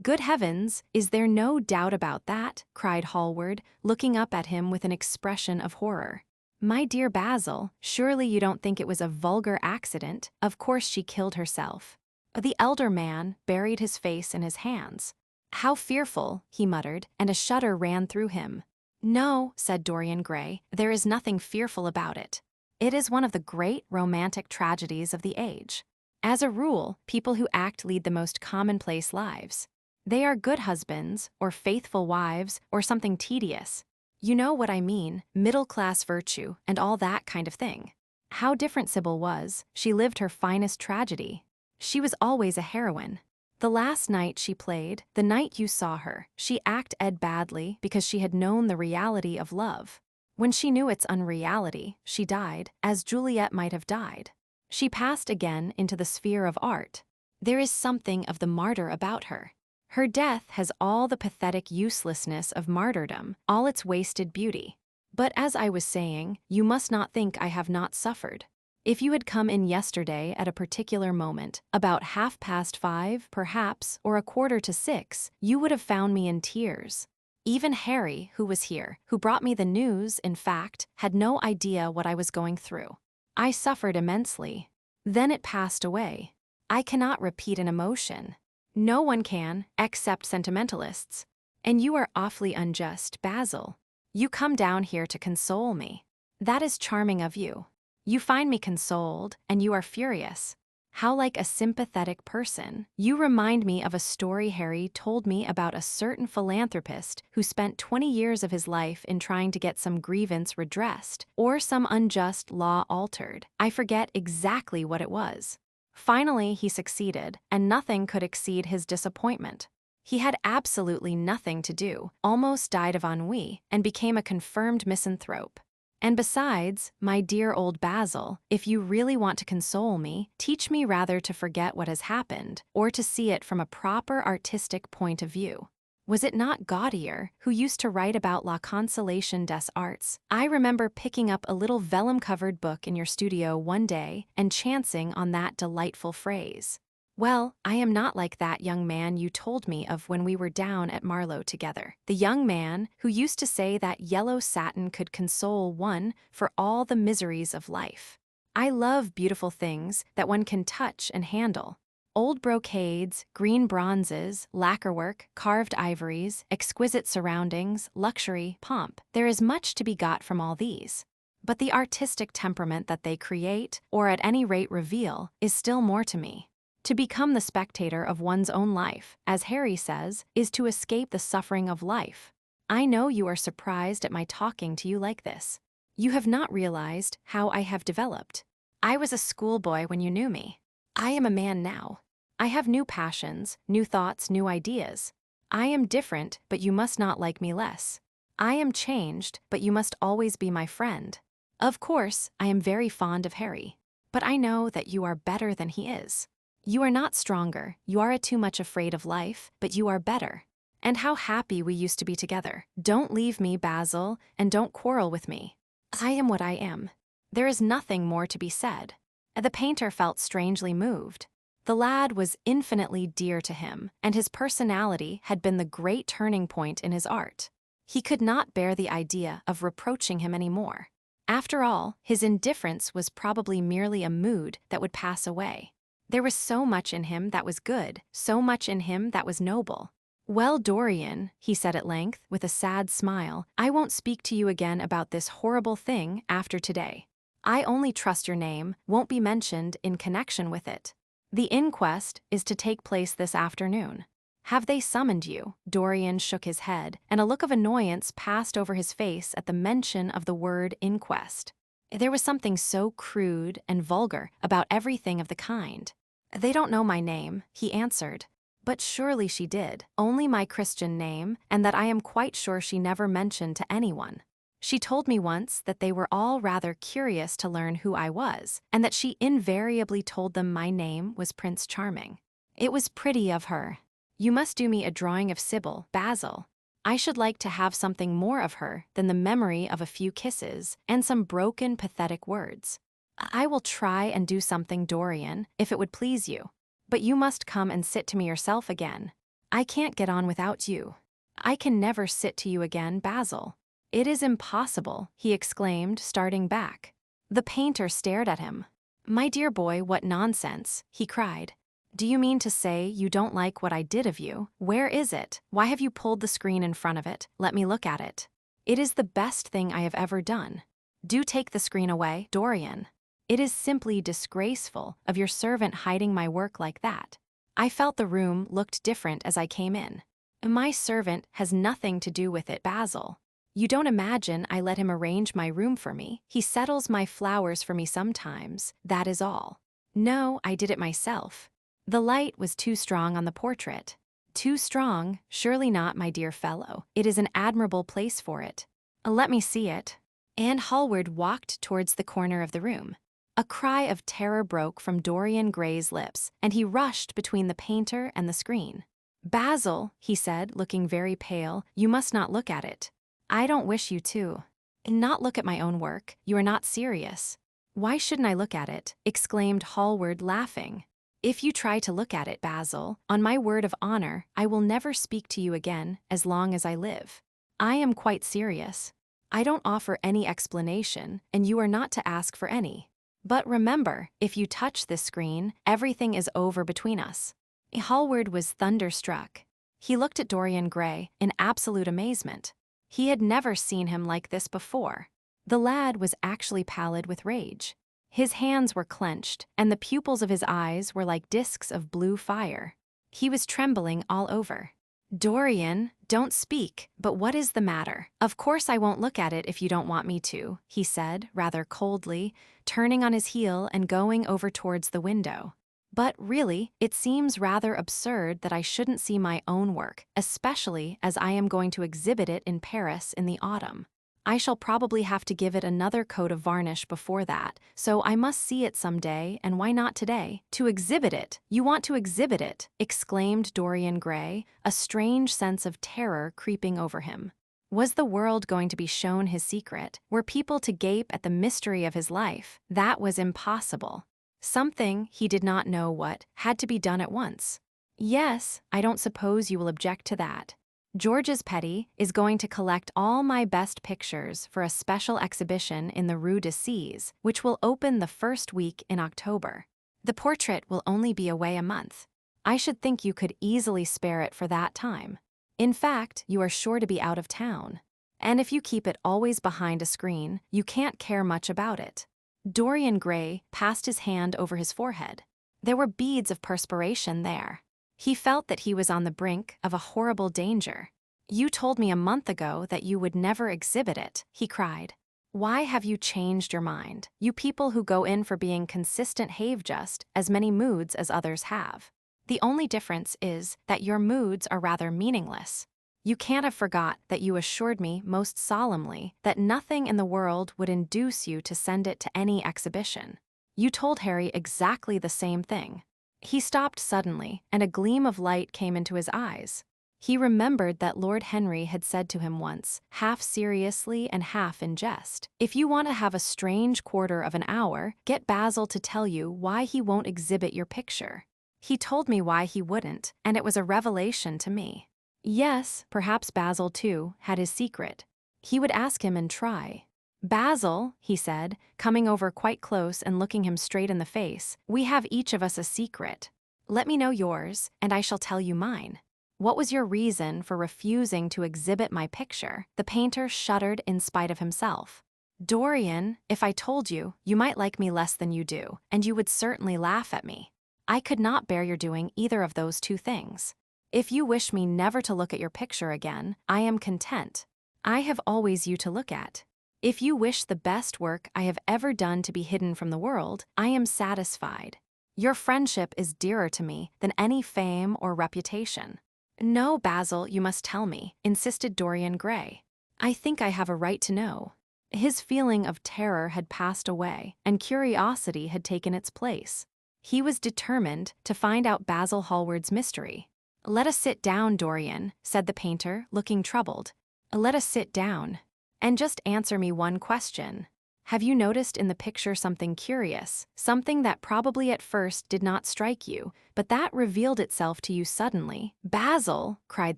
good heavens, is there no doubt about that? Cried Hallward, looking up at him with an expression of horror. My dear Basil, surely you don't think it was a vulgar accident? Of course she killed herself. The elder man buried his face in his hands. How fearful, he muttered, and a shudder ran through him. No, said Dorian Gray, there is nothing fearful about it. It is one of the great romantic tragedies of the age. As a rule, people who act lead the most commonplace lives. They are good husbands, or faithful wives, or something tedious. You know what I mean, middle-class virtue, and all that kind of thing. How different Sybil was. She lived her finest tragedy. She was always a heroine. The last night she played, the night you saw her, she acted badly because she had known the reality of love. When she knew its unreality, she died, as Juliet might have died. She passed again into the sphere of art. There is something of the martyr about her. Her death has all the pathetic uselessness of martyrdom, all its wasted beauty. But as I was saying, you must not think I have not suffered. If you had come in yesterday at a particular moment, about 5:30, perhaps, or 5:45, you would have found me in tears. Even Harry, who was here, who brought me the news, in fact, had no idea what I was going through. I suffered immensely. Then it passed away. I cannot repeat an emotion. No one can, except sentimentalists. And you are awfully unjust, Basil. You come down here to console me. That is charming of you. You find me consoled, and you are furious. How like a sympathetic person. You remind me of a story Harry told me about a certain philanthropist who spent 20 years of his life in trying to get some grievance redressed, or some unjust law altered. I forget exactly what it was. Finally, he succeeded, and nothing could exceed his disappointment. He had absolutely nothing to do, almost died of ennui, and became a confirmed misanthrope. And besides, my dear old Basil, if you really want to console me, teach me rather to forget what has happened, or to see it from a proper artistic point of view. Was it not Gaudier who used to write about La Consolation des Arts? I remember picking up a little vellum-covered book in your studio one day and chancing on that delightful phrase. Well, I am not like that young man you told me of when we were down at Marlow together. The young man who used to say that yellow satin could console one for all the miseries of life. I love beautiful things that one can touch and handle. Old brocades, green bronzes, lacquerwork, carved ivories, exquisite surroundings, luxury, pomp. There is much to be got from all these. But the artistic temperament that they create, or at any rate reveal, is still more to me. To become the spectator of one's own life, as Harry says, is to escape the suffering of life. I know you are surprised at my talking to you like this. You have not realized how I have developed. I was a schoolboy when you knew me. I am a man now. I have new passions, new thoughts, new ideas. I am different, but you must not like me less. I am changed, but you must always be my friend. Of course, I am very fond of Harry, but I know that you are better than he is. You are not stronger, you are too much afraid of life, but you are better. And how happy we used to be together. Don't leave me, Basil, and don't quarrel with me. I am what I am. There is nothing more to be said. The painter felt strangely moved. The lad was infinitely dear to him, and his personality had been the great turning point in his art. He could not bear the idea of reproaching him any more. After all, his indifference was probably merely a mood that would pass away. There was so much in him that was good, so much in him that was noble. Well, Dorian, he said at length, with a sad smile, I won't speak to you again about this horrible thing after today. I only trust your name won't be mentioned in connection with it. The inquest is to take place this afternoon. Have they summoned you? Dorian shook his head, and a look of annoyance passed over his face at the mention of the word inquest. There was something so crude and vulgar about everything of the kind. They don't know my name, he answered. But surely she did, only my Christian name, and that I am quite sure she never mentioned to anyone. She told me once that they were all rather curious to learn who I was, and that she invariably told them my name was Prince Charming. It was pretty of her. You must do me a drawing of Sybil, Basil. I should like to have something more of her than the memory of a few kisses and some broken, pathetic words. I will try and do something, Dorian, if it would please you. But you must come and sit to me yourself again. I can't get on without you. I can never sit to you again, Basil. It is impossible, he exclaimed, starting back. The painter stared at him. My dear boy, what nonsense, he cried. Do you mean to say you don't like what I did of you? Where is it? Why have you pulled the screen in front of it? Let me look at it. It is the best thing I have ever done. Do take the screen away, Dorian. It is simply disgraceful of your servant hiding my work like that. I felt the room looked different as I came in. My servant has nothing to do with it, Basil. You don't imagine I let him arrange my room for me. He settles my flowers for me sometimes, that is all. No, I did it myself. The light was too strong on the portrait. Too strong? Surely not, my dear fellow. It is an admirable place for it. Let me see it. And Hallward walked towards the corner of the room. A cry of terror broke from Dorian Gray's lips, and he rushed between the painter and the screen. Basil, he said, looking very pale, you must not look at it. I don't wish you to. Not look at my own work. You are not serious. Why shouldn't I look at it? Exclaimed Hallward, laughing. If you try to look at it, Basil, on my word of honor, I will never speak to you again as long as I live. I am quite serious. I don't offer any explanation, and you are not to ask for any. But remember, if you touch this screen, everything is over between us. Hallward was thunderstruck. He looked at Dorian Gray in absolute amazement. He had never seen him like this before. The lad was actually pallid with rage. His hands were clenched, and the pupils of his eyes were like discs of blue fire. He was trembling all over. Dorian, don't speak, but what is the matter? Of course I won't look at it if you don't want me to, he said, rather coldly, turning on his heel and going over towards the window. But really, it seems rather absurd that I shouldn't see my own work, especially as I am going to exhibit it in Paris in the autumn. I shall probably have to give it another coat of varnish before that, so I must see it some day, and why not today? To exhibit it? You want to exhibit it? Exclaimed Dorian Gray, a strange sense of terror creeping over him. Was the world going to be shown his secret? Were people to gape at the mystery of his life? That was impossible. Something, he did not know what, had to be done at once. Yes, I don't suppose you will object to that. George's Petty is going to collect all my best pictures for a special exhibition in the Rue de Sèze, which will open the first week in October. The portrait will only be away a month. I should think you could easily spare it for that time. In fact, you are sure to be out of town. And if you keep it always behind a screen, you can't care much about it. Dorian Gray passed his hand over his forehead. There were beads of perspiration there. He felt that he was on the brink of a horrible danger. You told me a month ago that you would never exhibit it, he cried. Why have you changed your mind? You people who go in for being consistent have just as many moods as others have. The only difference is that your moods are rather meaningless. You can't have forgot that you assured me most solemnly that nothing in the world would induce you to send it to any exhibition. You told Harry exactly the same thing. He stopped suddenly, and a gleam of light came into his eyes. He remembered that Lord Henry had said to him once, half seriously and half in jest, "If you want to have a strange quarter of an hour, get Basil to tell you why he won't exhibit your picture." He told me why he wouldn't, and it was a revelation to me. Yes, perhaps Basil, too, had his secret. He would ask him and try. "Basil," he said, coming over quite close and looking him straight in the face, "we have each of us a secret. Let me know yours, and I shall tell you mine. What was your reason for refusing to exhibit my picture?" The painter shuddered in spite of himself. "Dorian, if I told you, you might like me less than you do, and you would certainly laugh at me. I could not bear your doing either of those two things. If you wish me never to look at your picture again, I am content. I have always you to look at. If you wish the best work I have ever done to be hidden from the world, I am satisfied. Your friendship is dearer to me than any fame or reputation." "No, Basil, you must tell me," insisted Dorian Gray. "I think I have a right to know." His feeling of terror had passed away, and curiosity had taken its place. He was determined to find out Basil Hallward's mystery. "Let us sit down, Dorian," said the painter, looking troubled. "Let us sit down. And just answer me one question. Have you noticed in the picture something curious, something that probably at first did not strike you, but that revealed itself to you suddenly?" "Basil!" cried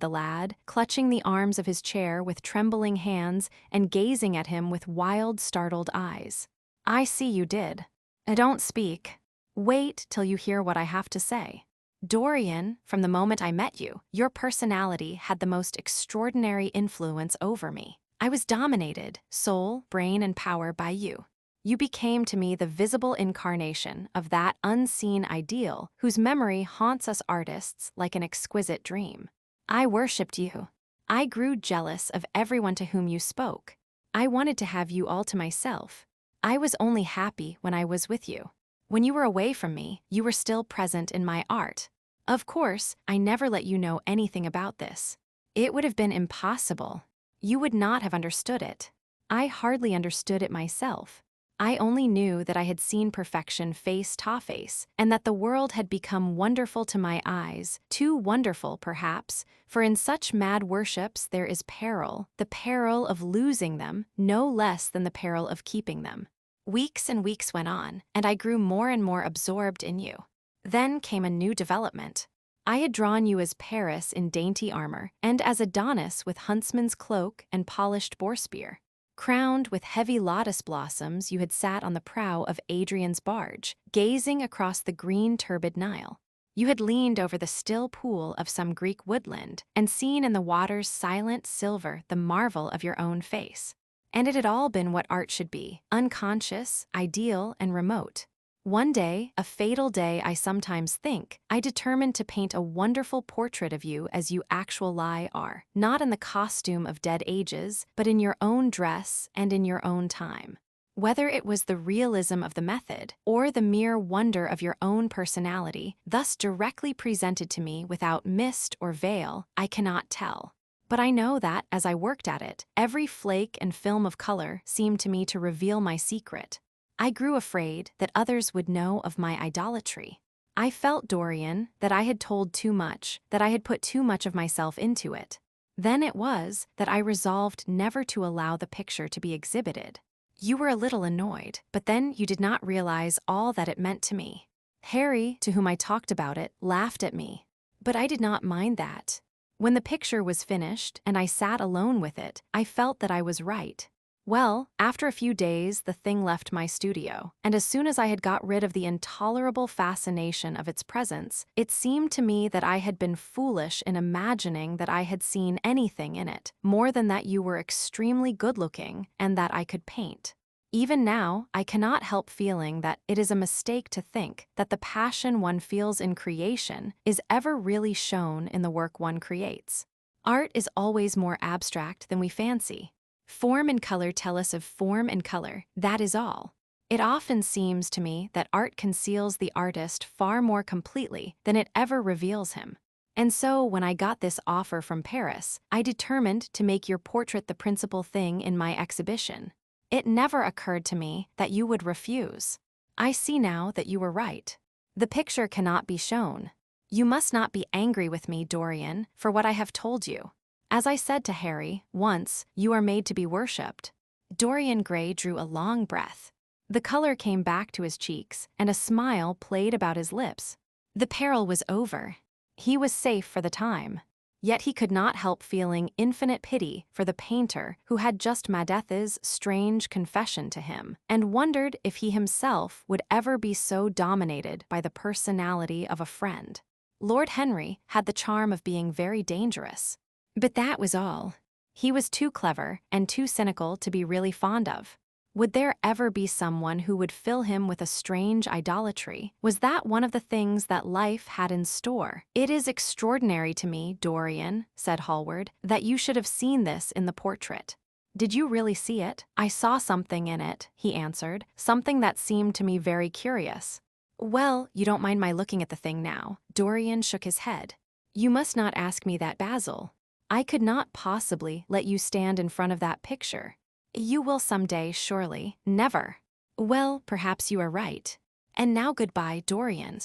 the lad, clutching the arms of his chair with trembling hands and gazing at him with wild, startled eyes. "I see you did. Don't speak. Wait till you hear what I have to say. Dorian, from the moment I met you, your personality had the most extraordinary influence over me. I was dominated, soul, brain, and power by you. You became to me the visible incarnation of that unseen ideal whose memory haunts us artists like an exquisite dream. I worshipped you. I grew jealous of everyone to whom you spoke. I wanted to have you all to myself. I was only happy when I was with you. When you were away from me, you were still present in my art. Of course, I never let you know anything about this. It would have been impossible. You would not have understood it. I hardly understood it myself. I only knew that I had seen perfection face to face, and that the world had become wonderful to my eyes, too wonderful, perhaps, for in such mad worships there is peril, the peril of losing them, no less than the peril of keeping them. Weeks and weeks went on, and I grew more and more absorbed in you. Then came a new development. I had drawn you as Paris in dainty armor, and as Adonis with huntsman's cloak and polished boar spear. Crowned with heavy lotus blossoms, you had sat on the prow of Adrian's barge, gazing across the green turbid Nile. You had leaned over the still pool of some Greek woodland, and seen in the water's silent silver the marvel of your own face. And it had all been what art should be, unconscious, ideal, and remote. One day, a fatal day I sometimes think, I determined to paint a wonderful portrait of you as you actually are, not in the costume of dead ages, but in your own dress and in your own time. Whether it was the realism of the method, or the mere wonder of your own personality, thus directly presented to me without mist or veil, I cannot tell. But I know that, as I worked at it, every flake and film of color seemed to me to reveal my secret. I grew afraid that others would know of my idolatry. I felt, Dorian, that I had told too much, that I had put too much of myself into it. Then it was that I resolved never to allow the picture to be exhibited. You were a little annoyed, but then you did not realize all that it meant to me. Harry, to whom I talked about it, laughed at me. But I did not mind that. When the picture was finished and I sat alone with it, I felt that I was right. Well, after a few days, the thing left my studio, and as soon as I had got rid of the intolerable fascination of its presence, it seemed to me that I had been foolish in imagining that I had seen anything in it, more than that you were extremely good-looking and that I could paint. Even now, I cannot help feeling that it is a mistake to think that the passion one feels in creation is ever really shown in the work one creates. Art is always more abstract than we fancy. Form and color tell us of form and color, that is all. It often seems to me that art conceals the artist far more completely than it ever reveals him. And so, when I got this offer from Paris, I determined to make your portrait the principal thing in my exhibition. It never occurred to me that you would refuse. I see now that you were right. The picture cannot be shown. You must not be angry with me, Dorian, for what I have told you. As I said to Harry, once, you are made to be worshipped. Dorian Gray drew a long breath. The color came back to his cheeks, and a smile played about his lips. The peril was over. He was safe for the time. Yet he could not help feeling infinite pity for the painter who had just Madetha's strange confession to him, and wondered if he himself would ever be so dominated by the personality of a friend. Lord Henry had the charm of being very dangerous. But that was all. He was too clever and too cynical to be really fond of. Would there ever be someone who would fill him with a strange idolatry? Was that one of the things that life had in store? It is extraordinary to me, Dorian, said Hallward, that you should have seen this in the portrait. Did you really see it? I saw something in it, he answered, something that seemed to me very curious. Well, you don't mind my looking at the thing now. Dorian shook his head. You must not ask me that, Basil. I could not possibly let you stand in front of that picture. You will someday, surely. Never. Well, perhaps you are right. And now goodbye, Dorian.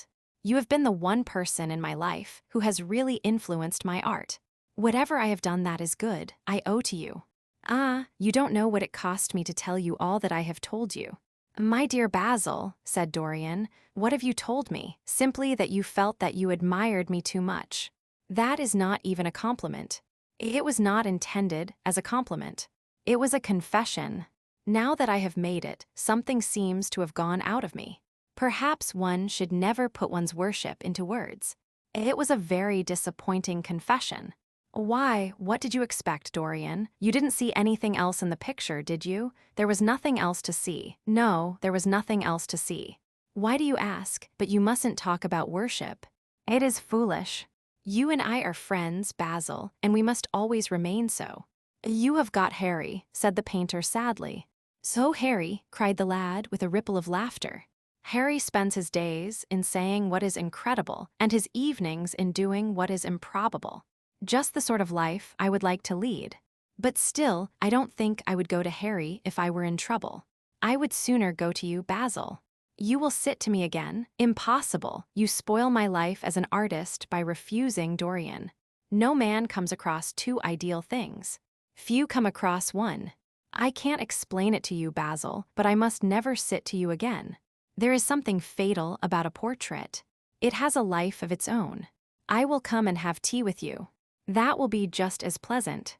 You have been the one person in my life who has really influenced my art. Whatever I have done that is good, I owe to you. Ah, you don't know what it cost me to tell you all that I have told you. My dear Basil, said Dorian, what have you told me? Simply that you felt that you admired me too much. That is not even a compliment. It was not intended as a compliment. It was a confession. Now that I have made it, something seems to have gone out of me. Perhaps one should never put one's worship into words. It was a very disappointing confession. Why, what did you expect, Dorian? You didn't see anything else in the picture, did you? There was nothing else to see. No, there was nothing else to see. Why do you ask? But you mustn't talk about worship. It is foolish. You and I are friends, Basil, and we must always remain so. You have got Harry, said the painter sadly. So Harry, cried the lad with a ripple of laughter. Harry spends his days in saying what is incredible and his evenings in doing what is improbable. Just the sort of life I would like to lead. But still, I don't think I would go to Harry if I were in trouble. I would sooner go to you, Basil. You will sit to me again? Impossible. You spoil my life as an artist by refusing Dorian. No man comes across two ideal things. Few come across one. I can't explain it to you, Basil, but I must never sit to you again. There is something fatal about a portrait. It has a life of its own. I will come and have tea with you. That will be just as pleasant.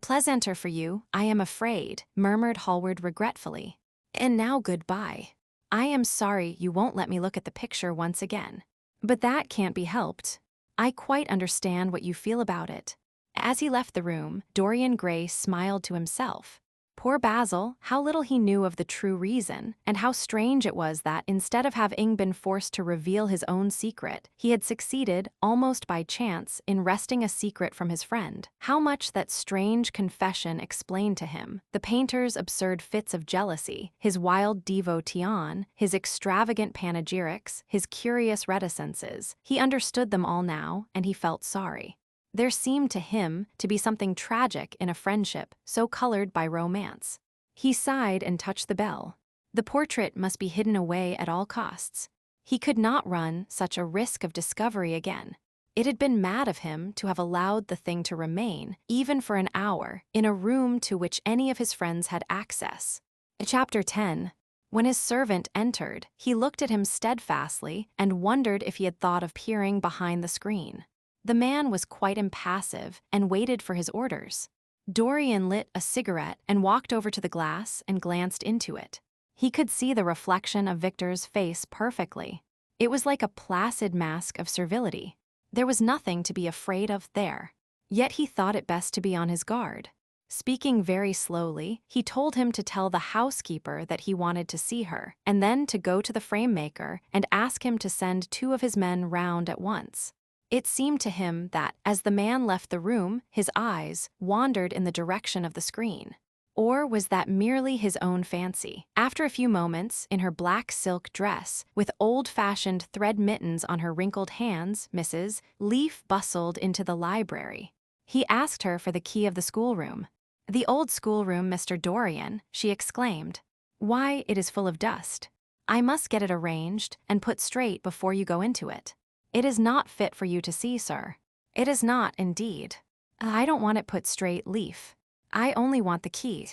Pleasanter for you, I am afraid, murmured Hallward regretfully. And now goodbye. I am sorry you won't let me look at the picture once again. But that can't be helped. I quite understand what you feel about it. As he left the room, Dorian Gray smiled to himself. Poor Basil, how little he knew of the true reason, and how strange it was that, instead of having been forced to reveal his own secret, he had succeeded, almost by chance, in wresting a secret from his friend. How much that strange confession explained to him, the painter's absurd fits of jealousy, his wild devotion, his extravagant panegyrics, his curious reticences. He understood them all now, and he felt sorry. There seemed to him to be something tragic in a friendship so colored by romance. He sighed and touched the bell. The portrait must be hidden away at all costs. He could not run such a risk of discovery again. It had been mad of him to have allowed the thing to remain, even for an hour, in a room to which any of his friends had access. Chapter 10. When his servant entered, he looked at him steadfastly and wondered if he had thought of peering behind the screen. The man was quite impassive and waited for his orders. Dorian lit a cigarette and walked over to the glass and glanced into it. He could see the reflection of Victor's face perfectly. It was like a placid mask of servility. There was nothing to be afraid of there. Yet he thought it best to be on his guard. Speaking very slowly, he told him to tell the housekeeper that he wanted to see her, and then to go to the frame maker and ask him to send 2 of his men round at once. It seemed to him that, as the man left the room, his eyes wandered in the direction of the screen. Or was that merely his own fancy? After a few moments, in her black silk dress, with old-fashioned thread mittens on her wrinkled hands, Mrs. Leaf bustled into the library. He asked her for the key of the schoolroom. "The old schoolroom, Mr. Dorian," she exclaimed. "Why, it is full of dust. I must get it arranged and put straight before you go into it. It is not fit for you to see, sir. It is not, indeed. I don't want it put straight, Leaf. I only want the key."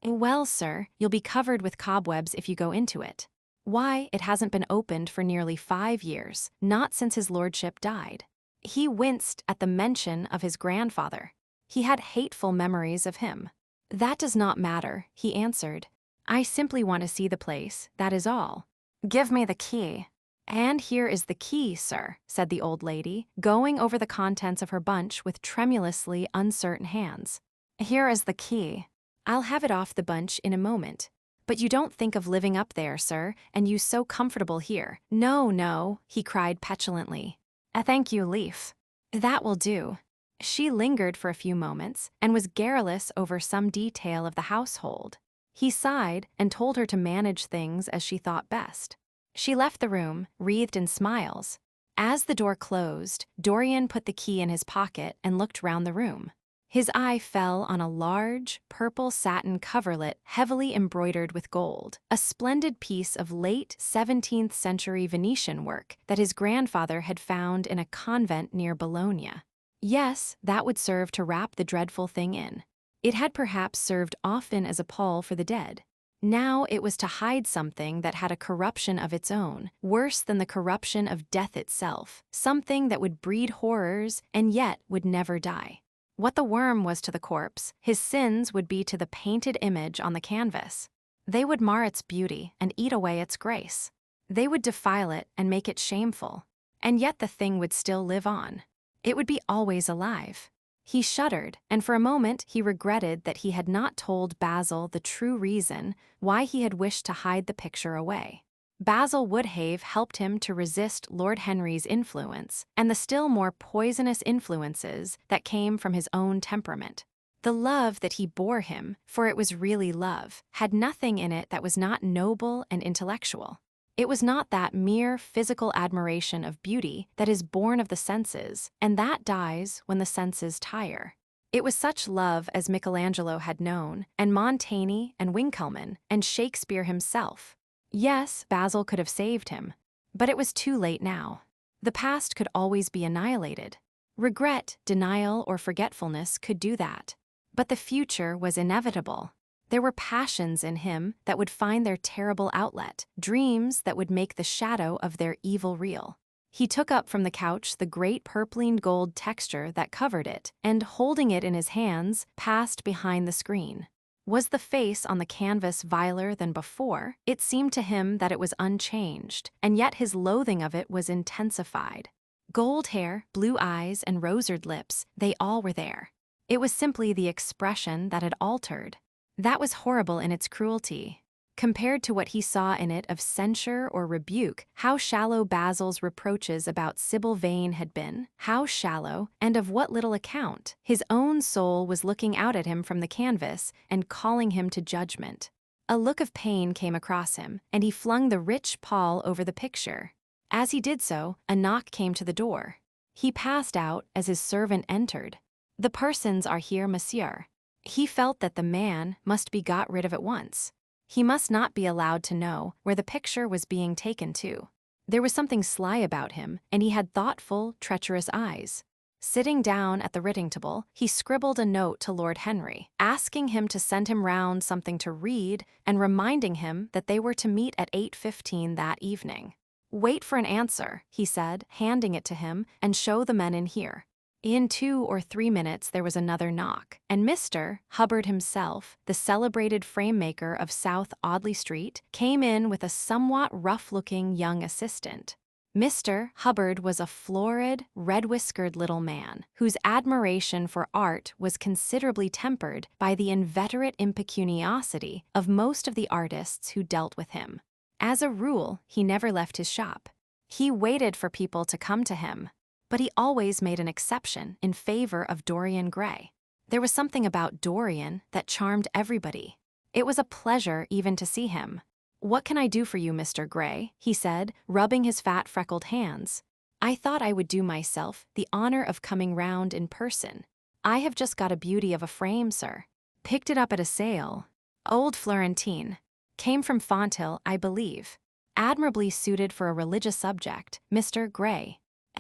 "Well, sir, you'll be covered with cobwebs if you go into it. Why, it hasn't been opened for nearly 5 years, not since his lordship died." He winced at the mention of his grandfather. He had hateful memories of him. "That does not matter," he answered. "I simply want to see the place, that is all. Give me the key." "And here is the key, sir," said the old lady, going over the contents of her bunch with tremulously uncertain hands. "Here is the key. I'll have it off the bunch in a moment. But you don't think of living up there, sir, and you so comfortable here." "No, no," he cried petulantly. "Thank you, Leaf. That will do." She lingered for a few moments and was garrulous over some detail of the household. He sighed and told her to manage things as she thought best. She left the room, wreathed in smiles. As the door closed, Dorian put the key in his pocket and looked round the room. His eye fell on a large, purple satin coverlet heavily embroidered with gold, a splendid piece of late 17th century Venetian work that his grandfather had found in a convent near Bologna. Yes, that would serve to wrap the dreadful thing in. It had perhaps served often as a pall for the dead. Now it was to hide something that had a corruption of its own, worse than the corruption of death itself, something that would breed horrors and yet would never die. What the worm was to the corpse, his sins would be to the painted image on the canvas. They would mar its beauty and eat away its grace. They would defile it and make it shameful. And yet the thing would still live on. It would be always alive. He shuddered, and for a moment he regretted that he had not told Basil the true reason why he had wished to hide the picture away. Basil Woodhave helped him to resist Lord Henry's influence and the still more poisonous influences that came from his own temperament. The love that he bore him, for it was really love, had nothing in it that was not noble and intellectual. It was not that mere physical admiration of beauty that is born of the senses, and that dies when the senses tire. It was such love as Michelangelo had known, and Montaigne and Winckelmann, and Shakespeare himself. Yes, Basil could have saved him, but it was too late now. The past could always be annihilated. Regret, denial, or forgetfulness could do that. But the future was inevitable. There were passions in him that would find their terrible outlet, dreams that would make the shadow of their evil real. He took up from the couch the great purpling gold texture that covered it, and holding it in his hands, passed behind the screen. Was the face on the canvas viler than before? It seemed to him that it was unchanged, and yet his loathing of it was intensified. Gold hair, blue eyes, and roseate lips, they all were there. It was simply the expression that had altered. That was horrible in its cruelty. Compared to what he saw in it of censure or rebuke, how shallow Basil's reproaches about Sybil Vane had been, how shallow, and of what little account. His own soul was looking out at him from the canvas and calling him to judgment. A look of pain came across him, and he flung the rich pall over the picture. As he did so, a knock came to the door. He passed out as his servant entered. "The persons are here, monsieur." He felt that the man must be got rid of at once. He must not be allowed to know where the picture was being taken to. There was something sly about him, and he had thoughtful, treacherous eyes. Sitting down at the writing table, he scribbled a note to Lord Henry, asking him to send him round something to read and reminding him that they were to meet at 8:15 that evening. "Wait for an answer," he said, handing it to him, "and show the men in here." In 2 or 3 minutes there was another knock, and Mr. Hubbard himself, the celebrated frame-maker of South Audley Street, came in with a somewhat rough-looking young assistant. Mr. Hubbard was a florid, red-whiskered little man, whose admiration for art was considerably tempered by the inveterate impecuniosity of most of the artists who dealt with him. As a rule, he never left his shop. He waited for people to come to him, but he always made an exception in favor of Dorian Gray. There was something about Dorian that charmed everybody. It was a pleasure even to see him. "What can I do for you, Mr. Gray?" he said, rubbing his fat, freckled hands. "I thought I would do myself the honor of coming round in person. I have just got a beauty of a frame, sir. Picked it up at a sale. Old Florentine. Came from Fonthill, I believe. Admirably suited for a religious subject, Mr. Gray.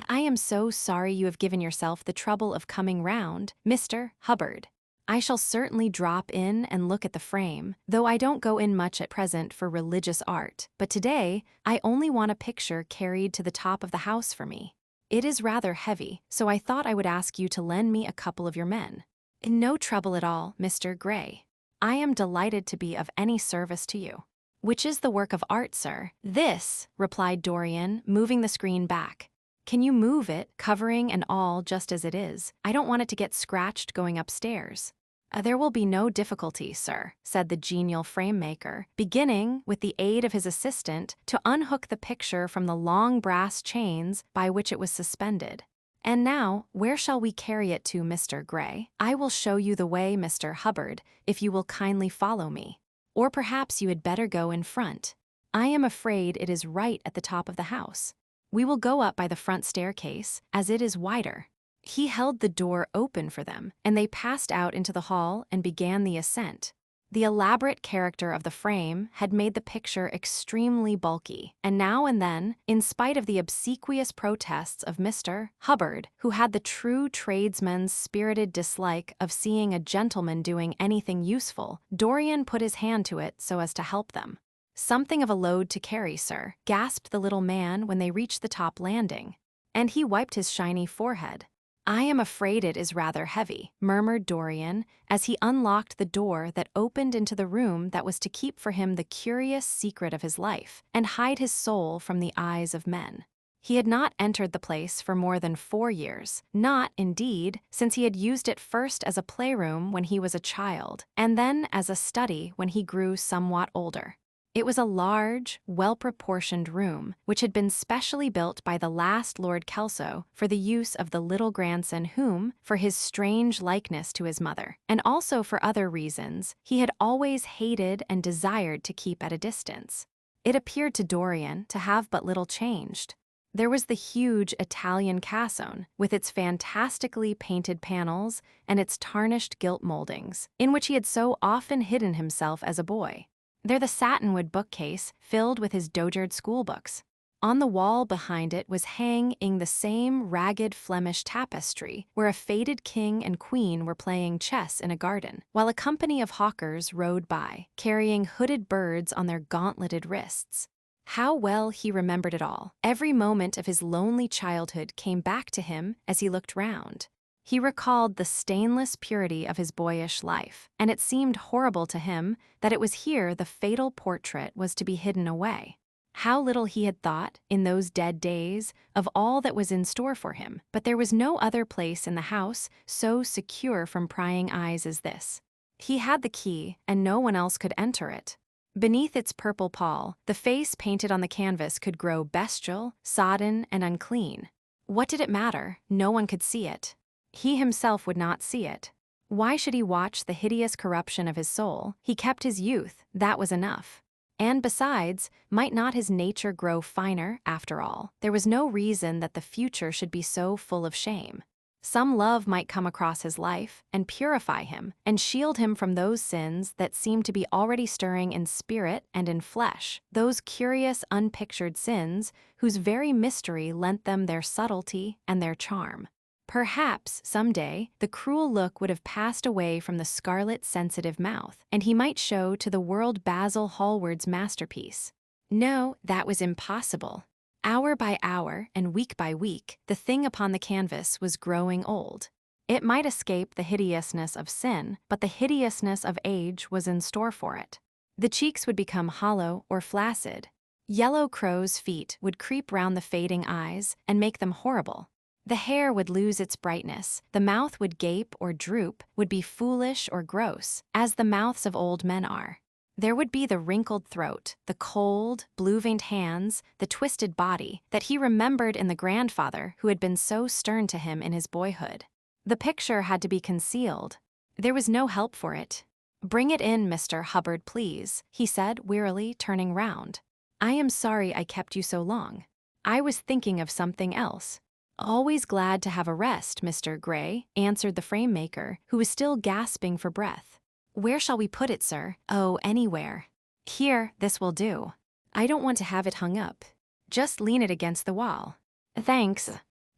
I am so sorry you have given yourself the trouble of coming round, Mr. Hubbard. I shall certainly drop in and look at the frame, though I don't go in much at present for religious art, but today I only want a picture carried to the top of the house for me. It is rather heavy, so I thought I would ask you to lend me a couple of your men." "No trouble at all, Mr. Gray. I am delighted to be of any service to you." "Which is the work of art, sir?" "This," replied Dorian, moving the screen back. "Can you move it, covering and all, just as it is? I don't want it to get scratched going upstairs." "There will be no difficulty, sir," said the genial frame-maker, beginning, with the aid of his assistant, to unhook the picture from the long brass chains by which it was suspended. "And now, where shall we carry it to, Mr. Gray? I will show you the way, Mr. Hubbard, if you will kindly follow me. Or perhaps you had better go in front. I am afraid it is right at the top of the house. We will go up by the front staircase, as it is wider." He held the door open for them, and they passed out into the hall and began the ascent. The elaborate character of the frame had made the picture extremely bulky, and now and then, in spite of the obsequious protests of Mr. Hubbard, who had the true tradesman's spirited dislike of seeing a gentleman doing anything useful, Dorian put his hand to it so as to help them. "Something of a load to carry, sir," gasped the little man when they reached the top landing. And he wiped his shiny forehead. "I am afraid it is rather heavy," murmured Dorian, as he unlocked the door that opened into the room that was to keep for him the curious secret of his life and hide his soul from the eyes of men. He had not entered the place for more than 4 years, not, indeed, since he had used it first as a playroom when he was a child, and then as a study when he grew somewhat older. It was a large, well-proportioned room, which had been specially built by the last Lord Kelso for the use of the little grandson whom, for his strange likeness to his mother, and also for other reasons, he had always hated and desired to keep at a distance. It appeared to Dorian to have but little changed. There was the huge Italian cassone, with its fantastically painted panels and its tarnished gilt moldings, in which he had so often hidden himself as a boy. There the satinwood bookcase filled with his dogered schoolbooks. On the wall behind it was hanging the same ragged Flemish tapestry where a faded king and queen were playing chess in a garden, while a company of hawkers rode by, carrying hooded birds on their gauntleted wrists. How well he remembered it all. Every moment of his lonely childhood came back to him as he looked round. He recalled the stainless purity of his boyish life, and it seemed horrible to him that it was here the fatal portrait was to be hidden away. How little he had thought, in those dead days, of all that was in store for him, but there was no other place in the house so secure from prying eyes as this. He had the key, and no one else could enter it. Beneath its purple pall, the face painted on the canvas could grow bestial, sodden, and unclean. What did it matter? No one could see it. He himself would not see it. Why should he watch the hideous corruption of his soul? He kept his youth, that was enough. And besides, might not his nature grow finer, after all? There was no reason that the future should be so full of shame. Some love might come across his life, and purify him, and shield him from those sins that seemed to be already stirring in spirit and in flesh, those curious, unpictured sins whose very mystery lent them their subtlety and their charm. Perhaps, someday, the cruel look would have passed away from the scarlet, sensitive mouth, and he might show to the world Basil Hallward's masterpiece. No, that was impossible. Hour by hour and week by week, the thing upon the canvas was growing old. It might escape the hideousness of sin, but the hideousness of age was in store for it. The cheeks would become hollow or flaccid. Yellow crow's feet would creep round the fading eyes and make them horrible. The hair would lose its brightness, the mouth would gape or droop, would be foolish or gross, as the mouths of old men are. There would be the wrinkled throat, the cold, blue-veined hands, the twisted body that he remembered in the grandfather who had been so stern to him in his boyhood. The picture had to be concealed. There was no help for it. "Bring it in, Mr. Hubbard, please," he said wearily, turning round. "I am sorry I kept you so long. I was thinking of something else." "Always glad to have a rest, Mr. Gray," answered the frame-maker, who was still gasping for breath. "Where shall we put it, sir?" "Oh, anywhere." "Here, this will do. I don't want to have it hung up. Just lean it against the wall." "Thanks.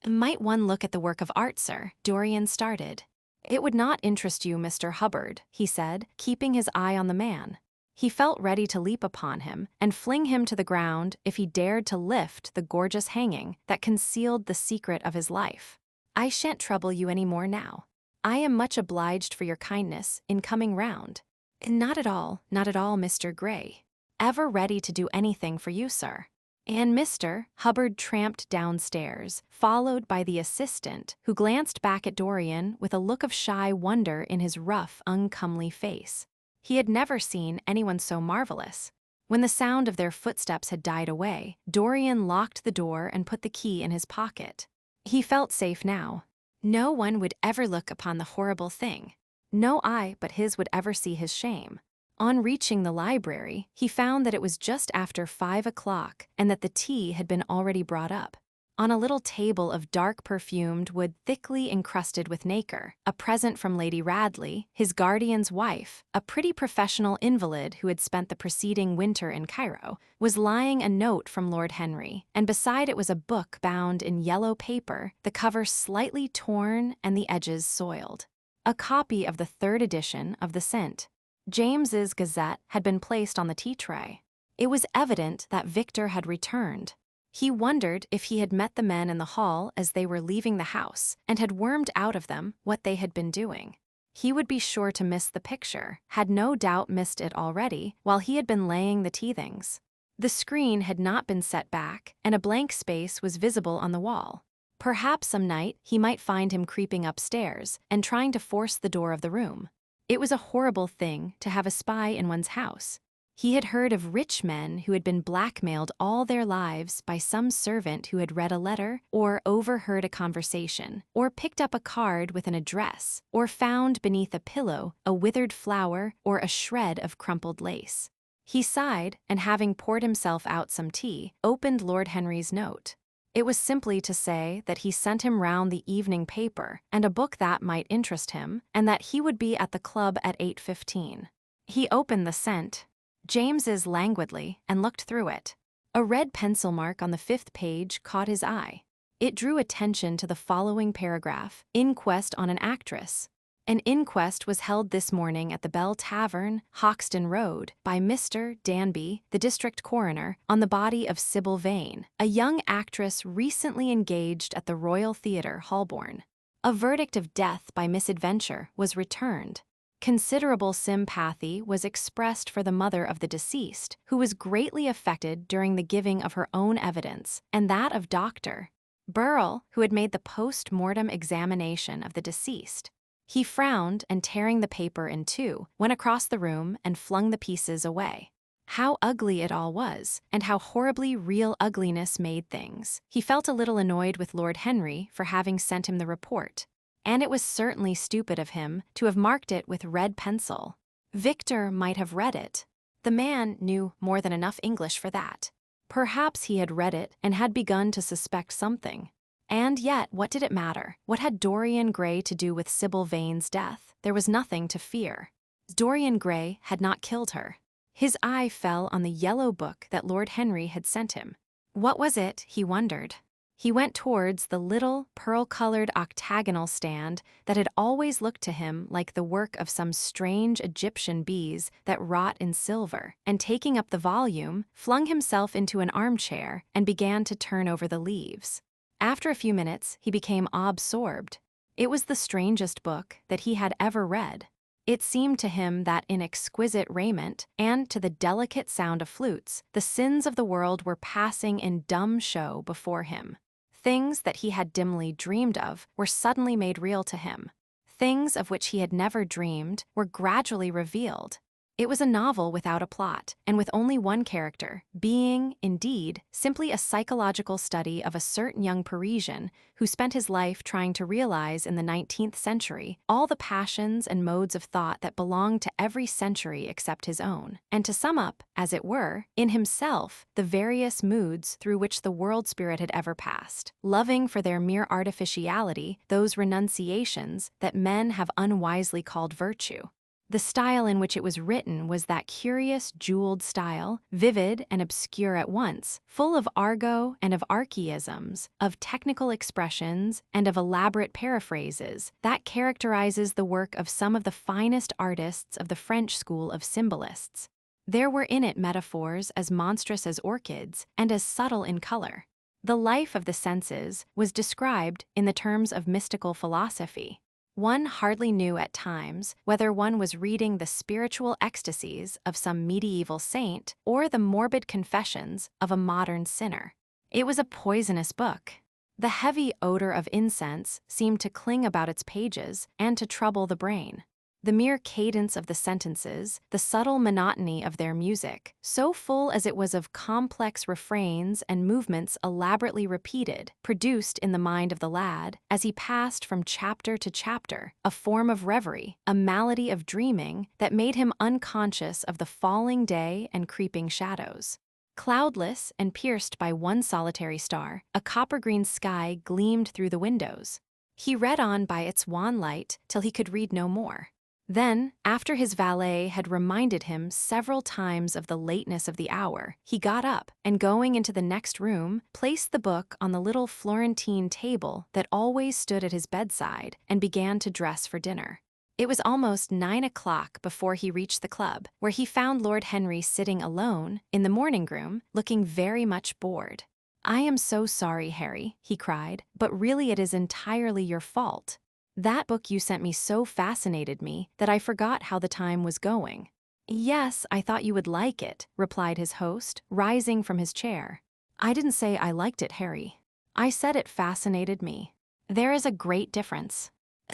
Might one look at the work of art, sir?" Dorian started. "It would not interest you, Mr. Hubbard," he said, keeping his eye on the man. He felt ready to leap upon him and fling him to the ground if he dared to lift the gorgeous hanging that concealed the secret of his life. "I shan't trouble you any more now. I am much obliged for your kindness in coming round." Not at all, Mr. Gray. Ever ready to do anything for you, sir." And Mr. Hubbard tramped downstairs, followed by the assistant, who glanced back at Dorian with a look of shy wonder in his rough, uncomely face. He had never seen anyone so marvelous. When the sound of their footsteps had died away, Dorian locked the door and put the key in his pocket. He felt safe now. No one would ever look upon the horrible thing. No eye but his would ever see his shame. On reaching the library, he found that it was just after 5 o'clock and that the tea had been already brought up. On a little table of dark perfumed wood thickly encrusted with nacre, a present from Lady Radley, his guardian's wife, a pretty professional invalid who had spent the preceding winter in Cairo, was lying a note from Lord Henry, and beside it was a book bound in yellow paper, the cover slightly torn and the edges soiled. A copy of the 3rd edition of the St. James's Gazette had been placed on the tea tray. It was evident that Victor had returned. He wondered if he had met the men in the hall as they were leaving the house and had wormed out of them what they had been doing. He would be sure to miss the picture, had no doubt missed it already, while he had been laying the tea things. The screen had not been set back, and a blank space was visible on the wall. Perhaps some night he might find him creeping upstairs and trying to force the door of the room. It was a horrible thing to have a spy in one's house. He had heard of rich men who had been blackmailed all their lives by some servant who had read a letter, or overheard a conversation, or picked up a card with an address, or found beneath a pillow a withered flower or a shred of crumpled lace. He sighed, and having poured himself out some tea, opened Lord Henry's note. It was simply to say that he sent him round the evening paper and a book that might interest him, and that he would be at the club at 8:15. He opened the St. James's languidly and looked through it. A red pencil mark on the 5th page caught his eye. It drew attention to the following paragraph: "Inquest on an actress. An inquest was held this morning at the Bell Tavern, Hoxton Road, by Mr. Danby, the district coroner, on the body of Sybil Vane, a young actress recently engaged at the Royal Theatre, Holborn. A verdict of death by misadventure was returned. Considerable sympathy was expressed for the mother of the deceased, who was greatly affected during the giving of her own evidence, and that of Dr. Burrell, who had made the post-mortem examination of the deceased." He frowned and, tearing the paper in two, went across the room and flung the pieces away. How ugly it all was, and how horribly real ugliness made things. He felt a little annoyed with Lord Henry for having sent him the report. And it was certainly stupid of him to have marked it with red pencil. Victor might have read it. The man knew more than enough English for that. Perhaps he had read it and had begun to suspect something. And yet, what did it matter? What had Dorian Gray to do with Sybil Vane's death? There was nothing to fear. Dorian Gray had not killed her. His eye fell on the yellow book that Lord Henry had sent him. What was it, he wondered? He went towards the little, pearl-colored octagonal stand that had always looked to him like the work of some strange Egyptian bees that wrought in silver, and taking up the volume, flung himself into an armchair and began to turn over the leaves. After a few minutes, he became absorbed. It was the strangest book that he had ever read. It seemed to him that in exquisite raiment, and to the delicate sound of flutes, the sins of the world were passing in dumb show before him. Things that he had dimly dreamed of were suddenly made real to him. Things of which he had never dreamed were gradually revealed. It was a novel without a plot, and with only one character, being, indeed, simply a psychological study of a certain young Parisian who spent his life trying to realize in the 19th century all the passions and modes of thought that belonged to every century except his own, and to sum up, as it were, in himself, the various moods through which the world spirit had ever passed, loving for their mere artificiality those renunciations that men have unwisely called virtue. The style in which it was written was that curious jeweled style, vivid and obscure at once, full of argot and of archaisms, of technical expressions and of elaborate paraphrases, that characterizes the work of some of the finest artists of the French school of symbolists. There were in it metaphors as monstrous as orchids and as subtle in color. The life of the senses was described in the terms of mystical philosophy. One hardly knew at times whether one was reading the spiritual ecstasies of some medieval saint or the morbid confessions of a modern sinner. It was a poisonous book. The heavy odor of incense seemed to cling about its pages and to trouble the brain. The mere cadence of the sentences, the subtle monotony of their music, so full as it was of complex refrains and movements elaborately repeated, produced in the mind of the lad, as he passed from chapter to chapter, a form of reverie, a malady of dreaming that made him unconscious of the falling day and creeping shadows. Cloudless and pierced by one solitary star, a copper-green sky gleamed through the windows. He read on by its wan light till he could read no more. Then, after his valet had reminded him several times of the lateness of the hour, he got up and, going into the next room, placed the book on the little Florentine table that always stood at his bedside and began to dress for dinner. It was almost 9 o'clock before he reached the club, where he found Lord Henry sitting alone in the morning-room, looking very much bored. "I am so sorry, Harry," he cried, "but really it is entirely your fault. That book you sent me so fascinated me that I forgot how the time was going." "Yes, I thought you would like it," replied his host, rising from his chair. "I didn't say I liked it, Harry. I said it fascinated me. There is a great difference."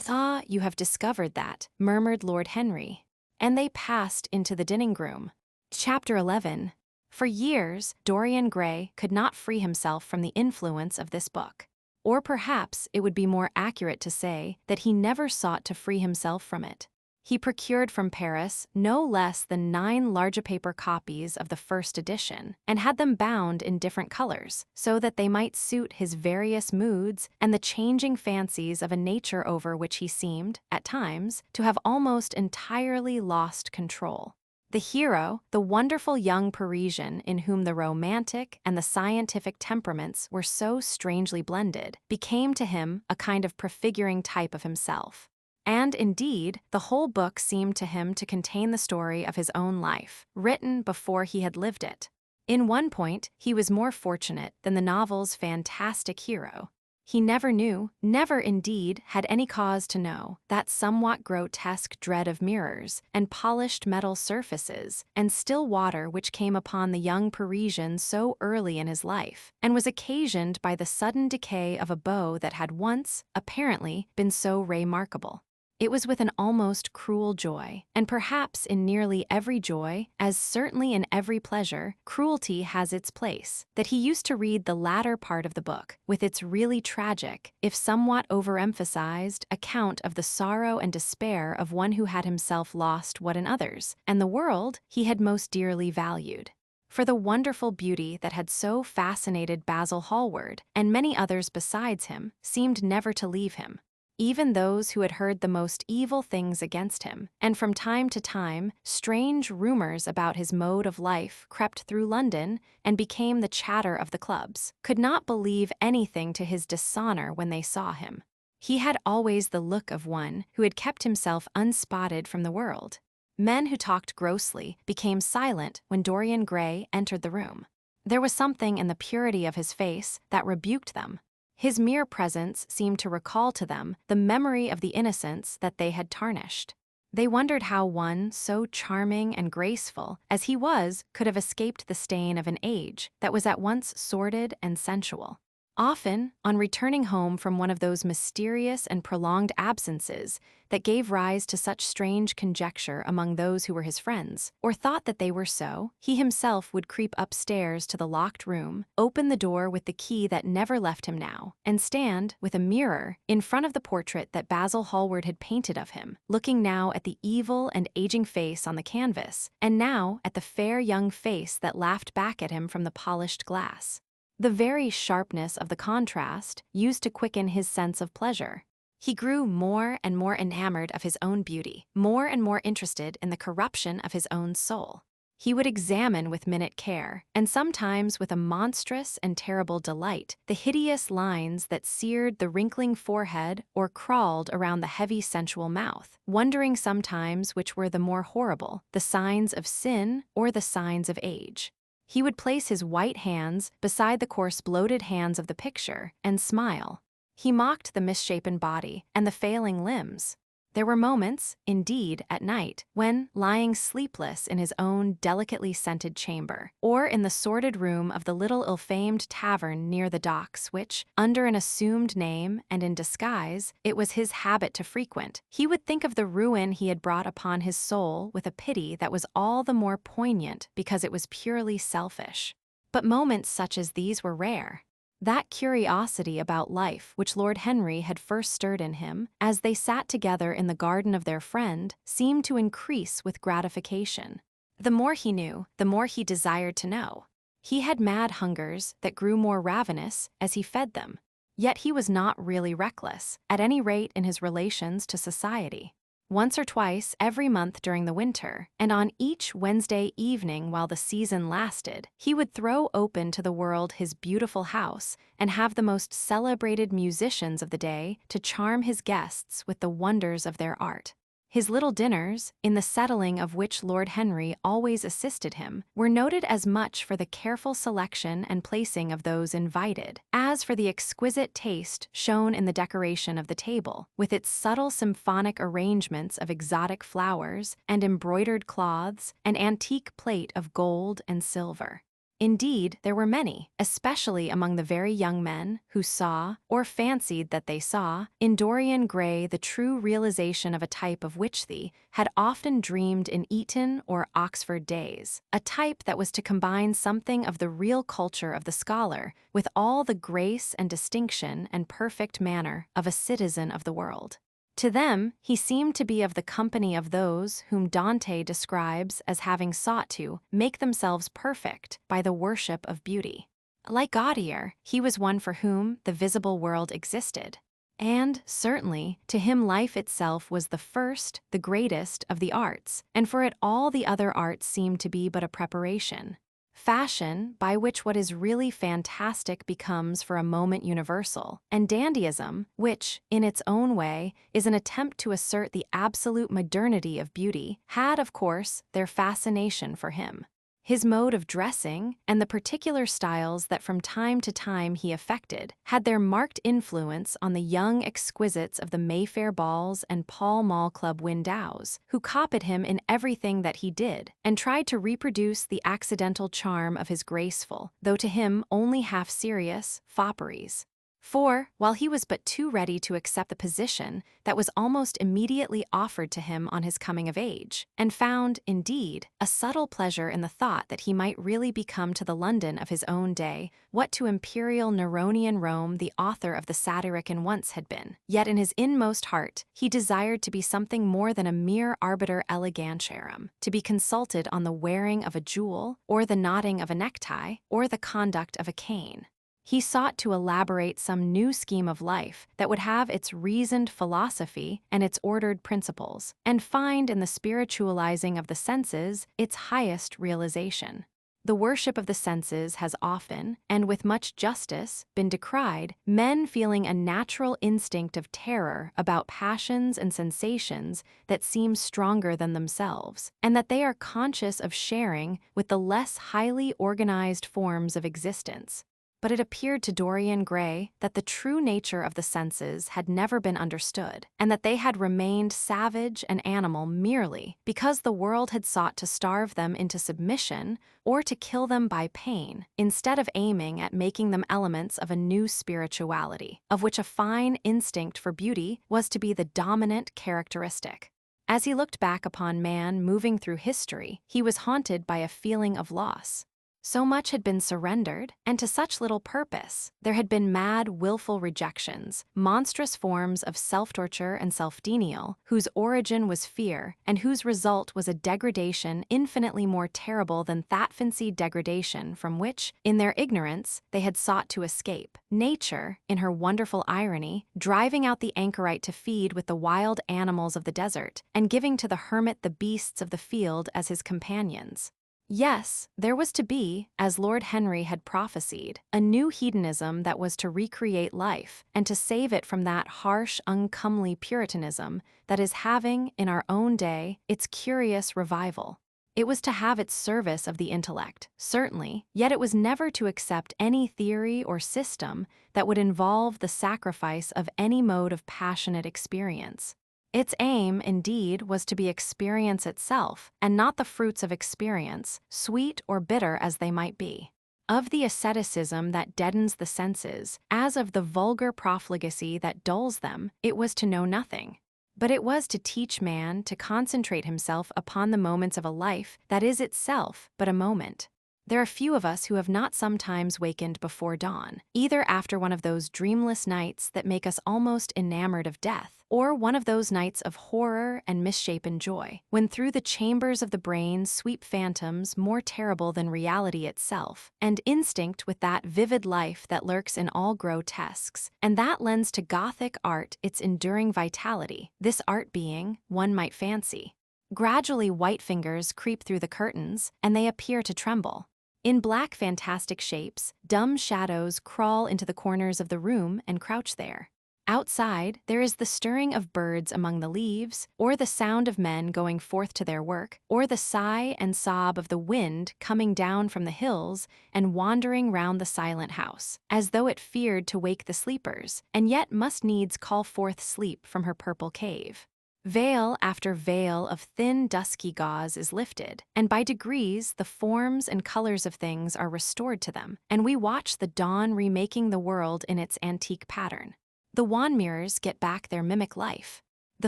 "Ah, you have discovered that," murmured Lord Henry. And they passed into the dining-room. Chapter 11. For years, Dorian Gray could not free himself from the influence of this book. Or perhaps it would be more accurate to say that he never sought to free himself from it. He procured from Paris no less than 9 large-paper copies of the first edition, and had them bound in different colors, so that they might suit his various moods and the changing fancies of a nature over which he seemed, at times, to have almost entirely lost control. The hero, the wonderful young Parisian in whom the romantic and the scientific temperaments were so strangely blended, became to him a kind of prefiguring type of himself. And indeed, the whole book seemed to him to contain the story of his own life, written before he had lived it. In one point, he was more fortunate than the novel's fantastic hero. He never knew, never indeed had any cause to know, that somewhat grotesque dread of mirrors, and polished metal surfaces, and still water which came upon the young Parisian so early in his life, and was occasioned by the sudden decay of a beau that had once, apparently, been so remarkable. It was with an almost cruel joy, and perhaps in nearly every joy, as certainly in every pleasure, cruelty has its place, that he used to read the latter part of the book, with its really tragic, if somewhat overemphasized, account of the sorrow and despair of one who had himself lost what in others, and the world, he had most dearly valued. For the wonderful beauty that had so fascinated Basil Hallward, and many others besides him, seemed never to leave him. even those who had heard the most evil things against him, and from time to time, strange rumors about his mode of life crept through London and became the chatter of the clubs, could not believe anything to his dishonor when they saw him. He had always the look of one who had kept himself unspotted from the world. Men who talked grossly became silent when Dorian Gray entered the room. There was something in the purity of his face that rebuked them. His mere presence seemed to recall to them the memory of the innocence that they had tarnished. They wondered how one so charming and graceful as he was could have escaped the stain of an age that was at once sordid and sensual. Often, on returning home from one of those mysterious and prolonged absences that gave rise to such strange conjecture among those who were his friends, or thought that they were so, he himself would creep upstairs to the locked room, open the door with the key that never left him now, and stand, with a mirror, in front of the portrait that Basil Hallward had painted of him, looking now at the evil and aging face on the canvas, and now at the fair young face that laughed back at him from the polished glass. The very sharpness of the contrast used to quicken his sense of pleasure. He grew more and more enamored of his own beauty, more and more interested in the corruption of his own soul. He would examine with minute care, and sometimes with a monstrous and terrible delight, the hideous lines that seared the wrinkling forehead or crawled around the heavy sensual mouth, wondering sometimes which were the more horrible, the signs of sin or the signs of age. He would place his white hands beside the coarse bloated hands of the picture and smile. He mocked the misshapen body and the failing limbs. There were moments, indeed, at night, when, lying sleepless in his own delicately scented chamber, or in the sordid room of the little ill-famed tavern near the docks which, under an assumed name and in disguise, it was his habit to frequent, he would think of the ruin he had brought upon his soul with a pity that was all the more poignant because it was purely selfish. But moments such as these were rare. That curiosity about life which Lord Henry had first stirred in him, as they sat together in the garden of their friend, seemed to increase with gratification. The more he knew, the more he desired to know. He had mad hungers that grew more ravenous as he fed them. Yet he was not really reckless, at any rate in his relations to society. Once or twice every month during the winter, and on each Wednesday evening while the season lasted, he would throw open to the world his beautiful house and have the most celebrated musicians of the day to charm his guests with the wonders of their art. His little dinners, in the settling of which Lord Henry always assisted him, were noted as much for the careful selection and placing of those invited, as for the exquisite taste shown in the decoration of the table, with its subtle symphonic arrangements of exotic flowers and embroidered cloths and antique plate of gold and silver. Indeed, there were many, especially among the very young men, who saw, or fancied that they saw, in Dorian Gray the true realization of a type of which they had often dreamed in Eton or Oxford days, a type that was to combine something of the real culture of the scholar with all the grace and distinction and perfect manner of a citizen of the world. To them, he seemed to be of the company of those whom Dante describes as having sought to make themselves perfect by the worship of beauty. Like Gaudier, he was one for whom the visible world existed. And, certainly, to him life itself was the first, the greatest of the arts, and for it all the other arts seemed to be but a preparation. Fashion, by which what is really fantastic becomes for a moment universal, and dandyism, which, in its own way, is an attempt to assert the absolute modernity of beauty, had, of course, their fascination for him. His mode of dressing, and the particular styles that from time to time he affected, had their marked influence on the young exquisites of the Mayfair balls and Pall Mall Club windows, who copied him in everything that he did, and tried to reproduce the accidental charm of his graceful, though to him only half-serious, fopperies. For, while he was but too ready to accept the position that was almost immediately offered to him on his coming of age, and found, indeed, a subtle pleasure in the thought that he might really become to the London of his own day what to imperial Neronian Rome the author of the Satyricon once had been, yet in his inmost heart he desired to be something more than a mere arbiter elegantiarum, to be consulted on the wearing of a jewel, or the knotting of a necktie, or the conduct of a cane. He sought to elaborate some new scheme of life that would have its reasoned philosophy and its ordered principles, and find in the spiritualizing of the senses its highest realization. The worship of the senses has often, and with much justice, been decried, men feeling a natural instinct of terror about passions and sensations that seem stronger than themselves, and that they are conscious of sharing with the less highly organized forms of existence. But it appeared to Dorian Gray that the true nature of the senses had never been understood, and that they had remained savage and animal merely because the world had sought to starve them into submission or to kill them by pain, instead of aiming at making them elements of a new spirituality, of which a fine instinct for beauty was to be the dominant characteristic. As he looked back upon man moving through history, he was haunted by a feeling of loss. So much had been surrendered, and to such little purpose. There had been mad, willful rejections, monstrous forms of self-torture and self-denial, whose origin was fear, and whose result was a degradation infinitely more terrible than that fancied degradation from which, in their ignorance, they had sought to escape. Nature, in her wonderful irony, driving out the anchorite to feed with the wild animals of the desert, and giving to the hermit the beasts of the field as his companions. Yes, there was to be, as Lord Henry had prophesied, a new hedonism that was to recreate life and to save it from that harsh, uncomely Puritanism that is having, in our own day, its curious revival. It was to have its service of the intellect, certainly, yet it was never to accept any theory or system that would involve the sacrifice of any mode of passionate experience. Its aim, indeed, was to be experience itself, and not the fruits of experience, sweet or bitter as they might be. Of the asceticism that deadens the senses, as of the vulgar profligacy that dulls them, it was to know nothing. But it was to teach man to concentrate himself upon the moments of a life that is itself but a moment. There are few of us who have not sometimes wakened before dawn, either after one of those dreamless nights that make us almost enamored of death, or one of those nights of horror and misshapen joy, when through the chambers of the brain sweep phantoms more terrible than reality itself, and instinct with that vivid life that lurks in all grotesques, and that lends to Gothic art its enduring vitality, this art being, one might fancy. Gradually white fingers creep through the curtains, and they appear to tremble. In black fantastic shapes, dumb shadows crawl into the corners of the room and crouch there. Outside, there is the stirring of birds among the leaves, or the sound of men going forth to their work, or the sigh and sob of the wind coming down from the hills and wandering round the silent house, as though it feared to wake the sleepers, and yet must needs call forth sleep from her purple cave. Veil after veil of thin dusky gauze is lifted, and by degrees the forms and colors of things are restored to them, and we watch the dawn remaking the world in its antique pattern. The wan mirrors get back their mimic life. The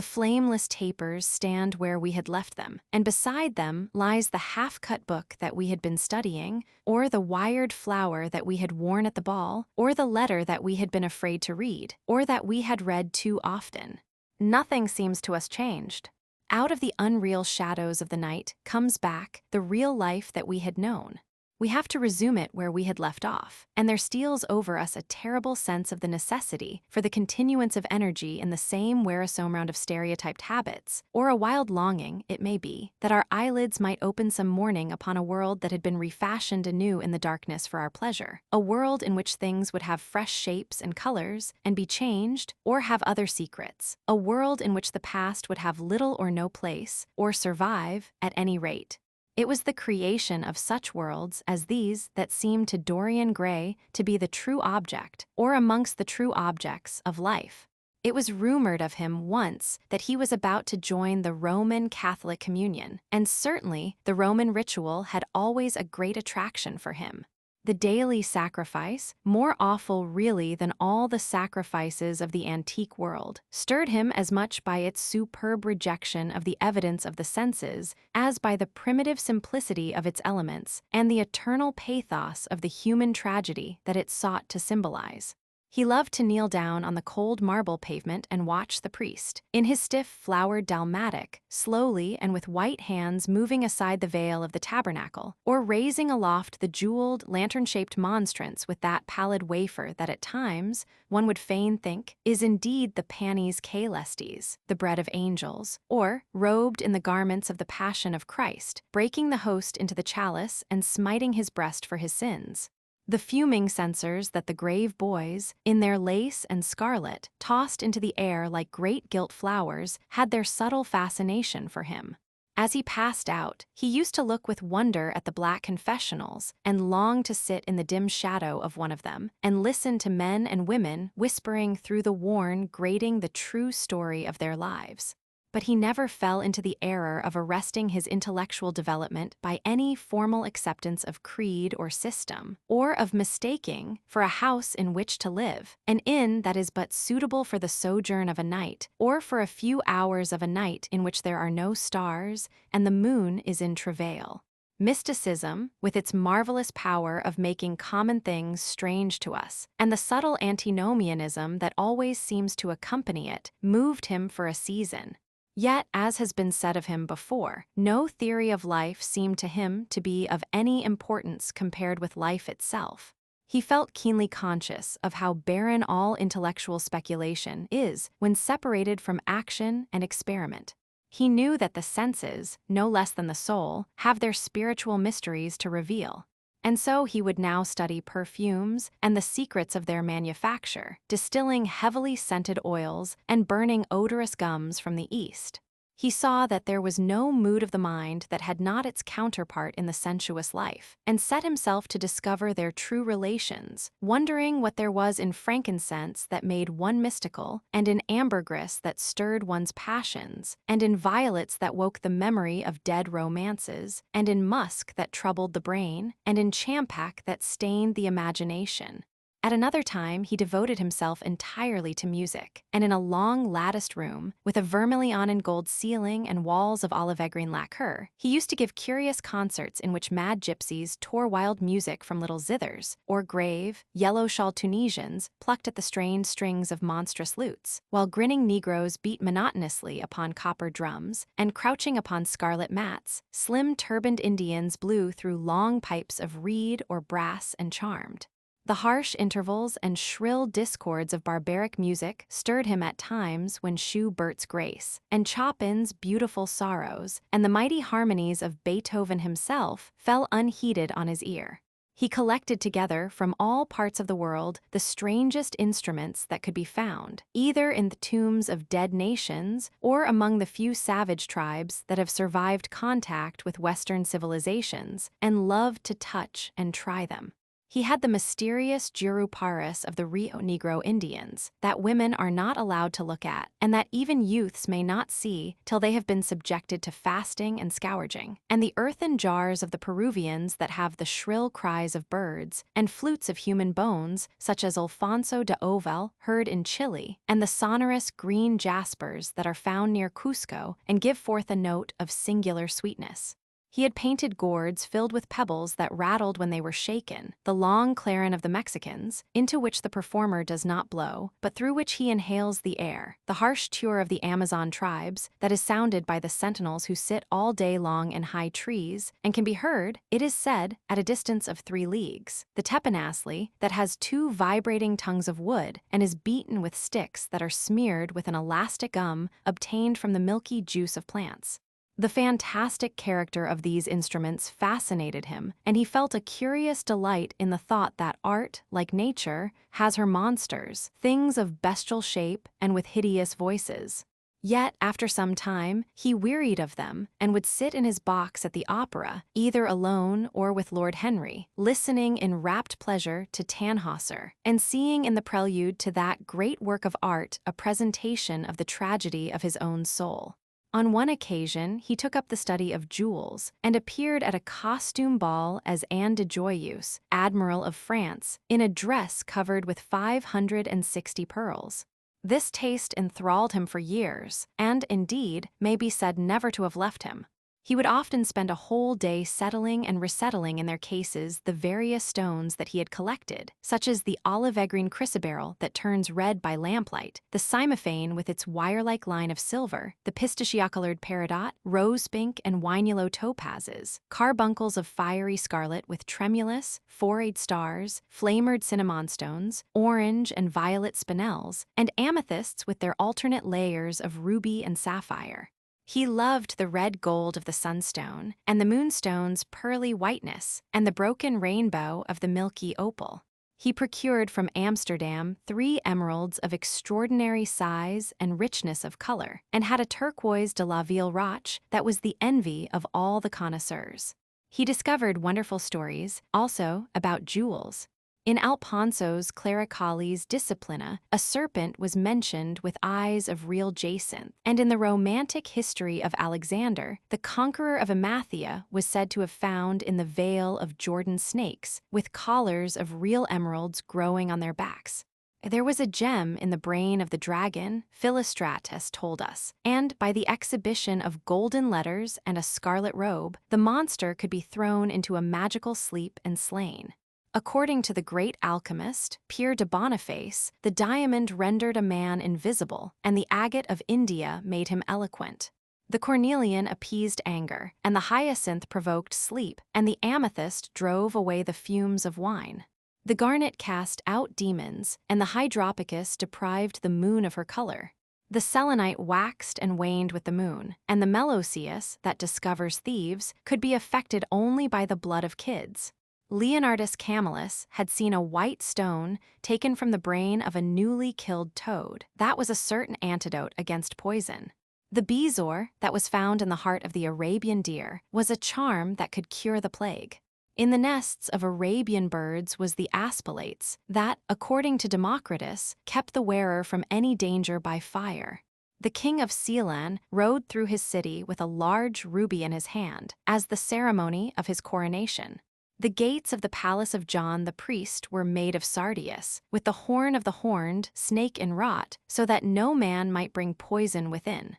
flameless tapers stand where we had left them, and beside them lies the half-cut book that we had been studying, or the wired flower that we had worn at the ball, or the letter that we had been afraid to read, or that we had read too often. Nothing seems to us changed. Out of the unreal shadows of the night comes back the real life that we had known. We have to resume it where we had left off, and there steals over us a terrible sense of the necessity for the continuance of energy in the same wearisome round of stereotyped habits, or a wild longing, it may be, that our eyelids might open some morning upon a world that had been refashioned anew in the darkness for our pleasure, a world in which things would have fresh shapes and colors, and be changed, or have other secrets, a world in which the past would have little or no place, or survive, at any rate. It was the creation of such worlds as these that seemed to Dorian Gray to be the true object, or amongst the true objects, of life. It was rumored of him once that he was about to join the Roman Catholic communion, and certainly the Roman ritual had always a great attraction for him. The daily sacrifice, more awful really than all the sacrifices of the antique world, stirred him as much by its superb rejection of the evidence of the senses as by the primitive simplicity of its elements and the eternal pathos of the human tragedy that it sought to symbolize. He loved to kneel down on the cold marble pavement and watch the priest, in his stiff flowered dalmatic, slowly and with white hands moving aside the veil of the tabernacle, or raising aloft the jeweled, lantern-shaped monstrance with that pallid wafer that at times, one would fain think, is indeed the panis caelestis, the bread of angels, or, robed in the garments of the Passion of Christ, breaking the host into the chalice and smiting his breast for his sins. The fuming censers that the grave boys, in their lace and scarlet, tossed into the air like great gilt flowers, had their subtle fascination for him. As he passed out, he used to look with wonder at the black confessionals and long to sit in the dim shadow of one of them and listen to men and women whispering through the worn grating the true story of their lives. But he never fell into the error of arresting his intellectual development by any formal acceptance of creed or system, or of mistaking, for a house in which to live, an inn that is but suitable for the sojourn of a night, or for a few hours of a night in which there are no stars and the moon is in travail. Mysticism, with its marvelous power of making common things strange to us, and the subtle antinomianism that always seems to accompany it, moved him for a season. Yet, as has been said of him before, no theory of life seemed to him to be of any importance compared with life itself. He felt keenly conscious of how barren all intellectual speculation is when separated from action and experiment. He knew that the senses, no less than the soul, have their spiritual mysteries to reveal. And so he would now study perfumes and the secrets of their manufacture, distilling heavily scented oils and burning odorous gums from the East. He saw that there was no mood of the mind that had not its counterpart in the sensuous life, and set himself to discover their true relations, wondering what there was in frankincense that made one mystical, and in ambergris that stirred one's passions, and in violets that woke the memory of dead romances, and in musk that troubled the brain, and in champak that stained the imagination. At another time, he devoted himself entirely to music, and in a long latticed room, with a vermilion and gold ceiling and walls of olive-green lacquer, he used to give curious concerts in which mad gypsies tore wild music from little zithers, or grave, yellow-shawled Tunisians plucked at the strained strings of monstrous lutes, while grinning Negroes beat monotonously upon copper drums, and crouching upon scarlet mats, slim turbaned Indians blew through long pipes of reed or brass and charmed. The harsh intervals and shrill discords of barbaric music stirred him at times when Schubert's Grace, and Chopin's Beautiful Sorrows, and the mighty harmonies of Beethoven himself fell unheeded on his ear. He collected together from all parts of the world the strangest instruments that could be found, either in the tombs of dead nations or among the few savage tribes that have survived contact with Western civilizations, and loved to touch and try them. He had the mysterious Juruparis of the Rio Negro Indians, that women are not allowed to look at, and that even youths may not see till they have been subjected to fasting and scourging, and the earthen jars of the Peruvians that have the shrill cries of birds, and flutes of human bones, such as Alfonso de Ovel, heard in Chile, and the sonorous green jaspers that are found near Cusco and give forth a note of singular sweetness. He had painted gourds filled with pebbles that rattled when they were shaken, the long clarin of the Mexicans, into which the performer does not blow, but through which he inhales the air, the harsh tur of the Amazon tribes, that is sounded by the sentinels who sit all day long in high trees, and can be heard, it is said, at a distance of 3 leagues, the teponazli, that has 2 vibrating tongues of wood, and is beaten with sticks that are smeared with an elastic gum obtained from the milky juice of plants. The fantastic character of these instruments fascinated him, and he felt a curious delight in the thought that art, like nature, has her monsters, things of bestial shape and with hideous voices. Yet, after some time, he wearied of them and would sit in his box at the opera, either alone or with Lord Henry, listening in rapt pleasure to Tannhäuser, and seeing in the prelude to that great work of art a presentation of the tragedy of his own soul. On one occasion, he took up the study of jewels and appeared at a costume ball as Anne de Joyeuse, Admiral of France, in a dress covered with 560 pearls. This taste enthralled him for years, and, indeed, may be said never to have left him. He would often spend a whole day settling and resettling in their cases the various stones that he had collected, such as the olive-evergreen chrysoberyl that turns red by lamplight, the cymophane with its wire-like line of silver, the pistachia-colored peridot, rose-pink and wine-yellow topazes, carbuncles of fiery scarlet with tremulous, forayed stars, flamered cinnamon stones, orange and violet spinels, and amethysts with their alternate layers of ruby and sapphire. He loved the red gold of the sunstone, and the moonstone's pearly whiteness, and the broken rainbow of the milky opal. He procured from Amsterdam 3 emeralds of extraordinary size and richness of color, and had a turquoise de la Ville Roche that was the envy of all the connoisseurs. He discovered wonderful stories, also, about jewels. In Alphonso's Clericales Disciplina, a serpent was mentioned with eyes of real jacinth, and in the romantic history of Alexander, the conqueror of Emathia was said to have found in the veil of Jordan snakes, with collars of real emeralds growing on their backs. There was a gem in the brain of the dragon, Philostratus told us, and by the exhibition of golden letters and a scarlet robe, the monster could be thrown into a magical sleep and slain. According to the great alchemist, Pierre de Boniface, the diamond rendered a man invisible, and the agate of India made him eloquent. The cornelian appeased anger, and the hyacinth provoked sleep, and the amethyst drove away the fumes of wine. The garnet cast out demons, and the hydropicus deprived the moon of her color. The selenite waxed and waned with the moon, and the meloceus, that discovers thieves, could be affected only by the blood of kids. Leonardus Camillus had seen a white stone taken from the brain of a newly killed toad. That was a certain antidote against poison. The bezoar, that was found in the heart of the Arabian deer, was a charm that could cure the plague. In the nests of Arabian birds was the aspilates, that, according to Democritus, kept the wearer from any danger by fire. The king of Ceylon rode through his city with a large ruby in his hand, as the ceremony of his coronation. The gates of the palace of John the priest were made of sardius, with the horn of the horned snake inwrought, so that no man might bring poison within.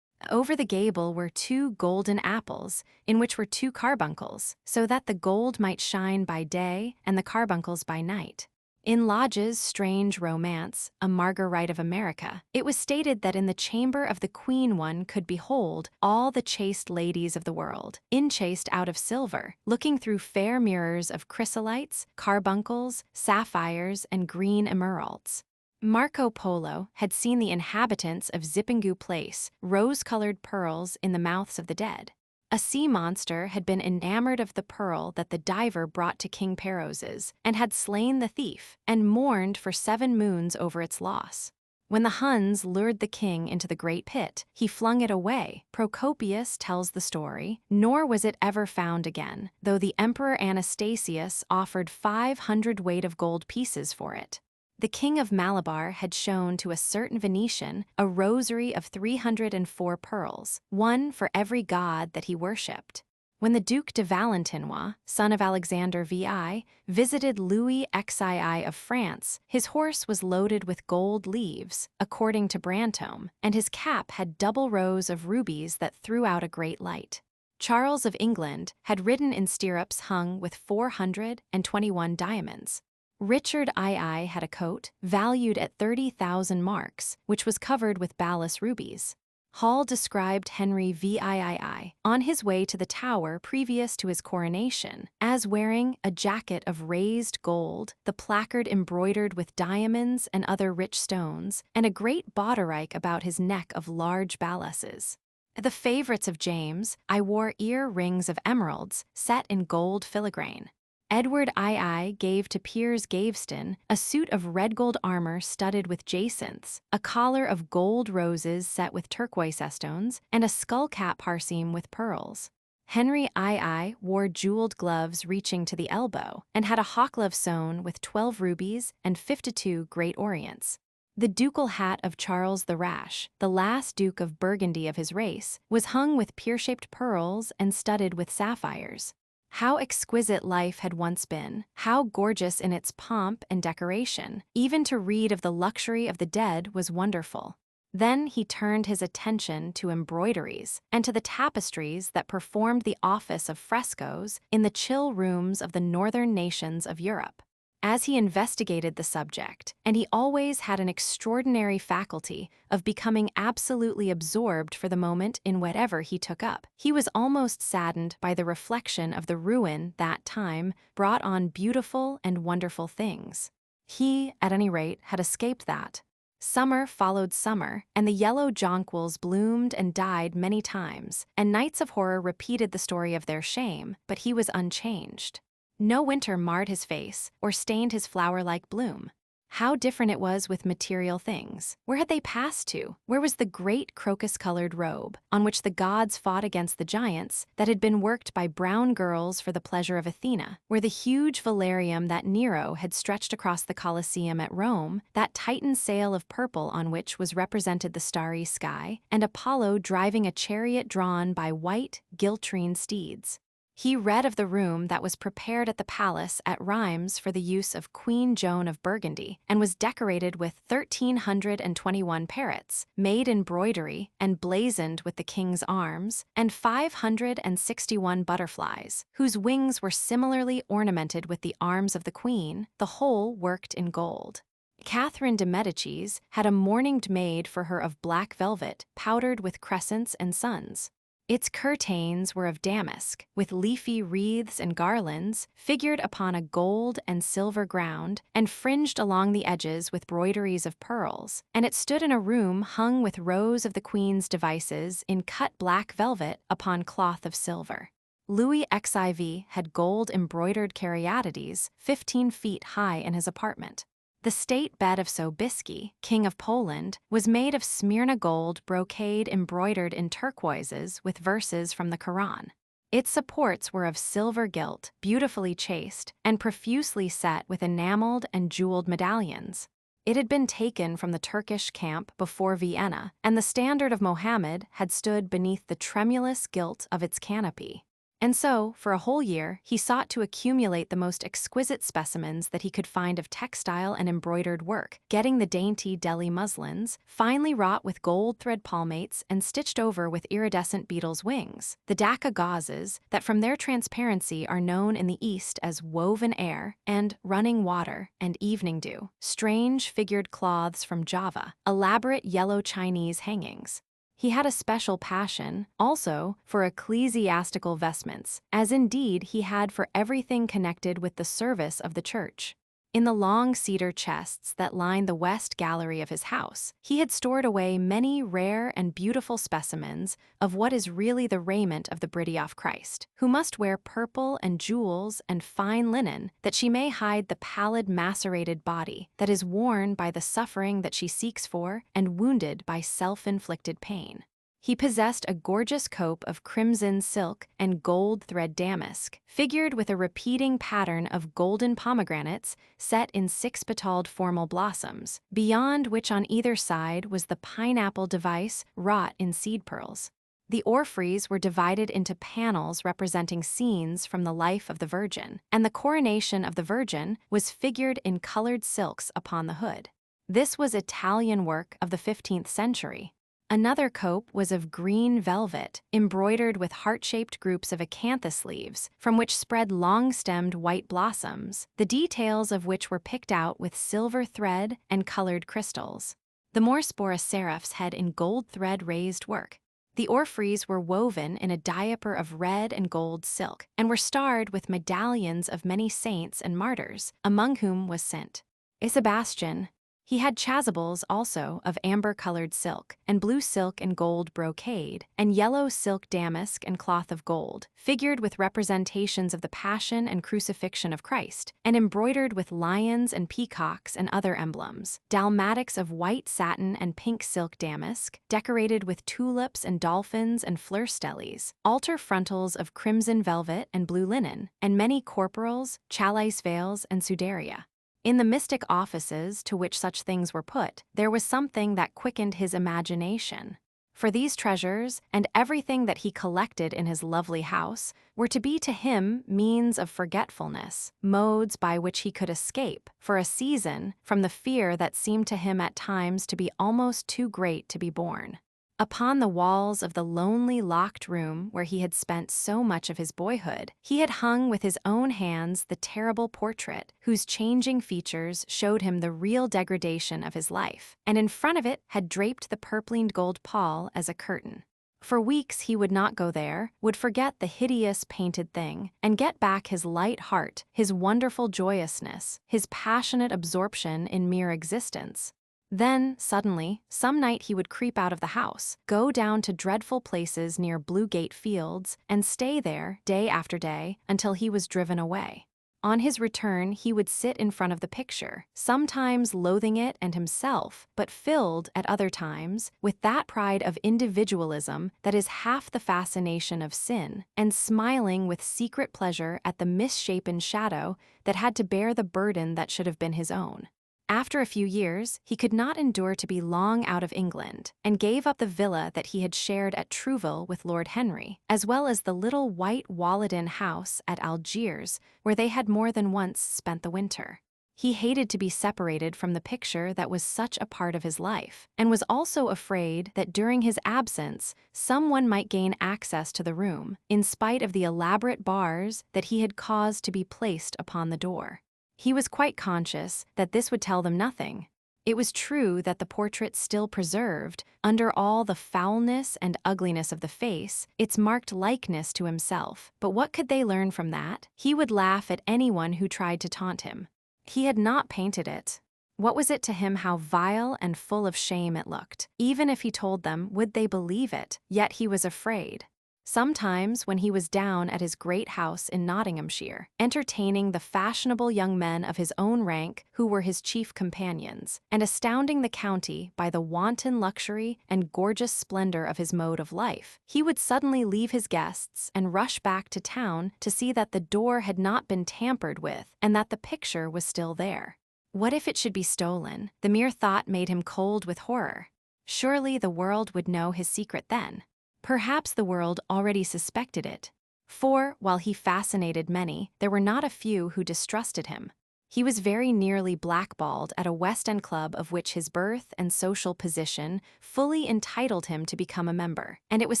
Over the gable were 2 golden apples, in which were 2 carbuncles, so that the gold might shine by day and the carbuncles by night. In Lodge's strange romance, A Marguerite of America, it was stated that in the chamber of the queen one could behold all the chaste ladies of the world, enchased out of silver, looking through fair mirrors of chrysolites, carbuncles, sapphires, and green emeralds. Marco Polo had seen the inhabitants of Zipingu place rose-colored pearls in the mouths of the dead. A sea monster had been enamored of the pearl that the diver brought to King Peroz's, and had slain the thief, and mourned for 7 moons over its loss. When the Huns lured the king into the great pit, he flung it away, Procopius tells the story, nor was it ever found again, though the Emperor Anastasius offered 500 weight of gold pieces for it. The king of Malabar had shown to a certain Venetian a rosary of 304 pearls, one for every god that he worshipped. When the Duc de Valentinois, son of Alexander VI, visited Louis XII of France, his horse was loaded with gold leaves, according to Brantome, and his cap had double rows of rubies that threw out a great light. Charles of England had ridden in stirrups hung with 421 diamonds. Richard II had a coat, valued at 30,000 marks, which was covered with balas rubies. Hall described Henry VIII, on his way to the Tower previous to his coronation, as wearing a jacket of raised gold, the placard embroidered with diamonds and other rich stones, and a great bauderike about his neck of large balasses. The favorites of James, I wore ear-rings of emeralds, set in gold filigrane. Edward II gave to Piers Gaveston a suit of red gold armor studded with jacinths, a collar of gold roses set with turquoise stones, and a skull-cap parseam with pearls. Henry II wore jeweled gloves reaching to the elbow, and had a hawklove sewn with 12 rubies and 52 great orients. The ducal hat of Charles the Rash, the last Duke of Burgundy of his race, was hung with pear-shaped pearls and studded with sapphires. How exquisite life had once been, how gorgeous in its pomp and decoration. Even to read of the luxury of the dead was wonderful. Then he turned his attention to embroideries and to the tapestries that performed the office of frescoes in the chill rooms of the northern nations of Europe. As he investigated the subject, and he always had an extraordinary faculty of becoming absolutely absorbed for the moment in whatever he took up, he was almost saddened by the reflection of the ruin that time brought on beautiful and wonderful things. He, at any rate, had escaped that. Summer followed summer, and the yellow jonquils bloomed and died many times, and nights of horror repeated the story of their shame, but he was unchanged. No winter marred his face or stained his flower-like bloom. How different it was with material things. Where had they passed to? Where was the great crocus-colored robe, on which the gods fought against the giants, that had been worked by brown girls for the pleasure of Athena? Where the huge velarium that Nero had stretched across the Colosseum at Rome, that Titan sail of purple on which was represented the starry sky, and Apollo driving a chariot drawn by white, gilt-treened steeds? He read of the room that was prepared at the palace at Rheims for the use of Queen Joan of Burgundy and was decorated with 1,321 parrots, made in broidery and blazoned with the king's arms, and 561 butterflies, whose wings were similarly ornamented with the arms of the queen, the whole worked in gold. Catherine de Medicis had a mourning made for her of black velvet, powdered with crescents and suns. Its curtains were of damask, with leafy wreaths and garlands, figured upon a gold and silver ground, and fringed along the edges with broideries of pearls, and it stood in a room hung with rows of the queen's devices in cut black velvet upon cloth of silver. Louis XIV had gold-embroidered caryatides 15 feet high in his apartment. The state bed of Sobieski, King of Poland, was made of Smyrna gold brocade embroidered in turquoises with verses from the Quran. Its supports were of silver gilt, beautifully chased, and profusely set with enameled and jeweled medallions. It had been taken from the Turkish camp before Vienna, and the standard of Mohammed had stood beneath the tremulous gilt of its canopy. And so, for a whole year, he sought to accumulate the most exquisite specimens that he could find of textile and embroidered work, getting the dainty Delhi muslins, finely wrought with gold thread palmates and stitched over with iridescent beetles' wings, the Dhaka gauzes, that from their transparency are known in the East as woven air, and running water, and evening dew, strange figured cloths from Java, elaborate yellow Chinese hangings. He had a special passion, also, for ecclesiastical vestments, as indeed he had for everything connected with the service of the church. In the long cedar chests that lined the west gallery of his house, he had stored away many rare and beautiful specimens of what is really the raiment of the Bride of Christ, who must wear purple and jewels and fine linen, that she may hide the pallid macerated body that is worn by the suffering that she seeks for and wounded by self-inflicted pain. He possessed a gorgeous cope of crimson silk and gold thread damask, figured with a repeating pattern of golden pomegranates set in 6-petalled formal blossoms, beyond which on either side was the pineapple device wrought in seed pearls. The orphreys were divided into panels representing scenes from the life of the Virgin, and the coronation of the Virgin was figured in colored silks upon the hood. This was Italian work of the 15th century. Another cope was of green velvet, embroidered with heart-shaped groups of acanthus leaves, from which spread long-stemmed white blossoms, the details of which were picked out with silver thread and colored crystals. The Morspora seraphs had in gold thread raised work. The orphreys were woven in a diaper of red and gold silk, and were starred with medallions of many saints and martyrs, among whom was St. Sebastian. He had chasubles also of amber-colored silk, and blue silk and gold brocade, and yellow silk damask and cloth of gold, figured with representations of the Passion and Crucifixion of Christ, and embroidered with lions and peacocks and other emblems, dalmatics of white satin and pink silk damask, decorated with tulips and dolphins and fleur-stellies, altar frontals of crimson velvet and blue linen, and many corporals, chalice veils, and sudaria. In the mystic offices to which such things were put, there was something that quickened his imagination. For these treasures, and everything that he collected in his lovely house, were to be to him means of forgetfulness, modes by which he could escape, for a season, from the fear that seemed to him at times to be almost too great to be borne. Upon the walls of the lonely locked room where he had spent so much of his boyhood, he had hung with his own hands the terrible portrait, whose changing features showed him the real degradation of his life, and in front of it had draped the purpling gold pall as a curtain. For weeks he would not go there, would forget the hideous painted thing, and get back his light heart, his wonderful joyousness, his passionate absorption in mere existence. Then, suddenly, some night he would creep out of the house, go down to dreadful places near Blue Gate Fields, and stay there, day after day, until he was driven away. On his return, he would sit in front of the picture, sometimes loathing it and himself, but filled, at other times, with that pride of individualism that is half the fascination of sin, and smiling with secret pleasure at the misshapen shadow that had to bear the burden that should have been his own. After a few years, he could not endure to be long out of England, and gave up the villa that he had shared at Trouville with Lord Henry, as well as the little white walled-in house at Algiers, where they had more than once spent the winter. He hated to be separated from the picture that was such a part of his life, and was also afraid that during his absence, someone might gain access to the room, in spite of the elaborate bars that he had caused to be placed upon the door. He was quite conscious that this would tell them nothing. It was true that the portrait still preserved, under all the foulness and ugliness of the face, its marked likeness to himself. But what could they learn from that? He would laugh at anyone who tried to taunt him. He had not painted it. What was it to him how vile and full of shame it looked? Even if he told them, would they believe it? Yet he was afraid. Sometimes, when he was down at his great house in Nottinghamshire, entertaining the fashionable young men of his own rank who were his chief companions, and astounding the county by the wanton luxury and gorgeous splendor of his mode of life, he would suddenly leave his guests and rush back to town to see that the door had not been tampered with and that the picture was still there. What if it should be stolen? The mere thought made him cold with horror. Surely the world would know his secret then. Perhaps the world already suspected it. For, while he fascinated many, there were not a few who distrusted him. He was very nearly blackballed at a West End club of which his birth and social position fully entitled him to become a member, and it was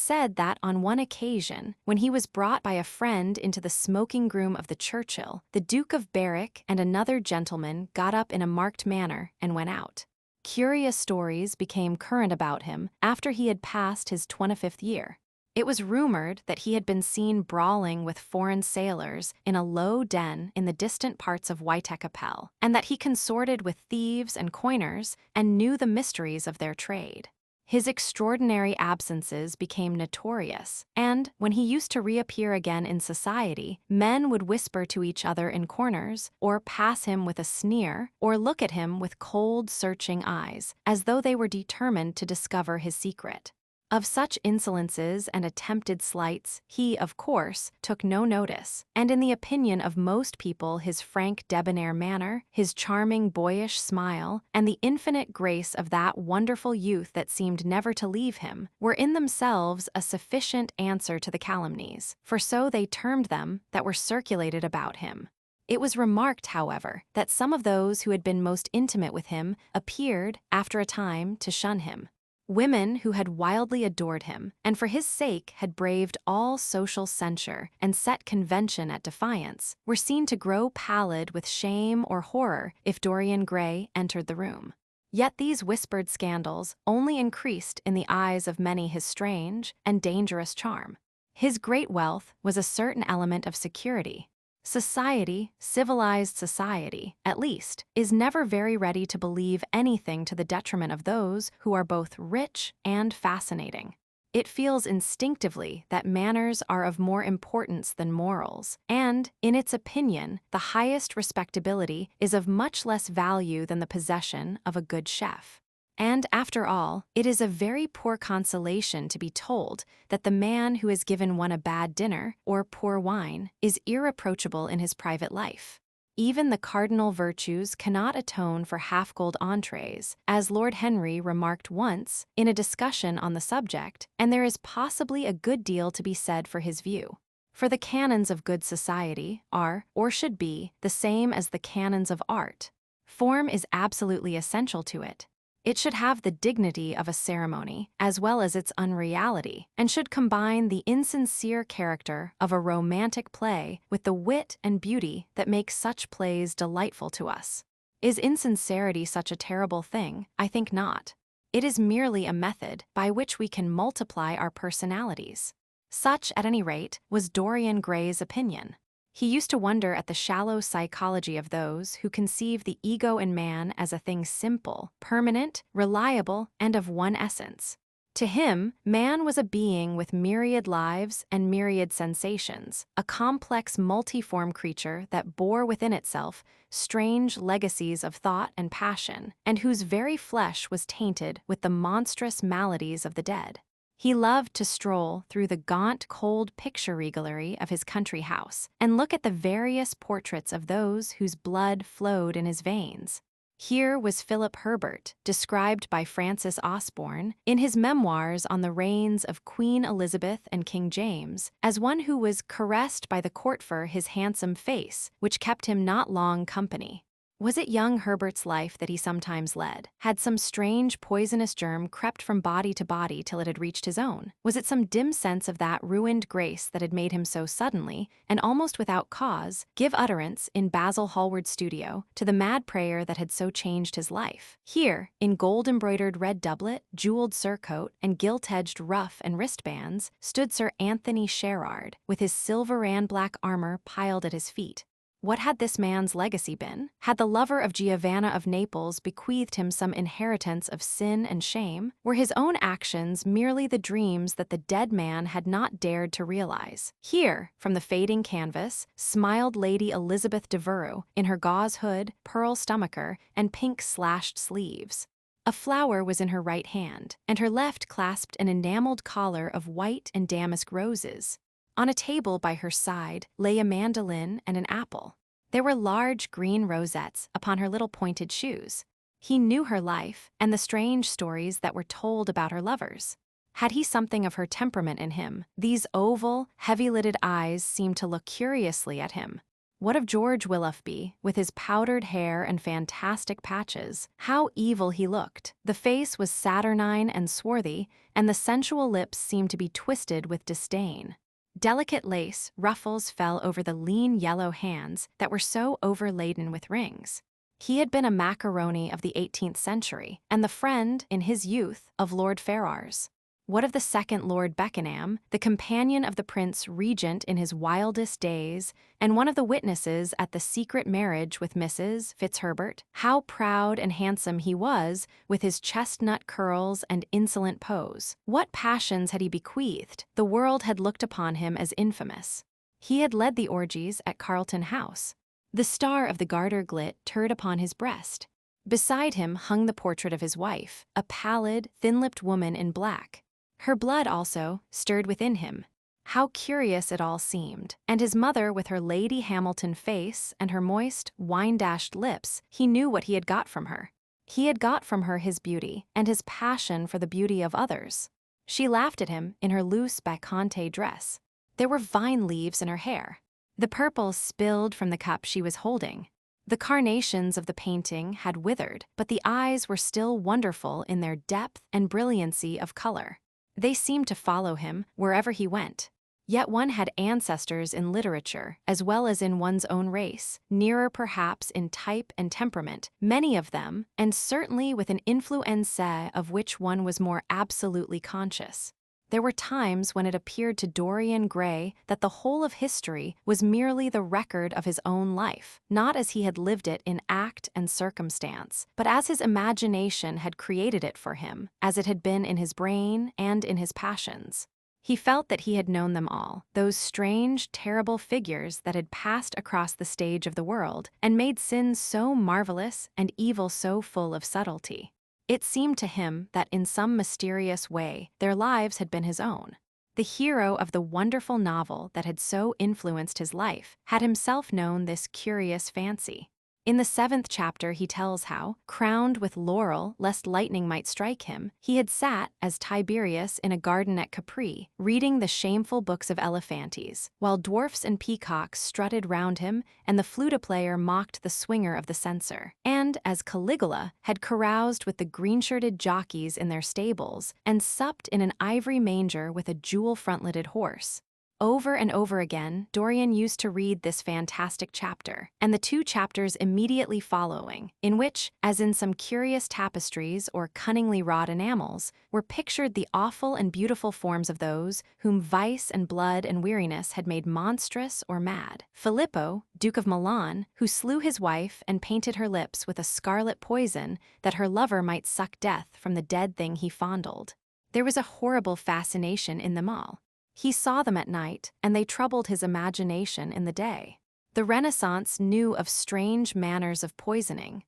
said that on one occasion, when he was brought by a friend into the smoking room of the Churchill, the Duke of Berwick and another gentleman got up in a marked manner and went out. Curious stories became current about him after he had passed his 25th year. It was rumored that he had been seen brawling with foreign sailors in a low den in the distant parts of Whitecapel, and that he consorted with thieves and coiners and knew the mysteries of their trade. His extraordinary absences became notorious, and, when he used to reappear again in society, men would whisper to each other in corners, or pass him with a sneer, or look at him with cold, searching eyes, as though they were determined to discover his secret. Of such insolences and attempted slights he, of course, took no notice, and in the opinion of most people his frank debonair manner, his charming boyish smile, and the infinite grace of that wonderful youth that seemed never to leave him, were in themselves a sufficient answer to the calumnies, for so they termed them, that were circulated about him. It was remarked, however, that some of those who had been most intimate with him appeared, after a time, to shun him. Women who had wildly adored him, and for his sake had braved all social censure and set convention at defiance, were seen to grow pallid with shame or horror if Dorian Gray entered the room. Yet these whispered scandals only increased in the eyes of many his strange and dangerous charm. His great wealth was a certain element of security. Society, civilized society, at least, is never very ready to believe anything to the detriment of those who are both rich and fascinating. It feels instinctively that manners are of more importance than morals, and, in its opinion, the highest respectability is of much less value than the possession of a good chef. And, after all, it is a very poor consolation to be told that the man who has given one a bad dinner or poor wine is irreproachable in his private life. Even the cardinal virtues cannot atone for half-gold entrees, as Lord Henry remarked once in a discussion on the subject, and there is possibly a good deal to be said for his view. For the canons of good society are, or should be, the same as the canons of art. Form is absolutely essential to it. It should have the dignity of a ceremony, as well as its unreality, and should combine the insincere character of a romantic play with the wit and beauty that make such plays delightful to us. Is insincerity such a terrible thing? I think not. It is merely a method by which we can multiply our personalities. Such, at any rate, was Dorian Gray's opinion. He used to wonder at the shallow psychology of those who conceive the ego in man as a thing simple, permanent, reliable, and of one essence. To him, man was a being with myriad lives and myriad sensations, a complex multiform creature that bore within itself strange legacies of thought and passion, and whose very flesh was tainted with the monstrous maladies of the dead. He loved to stroll through the gaunt, cold picture regallery of his country house and look at the various portraits of those whose blood flowed in his veins. Here was Philip Herbert, described by Francis Osborne in his memoirs on the reigns of Queen Elizabeth and King James, as one who was caressed by the court for his handsome face, which kept him not long company. Was it young Herbert's life that he sometimes led? Had some strange poisonous germ crept from body to body till it had reached his own? Was it some dim sense of that ruined grace that had made him so suddenly, and almost without cause, give utterance, in Basil Hallward's studio, to the mad prayer that had so changed his life? Here, in gold-embroidered red doublet, jeweled surcoat, and gilt-edged ruff and wristbands, stood Sir Anthony Sherard, with his silver-and-black armor piled at his feet. What had this man's legacy been? Had the lover of Giovanna of Naples bequeathed him some inheritance of sin and shame? Were his own actions merely the dreams that the dead man had not dared to realize? Here, from the fading canvas, smiled Lady Elizabeth Devereux in her gauze hood, pearl stomacher, and pink slashed sleeves. A flower was in her right hand, and her left clasped an enameled collar of white and damask roses. On a table by her side lay a mandolin and an apple. There were large green rosettes upon her little pointed shoes. He knew her life and the strange stories that were told about her lovers. Had he something of her temperament in him? These oval, heavy-lidded eyes seemed to look curiously at him. What of George Willoughby, with his powdered hair and fantastic patches? How evil he looked! The face was saturnine and swarthy, and the sensual lips seemed to be twisted with disdain. Delicate lace ruffles fell over the lean yellow hands that were so overladen with rings. He had been a macaroni of the 18th century, and the friend, in his youth, of Lord Ferrars. What of the second Lord Beckenham, the companion of the Prince Regent in his wildest days, and one of the witnesses at the secret marriage with Mrs. Fitzherbert? How proud and handsome he was, with his chestnut curls and insolent pose. What passions had he bequeathed? The world had looked upon him as infamous. He had led the orgies at Carlton House. The star of the Garter Glit turned upon his breast. Beside him hung the portrait of his wife, a pallid, thin-lipped woman in black. Her blood also stirred within him. How curious it all seemed. And his mother, with her Lady Hamilton face and her moist, wine-dashed lips, he knew what he had got from her. He had got from her his beauty and his passion for the beauty of others. She laughed at him in her loose bacchante dress. There were vine leaves in her hair. The purple spilled from the cup she was holding. The carnations of the painting had withered, but the eyes were still wonderful in their depth and brilliancy of color. They seemed to follow him wherever he went. Yet one had ancestors in literature, as well as in one's own race, nearer perhaps in type and temperament, many of them, and certainly with an influence of which one was more absolutely conscious. There were times when it appeared to Dorian Gray that the whole of history was merely the record of his own life, not as he had lived it in act and circumstance, but as his imagination had created it for him, as it had been in his brain and in his passions. He felt that he had known them all, those strange, terrible figures that had passed across the stage of the world and made sin so marvelous and evil so full of subtlety. It seemed to him that in some mysterious way their lives had been his own. The hero of the wonderful novel that had so influenced his life had himself known this curious fancy. In the 7th chapter, he tells how, crowned with laurel lest lightning might strike him, he had sat as Tiberius in a garden at Capri, reading the shameful books of Elephantes, while dwarfs and peacocks strutted round him and the flute-player mocked the swinger of the censer. And as Caligula had caroused with the green-shirted jockeys in their stables and supped in an ivory manger with a jewel-frontleted horse. Over and over again, Dorian used to read this fantastic chapter, and the 2 chapters immediately following, in which, as in some curious tapestries or cunningly wrought enamels, were pictured the awful and beautiful forms of those whom vice and blood and weariness had made monstrous or mad. Filippo, Duke of Milan, who slew his wife and painted her lips with a scarlet poison that her lover might suck death from the dead thing he fondled. There was a horrible fascination in them all. He saw them at night, and they troubled his imagination in the day. The Renaissance knew of strange manners of poisoning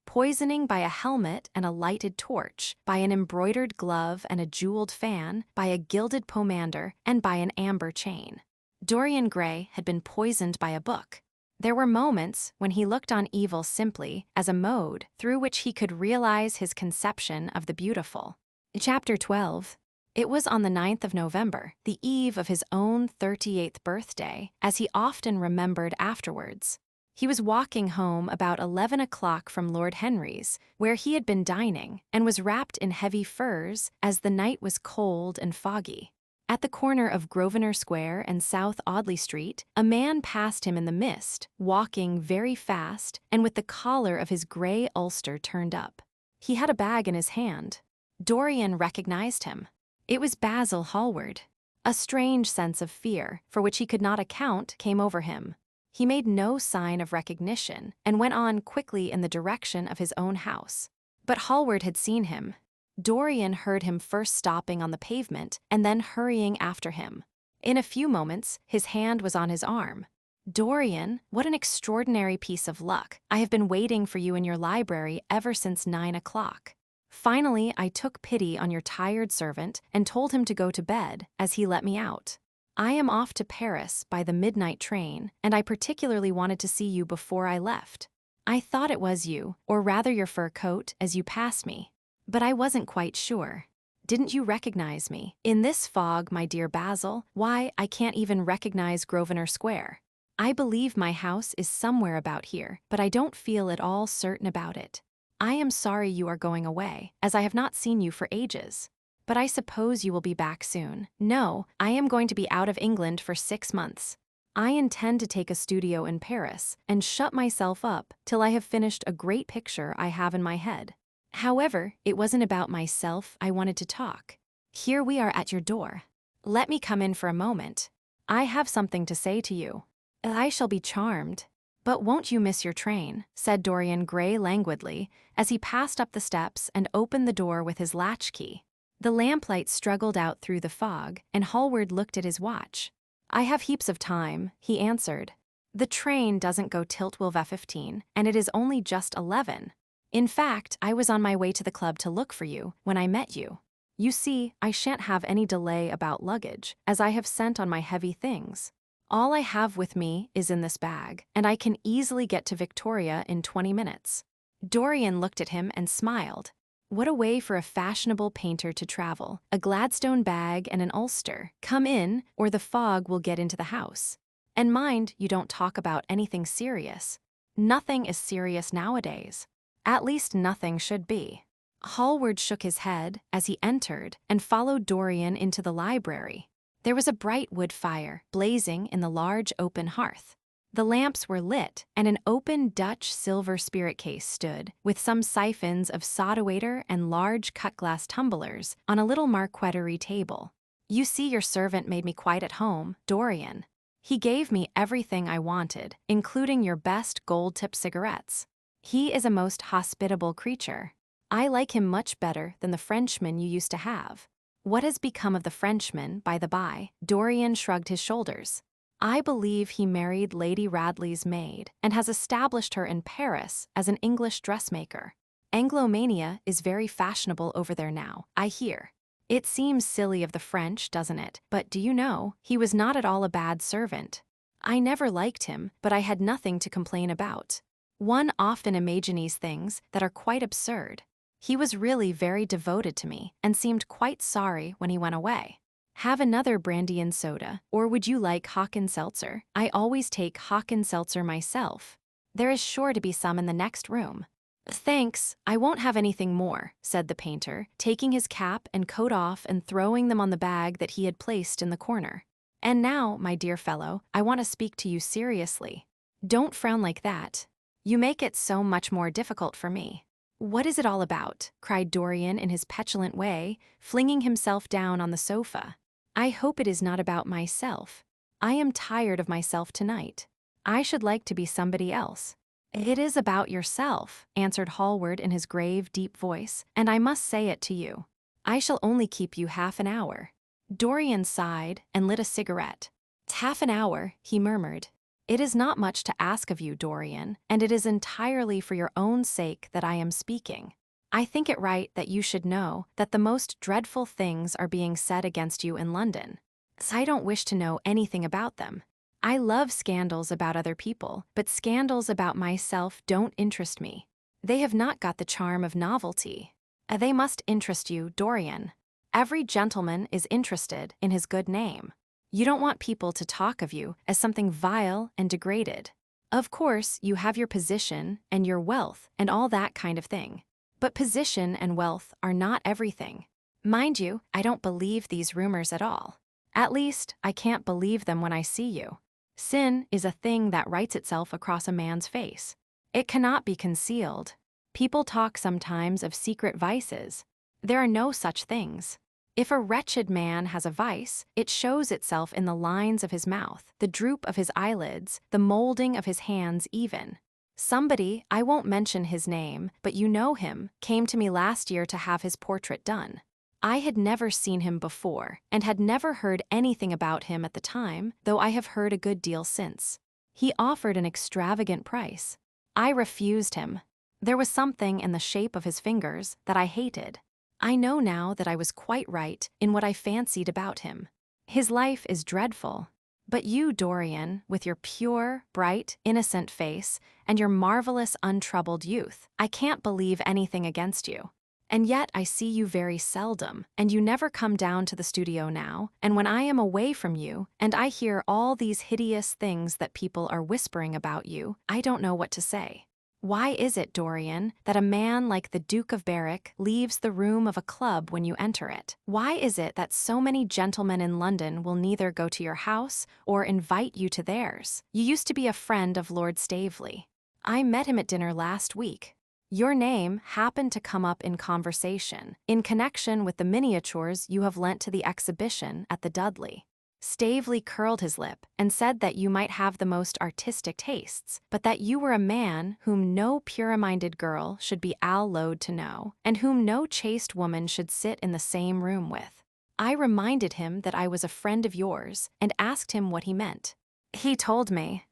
by a helmet and a lighted torch, by an embroidered glove and a jeweled fan, by a gilded pomander, and by an amber chain. Dorian Gray had been poisoned by a book. There were moments when he looked on evil simply as a mode through which he could realize his conception of the beautiful. Chapter 12. It was on the 9th of November, the eve of his own 38th birthday, as he often remembered afterwards. He was walking home about 11 o'clock from Lord Henry's, where he had been dining, and was wrapped in heavy furs as the night was cold and foggy. At the corner of Grosvenor Square and South Audley Street, a man passed him in the mist, walking very fast and with the collar of his grey ulster turned up. He had a bag in his hand. Dorian recognized him. It was Basil Hallward. A strange sense of fear, for which he could not account, came over him. He made no sign of recognition and went on quickly in the direction of his own house. But Hallward had seen him. Dorian heard him first stopping on the pavement and then hurrying after him. In a few moments, his hand was on his arm. "Dorian, what an extraordinary piece of luck. I have been waiting for you in your library ever since 9 o'clock. Finally, I took pity on your tired servant and told him to go to bed, as he let me out. I am off to Paris by the midnight train, and I particularly wanted to see you before I left. I thought it was you, or rather your fur coat, as you passed me. But I wasn't quite sure. Didn't you recognize me? In this fog, my dear Basil, why, I can't even recognize Grosvenor Square. I believe my house is somewhere about here, but I don't feel at all certain about it. I am sorry you are going away, as I have not seen you for ages. But I suppose you will be back soon. No, I am going to be out of England for 6 months. I intend to take a studio in Paris and shut myself up till I have finished a great picture I have in my head. However, it wasn't about myself I wanted to talk. Here we are at your door. Let me come in for a moment. I have something to say to you. I shall be charmed. But won't you miss your train?" said Dorian Gray languidly, as he passed up the steps and opened the door with his latchkey. The lamplight struggled out through the fog, and Hallward looked at his watch. "I have heaps of time," he answered. "The train doesn't go Tiltwilva 15, and it is only just 11. In fact, I was on my way to the club to look for you when I met you. You see, I shan't have any delay about luggage, as I have sent on my heavy things. All I have with me is in this bag, and I can easily get to Victoria in 20 minutes. Dorian looked at him and smiled. What a way for a fashionable painter to travel, a Gladstone bag and an ulster. Come in, or the fog will get into the house. And mind you don't talk about anything serious. Nothing is serious nowadays. At least nothing should be." Hallward shook his head as he entered and followed Dorian into the library. There was a bright wood fire blazing in the large open hearth. The lamps were lit, and an open Dutch silver spirit case stood, with some siphons of soda water and large cut-glass tumblers on a little marqueterie table. "You see, your servant made me quite at home, Dorian. He gave me everything I wanted, including your best gold-tipped cigarettes. He is a most hospitable creature. I like him much better than the Frenchman you used to have." "What has become of the Frenchman, by the by?" Dorian shrugged his shoulders. "I believe he married Lady Radley's maid and has established her in Paris as an English dressmaker. Anglomania is very fashionable over there now, I hear. It seems silly of the French, doesn't it? But do you know, he was not at all a bad servant. I never liked him, but I had nothing to complain about. One often imagines things that are quite absurd. He was really very devoted to me and seemed quite sorry when he went away. Have another brandy and soda, or would you like Hocken-Seltzer? I always take Hocken-Seltzer myself. There is sure to be some in the next room. Thanks, I won't have anything more, said the painter, taking his cap and coat off and throwing them on the bag that he had placed in the corner. And now, my dear fellow, I want to speak to you seriously. Don't frown like that. You make it so much more difficult for me. What is it all about? Cried Dorian in his petulant way, flinging himself down on the sofa. I hope it is not about myself. I am tired of myself tonight. I should like to be somebody else. It is about yourself, answered Hallward in his grave, deep voice, and I must say it to you. I shall only keep you half an hour. Dorian sighed and lit a cigarette. Half an hour, he murmured. It is not much to ask of you, Dorian, and it is entirely for your own sake that I am speaking. I think it right that you should know that the most dreadful things are being said against you in London. I don't wish to know anything about them. I love scandals about other people, but scandals about myself don't interest me. They have not got the charm of novelty. They must interest you, Dorian. Every gentleman is interested in his good name. You don't want people to talk of you as something vile and degraded. Of course, you have your position and your wealth and all that kind of thing. But position and wealth are not everything. Mind you, I don't believe these rumors at all. At least, I can't believe them when I see you. Sin is a thing that writes itself across a man's face. It cannot be concealed. People talk sometimes of secret vices. There are no such things. If a wretched man has a vice, it shows itself in the lines of his mouth, the droop of his eyelids, the molding of his hands even. Somebody, I won't mention his name, but you know him, came to me last year to have his portrait done. I had never seen him before, and had never heard anything about him at the time, though I have heard a good deal since. He offered an extravagant price. I refused him. There was something in the shape of his fingers that I hated. I know now that I was quite right in what I fancied about him. His life is dreadful. But you, Dorian, with your pure, bright, innocent face, and your marvelous untroubled youth, I can't believe anything against you. And yet I see you very seldom, and you never come down to the studio now, and when I am away from you, and I hear all these hideous things that people are whispering about you, I don't know what to say. Why is it, Dorian, that a man like the Duke of Berwick leaves the room of a club when you enter it? Why is it that so many gentlemen in London will neither go to your house or invite you to theirs? You used to be a friend of Lord Staveley. I met him at dinner last week. Your name happened to come up in conversation, in connection with the miniatures you have lent to the exhibition at the Dudley. Staveley curled his lip and said that you might have the most artistic tastes, but that you were a man whom no pure-minded girl should be allowed to know, and whom no chaste woman should sit in the same room with. I reminded him that I was a friend of yours, and asked him what he meant. He told me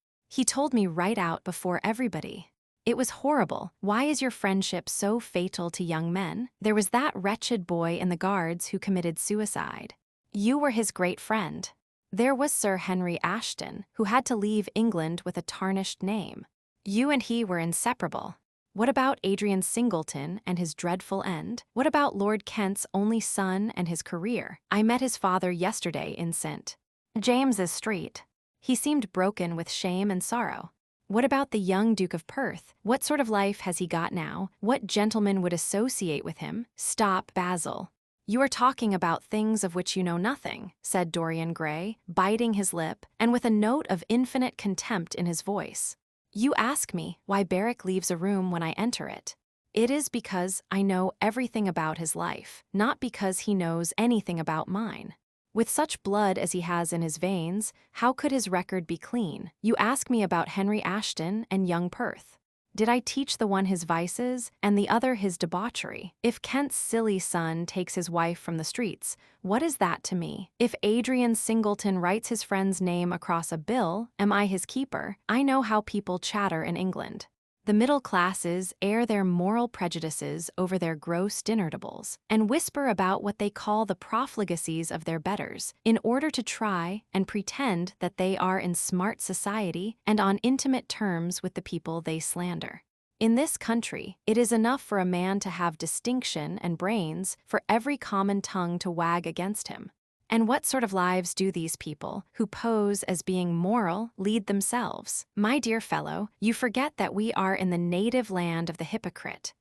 right out before everybody. It was horrible. Why is your friendship so fatal to young men? There was that wretched boy in the Guards who committed suicide. You were his great friend. There was Sir Henry Ashton, who had to leave England with a tarnished name. You and he were inseparable. What about Adrian Singleton and his dreadful end? What about Lord Kent's only son and his career? I met his father yesterday in St. James's Street. He seemed broken with shame and sorrow. What about the young Duke of Perth? What sort of life has he got now? What gentleman would associate with him? Stop, Basil. You are talking about things of which you know nothing, said Dorian Gray, biting his lip, and with a note of infinite contempt in his voice. You ask me why Berwick leaves a room when I enter it. It is because I know everything about his life, not because he knows anything about mine. With such blood as he has in his veins, how could his record be clean? You ask me about Henry Ashton and young Perth. Did I teach the one his vices and the other his debauchery? If Kent's silly son takes his wife from the streets, what is that to me? If Adrian Singleton writes his friend's name across a bill, am I his keeper? I know how people chatter in England. The middle classes air their moral prejudices over their gross dinner tables and whisper about what they call the profligacies of their betters in order to try and pretend that they are in smart society and on intimate terms with the people they slander. In this country, it is enough for a man to have distinction and brains for every common tongue to wag against him. And what sort of lives do these people, who pose as being moral, lead themselves? My dear fellow, you forget that we are in the native land of the hypocrite.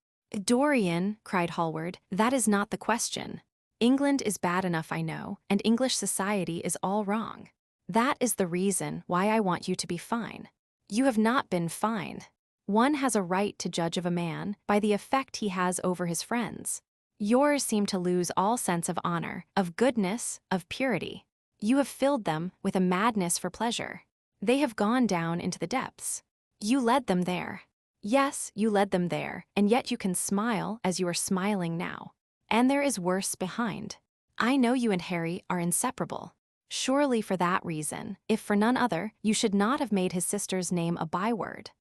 Dorian, cried Hallward, that is not the question. England is bad enough, I know, and English society is all wrong. That is the reason why I want you to be fine. You have not been fine. One has a right to judge of a man by the effect he has over his friends. Yours seem to lose all sense of honor, of goodness, of purity. You have filled them with a madness for pleasure. They have gone down into the depths. You led them there. Yes, you led them there, and yet you can smile as you are smiling now. And there is worse behind. I know you and Harry are inseparable. Surely for that reason, if for none other, you should not have made his sister's name a byword.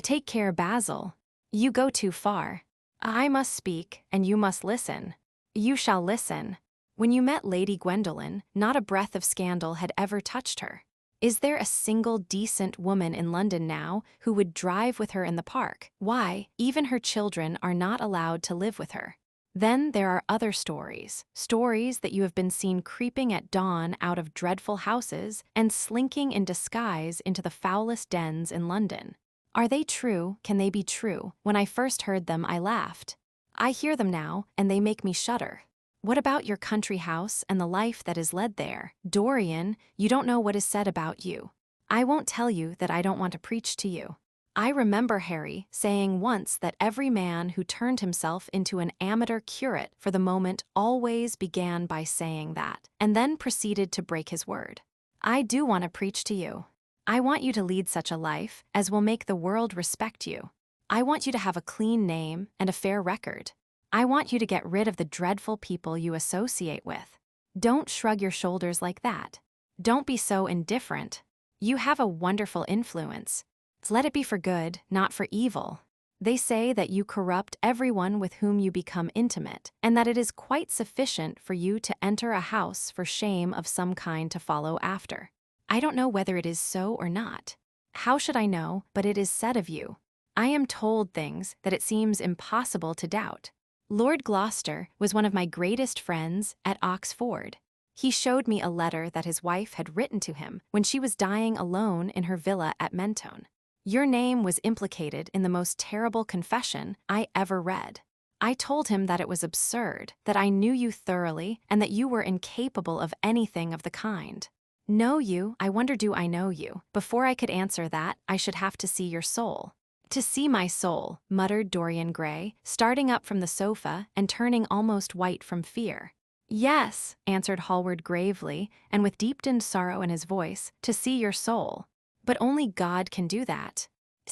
Take care, Basil. You go too far. I must speak, and you must listen. You shall listen. When you met Lady Gwendolen, not a breath of scandal had ever touched her. Is there a single decent woman in London now who would drive with her in the park? Why, even her children are not allowed to live with her. Then there are other stories that you have been seen creeping at dawn out of dreadful houses and slinking in disguise into the foulest dens in London. Are they true? Can they be true? When I first heard them, I laughed. I hear them now, and they make me shudder. What about your country house and the life that is led there? Dorian, you don't know what is said about you. I won't tell you that I don't want to preach to you. I remember Harry saying once that every man who turned himself into an amateur curate for the moment always began by saying that, and then proceeded to break his word. I do want to preach to you. I want you to lead such a life as will make the world respect you. I want you to have a clean name and a fair record. I want you to get rid of the dreadful people you associate with. Don't shrug your shoulders like that. Don't be so indifferent. You have a wonderful influence. Let it be for good, not for evil. They say that you corrupt everyone with whom you become intimate, and that it is quite sufficient for you to enter a house for shame of some kind to follow after. I don't know whether it is so or not. How should I know, but it is said of you. I am told things that it seems impossible to doubt. Lord Gloucester was one of my greatest friends at Oxford. He showed me a letter that his wife had written to him when she was dying alone in her villa at Mentone. Your name was implicated in the most terrible confession I ever read. I told him that it was absurd, that I knew you thoroughly, and that you were incapable of anything of the kind. Know you? I wonder do I know you? Before I could answer that, I should have to see your soul. To see my soul, muttered Dorian Gray, starting up from the sofa and turning almost white from fear. Yes, answered Hallward gravely, and with deepened sorrow in his voice, to see your soul. But only God can do that.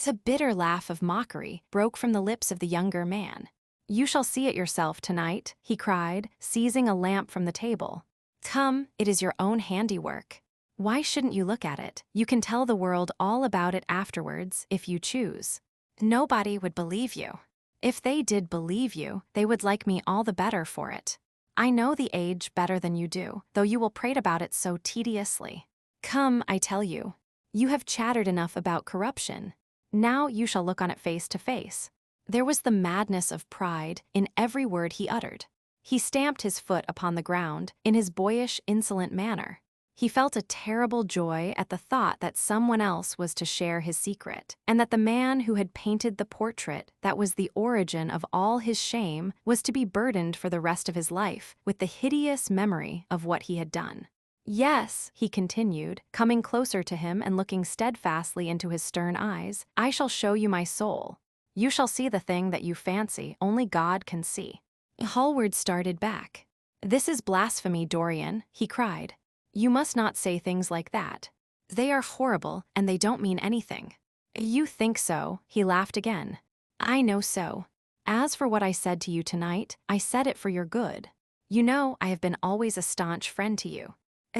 A bitter laugh of mockery broke from the lips of the younger man. You shall see it yourself tonight, he cried, seizing a lamp from the table. Come, it is your own handiwork. Why shouldn't you look at it? You can tell the world all about it afterwards, if you choose. Nobody would believe you. If they did believe you, they would like me all the better for it. I know the age better than you do, though you will prate about it so tediously. Come, I tell you. You have chattered enough about corruption. Now you shall look on it face to face. There was the madness of pride in every word he uttered. He stamped his foot upon the ground in his boyish, insolent manner. He felt a terrible joy at the thought that someone else was to share his secret, and that the man who had painted the portrait that was the origin of all his shame was to be burdened for the rest of his life with the hideous memory of what he had done. Yes, he continued, coming closer to him and looking steadfastly into his stern eyes, I shall show you my soul. You shall see the thing that you fancy only God can see. Hallward started back. This is blasphemy, Dorian, he cried. You must not say things like that. They are horrible, and they don't mean anything. You think so, he laughed again. I know so. As for what I said to you tonight, I said it for your good. You know I have been always a staunch friend to you.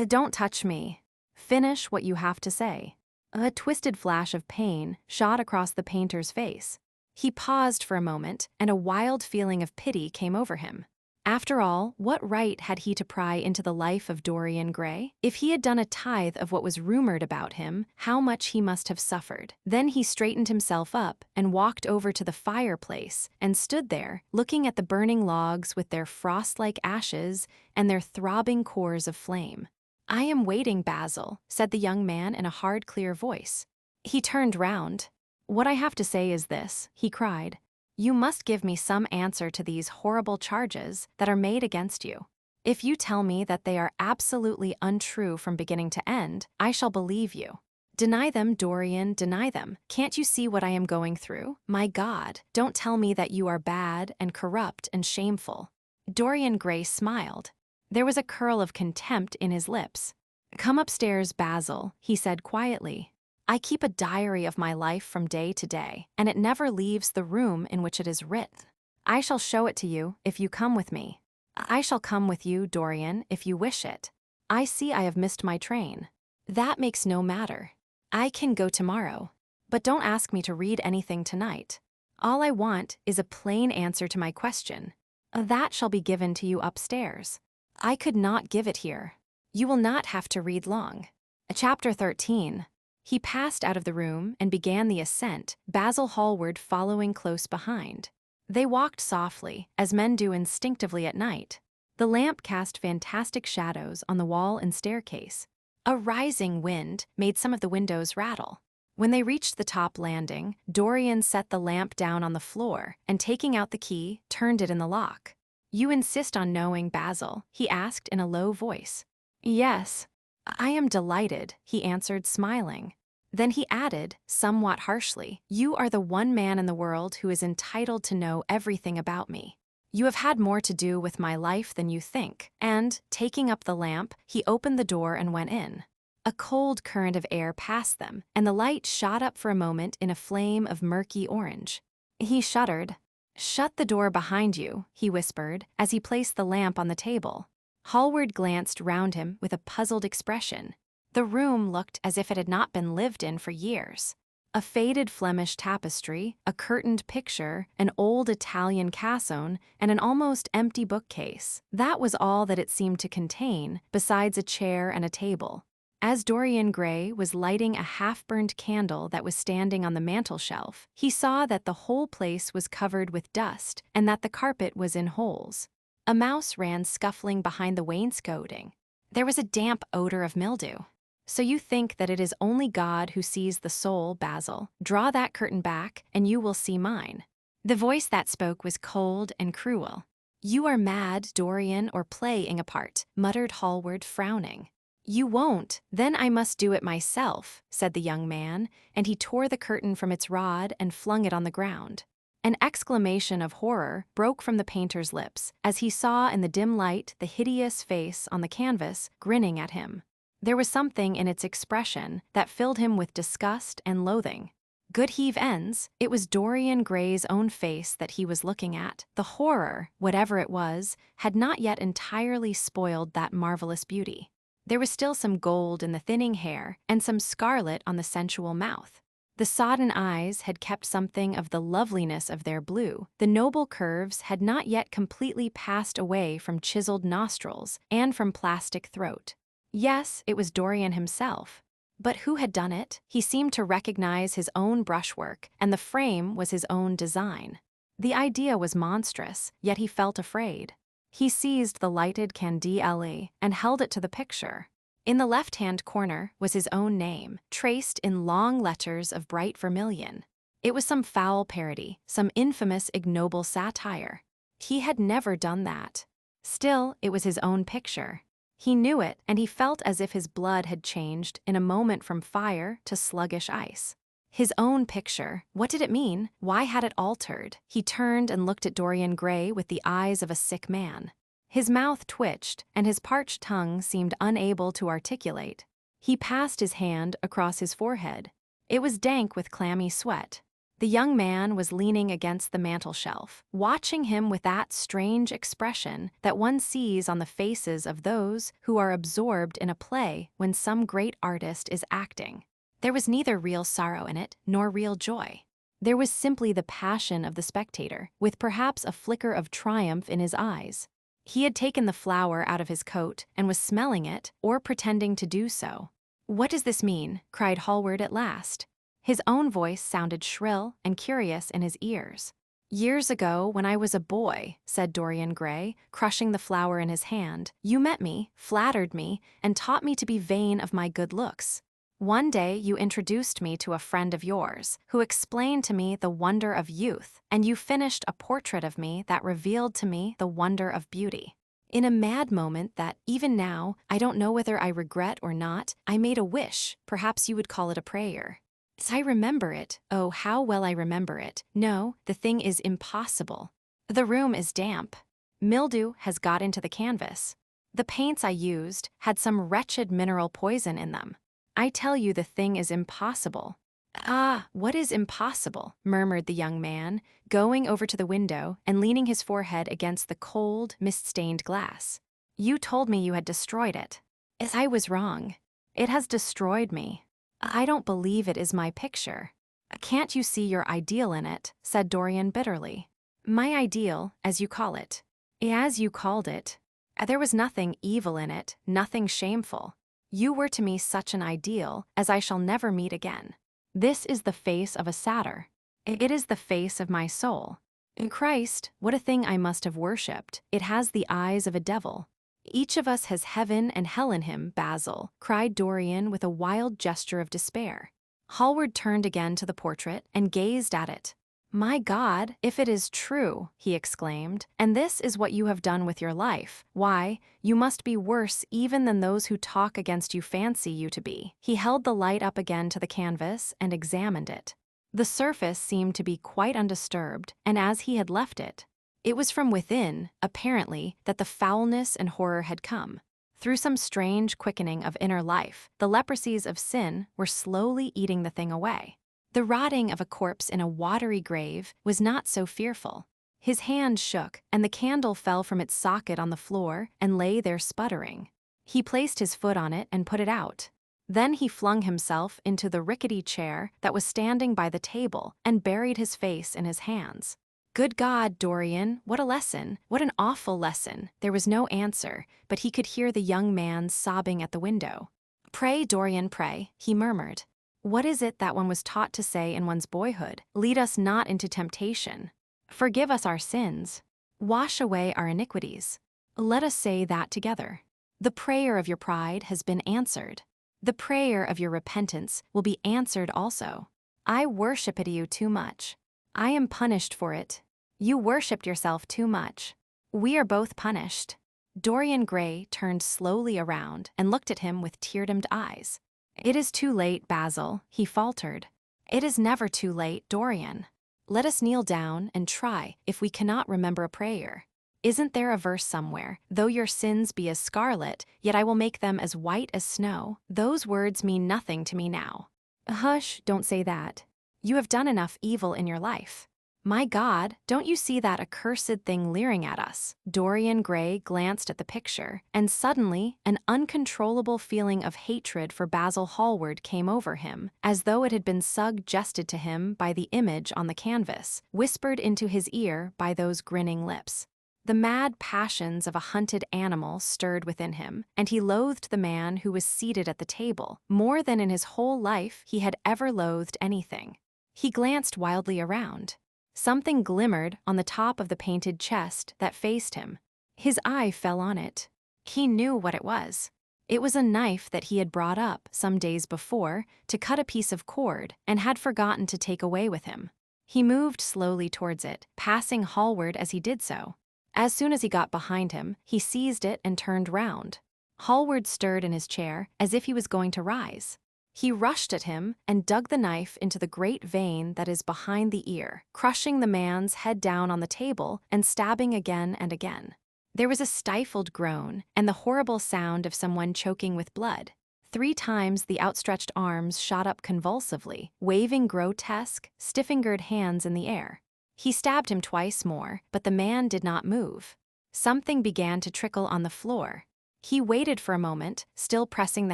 Don't touch me. Finish what you have to say. A twisted flash of pain shot across the painter's face. He paused for a moment, and a wild feeling of pity came over him. After all, what right had he to pry into the life of Dorian Gray? If he had done a tithe of what was rumored about him, how much he must have suffered. Then he straightened himself up and walked over to the fireplace and stood there, looking at the burning logs with their frost-like ashes and their throbbing cores of flame. "I am waiting, Basil," said the young man in a hard, clear voice. He turned round. "What I have to say is this," he cried. "You must give me some answer to these horrible charges that are made against you. If you tell me that they are absolutely untrue from beginning to end, I shall believe you. Deny them, Dorian, deny them. Can't you see what I am going through? My God, don't tell me that you are bad and corrupt and shameful." Dorian Gray smiled. There was a curl of contempt in his lips. "Come upstairs, Basil," he said quietly. "I keep a diary of my life from day to day, and it never leaves the room in which it is written. I shall show it to you if you come with me. I shall come with you, Dorian, if you wish it. I see I have missed my train. That makes no matter. I can go tomorrow. But don't ask me to read anything tonight. All I want is a plain answer to my question. That shall be given to you upstairs. I could not give it here. You will not have to read long." Chapter 13. He passed out of the room and began the ascent, Basil Hallward following close behind. They walked softly, as men do instinctively at night. The lamp cast fantastic shadows on the wall and staircase. A rising wind made some of the windows rattle. When they reached the top landing, Dorian set the lamp down on the floor and, taking out the key, turned it in the lock. "You insist on knowing, Basil?" he asked in a low voice. "Yes. I am delighted," he answered, smiling. Then he added, somewhat harshly, "You are the one man in the world who is entitled to know everything about me. You have had more to do with my life than you think." And, taking up the lamp, he opened the door and went in. A cold current of air passed them, and the light shot up for a moment in a flame of murky orange. He shuddered. "Shut the door behind you," he whispered, as he placed the lamp on the table. Hallward glanced round him with a puzzled expression. The room looked as if it had not been lived in for years. A faded Flemish tapestry, a curtained picture, an old Italian cassone, and an almost empty bookcase. That was all that it seemed to contain, besides a chair and a table. As Dorian Gray was lighting a half-burned candle that was standing on the mantel-shelf, he saw that the whole place was covered with dust and that the carpet was in holes. A mouse ran scuffling behind the wainscoting. There was a damp odor of mildew. "So you think that it is only God who sees the soul, Basil? Draw that curtain back, and you will see mine." The voice that spoke was cold and cruel. "You are mad, Dorian, or playing a part," muttered Hallward, frowning. "You won't, then I must do it myself," said the young man, and he tore the curtain from its rod and flung it on the ground. An exclamation of horror broke from the painter's lips as he saw in the dim light the hideous face on the canvas grinning at him. There was something in its expression that filled him with disgust and loathing. Good heave ends, it was Dorian Gray's own face that he was looking at. The horror, whatever it was, had not yet entirely spoiled that marvelous beauty. There was still some gold in the thinning hair and some scarlet on the sensual mouth. The sodden eyes had kept something of the loveliness of their blue. The noble curves had not yet completely passed away from chiseled nostrils and from plastic throat. Yes, it was Dorian himself. But who had done it? He seemed to recognize his own brushwork, and the frame was his own design. The idea was monstrous, yet he felt afraid. He seized the lighted candela and held it to the picture. In the left-hand corner was his own name, traced in long letters of bright vermilion. It was some foul parody, some infamous, ignoble satire. He had never done that. Still, it was his own picture. He knew it, and he felt as if his blood had changed in a moment from fire to sluggish ice. His own picture. What did it mean? Why had it altered? He turned and looked at Dorian Gray with the eyes of a sick man. His mouth twitched, and his parched tongue seemed unable to articulate. He passed his hand across his forehead. It was dank with clammy sweat. The young man was leaning against the mantel-shelf, watching him with that strange expression that one sees on the faces of those who are absorbed in a play when some great artist is acting. There was neither real sorrow in it, nor real joy. There was simply the passion of the spectator, with perhaps a flicker of triumph in his eyes. He had taken the flower out of his coat and was smelling it, or pretending to do so. "What does this mean?" cried Hallward at last. His own voice sounded shrill and curious in his ears. "Years ago, when I was a boy," said Dorian Gray, crushing the flower in his hand, "you met me, flattered me, and taught me to be vain of my good looks. One day you introduced me to a friend of yours, who explained to me the wonder of youth, and you finished a portrait of me that revealed to me the wonder of beauty. In a mad moment that, even now, I don't know whether I regret or not, I made a wish, perhaps you would call it a prayer. As I remember it, oh, how well I remember it. No, the thing is impossible. The room is damp. Mildew has got into the canvas. The paints I used had some wretched mineral poison in them. I tell you the thing is impossible." "Ah, what is impossible?" murmured the young man, going over to the window and leaning his forehead against the cold, mist-stained glass. "You told me you had destroyed it. As I was wrong. It has destroyed me. I don't believe it is my picture." "Can't you see your ideal in it?" said Dorian bitterly. "My ideal, as you call it." "As you called it. There was nothing evil in it, nothing shameful. You were to me such an ideal as I shall never meet again. This is the face of a satyr. It is the face of my soul. In Christ, what a thing I must have worshipped. It has the eyes of a devil. Each of us has heaven and hell in him, Basil," cried Dorian with a wild gesture of despair. Hallward turned again to the portrait and gazed at it. "My God, if it is true," he exclaimed, "and this is what you have done with your life, why, you must be worse even than those who talk against you fancy you to be." He held the light up again to the canvas and examined it. The surface seemed to be quite undisturbed, and as he had left it. It was from within, apparently, that the foulness and horror had come. Through some strange quickening of inner life, the leprosies of sin were slowly eating the thing away. The rotting of a corpse in a watery grave was not so fearful. His hand shook, and the candle fell from its socket on the floor and lay there sputtering. He placed his foot on it and put it out. Then he flung himself into the rickety chair that was standing by the table and buried his face in his hands. "Good God, Dorian, what a lesson! What an awful lesson!" There was no answer, but he could hear the young man sobbing at the window. "Pray, Dorian, pray," he murmured. "What is it that one was taught to say in one's boyhood? Lead us not into temptation. Forgive us our sins. Wash away our iniquities. Let us say that together. The prayer of your pride has been answered. The prayer of your repentance will be answered also. I worship you too much. I am punished for it. You worshipped yourself too much. We are both punished." Dorian Gray turned slowly around and looked at him with tear-dimmed eyes. "It is too late, Basil," he faltered. "It is never too late, Dorian. Let us kneel down and try if we cannot remember a prayer. Isn't there a verse somewhere, 'Though your sins be as scarlet, yet I will make them as white as snow'? Those words mean nothing to me now." "Hush, don't say that. You have done enough evil in your life. My God, don't you see that accursed thing leering at us?" Dorian Gray glanced at the picture, and suddenly an uncontrollable feeling of hatred for Basil Hallward came over him, as though it had been suggested to him by the image on the canvas, whispered into his ear by those grinning lips. The mad passions of a hunted animal stirred within him, and he loathed the man who was seated at the table more than in his whole life he had ever loathed anything. He glanced wildly around. Something glimmered on the top of the painted chest that faced him. His eye fell on it. He knew what it was. It was a knife that he had brought up some days before to cut a piece of cord and had forgotten to take away with him. He moved slowly towards it, passing Hallward as he did so. As soon as he got behind him, he seized it and turned round. Hallward stirred in his chair as if he was going to rise. He rushed at him and dug the knife into the great vein that is behind the ear, crushing the man's head down on the table and stabbing again and again. There was a stifled groan and the horrible sound of someone choking with blood. 3 times the outstretched arms shot up convulsively, waving grotesque, stiff-fingered hands in the air. He stabbed him twice more, but the man did not move. Something began to trickle on the floor. He waited for a moment, still pressing the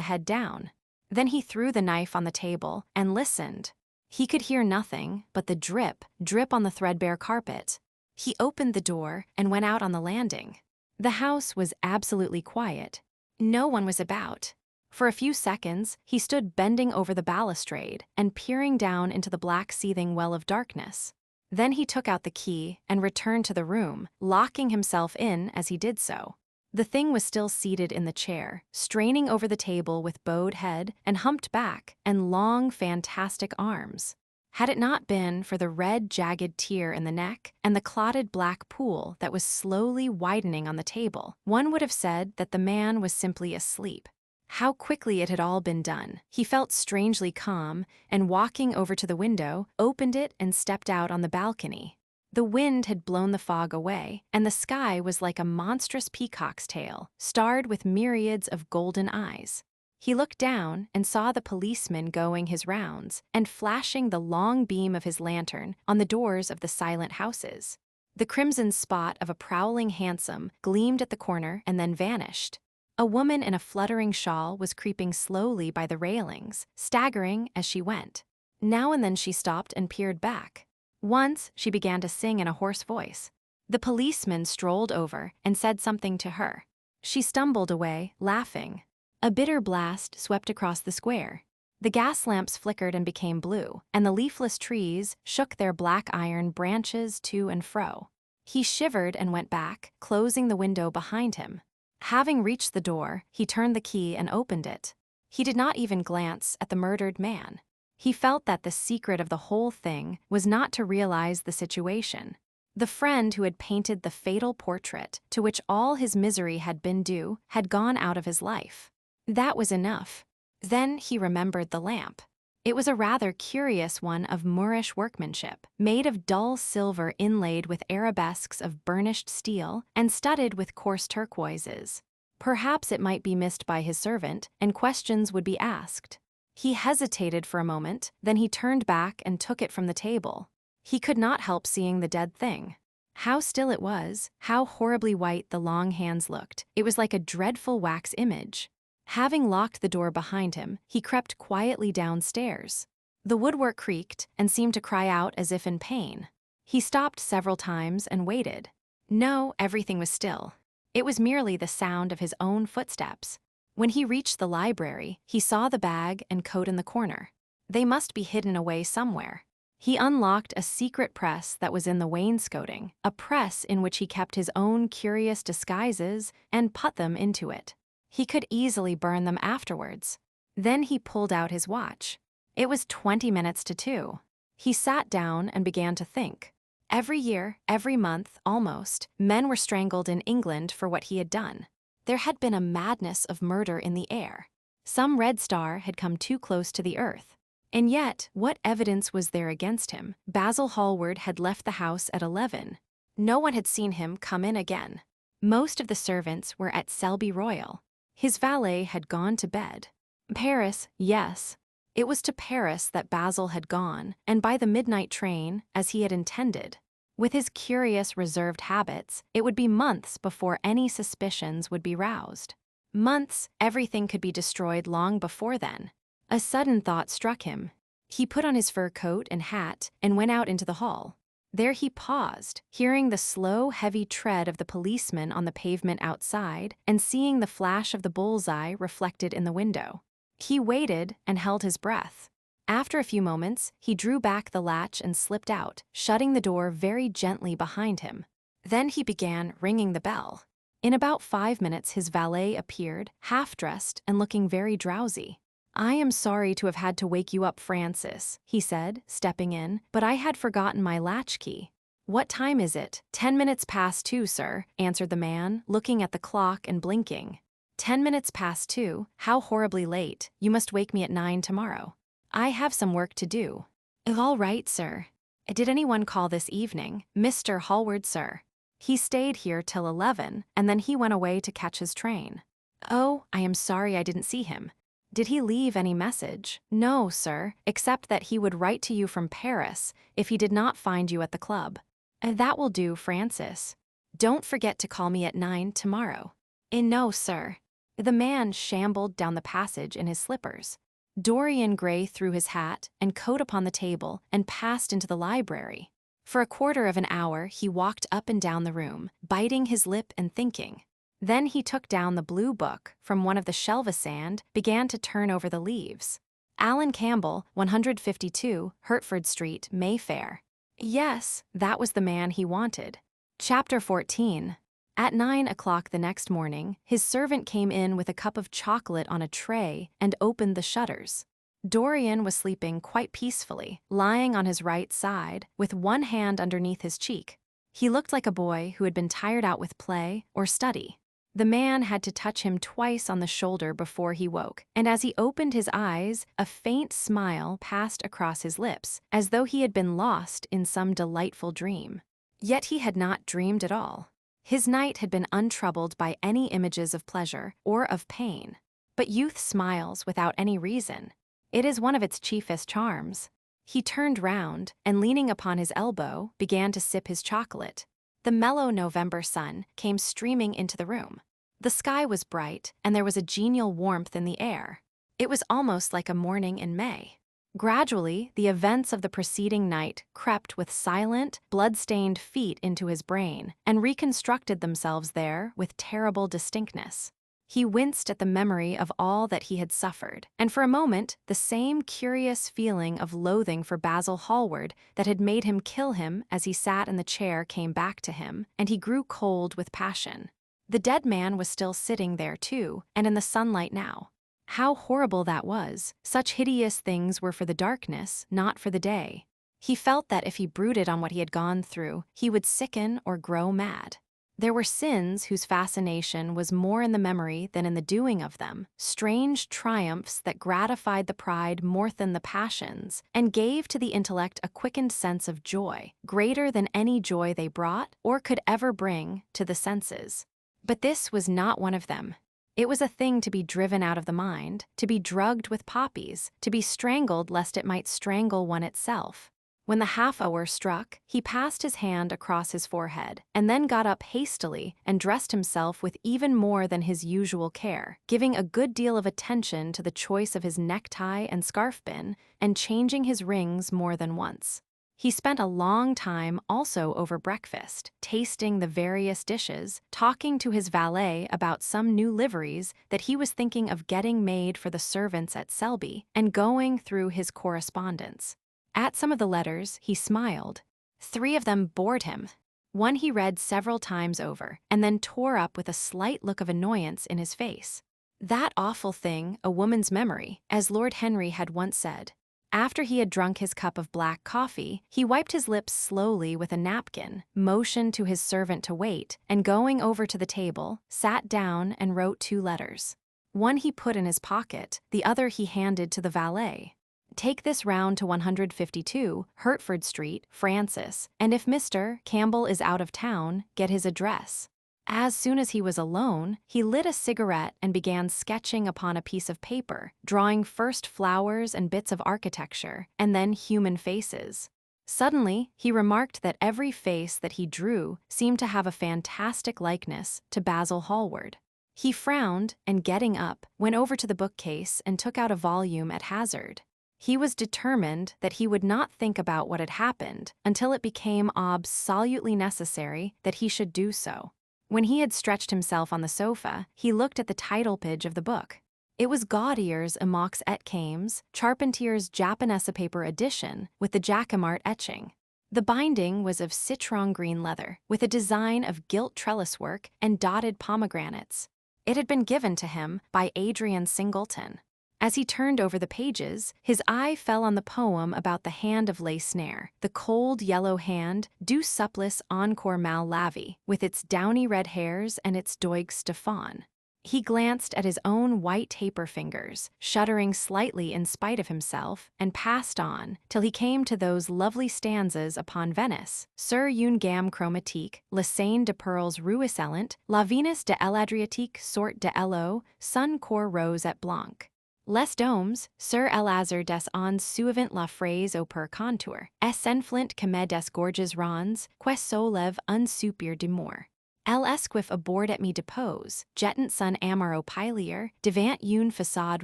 head down. Then he threw the knife on the table and listened. He could hear nothing but the drip, drip on the threadbare carpet. He opened the door and went out on the landing. The house was absolutely quiet. No one was about. For a few seconds, he stood bending over the balustrade and peering down into the black seething well of darkness. Then he took out the key and returned to the room, locking himself in as he did so. The thing was still seated in the chair, straining over the table with bowed head and humped back and long, fantastic arms. Had it not been for the red, jagged tear in the neck and the clotted black pool that was slowly widening on the table, one would have said that the man was simply asleep. How quickly it had all been done. He felt strangely calm, and walking over to the window, opened it and stepped out on the balcony. The wind had blown the fog away, and the sky was like a monstrous peacock's tail, starred with myriads of golden eyes. He looked down and saw the policeman going his rounds and flashing the long beam of his lantern on the doors of the silent houses. The crimson spot of a prowling hansom gleamed at the corner and then vanished. A woman in a fluttering shawl was creeping slowly by the railings, staggering as she went. Now and then she stopped and peered back. Once she began to sing in a hoarse voice. The policeman strolled over and said something to her. She stumbled away, laughing. A bitter blast swept across the square. The gas lamps flickered and became blue, and the leafless trees shook their black iron branches to and fro. He shivered and went back, closing the window behind him. Having reached the door, he turned the key and opened it. He did not even glance at the murdered man. He felt that the secret of the whole thing was not to realize the situation. The friend who had painted the fatal portrait to which all his misery had been due had gone out of his life. That was enough. Then he remembered the lamp. It was a rather curious one of Moorish workmanship, made of dull silver inlaid with arabesques of burnished steel and studded with coarse turquoises. Perhaps it might be missed by his servant, and questions would be asked. He hesitated for a moment, then he turned back and took it from the table. He could not help seeing the dead thing. How still it was, how horribly white the long hands looked. It was like a dreadful wax image. Having locked the door behind him, he crept quietly downstairs. The woodwork creaked and seemed to cry out as if in pain. He stopped several times and waited. No, everything was still. It was merely the sound of his own footsteps. When he reached the library, he saw the bag and coat in the corner. They must be hidden away somewhere. He unlocked a secret press that was in the wainscoting, a press in which he kept his own curious disguises, and put them into it. He could easily burn them afterwards. Then he pulled out his watch. It was 20 minutes to 2. He sat down and began to think. Every year, every month, almost, men were strangled in England for what he had done. There had been a madness of murder in the air. Some red star had come too close to the earth. And yet, what evidence was there against him? Basil Hallward had left the house at 11. No one had seen him come in again. Most of the servants were at Selby Royal. His valet had gone to bed. Paris, yes. It was to Paris that Basil had gone, and by the midnight train, as he had intended. With his curious, reserved habits, it would be months before any suspicions would be roused. Months, everything could be destroyed long before then. A sudden thought struck him. He put on his fur coat and hat and went out into the hall. There he paused, hearing the slow, heavy tread of the policeman on the pavement outside and seeing the flash of the bullseye reflected in the window. He waited and held his breath. After a few moments, he drew back the latch and slipped out, shutting the door very gently behind him. Then he began ringing the bell. In about 5 minutes, his valet appeared, half-dressed and looking very drowsy. "I am sorry to have had to wake you up, Francis," he said, stepping in, "but I had forgotten my latchkey." "What time is it?" 10 minutes past 2, sir," answered the man, looking at the clock and blinking. 10 minutes past 2? How horribly late. You must wake me at 9 tomorrow. I have some work to do." "All right, sir." "Did anyone call this evening?" "Mr. Hallward, sir. He stayed here till 11, and then he went away to catch his train." "Oh, I am sorry I didn't see him. Did he leave any message?" "No, sir, except that he would write to you from Paris if he did not find you at the club." "That will do, Francis. Don't forget to call me at 9 tomorrow." "No, sir." The man shambled down the passage in his slippers. Dorian Gray threw his hat and coat upon the table and passed into the library. For a quarter of an hour he walked up and down the room, biting his lip and thinking. Then he took down the blue book from one of the shelves and began to turn over the leaves. Alan Campbell, 152, Hertford Street, Mayfair. Yes, that was the man he wanted. Chapter 14. At 9 o'clock the next morning, his servant came in with a cup of chocolate on a tray and opened the shutters. Dorian was sleeping quite peacefully, lying on his right side, with one hand underneath his cheek. He looked like a boy who had been tired out with play or study. The man had to touch him twice on the shoulder before he woke, and as he opened his eyes, a faint smile passed across his lips, as though he had been lost in some delightful dream. Yet he had not dreamed at all. His night had been untroubled by any images of pleasure or of pain. But youth smiles without any reason. It is one of its chiefest charms. He turned round, and leaning upon his elbow, began to sip his chocolate. The mellow November sun came streaming into the room. The sky was bright, and there was a genial warmth in the air. It was almost like a morning in May. Gradually, the events of the preceding night crept with silent, blood-stained feet into his brain and reconstructed themselves there with terrible distinctness. He winced at the memory of all that he had suffered, and for a moment the same curious feeling of loathing for Basil Hallward that had made him kill him as he sat in the chair came back to him, and he grew cold with passion. The dead man was still sitting there too, and in the sunlight now. How horrible that was! Such hideous things were for the darkness, not for the day. He felt that if he brooded on what he had gone through, he would sicken or grow mad. There were sins whose fascination was more in the memory than in the doing of them, strange triumphs that gratified the pride more than the passions, and gave to the intellect a quickened sense of joy, greater than any joy they brought or could ever bring to the senses. But this was not one of them. It was a thing to be driven out of the mind, to be drugged with poppies, to be strangled lest it might strangle one itself. When the half-hour struck, he passed his hand across his forehead, and then got up hastily and dressed himself with even more than his usual care, giving a good deal of attention to the choice of his necktie and scarf-pin, and changing his rings more than once. He spent a long time also over breakfast, tasting the various dishes, talking to his valet about some new liveries that he was thinking of getting made for the servants at Selby, and going through his correspondence. At some of the letters, he smiled. 3 of them bored him. One he read several times over, and then tore up with a slight look of annoyance in his face. That awful thing, a woman's memory, as Lord Henry had once said. After he had drunk his cup of black coffee, he wiped his lips slowly with a napkin, motioned to his servant to wait, and going over to the table, sat down and wrote 2 letters. One he put in his pocket, the other he handed to the valet. Take this round to 152, Hertford Street, Francis, and if Mr. Campbell is out of town, get his address. As soon as he was alone, he lit a cigarette and began sketching upon a piece of paper, drawing first flowers and bits of architecture, and then human faces. Suddenly, he remarked that every face that he drew seemed to have a fantastic likeness to Basil Hallward. He frowned, and getting up, went over to the bookcase and took out a volume at hazard. He was determined that he would not think about what had happened until it became absolutely necessary that he should do so. When he had stretched himself on the sofa, he looked at the title page of the book. It was Gaudier's Imox et Cames, Charpentier's Japanese paper edition, with the Jacquemart etching. The binding was of citron green leather, with a design of gilt trellis work and dotted pomegranates. It had been given to him by Adrian Singleton. As he turned over the pages, his eye fell on the poem about the hand of Lacenaire, the cold yellow hand, du supplice encore mal lavé, with its downy red hairs and its doig Stéphane. He glanced at his own white taper fingers, shuddering slightly in spite of himself, and passed on, till he came to those lovely stanzas upon Venice. Sur une gamme chromatique, la scène de pearls ruisselant, la Venus de l'Adriatique sort de l'eau, sun cor rose et blanc. Les domes, sur l'azur des ans suivant la phrase au per contour, et s'enflint comme des gorges rondes, que soulève un soupir d'amour. El esquif aboard at me depose, jetant son amaro pilier, devant une façade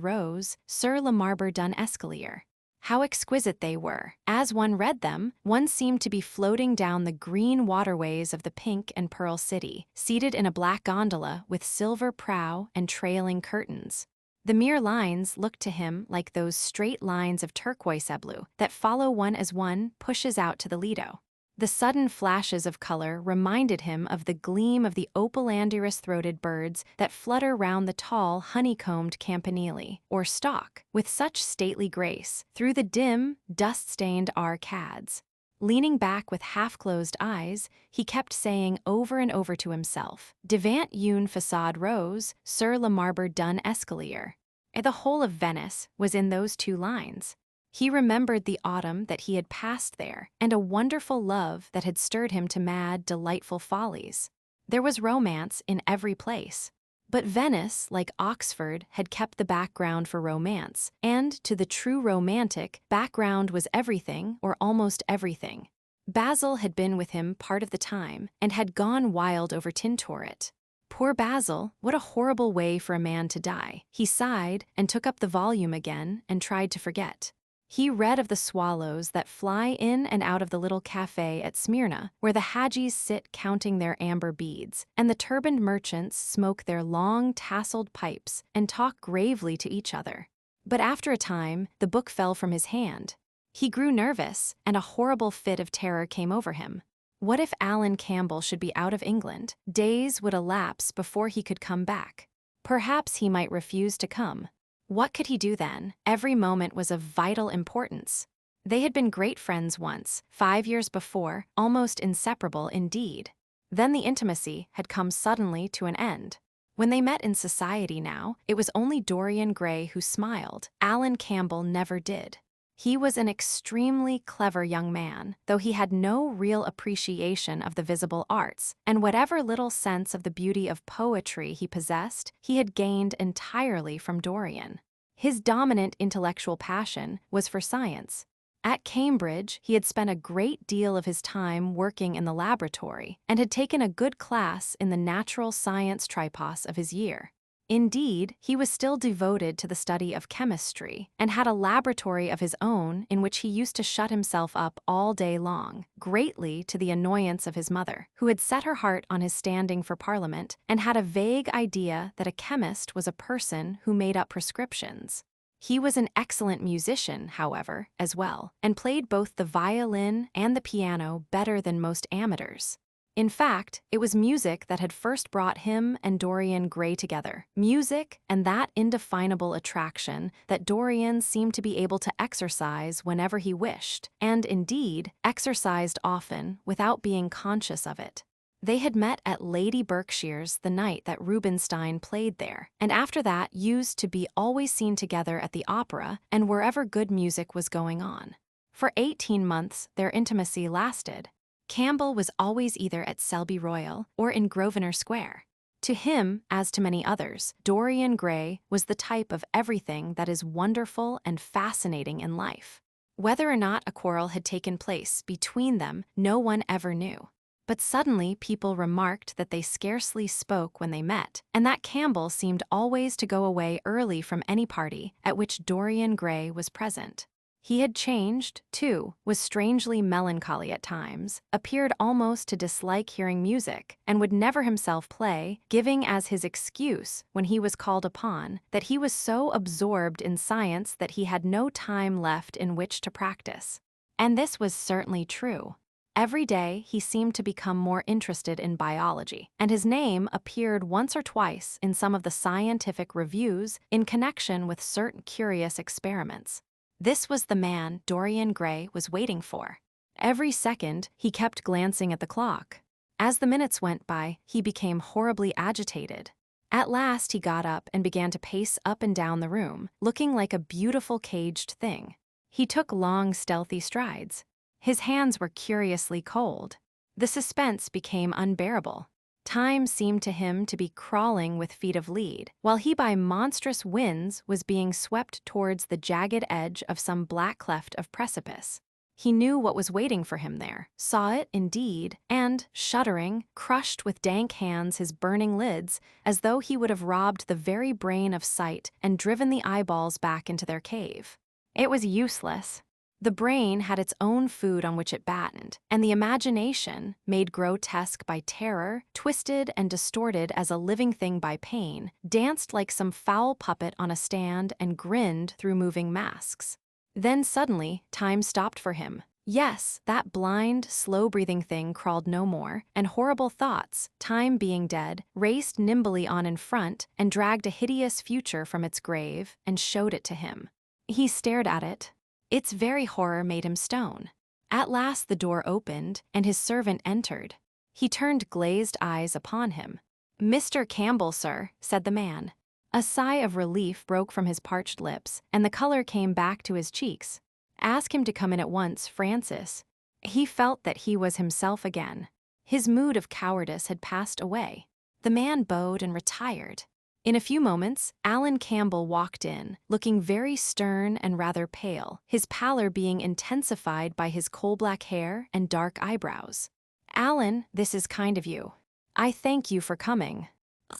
rose, sur le marbre d'un escalier. How exquisite they were. As one read them, one seemed to be floating down the green waterways of the pink and pearl city, seated in a black gondola with silver prow and trailing curtains. The mere lines looked to him like those straight lines of turquoise blue that follow one as one pushes out to the Lido. The sudden flashes of color reminded him of the gleam of the opalanderous-throated birds that flutter round the tall, honeycombed campanile, or stalk, with such stately grace, through the dim, dust-stained arcades. Leaning back with half-closed eyes, he kept saying over and over to himself, "Devant une façade rose, sur le marbre d'un escalier." The whole of Venice was in those two lines. He remembered the autumn that he had passed there, and a wonderful love that had stirred him to mad, delightful follies. There was romance in every place. But Venice, like Oxford, had kept the background for romance, and to the true romantic, background was everything or almost everything. Basil had been with him part of the time, and had gone wild over Tintoret. Poor Basil, what a horrible way for a man to die. He sighed and took up the volume again and tried to forget. He read of the swallows that fly in and out of the little cafe at Smyrna, where the Hagis sit counting their amber beads, and the turbaned merchants smoke their long, tasseled pipes and talk gravely to each other. But after a time, the book fell from his hand. He grew nervous, and a horrible fit of terror came over him. What if Alan Campbell should be out of England? Days would elapse before he could come back. Perhaps he might refuse to come. What could he do then? Every moment was of vital importance. They had been great friends once, 5 years before, almost inseparable indeed. Then the intimacy had come suddenly to an end. When they met in society now, it was only Dorian Gray who smiled. Alan Campbell never did. He was an extremely clever young man, though he had no real appreciation of the visible arts, and whatever little sense of the beauty of poetry he possessed, he had gained entirely from Dorian. His dominant intellectual passion was for science. At Cambridge, he had spent a great deal of his time working in the laboratory, and had taken a good class in the natural science tripos of his year. Indeed, he was still devoted to the study of chemistry, and had a laboratory of his own in which he used to shut himself up all day long, greatly to the annoyance of his mother, who had set her heart on his standing for Parliament, and had a vague idea that a chemist was a person who made up prescriptions. He was an excellent musician, however, as well, and played both the violin and the piano better than most amateurs. In fact, it was music that had first brought him and Dorian Gray together. Music and that indefinable attraction that Dorian seemed to be able to exercise whenever he wished, and indeed, exercised often without being conscious of it. They had met at Lady Berkshire's the night that Rubinstein played there, and after that used to be always seen together at the opera and wherever good music was going on. For 18 months, their intimacy lasted. Campbell was always either at Selby Royal or in Grosvenor Square. To him, as to many others, Dorian Gray was the type of everything that is wonderful and fascinating in life. Whether or not a quarrel had taken place between them, no one ever knew. But suddenly people remarked that they scarcely spoke when they met, and that Campbell seemed always to go away early from any party at which Dorian Gray was present. He had changed, too, was strangely melancholy at times, appeared almost to dislike hearing music, and would never himself play, giving as his excuse, when he was called upon, that he was so absorbed in science that he had no time left in which to practice. And this was certainly true. Every day he seemed to become more interested in biology, and his name appeared once or twice in some of the scientific reviews in connection with certain curious experiments. This was the man Dorian Gray was waiting for. Every second, he kept glancing at the clock. As the minutes went by, he became horribly agitated. At last, he got up and began to pace up and down the room, looking like a beautiful caged thing. He took long, stealthy strides. His hands were curiously cold. The suspense became unbearable. Time seemed to him to be crawling with feet of lead, while he by monstrous winds was being swept towards the jagged edge of some black cleft of precipice. He knew what was waiting for him there, saw it indeed, and, shuddering, crushed with dank hands his burning lids, as though he would have robbed the very brain of sight and driven the eyeballs back into their cave. It was useless. The brain had its own food on which it battened, and the imagination, made grotesque by terror, twisted and distorted as a living thing by pain, danced like some foul puppet on a stand and grinned through moving masks. Then suddenly, time stopped for him. Yes, that blind, slow-breathing thing crawled no more, and horrible thoughts, time being dead, raced nimbly on in front and dragged a hideous future from its grave and showed it to him. He stared at it. Its very horror made him stone. At last the door opened, and his servant entered. He turned glazed eyes upon him. "Mr. Campbell, sir," said the man. A sigh of relief broke from his parched lips, and the color came back to his cheeks. "Ask him to come in at once, Francis." He felt that he was himself again. His mood of cowardice had passed away. The man bowed and retired. In a few moments, Alan Campbell walked in, looking very stern and rather pale, his pallor being intensified by his coal-black hair and dark eyebrows. "Alan, this is kind of you. I thank you for coming.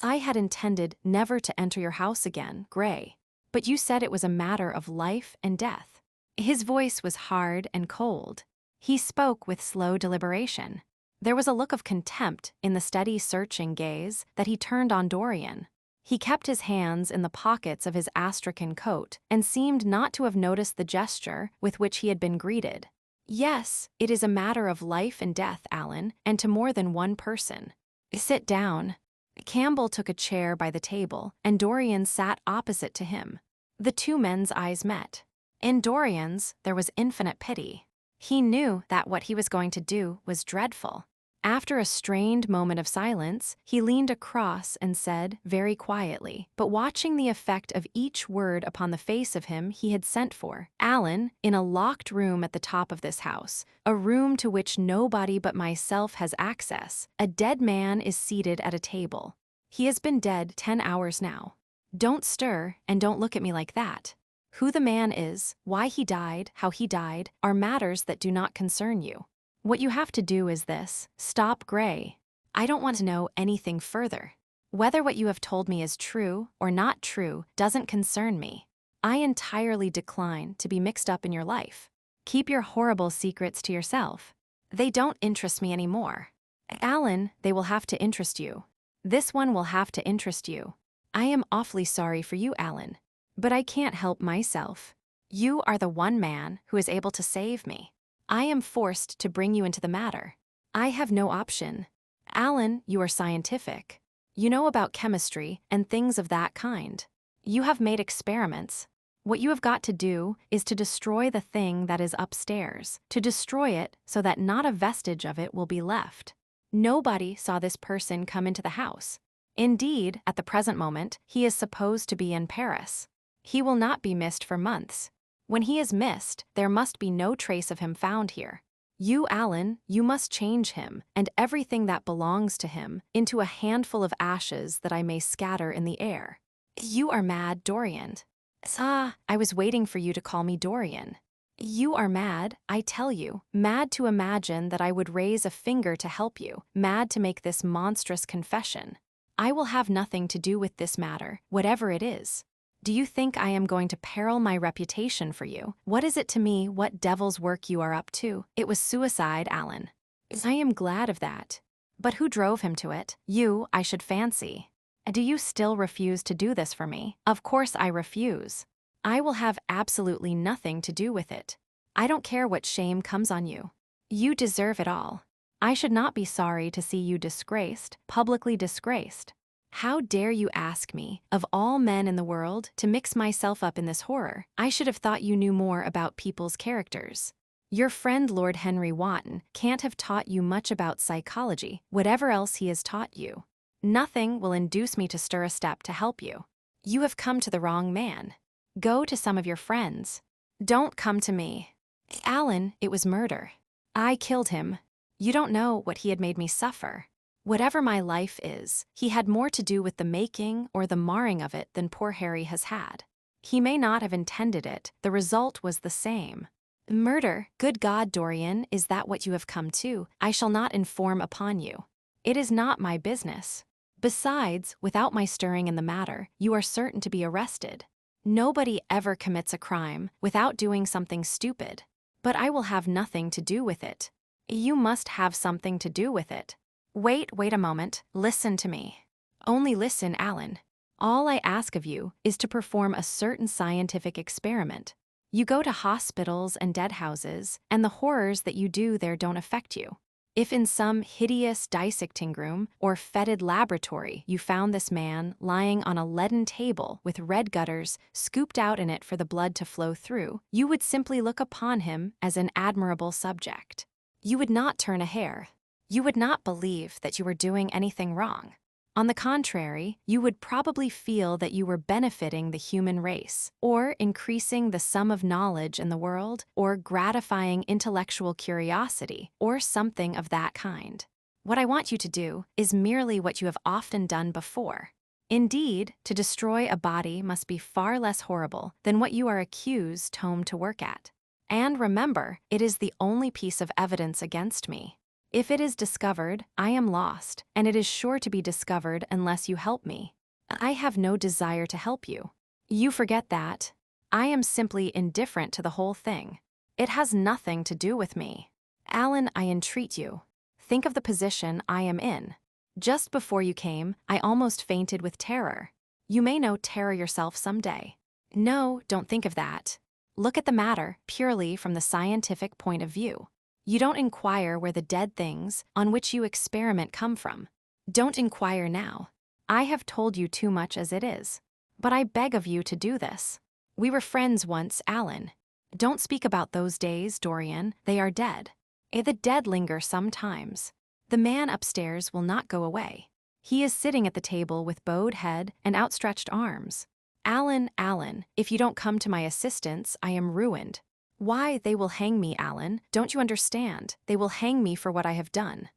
I had intended never to enter your house again, Gray, but you said it was a matter of life and death." His voice was hard and cold. He spoke with slow deliberation. There was a look of contempt in the steady, searching gaze that he turned on Dorian. He kept his hands in the pockets of his astrakhan coat and seemed not to have noticed the gesture with which he had been greeted. "Yes, it is a matter of life and death, Alan, and to more than one person. Sit down." Campbell took a chair by the table, and Dorian sat opposite to him. The two men's eyes met. In Dorian's, there was infinite pity. He knew that what he was going to do was dreadful. After a strained moment of silence, he leaned across and said, very quietly, but watching the effect of each word upon the face of him he had sent for, "Alan, in a locked room at the top of this house, a room to which nobody but myself has access, a dead man is seated at a table. He has been dead 10 hours now. Don't stir and don't look at me like that. Who the man is, why he died, how he died, are matters that do not concern you. What you have to do is this: stop Gray. I don't want to know anything further. Whether what you have told me is true or not true doesn't concern me. I entirely decline to be mixed up in your life. Keep your horrible secrets to yourself. They don't interest me anymore. Alan, they will have to interest you. This one will have to interest you. I am awfully sorry for you, Alan, but I can't help myself. You are the one man who is able to save me. I am forced to bring you into the matter. I have no option. Alan, you are scientific. You know about chemistry and things of that kind. You have made experiments. What you have got to do is to destroy the thing that is upstairs, to destroy it so that not a vestige of it will be left. Nobody saw this person come into the house. Indeed, at the present moment, he is supposed to be in Paris. He will not be missed for months. When he is missed, there must be no trace of him found here. You, Alan, you must change him, and everything that belongs to him, into a handful of ashes that I may scatter in the air. You are mad, Dorian. Ah, I was waiting for you to call me Dorian. You are mad, I tell you, mad to imagine that I would raise a finger to help you, mad to make this monstrous confession. I will have nothing to do with this matter, whatever it is. Do you think I am going to peril my reputation for you? What is it to me what devil's work you are up to? It was suicide, Alan. I am glad of that. But who drove him to it? You, I should fancy. Do you still refuse to do this for me? Of course I refuse. I will have absolutely nothing to do with it. I don't care what shame comes on you. You deserve it all. I should not be sorry to see you disgraced, publicly disgraced. How dare you ask me, of all men in the world, to mix myself up in this horror? I should have thought you knew more about people's characters. Your friend Lord Henry Wotton can't have taught you much about psychology, whatever else he has taught you. Nothing will induce me to stir a step to help you. You have come to the wrong man. Go to some of your friends. Don't come to me. Alan, it was murder. I killed him. You don't know what he had made me suffer. Whatever my life is, he had more to do with the making or the marring of it than poor Harry has had. He may not have intended it, the result was the same. Murder, good God, Dorian, is that what you have come to? I shall not inform upon you. It is not my business. Besides, without my stirring in the matter, you are certain to be arrested. Nobody ever commits a crime without doing something stupid. But I will have nothing to do with it. You must have something to do with it. Wait a moment, listen to me. Only listen, Alan. All I ask of you is to perform a certain scientific experiment. You go to hospitals and dead houses, and the horrors that you do there don't affect you. If in some hideous dissecting room or fetid laboratory you found this man lying on a leaden table with red gutters scooped out in it for the blood to flow through, you would simply look upon him as an admirable subject. You would not turn a hair. You would not believe that you were doing anything wrong. On the contrary, you would probably feel that you were benefiting the human race, or increasing the sum of knowledge in the world, or gratifying intellectual curiosity, or something of that kind. What I want you to do is merely what you have often done before. Indeed, to destroy a body must be far less horrible than what you are accused home to work at. And remember, it is the only piece of evidence against me. If it is discovered, I am lost, and it is sure to be discovered unless you help me. I have no desire to help you. You forget that. I am simply indifferent to the whole thing. It has nothing to do with me. Alan, I entreat you. Think of the position I am in. Just before you came, I almost fainted with terror. You may know terror yourself someday. No, don't think of that. Look at the matter purely from the scientific point of view. You don't inquire where the dead things on which you experiment come from. Don't inquire now. I have told you too much as it is. But I beg of you to do this. We were friends once, Alan. Don't speak about those days, Dorian. They are dead. The dead linger sometimes. The man upstairs will not go away. He is sitting at the table with bowed head and outstretched arms. Alan, if you don't come to my assistance, I am ruined. Why, they will hang me, Alan. Don't you understand? They will hang me for what I have done.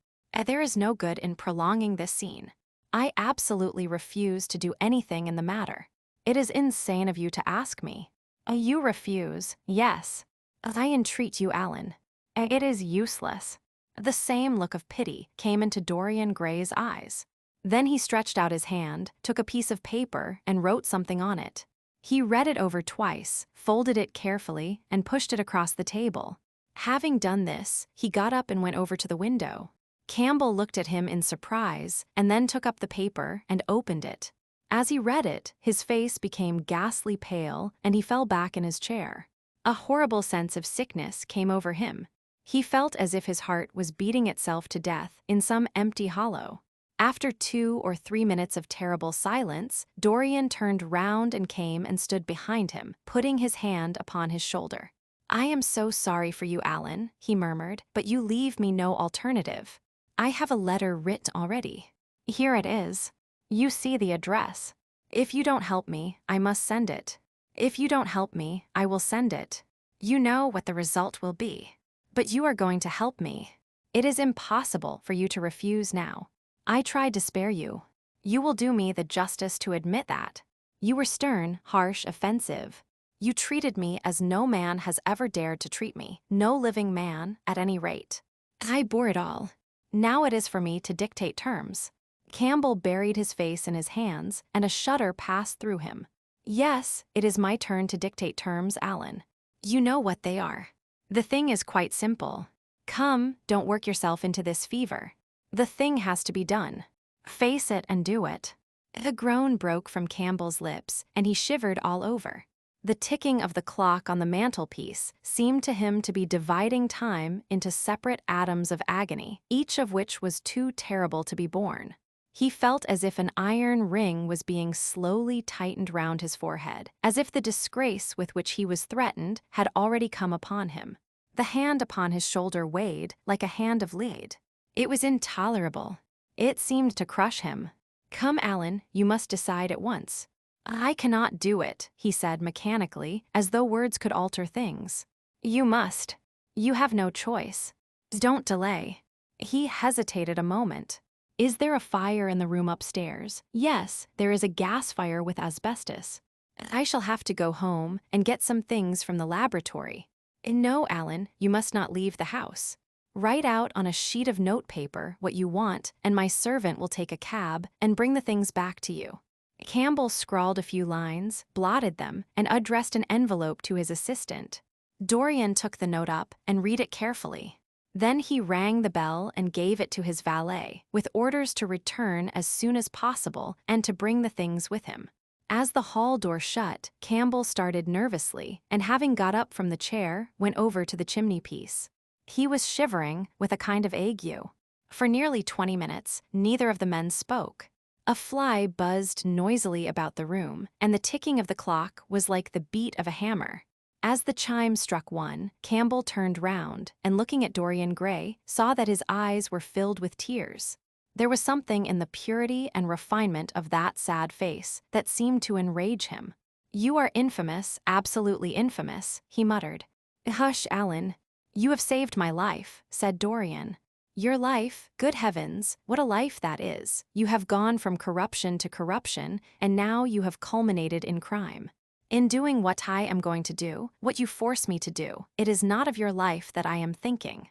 There is no good in prolonging this scene. I absolutely refuse to do anything in the matter. It is insane of you to ask me. You refuse, yes. I entreat you, Alan. It is useless. The same look of pity came into Dorian Gray's eyes. Then he stretched out his hand, took a piece of paper, and wrote something on it. He read it over twice, folded it carefully, and pushed it across the table. Having done this, he got up and went over to the window. Campbell looked at him in surprise, and then took up the paper and opened it. As he read it, his face became ghastly pale, and he fell back in his chair. A horrible sense of sickness came over him. He felt as if his heart was beating itself to death in some empty hollow. After 2 or 3 minutes of terrible silence, Dorian turned round and came and stood behind him, putting his hand upon his shoulder. I am so sorry for you, Alan, he murmured, but you leave me no alternative. I have a letter writ already. Here it is. You see the address. If you don't help me, I must send it. If you don't help me, I will send it. You know what the result will be. But you are going to help me. It is impossible for you to refuse now. I tried to spare you. You will do me the justice to admit that. You were stern, harsh, offensive. You treated me as no man has ever dared to treat me, no living man, at any rate. I bore it all. Now it is for me to dictate terms. Campbell buried his face in his hands, and a shudder passed through him. Yes, it is my turn to dictate terms, Alan. You know what they are. The thing is quite simple. Come, don't work yourself into this fever. The thing has to be done. Face it and do it. A groan broke from Campbell's lips, and he shivered all over. The ticking of the clock on the mantelpiece seemed to him to be dividing time into separate atoms of agony, each of which was too terrible to be borne. He felt as if an iron ring was being slowly tightened round his forehead, as if the disgrace with which he was threatened had already come upon him. The hand upon his shoulder weighed like a hand of lead. It was intolerable. It seemed to crush him. Come, Alan, you must decide at once. I cannot do it, he said mechanically, as though words could alter things. You must. You have no choice. Don't delay. He hesitated a moment. Is there a fire in the room upstairs? Yes, there is a gas fire with asbestos. I shall have to go home and get some things from the laboratory. No, Alan, you must not leave the house. Write out on a sheet of notepaper what you want, and my servant will take a cab and bring the things back to you. Campbell scrawled a few lines, blotted them, and addressed an envelope to his assistant. Dorian took the note up and read it carefully. Then he rang the bell and gave it to his valet, with orders to return as soon as possible and to bring the things with him. As the hall door shut, Campbell started nervously, and having got up from the chair, went over to the chimney-piece. He was shivering with a kind of ague. For nearly 20 minutes, neither of the men spoke. A fly buzzed noisily about the room, and the ticking of the clock was like the beat of a hammer. As the chime struck 1, Campbell turned round, and looking at Dorian Gray, saw that his eyes were filled with tears. There was something in the purity and refinement of that sad face that seemed to enrage him. "You are infamous, absolutely infamous," he muttered. "Hush, Alan. You have saved my life," said Dorian. "Your life? Good heavens, what a life that is! You have gone from corruption to corruption, and now you have culminated in crime. In doing what I am going to do, what you force me to do, it is not of your life that I am thinking."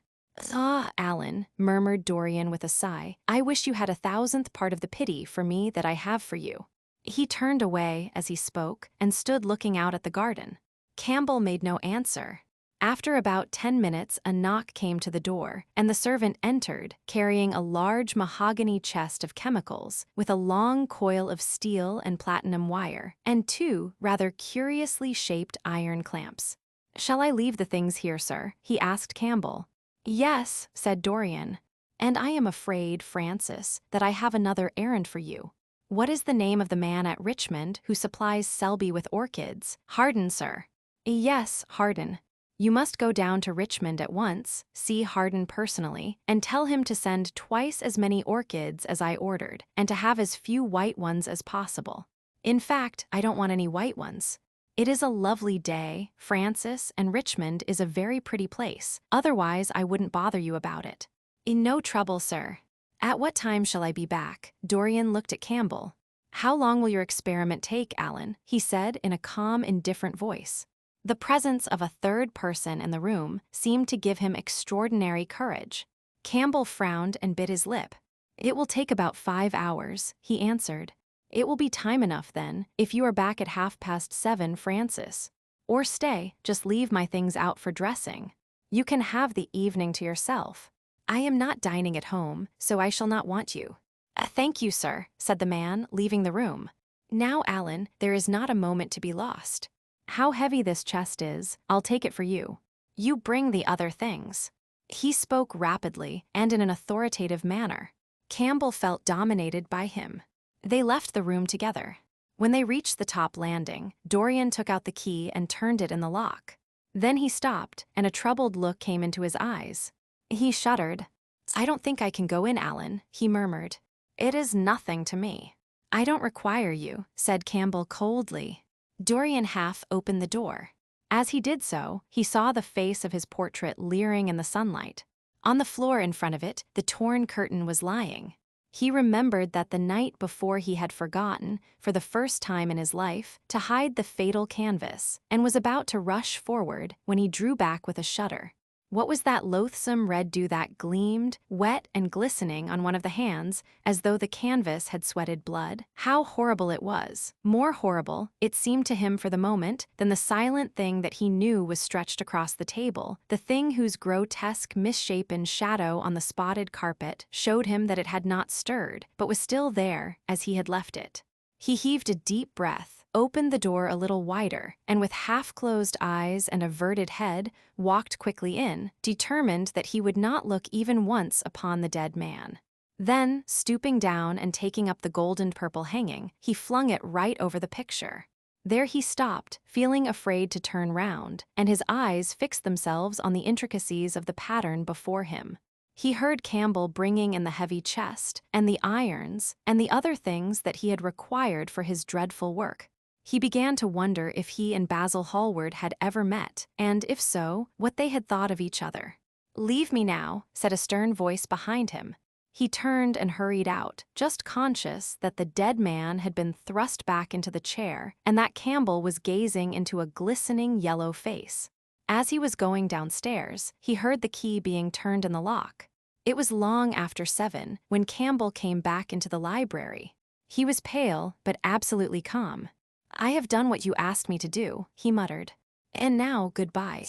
"Ah, Alan," murmured Dorian with a sigh, "I wish you had 1,000th part of the pity for me that I have for you." He turned away as he spoke and stood looking out at the garden. Campbell made no answer. After about 10 minutes, a knock came to the door, and the servant entered, carrying a large mahogany chest of chemicals, with a long coil of steel and platinum wire, and 2 rather curiously shaped iron clamps. "Shall I leave the things here, sir?" he asked Campbell. "Yes," said Dorian. "And I am afraid, Francis, that I have another errand for you. What is the name of the man at Richmond who supplies Selby with orchids? Harden, sir." "Yes, Harden." "You must go down to Richmond at once, see Harden personally, and tell him to send twice as many orchids as I ordered, and to have as few white ones as possible. In fact, I don't want any white ones. It is a lovely day, Francis, and Richmond is a very pretty place. Otherwise, I wouldn't bother you about it." "No trouble, sir." "At what time shall I be back?" Dorian looked at Campbell. "How long will your experiment take, Alan?" he said in a calm, indifferent voice. The presence of a third person in the room seemed to give him extraordinary courage. Campbell frowned and bit his lip. "It will take about 5 hours," he answered. "It will be time enough then, if you are back at 7:30, Francis. Or stay, just leave my things out for dressing. You can have the evening to yourself. I am not dining at home, so I shall not want you." "Thank you, sir," said the man, leaving the room. "Now, Alan, there is not a moment to be lost. How heavy this chest is, I'll take it for you. You bring the other things." He spoke rapidly and in an authoritative manner. Campbell felt dominated by him. They left the room together. When they reached the top landing, Dorian took out the key and turned it in the lock. Then he stopped, and a troubled look came into his eyes. He shuddered. "I don't think I can go in, Alan," he murmured. "It is nothing to me." "I don't require you," said Campbell coldly. Dorian half opened the door. As he did so, he saw the face of his portrait leering in the sunlight. On the floor in front of it, the torn curtain was lying. He remembered that the night before he had forgotten, for the first time in his life, to hide the fatal canvas, and was about to rush forward when he drew back with a shudder. What was that loathsome red dew that gleamed, wet and glistening on one of the hands, as though the canvas had sweated blood? How horrible it was! More horrible, it seemed to him for the moment, than the silent thing that he knew was stretched across the table, the thing whose grotesque, misshapen shadow on the spotted carpet showed him that it had not stirred, but was still there, as he had left it. He heaved a deep breath, opened the door a little wider, and with half-closed eyes and averted head, walked quickly in, determined that he would not look even once upon the dead man. Then, stooping down and taking up the golden-purple hanging, he flung it right over the picture. There he stopped, feeling afraid to turn round, and his eyes fixed themselves on the intricacies of the pattern before him. He heard Campbell bringing in the heavy chest, and the irons, and the other things that he had required for his dreadful work. He began to wonder if he and Basil Hallward had ever met, and if so, what they had thought of each other. "Leave me now," said a stern voice behind him. He turned and hurried out, just conscious that the dead man had been thrust back into the chair, and that Campbell was gazing into a glistening yellow face. As he was going downstairs, he heard the key being turned in the lock. It was long after 7 when Campbell came back into the library. He was pale, but absolutely calm. "I have done what you asked me to do," he muttered. "And now, goodbye.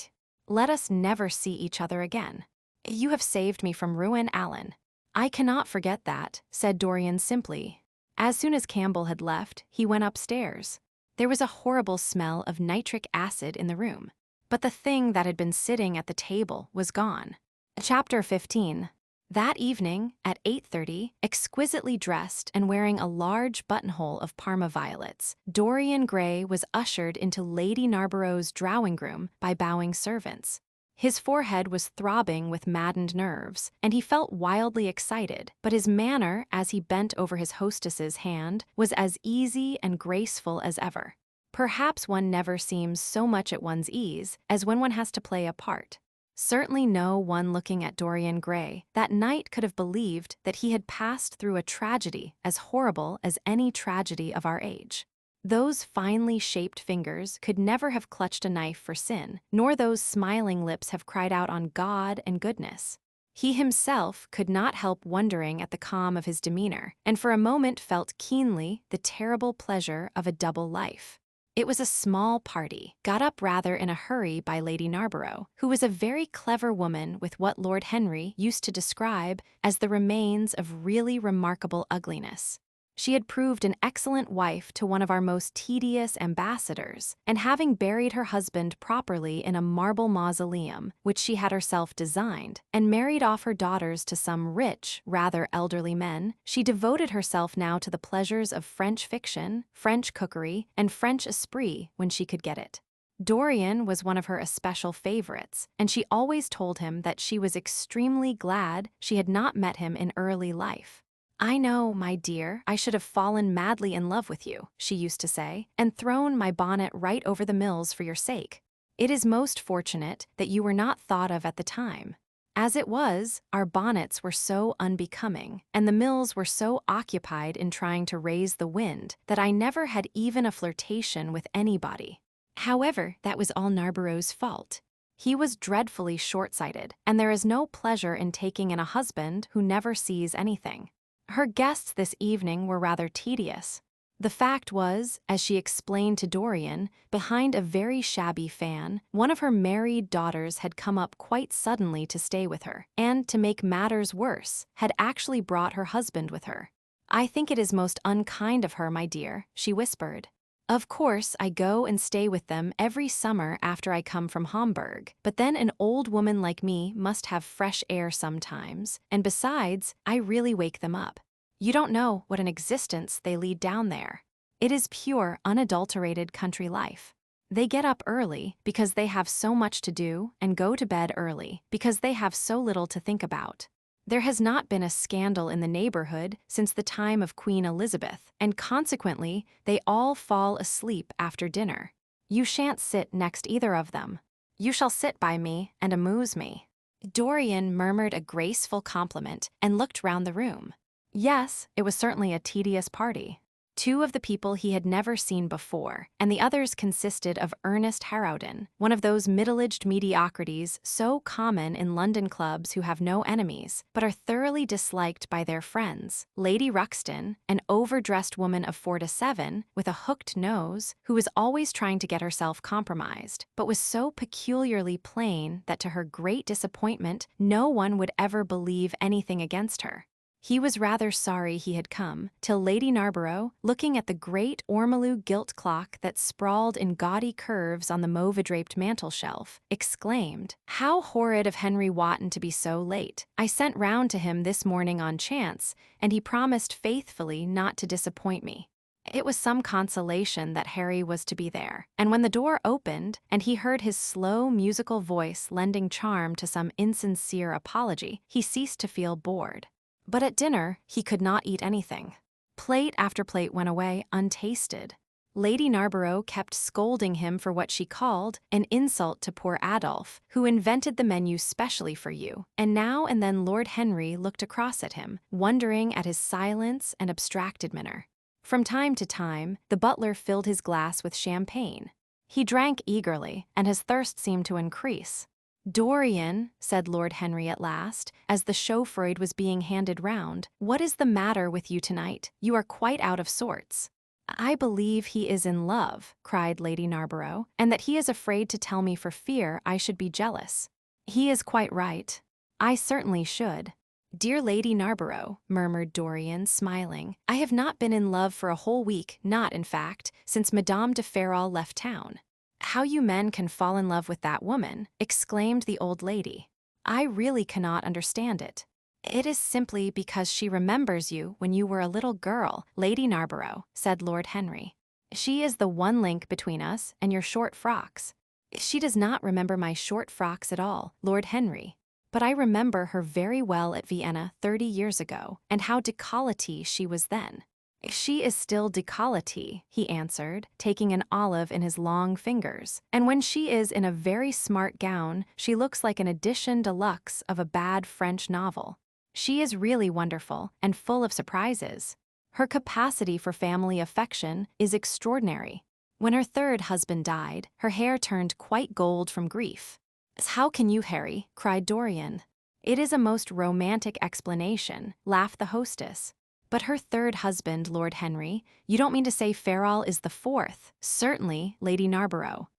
Let us never see each other again. You have saved me from ruin, Alan." "I cannot forget that," said Dorian simply. As soon as Campbell had left, he went upstairs. There was a horrible smell of nitric acid in the room, but the thing that had been sitting at the table was gone. Chapter 15. That evening, at 8:30, exquisitely dressed and wearing a large buttonhole of Parma violets, Dorian Gray was ushered into Lady Narborough's drawing-room by bowing servants. His forehead was throbbing with maddened nerves, and he felt wildly excited, but his manner, as he bent over his hostess's hand, was as easy and graceful as ever. Perhaps one never seems so much at one's ease as when one has to play a part. Certainly no one looking at Dorian Gray that night could have believed that he had passed through a tragedy as horrible as any tragedy of our age. Those finely shaped fingers could never have clutched a knife for sin, nor those smiling lips have cried out on God and goodness. He himself could not help wondering at the calm of his demeanor, and for a moment felt keenly the terrible pleasure of a double life. It was a small party, got up rather in a hurry by Lady Narborough, who was a very clever woman with what Lord Henry used to describe as the remains of really remarkable ugliness. She had proved an excellent wife to one of our most tedious ambassadors, and having buried her husband properly in a marble mausoleum, which she had herself designed, and married off her daughters to some rich, rather elderly men, she devoted herself now to the pleasures of French fiction, French cookery, and French esprit when she could get it. Dorian was one of her especial favorites, and she always told him that she was extremely glad she had not met him in early life. "I know, my dear, I should have fallen madly in love with you," she used to say, "and thrown my bonnet right over the mills for your sake. It is most fortunate that you were not thought of at the time. As it was, our bonnets were so unbecoming, and the mills were so occupied in trying to raise the wind, that I never had even a flirtation with anybody." However, that was all Narborough's fault. He was dreadfully short-sighted, and there is no pleasure in taking in a husband who never sees anything. Her guests this evening were rather tedious. The fact was, as she explained to Dorian, behind a very shabby fan, one of her married daughters had come up quite suddenly to stay with her, and, to make matters worse, had actually brought her husband with her. "I think it is most unkind of her, my dear," she whispered. "Of course, I go and stay with them every summer after I come from Hamburg, but then an old woman like me must have fresh air sometimes, and besides, I really wake them up. You don't know what an existence they lead down there. It is pure, unadulterated country life. They get up early because they have so much to do, and go to bed early because they have so little to think about. There has not been a scandal in the neighborhood since the time of Queen Elizabeth, and consequently, they all fall asleep after dinner. You shan't sit next either of them. You shall sit by me and amuse me." Dorian murmured a graceful compliment and looked round the room. Yes, it was certainly a tedious party. 2 of the people he had never seen before, and the others consisted of Ernest Harrowden, one of those middle-aged mediocrities so common in London clubs who have no enemies, but are thoroughly disliked by their friends; Lady Ruxton, an overdressed woman of 4 to 7, with a hooked nose, who was always trying to get herself compromised, but was so peculiarly plain that to her great disappointment no one would ever believe anything against her. He was rather sorry he had come, till Lady Narborough, looking at the great ormolu gilt clock that sprawled in gaudy curves on the mauve-draped mantel-shelf, exclaimed, "How horrid of Henry Wotton to be so late! I sent round to him this morning on chance, and he promised faithfully not to disappoint me." It was some consolation that Harry was to be there, and when the door opened, and he heard his slow, musical voice lending charm to some insincere apology, he ceased to feel bored. But at dinner, he could not eat anything. Plate after plate went away untasted. Lady Narborough kept scolding him for what she called an insult to poor Adolphe, who invented the menu specially for you, and now and then Lord Henry looked across at him, wondering at his silence and abstracted manner. From time to time, the butler filled his glass with champagne. He drank eagerly, and his thirst seemed to increase. "Dorian," said Lord Henry at last, as the chaufroid was being handed round, "what is the matter with you tonight? You are quite out of sorts." "I believe he is in love," cried Lady Narborough, "and that he is afraid to tell me for fear I should be jealous." "He is quite right. I certainly should." "Dear Lady Narborough," murmured Dorian, smiling, "I have not been in love for a whole week, not, in fact, since Madame de Ferrol left town." "How you men can fall in love with that woman," exclaimed the old lady. "I really cannot understand it." "It is simply because she remembers you when you were a little girl, Lady Narborough," said Lord Henry. "She is the one link between us and your short frocks." "She does not remember my short frocks at all, Lord Henry. But I remember her very well at Vienna 30 years ago, and how décolletée she was then." "She is still décolletée," he answered, taking an olive in his long fingers. "And when she is in a very smart gown, she looks like an edition de luxe of a bad French novel. She is really wonderful and full of surprises. Her capacity for family affection is extraordinary. When her third husband died, her hair turned quite gold from grief." "How can you, Harry?" cried Dorian. "It is a most romantic explanation," laughed the hostess. "But her third husband, Lord Henry, you don't mean to say Ferrol is the fourth?" "Certainly, Lady Narborough."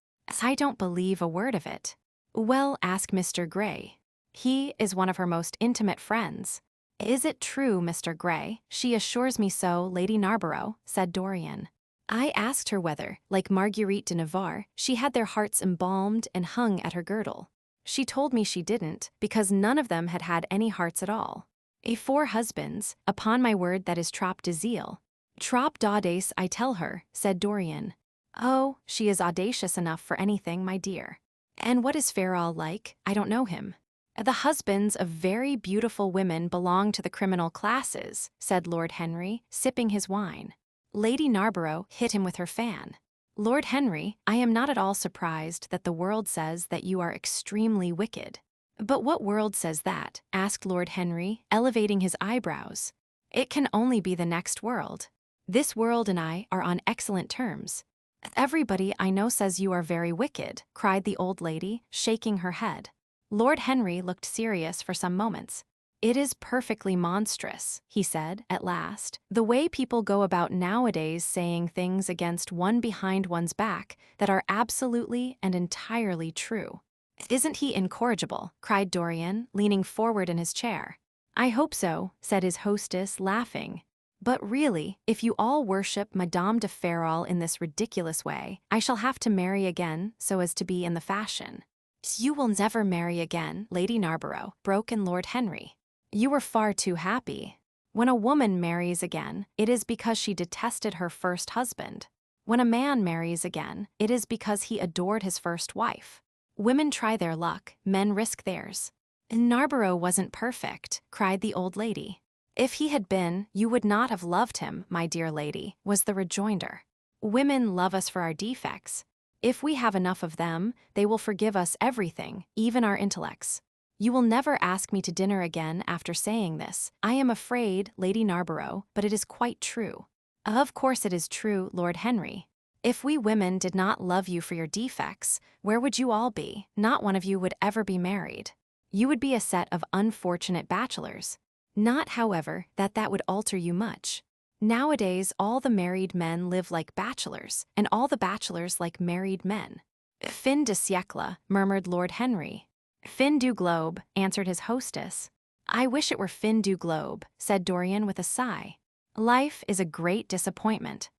"I don't believe a word of it." "Well, ask Mr. Gray. He is one of her most intimate friends." "Is it true, Mr. Gray? She assures me so, Lady Narborough," said Dorian. "I asked her whether, like Marguerite de Navarre, she had their hearts embalmed and hung at her girdle. She told me she didn't, because none of them had had any hearts at all. 4 husbands, upon my word that is trop de zeal." "Trop d'audace, I tell her," said Dorian. "Oh, she is audacious enough for anything, my dear." "And what is Ferrol like? I don't know him." "The husbands of very beautiful women belong to the criminal classes," said Lord Henry, sipping his wine. Lady Narborough hit him with her fan. "Lord Henry, I am not at all surprised that the world says that you are extremely wicked." "But what world says that?" asked Lord Henry, elevating his eyebrows. "It can only be the next world. This world and I are on excellent terms." "Everybody I know says you are very wicked," cried the old lady, shaking her head. Lord Henry looked serious for some moments. "It is perfectly monstrous," he said, at last, "the way people go about nowadays saying things against one behind one's back that are absolutely and entirely true." "Isn't he incorrigible?" cried Dorian, leaning forward in his chair. "I hope so," said his hostess, laughing. "But really, if you all worship Madame de Ferrol in this ridiculous way, I shall have to marry again so as to be in the fashion." "You will never marry again, Lady Narborough," broke in Lord Henry. "You were far too happy. When a woman marries again, it is because she detested her first husband. When a man marries again, it is because he adored his first wife. Women try their luck, men risk theirs." "Narborough wasn't perfect," cried the old lady. "If he had been, you would not have loved him, my dear lady," was the rejoinder. "Women love us for our defects. If we have enough of them, they will forgive us everything, even our intellects. You will never ask me to dinner again after saying this, I am afraid, Lady Narborough, but it is quite true." "Of course it is true, Lord Henry. If we women did not love you for your defects, where would you all be? Not one of you would ever be married. You would be a set of unfortunate bachelors. Not, however, that that would alter you much. Nowadays all the married men live like bachelors, and all the bachelors like married men." "Fin de siècle," murmured Lord Henry. "Fin du globe," answered his hostess. "I wish it were fin du globe," said Dorian with a sigh. "Life is a great disappointment."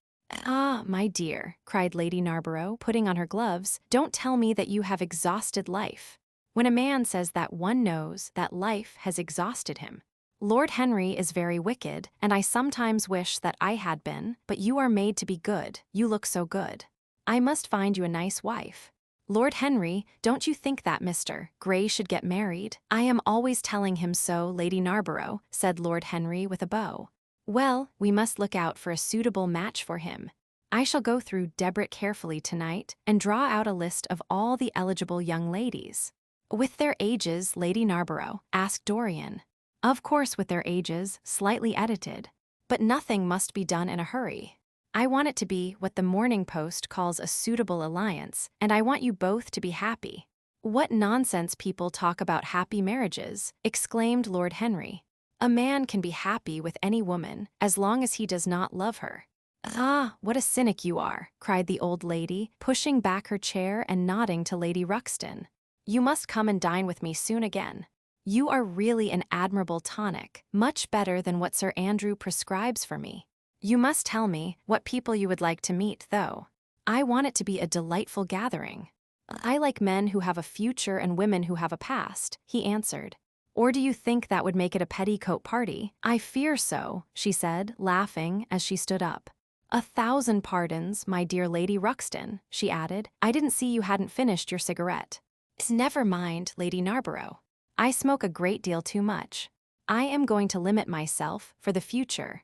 "Ah, my dear," cried Lady Narborough, putting on her gloves, "don't tell me that you have exhausted life. When a man says that, one knows that life has exhausted him. Lord Henry is very wicked, and I sometimes wish that I had been, but you are made to be good, you look so good. I must find you a nice wife. Lord Henry, don't you think that Mr. Gray should get married?" "I am always telling him so, Lady Narborough," said Lord Henry with a bow. "Well, we must look out for a suitable match for him. I shall go through Debrett carefully tonight and draw out a list of all the eligible young ladies." "With their ages, Lady Narborough?" asked Dorian. "Of course with their ages, slightly edited. But nothing must be done in a hurry." I want it to be what the Morning Post calls a suitable alliance, and I want you both to be happy." "What nonsense people talk about happy marriages," exclaimed Lord Henry. "A man can be happy with any woman, as long as he does not love her." "Ah, what a cynic you are," cried the old lady, pushing back her chair and nodding to Lady Ruxton. "You must come and dine with me soon again. You are really an admirable tonic, much better than what Sir Andrew prescribes for me. You must tell me what people you would like to meet, though. I want it to be a delightful gathering." "I like men who have a future and women who have a past," he answered. "Or do you think that would make it a petticoat party?" "I fear so," she said, laughing as she stood up. "1,000 pardons, my dear Lady Ruxton," she added. "I didn't see you hadn't finished your cigarette." "Never mind, Lady Narborough. I smoke a great deal too much. I am going to limit myself for the future."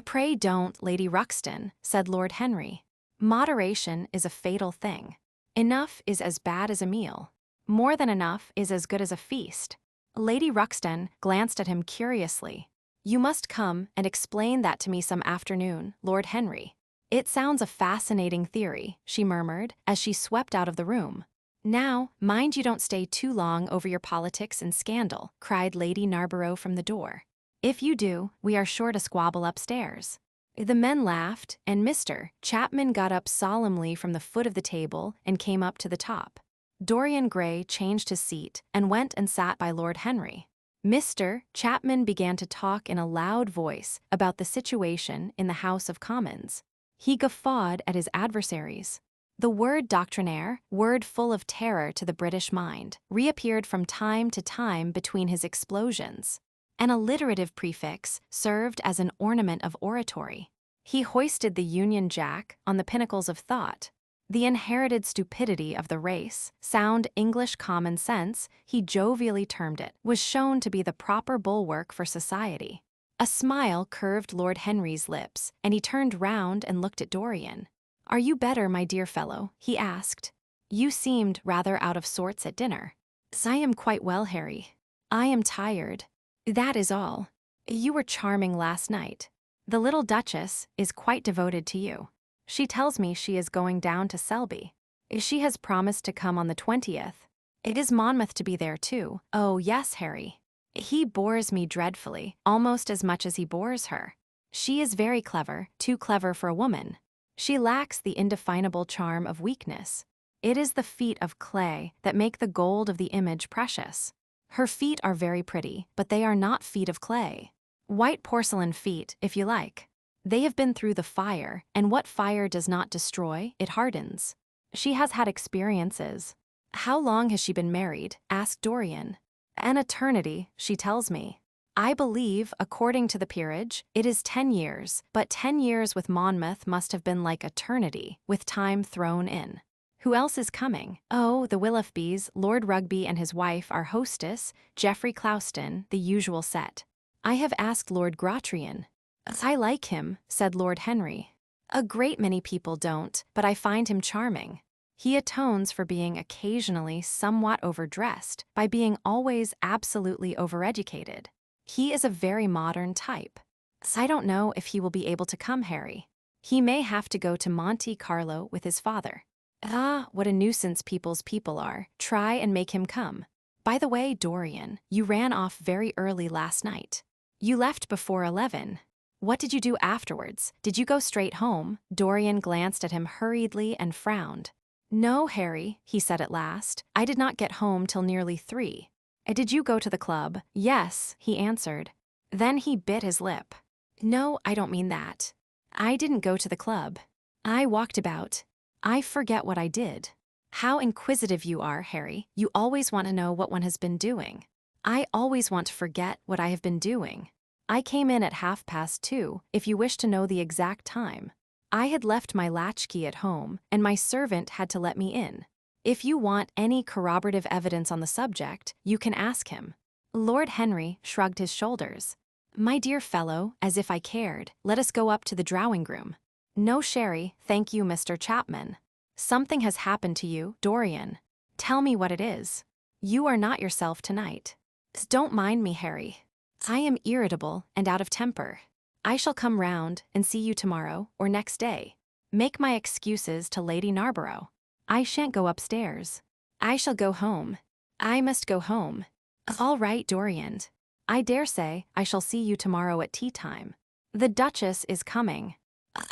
"Pray don't, Lady Ruxton," said Lord Henry. "Moderation is a fatal thing. Enough is as bad as a meal. More than enough is as good as a feast." Lady Ruxton glanced at him curiously. "You must come and explain that to me some afternoon, Lord Henry. It sounds a fascinating theory," she murmured as she swept out of the room. "Now, mind you don't stay too long over your politics and scandal," cried Lady Narborough from the door. "If you do, we are sure to squabble upstairs." The men laughed, and Mr. Chapman got up solemnly from the foot of the table and came up to the top. Dorian Gray changed his seat and went and sat by Lord Henry. Mr. Chapman began to talk in a loud voice about the situation in the House of Commons. He guffawed at his adversaries. The word doctrinaire, word full of terror to the British mind, reappeared from time to time between his explosions. An alliterative prefix served as an ornament of oratory. He hoisted the Union Jack on the pinnacles of thought. The inherited stupidity of the race, sound English common sense, he jovially termed it, was shown to be the proper bulwark for society. A smile curved Lord Henry's lips, and he turned round and looked at Dorian. "Are you better, my dear fellow?" he asked. "You seemed rather out of sorts at dinner." "I am quite well, Harry. I am tired. That is all. You were charming last night. The little Duchess is quite devoted to you. She tells me she is going down to Selby. She has promised to come on the 20th. It is Monmouth to be there too." "Oh, yes, Harry. He bores me dreadfully, almost as much as he bores her. She is very clever, too clever for a woman. She lacks the indefinable charm of weakness. It is the feet of clay that make the gold of the image precious. Her feet are very pretty, but they are not feet of clay. White porcelain feet, if you like. They have been through the fire, and what fire does not destroy, it hardens. She has had experiences." "How long has she been married?" asked Dorian. "An eternity, she tells me. I believe, according to the peerage, it is 10 years, but 10 years with Monmouth must have been like eternity, with time thrown in." "Who else is coming?" "Oh, the Willoughbys, Lord Rugby and his wife, our hostess, Geoffrey Clouston, the usual set. I have asked Lord Grottrian." "I like him," said Lord Henry. "A great many people don't, but I find him charming. He atones for being occasionally somewhat overdressed by being always absolutely overeducated. He is a very modern type. I don't know if he will be able to come, Harry. He may have to go to Monte Carlo with his father." "Ah, what a nuisance people's people are. Try and make him come. By the way, Dorian, you ran off very early last night. You left before 11. What did you do afterwards? Did you go straight home?" Dorian glanced at him hurriedly and frowned. "No, Harry," he said at last. "I did not get home till nearly 3. Did you go to the club?" "Yes," he answered. Then he bit his lip. "No, I don't mean that. I didn't go to the club. I walked about. I forget what I did." "How inquisitive you are, Harry. You always want to know what one has been doing." "I always want to forget what I have been doing. I came in at 2:30, if you wish to know the exact time. I had left my latchkey at home, and my servant had to let me in. If you want any corroborative evidence on the subject, you can ask him." Lord Henry shrugged his shoulders. "My dear fellow, as if I cared. Let us go up to the drawing-room." "No sherry, thank you, Mr. Chapman." "Something has happened to you, Dorian. Tell me what it is. You are not yourself tonight." "Don't mind me, Harry. I am irritable and out of temper. I shall come round and see you tomorrow or next day. Make my excuses to Lady Narborough. I shan't go upstairs. I shall go home. I must go home. All right, Dorian. I dare say I shall see you tomorrow at tea time. The Duchess is coming.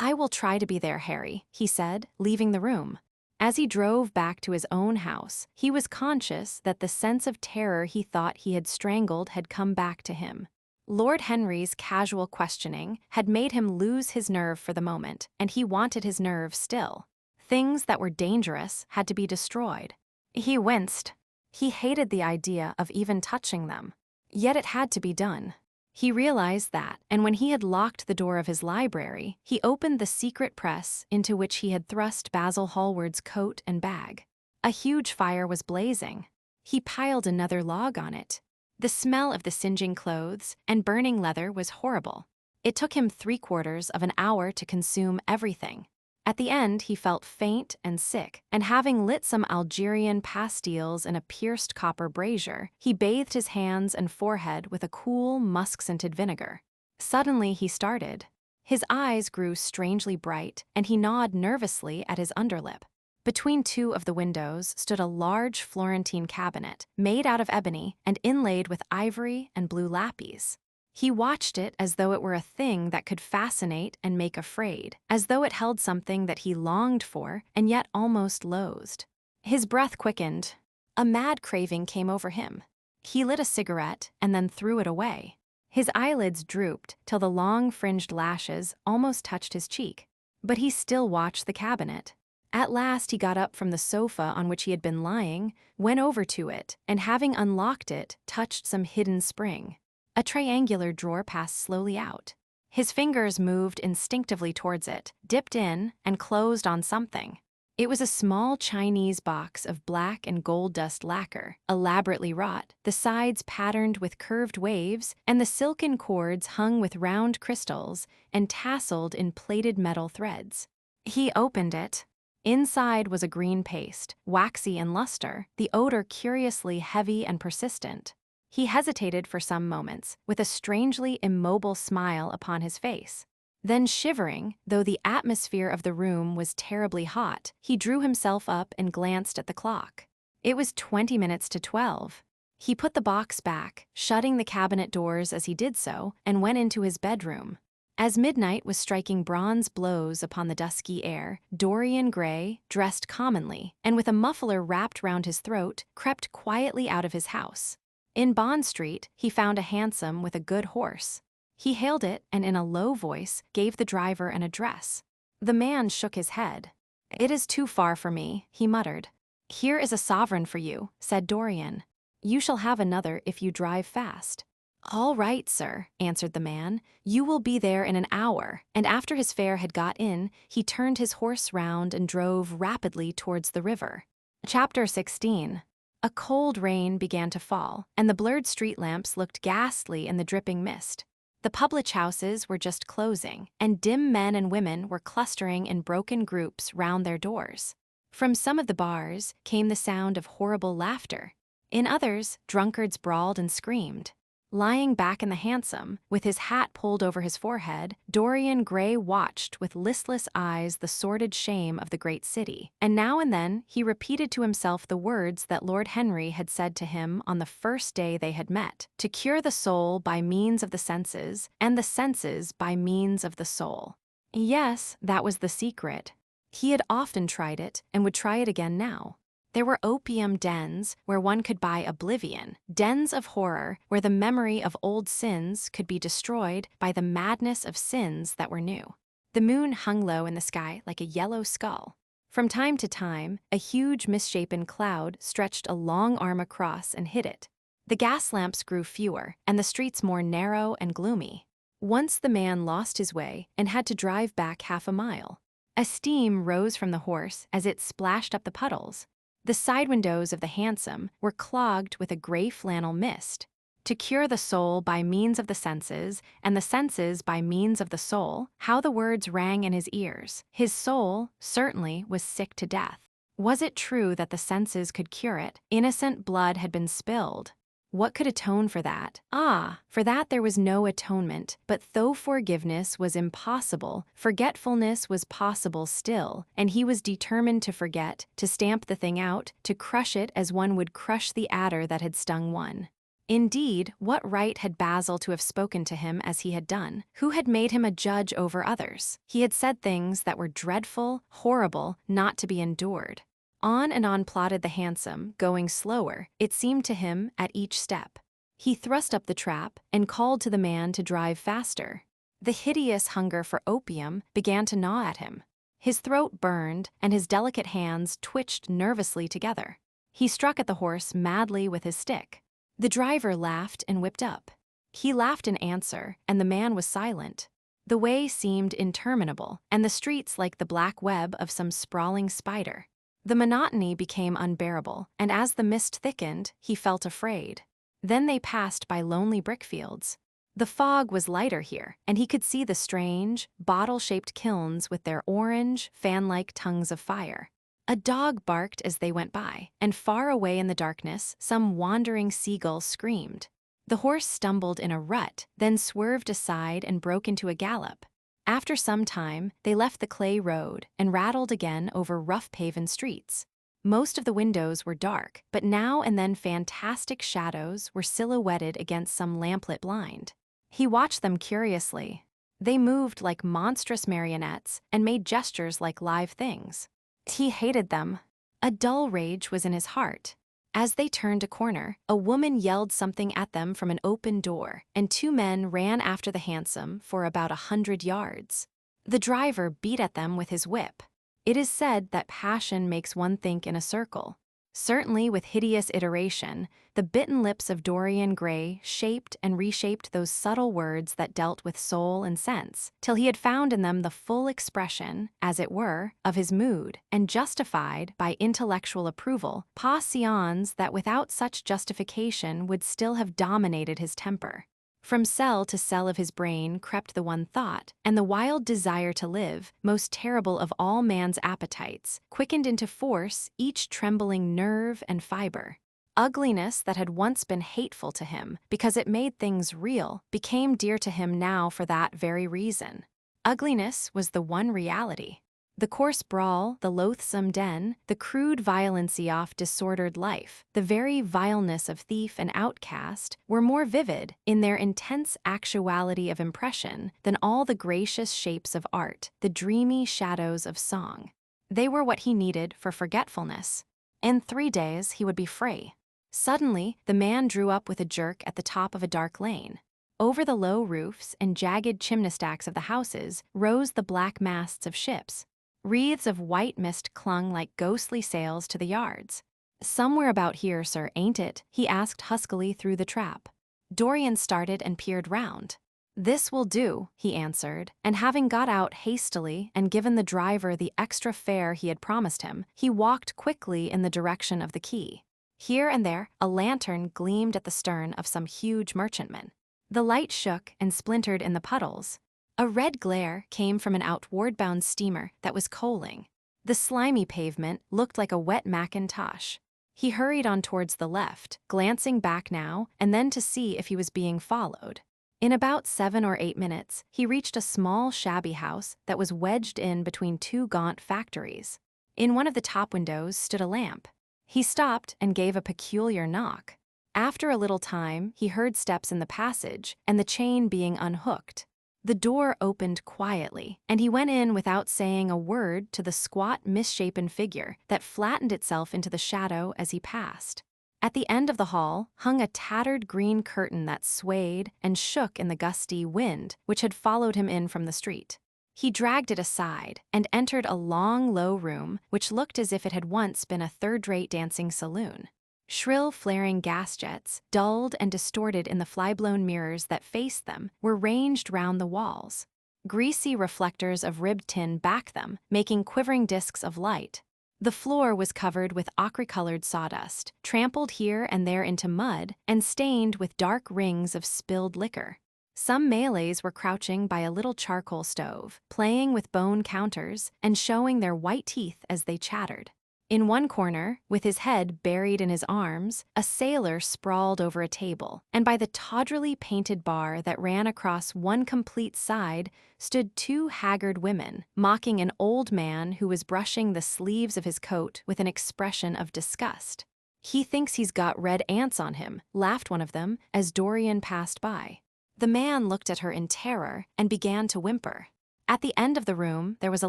I will try to be there, Harry, he said, leaving the room. As he drove back to his own house, he was conscious that the sense of terror he thought he had strangled had come back to him. Lord Henry's casual questioning had made him lose his nerve for the moment, and he wanted his nerve still. Things that were dangerous had to be destroyed. He winced. He hated the idea of even touching them. Yet it had to be done. He realized that, and when he had locked the door of his library, he opened the secret press into which he had thrust Basil Hallward's coat and bag. A huge fire was blazing. He piled another log on it. The smell of the singeing clothes and burning leather was horrible. It took him 3/4 of an hour to consume everything. At the end, he felt faint and sick, and having lit some Algerian pastilles in a pierced copper brazier, he bathed his hands and forehead with a cool, musk-scented vinegar. Suddenly he started. His eyes grew strangely bright, and he gnawed nervously at his underlip. Between two of the windows stood a large Florentine cabinet, made out of ebony and inlaid with ivory and blue lapis. He watched it as though it were a thing that could fascinate and make afraid, as though it held something that he longed for and yet almost loathed. His breath quickened. A mad craving came over him. He lit a cigarette and then threw it away. His eyelids drooped till the long fringed lashes almost touched his cheek. But he still watched the cabinet. At last he got up from the sofa on which he had been lying, went over to it, and having unlocked it, touched some hidden spring. A triangular drawer passed slowly out. His fingers moved instinctively towards it, dipped in, and closed on something. It was a small Chinese box of black and gold dust lacquer, elaborately wrought, the sides patterned with curved waves, and the silken cords hung with round crystals and tasseled in plaited metal threads. He opened it. Inside was a green paste, waxy in luster, the odor curiously heavy and persistent. He hesitated for some moments, with a strangely immobile smile upon his face. Then, shivering, though the atmosphere of the room was terribly hot, he drew himself up and glanced at the clock. It was 20 minutes to 12. He put the box back, shutting the cabinet doors as he did so, and went into his bedroom. As midnight was striking bronze blows upon the dusky air, Dorian Gray, dressed commonly, and with a muffler wrapped round his throat, crept quietly out of his house. In Bond Street, he found a hansom with a good horse. He hailed it and in a low voice gave the driver an address. The man shook his head. "It is too far for me," he muttered. "Here is a sovereign for you," said Dorian. "You shall have another if you drive fast." "All right, sir," answered the man. "You will be there in an hour." And after his fare had got in, he turned his horse round and drove rapidly towards the river. Chapter 16. A cold rain began to fall, and the blurred street lamps looked ghastly in the dripping mist. The public houses were just closing, and dim men and women were clustering in broken groups round their doors. From some of the bars came the sound of horrible laughter. In others, drunkards brawled and screamed. Lying back in the hansom, with his hat pulled over his forehead, Dorian Gray watched with listless eyes the sordid shame of the great city, and now and then he repeated to himself the words that Lord Henry had said to him on the first day they had met, to cure the soul by means of the senses, and the senses by means of the soul. Yes, that was the secret. He had often tried it, and would try it again now. There were opium dens where one could buy oblivion, dens of horror where the memory of old sins could be destroyed by the madness of sins that were new. The moon hung low in the sky like a yellow skull. From time to time, a huge misshapen cloud stretched a long arm across and hid it. The gas lamps grew fewer, and the streets more narrow and gloomy. Once the man lost his way and had to drive back half a mile. A steam rose from the horse as it splashed up the puddles. The side windows of the hansom were clogged with a gray flannel mist. To cure the soul by means of the senses, and the senses by means of the soul, how the words rang in his ears. His soul, certainly, was sick to death. Was it true that the senses could cure it? Innocent blood had been spilled. What could atone for that? Ah, for that there was no atonement, but though forgiveness was impossible, forgetfulness was possible still, and he was determined to forget, to stamp the thing out, to crush it as one would crush the adder that had stung one. Indeed, what right had Basil to have spoken to him as he had done? Who had made him a judge over others? He had said things that were dreadful, horrible, not to be endured. On and on plodded the hansom, going slower, it seemed to him, at each step. He thrust up the trap and called to the man to drive faster. The hideous hunger for opium began to gnaw at him. His throat burned, and his delicate hands twitched nervously together. He struck at the horse madly with his stick. The driver laughed and whipped up. He laughed in answer, and the man was silent. The way seemed interminable, and the streets like the black web of some sprawling spider. The monotony became unbearable, and as the mist thickened, he felt afraid. Then they passed by lonely brickfields. The fog was lighter here, and he could see the strange, bottle-shaped kilns with their orange, fan-like tongues of fire. A dog barked as they went by, and far away in the darkness, some wandering seagull screamed. The horse stumbled in a rut, then swerved aside and broke into a gallop. After some time, they left the clay road and rattled again over rough-paven streets. Most of the windows were dark, but now and then fantastic shadows were silhouetted against some lamplit blind. He watched them curiously. They moved like monstrous marionettes and made gestures like live things. He hated them. A dull rage was in his heart. As they turned a corner, a woman yelled something at them from an open door, and two men ran after the hansom for about 100 yards. The driver beat at them with his whip. It is said that passion makes one think in a circle. Certainly with hideous iteration, the bitten lips of Dorian Gray shaped and reshaped those subtle words that dealt with soul and sense, till he had found in them the full expression, as it were, of his mood, and justified, by intellectual approval, passions that without such justification would still have dominated his temper. From cell to cell of his brain crept the one thought, and the wild desire to live, most terrible of all man's appetites, quickened into force each trembling nerve and fiber. Ugliness that had once been hateful to him, because it made things real, became dear to him now for that very reason. Ugliness was the one reality. The coarse brawl, the loathsome den, the crude violency of disordered life, the very vileness of thief and outcast, were more vivid, in their intense actuality of impression, than all the gracious shapes of art, the dreamy shadows of song. They were what he needed for forgetfulness. In 3 days he would be free. Suddenly, the man drew up with a jerk at the top of a dark lane. Over the low roofs and jagged chimney stacks of the houses rose the black masts of ships. Wreaths of white mist clung like ghostly sails to the yards. "Somewhere about here, sir, ain't it?" he asked huskily through the trap. Dorian started and peered round. "This will do," he answered, and having got out hastily and given the driver the extra fare he had promised him, he walked quickly in the direction of the quay. Here and there, a lantern gleamed at the stern of some huge merchantman. The light shook and splintered in the puddles. A red glare came from an outward-bound steamer that was coaling. The slimy pavement looked like a wet mackintosh. He hurried on towards the left, glancing back now and then to see if he was being followed. In about 7 or 8 minutes, he reached a small, shabby house that was wedged in between two gaunt factories. In one of the top windows stood a lamp. He stopped and gave a peculiar knock. After a little time, he heard steps in the passage and the chain being unhooked. The door opened quietly, and he went in without saying a word to the squat, misshapen figure that flattened itself into the shadow as he passed. At the end of the hall hung a tattered green curtain that swayed and shook in the gusty wind which had followed him in from the street. He dragged it aside and entered a long, low room which looked as if it had once been a third-rate dancing saloon. Shrill flaring gas jets, dulled and distorted in the fly-blown mirrors that faced them, were ranged round the walls. Greasy reflectors of ribbed tin backed them, making quivering discs of light. The floor was covered with ochre-colored sawdust, trampled here and there into mud, and stained with dark rings of spilled liquor. Some Malays were crouching by a little charcoal stove, playing with bone counters and showing their white teeth as they chattered. In one corner, with his head buried in his arms, a sailor sprawled over a table, and by the tawdrily painted bar that ran across one complete side stood two haggard women, mocking an old man who was brushing the sleeves of his coat with an expression of disgust. "He thinks he's got red ants on him," laughed one of them as Dorian passed by. The man looked at her in terror and began to whimper. At the end of the room, there was a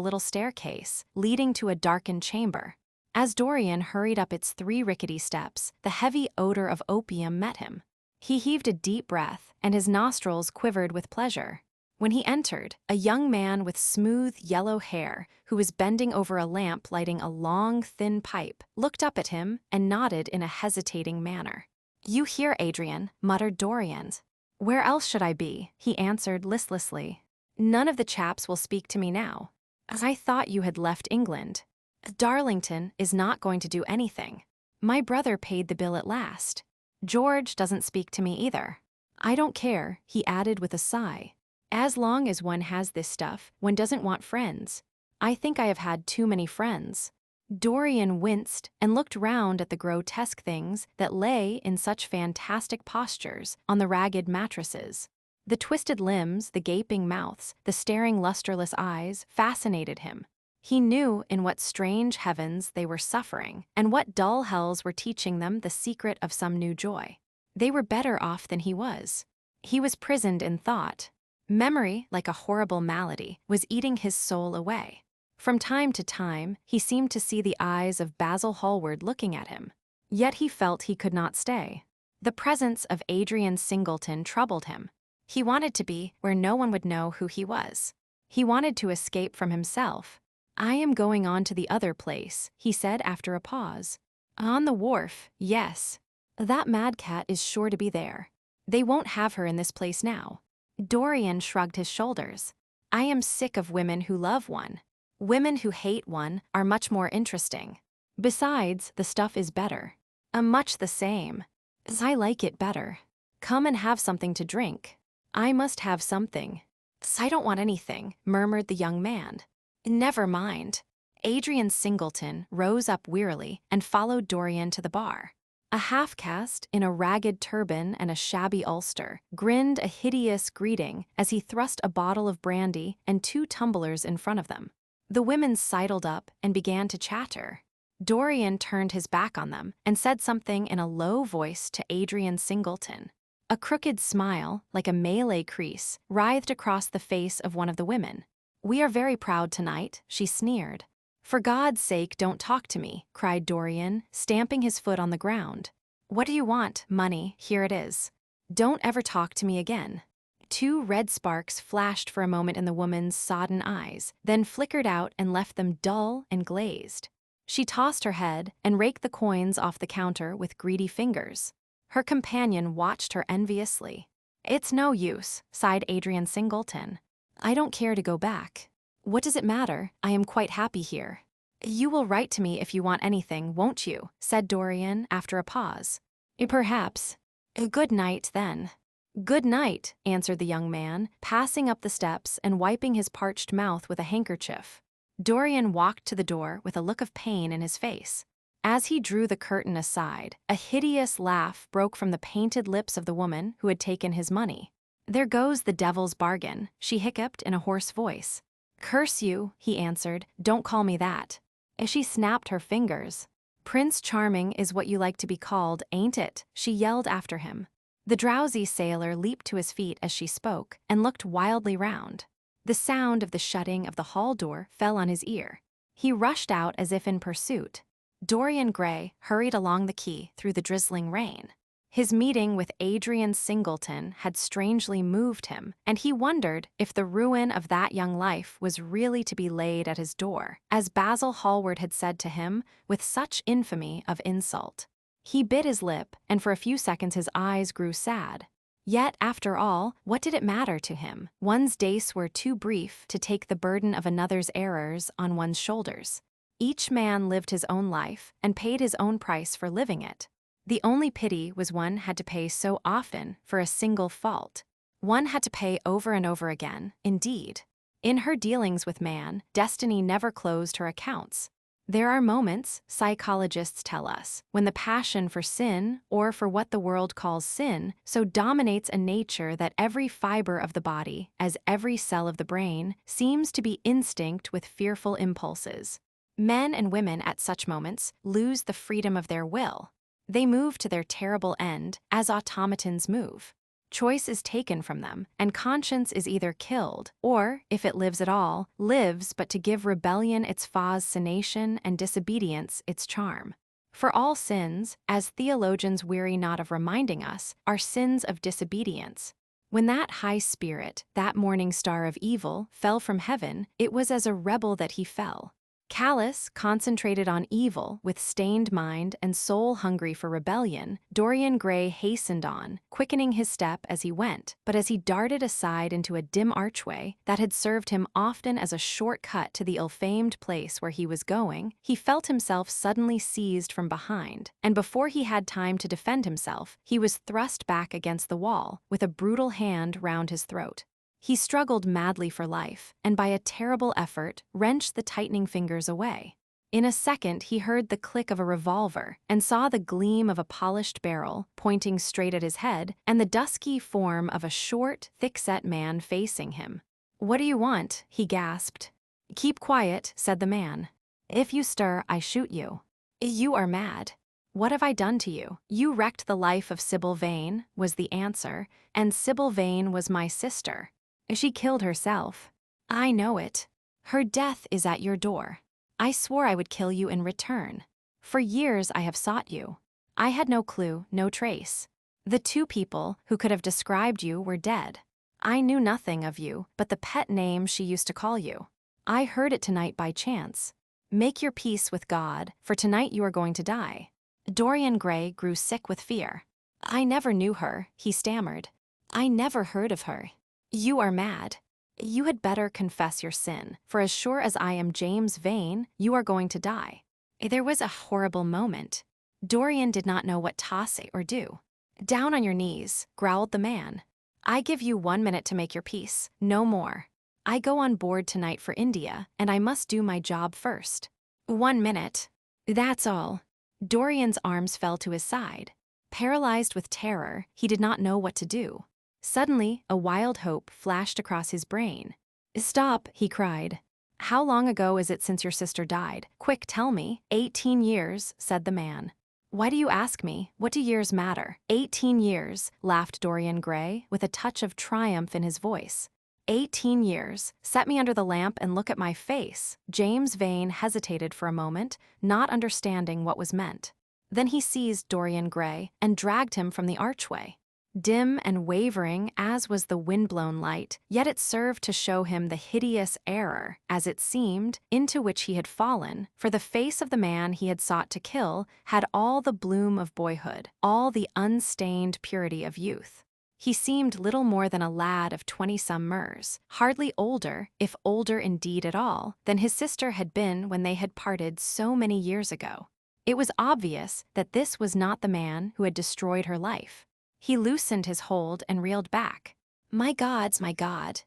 little staircase leading to a darkened chamber. As Dorian hurried up its 3 rickety steps, the heavy odor of opium met him. He heaved a deep breath, and his nostrils quivered with pleasure. When he entered, a young man with smooth yellow hair, who was bending over a lamp lighting a long, thin pipe, looked up at him and nodded in a hesitating manner. "You here, Adrian," muttered Dorian. "Where else should I be?" he answered listlessly. "None of the chaps will speak to me now. I thought you had left England." "Darlington is not going to do anything. My brother paid the bill at last. George doesn't speak to me either. I don't care," he added with a sigh. "As long as one has this stuff, one doesn't want friends. I think I have had too many friends." Dorian winced and looked round at the grotesque things that lay in such fantastic postures on the ragged mattresses. The twisted limbs, the gaping mouths, the staring lusterless eyes fascinated him. He knew in what strange heavens they were suffering, and what dull hells were teaching them the secret of some new joy. They were better off than he was. He was prisoned in thought. Memory, like a horrible malady, was eating his soul away. From time to time, he seemed to see the eyes of Basil Hallward looking at him. Yet he felt he could not stay. The presence of Adrian Singleton troubled him. He wanted to be where no one would know who he was. He wanted to escape from himself. "I am going on to the other place," he said after a pause. "On the wharf, yes. That madcat is sure to be there. They won't have her in this place now." Dorian shrugged his shoulders. "I am sick of women who love one. Women who hate one are much more interesting. Besides, the stuff is better. Much the same. I like it better. Come and have something to drink." "I must have something." "I don't want anything," murmured the young man. "Never mind." Adrian Singleton rose up wearily and followed Dorian to the bar. A half-caste, in a ragged turban and a shabby ulster, grinned a hideous greeting as he thrust a bottle of brandy and 2 tumblers in front of them. The women sidled up and began to chatter. Dorian turned his back on them and said something in a low voice to Adrian Singleton. A crooked smile, like a Malay crease, writhed across the face of one of the women. "We are very proud tonight," she sneered. "For God's sake, don't talk to me," cried Dorian, stamping his foot on the ground. "What do you want? Money, here it is. Don't ever talk to me again." 2 red sparks flashed for a moment in the woman's sodden eyes, then flickered out and left them dull and glazed. She tossed her head and raked the coins off the counter with greedy fingers. Her companion watched her enviously. "It's no use," sighed Adrian Singleton. "I don't care to go back. What does it matter? I am quite happy here." "You will write to me if you want anything, won't you?" said Dorian after a pause. "Perhaps. Good night, then." "Good night," answered the young man, passing up the steps and wiping his parched mouth with a handkerchief. Dorian walked to the door with a look of pain in his face. As he drew the curtain aside, a hideous laugh broke from the painted lips of the woman who had taken his money. "There goes the devil's bargain," she hiccuped in a hoarse voice. "Curse you," he answered, "don't call me that." As she snapped her fingers. "Prince Charming is what you like to be called, ain't it?" she yelled after him. The drowsy sailor leaped to his feet as she spoke and looked wildly round. The sound of the shutting of the hall door fell on his ear. He rushed out as if in pursuit. Dorian Gray hurried along the quay through the drizzling rain. His meeting with Adrian Singleton had strangely moved him, and he wondered if the ruin of that young life was really to be laid at his door, as Basil Hallward had said to him, with such infamy of insult. He bit his lip, and for a few seconds his eyes grew sad. Yet, after all, what did it matter to him? One's days were too brief to take the burden of another's errors on one's shoulders. Each man lived his own life and paid his own price for living it. The only pity was one had to pay so often for a single fault. One had to pay over and over again, indeed. In her dealings with man, destiny never closed her accounts. There are moments, psychologists tell us, when the passion for sin, or for what the world calls sin, so dominates a nature that every fiber of the body, as every cell of the brain, seems to be instinct with fearful impulses. Men and women at such moments lose the freedom of their will. They move to their terrible end, as automatons move. Choice is taken from them, and conscience is either killed, or, if it lives at all, lives but to give rebellion its fascination and disobedience its charm. For all sins, as theologians weary not of reminding us, are sins of disobedience. When that high spirit, that morning star of evil, fell from heaven, it was as a rebel that he fell. Callous, concentrated on evil, with stained mind and soul hungry for rebellion, Dorian Gray hastened on, quickening his step as he went, but as he darted aside into a dim archway that had served him often as a short-cut to the ill-famed place where he was going, he felt himself suddenly seized from behind, and before he had time to defend himself, he was thrust back against the wall, with a brutal hand round his throat. He struggled madly for life, and by a terrible effort, wrenched the tightening fingers away. In a second he heard the click of a revolver, and saw the gleam of a polished barrel, pointing straight at his head, and the dusky form of a short, thick-set man facing him. "What do you want?" he gasped. "Keep quiet," said the man. "If you stir, I shoot you." "You are mad." "What have I done to you?" "You wrecked the life of Sybil Vane," was the answer, "and Sybil Vane was my sister. She killed herself." "I know it. Her death is at your door. I swore I would kill you in return. For years I have sought you. I had no clue, no trace. The two people who could have described you were dead. I knew nothing of you but the pet name she used to call you. I heard it tonight by chance. Make your peace with God, for tonight you are going to die." Dorian Gray grew sick with fear. "I never knew her," he stammered. "I never heard of her." "You are mad. You had better confess your sin, for as sure as I am James Vane, you are going to die." There was a horrible moment. Dorian did not know what to say or do. "Down on your knees," growled the man. "I give you 1 minute to make your peace, no more. I go on board tonight for India, and I must do my job first. 1 minute. That's all." Dorian's arms fell to his side. Paralyzed with terror, he did not know what to do. Suddenly, a wild hope flashed across his brain. "Stop," he cried. "How long ago is it since your sister died? Quick, tell me." 18 years, said the man. "Why do you ask me? What do years matter?" 18 years, laughed Dorian Gray, with a touch of triumph in his voice. 18 years. Set me under the lamp and look at my face." James Vane hesitated for a moment, not understanding what was meant. Then he seized Dorian Gray and dragged him from the archway. Dim and wavering as was the wind-blown light, yet it served to show him the hideous error, as it seemed, into which he had fallen, for the face of the man he had sought to kill had all the bloom of boyhood, all the unstained purity of youth. He seemed little more than a lad of 20-some years, hardly older, if older indeed at all, than his sister had been when they had parted so many years ago. It was obvious that this was not the man who had destroyed her life. He loosened his hold and reeled back. My God,"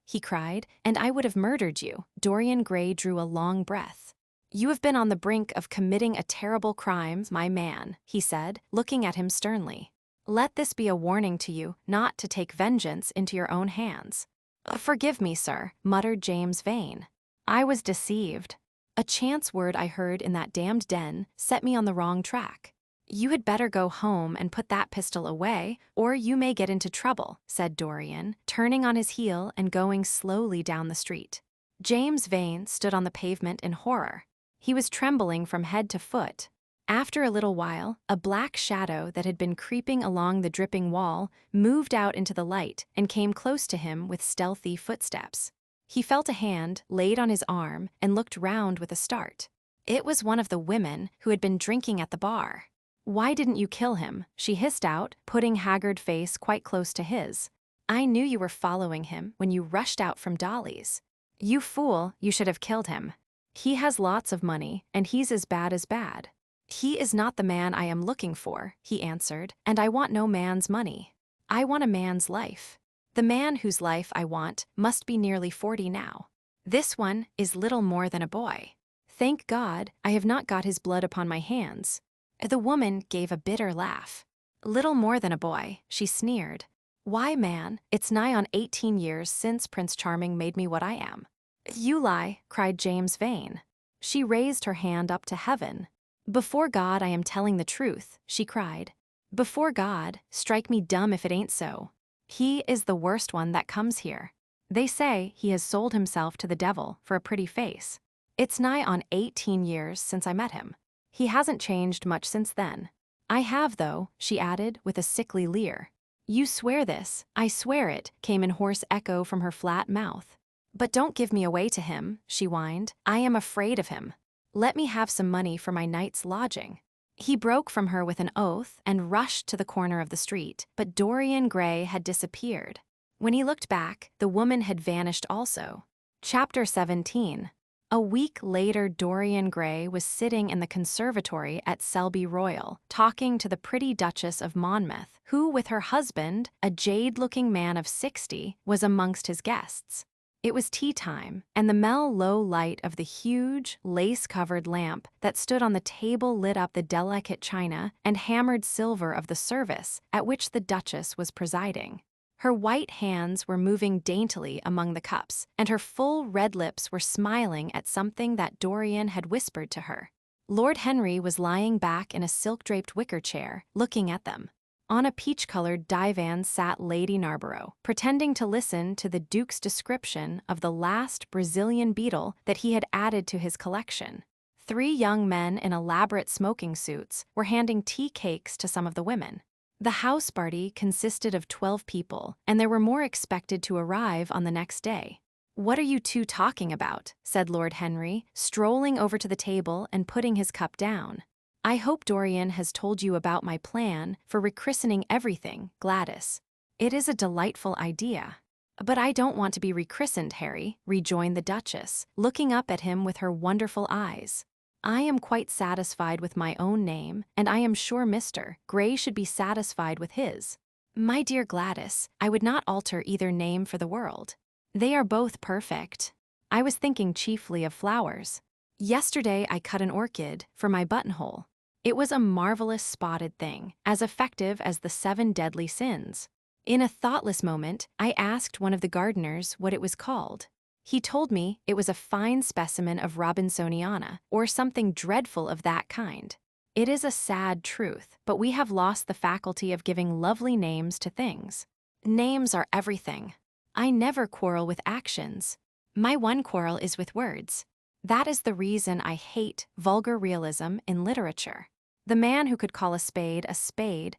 he cried, "and I would have murdered you." Dorian Gray drew a long breath. "You have been on the brink of committing a terrible crime, my man," he said, looking at him sternly. "Let this be a warning to you not to take vengeance into your own hands." "Forgive me, sir," muttered James Vane. "I was deceived. A chance word I heard in that damned den set me on the wrong track." "You had better go home and put that pistol away, or you may get into trouble," said Dorian, turning on his heel and going slowly down the street. James Vane stood on the pavement in horror. He was trembling from head to foot. After a little while, a black shadow that had been creeping along the dripping wall moved out into the light and came close to him with stealthy footsteps. He felt a hand laid on his arm and looked round with a start. It was one of the women who had been drinking at the bar. "Why didn't you kill him?" she hissed out, putting haggard face quite close to his. "I knew you were following him when you rushed out from Dolly's. You fool, you should have killed him. He has lots of money, and he's as bad as bad." "He is not the man I am looking for," he answered, "and I want no man's money. I want a man's life. The man whose life I want must be nearly 40 now. This one is little more than a boy. Thank God, I have not got his blood upon my hands." The woman gave a bitter laugh. "Little more than a boy," she sneered. "Why, man, it's nigh on 18 years since Prince Charming made me what I am." "You lie," cried James Vane. She raised her hand up to heaven. "Before God, I am telling the truth," she cried. "Before God, strike me dumb if it ain't so. He is the worst one that comes here. They say he has sold himself to the devil for a pretty face. It's nigh on 18 years since I met him. He hasn't changed much since then. I have, though," she added with a sickly leer. "You swear this." "I swear it," came in hoarse echo from her flat mouth. "But don't give me away to him," she whined. "I am afraid of him. Let me have some money for my night's lodging." He broke from her with an oath and rushed to the corner of the street, but Dorian Gray had disappeared. When he looked back, the woman had vanished also. Chapter 17. A week later, Dorian Gray was sitting in the conservatory at Selby Royal, talking to the pretty Duchess of Monmouth, who, with her husband, a jade-looking man of 60, was amongst his guests. It was tea time, and the low light of the huge, lace-covered lamp that stood on the table lit up the delicate china and hammered silver of the service at which the Duchess was presiding. Her white hands were moving daintily among the cups, and her full red lips were smiling at something that Dorian had whispered to her. Lord Henry was lying back in a silk-draped wicker chair, looking at them. On a peach-colored divan sat Lady Narborough, pretending to listen to the Duke's description of the last Brazilian beetle that he had added to his collection. 3 young men in elaborate smoking suits were handing tea cakes to some of the women. The house party consisted of 12 people, and there were more expected to arrive on the next day. "What are you two talking about?" said Lord Henry, strolling over to the table and putting his cup down. "I hope Dorian has told you about my plan for rechristening everything, Gladys. It is a delightful idea." "But I don't want to be rechristened, Harry," rejoined the Duchess, looking up at him with her wonderful eyes. "I am quite satisfied with my own name, and I am sure Mr. Gray should be satisfied with his." "My dear Gladys, I would not alter either name for the world. They are both perfect. I was thinking chiefly of flowers. Yesterday I cut an orchid for my buttonhole. It was a marvelous spotted thing, as effective as the 7 deadly sins. In a thoughtless moment, I asked one of the gardeners what it was called. He told me it was a fine specimen of Robinsoniana, or something dreadful of that kind. It is a sad truth, but we have lost the faculty of giving lovely names to things. Names are everything. I never quarrel with actions. My one quarrel is with words. That is the reason I hate vulgar realism in literature. The man who could call a spade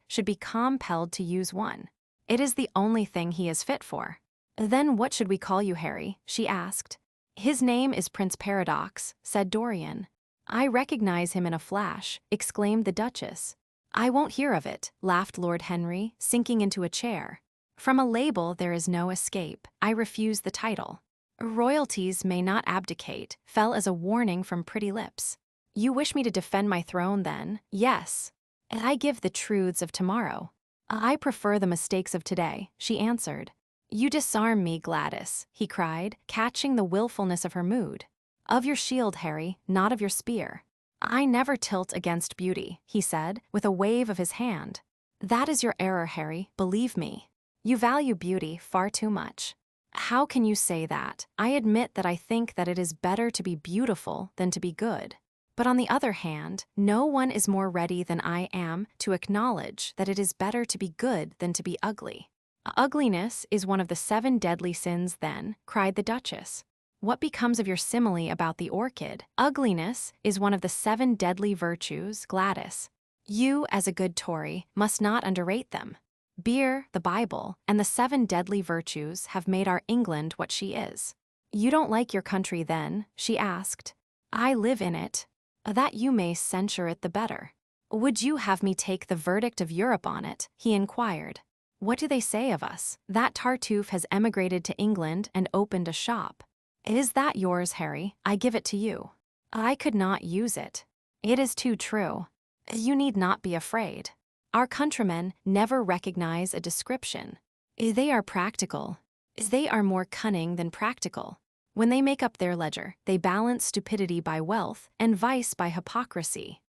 should be compelled to use one. It is the only thing he is fit for. "Then what should we call you, Harry?" she asked. "His name is Prince Paradox," said Dorian. "I recognize him in a flash," exclaimed the Duchess. "I won't hear of it," laughed Lord Henry, sinking into a chair. "From a label there is no escape. I refuse the title." "Royalties may not abdicate," fell as a warning from pretty lips. "You wish me to defend my throne, then?" "Yes. I give the truths of tomorrow." "I prefer the mistakes of today," she answered. "You disarm me, Gladys," he cried, catching the willfulness of her mood. "Of your shield, Harry, not of your spear." "I never tilt against beauty," he said, with a wave of his hand. "That is your error, Harry, believe me. You value beauty far too much." "How can you say that? I admit that I think that it is better to be beautiful than to be good. But on the other hand, no one is more ready than I am to acknowledge that it is better to be good than to be ugly." "Ugliness is one of the 7 deadly sins, then," cried the Duchess. "What becomes of your simile about the orchid? Ugliness is one of the 7 deadly virtues, Gladys. You, as a good Tory, must not underrate them. Beer, the Bible, and the 7 deadly virtues have made our England what she is." "You don't like your country, then?" she asked. "I live in it." "That you may censure it the better." "Would you have me take the verdict of Europe on it?" he inquired. "What do they say of us? That Tartuffe has emigrated to England and opened a shop. Is that yours, Harry? I give it to you." "I could not use it." "It is too true." "You need not be afraid. Our countrymen never recognize a description. They are practical. They are more cunning than practical. When they make up their ledger, they balance stupidity by wealth and vice by hypocrisy.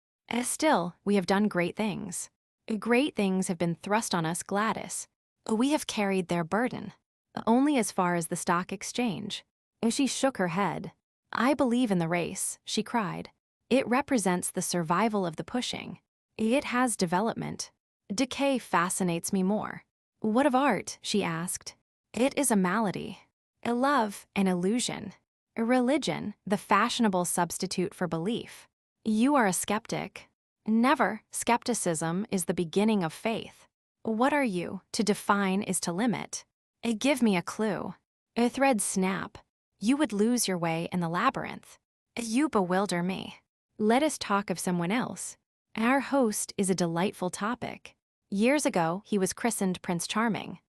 Still, we have done great things. Great things have been thrust on us, Gladys. We have carried their burden. Only as far as the stock exchange. She shook her head. I believe in the race, she cried. It represents the survival of the pushing. It has development. Decay fascinates me more. What of art? She asked. It is a malady. A love, an illusion. A religion, the fashionable substitute for belief. You are a skeptic. Never. Skepticism is the beginning of faith. What are you? To define is to limit. Give me a clue. A thread snap. You would lose your way in the labyrinth. You bewilder me. Let us talk of someone else. Our host is a delightful topic. Years ago, he was christened Prince Charming.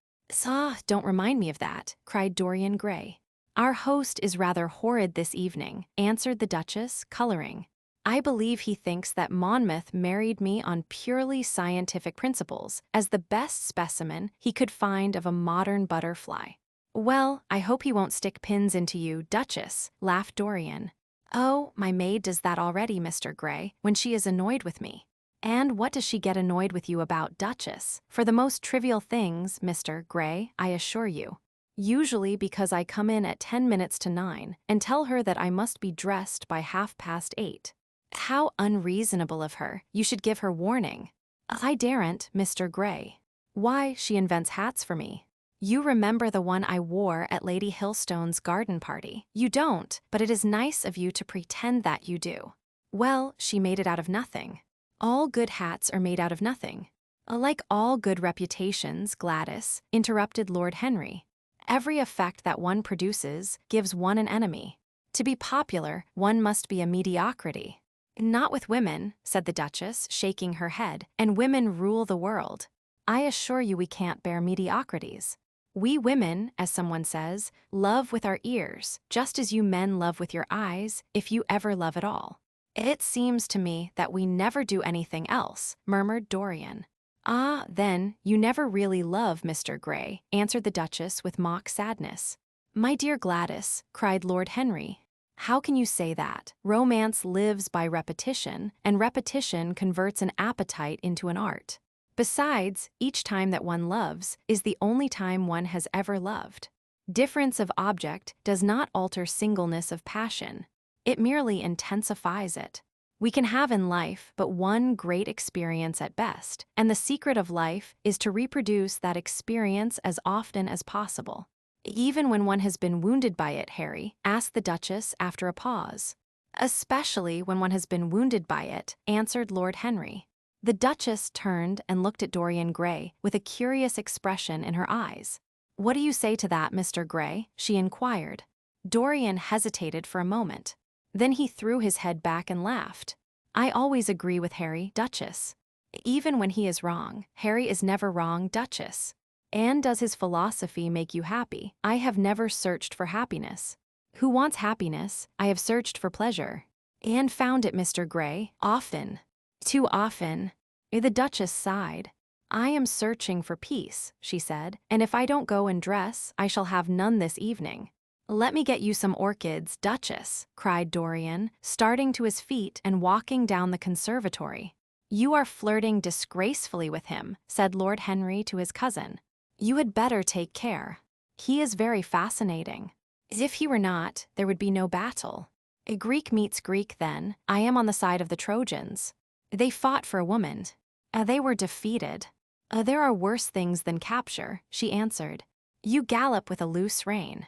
Don't remind me of that, cried Dorian Gray. Our host is rather horrid this evening, answered the Duchess, coloring. I believe he thinks that Monmouth married me on purely scientific principles, as the best specimen he could find of a modern butterfly. Well, I hope he won't stick pins into you, Duchess, laughed Dorian. Oh, my maid does that already, Mr. Gray, when she is annoyed with me. And what does she get annoyed with you about, Duchess? For the most trivial things, Mr. Gray, I assure you. Usually because I come in at 10 minutes to 9 and tell her that I must be dressed by 8:30. How unreasonable of her. You should give her warning. I daren't, Mr. Gray. Why, she invents hats for me. You remember the one I wore at Lady Hillstone's garden party. You don't, but it is nice of you to pretend that you do. Well, she made it out of nothing. All good hats are made out of nothing. Like all good reputations, Gladys, interrupted Lord Henry. Every effect that one produces gives one an enemy. To be popular, one must be a mediocrity. Not with women, said the Duchess, shaking her head, and women rule the world. I assure you we can't bear mediocrities. We women, as someone says, love with our ears, just as you men love with your eyes, if you ever love at all. It seems to me that we never do anything else, murmured Dorian. Ah, then, you never really love, Mr. Gray, answered the Duchess with mock sadness. My dear Gladys, cried Lord Henry. How can you say that? Romance lives by repetition, and repetition converts an appetite into an art. Besides, each time that one loves is the only time one has ever loved. Difference of object does not alter singleness of passion. It merely intensifies it. We can have in life but one great experience at best, and the secret of life is to reproduce that experience as often as possible. Even when one has been wounded by it, Harry, asked the Duchess after a pause. Especially when one has been wounded by it, answered Lord Henry. The Duchess turned and looked at Dorian Gray with a curious expression in her eyes. What do you say to that, Mr. Gray? She inquired. Dorian hesitated for a moment. Then he threw his head back and laughed. I always agree with Harry, Duchess. Even when he is wrong, Harry is never wrong, Duchess. And does his philosophy make you happy? I have never searched for happiness. Who wants happiness? I have searched for pleasure. And found it, Mr. Gray, often. Too often. The Duchess sighed. I am searching for peace, she said, and if I don't go and dress, I shall have none this evening. Let me get you some orchids, Duchess, cried Dorian, starting to his feet and walking down the conservatory. You are flirting disgracefully with him, said Lord Henry to his cousin. You had better take care. He is very fascinating. If he were not, there would be no battle. A Greek meets Greek, then. I am on the side of the Trojans. They fought for a woman. They were defeated. There are worse things than capture, she answered. You gallop with a loose rein.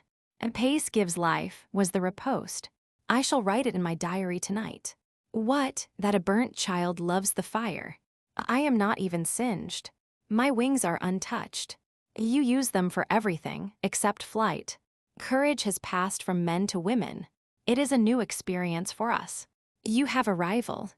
Pace gives life, was the riposte. I shall write it in my diary tonight. What? That a burnt child loves the fire. I am not even singed. My wings are untouched. You use them for everything, except flight. Courage has passed from men to women. It is a new experience for us. You have a rival.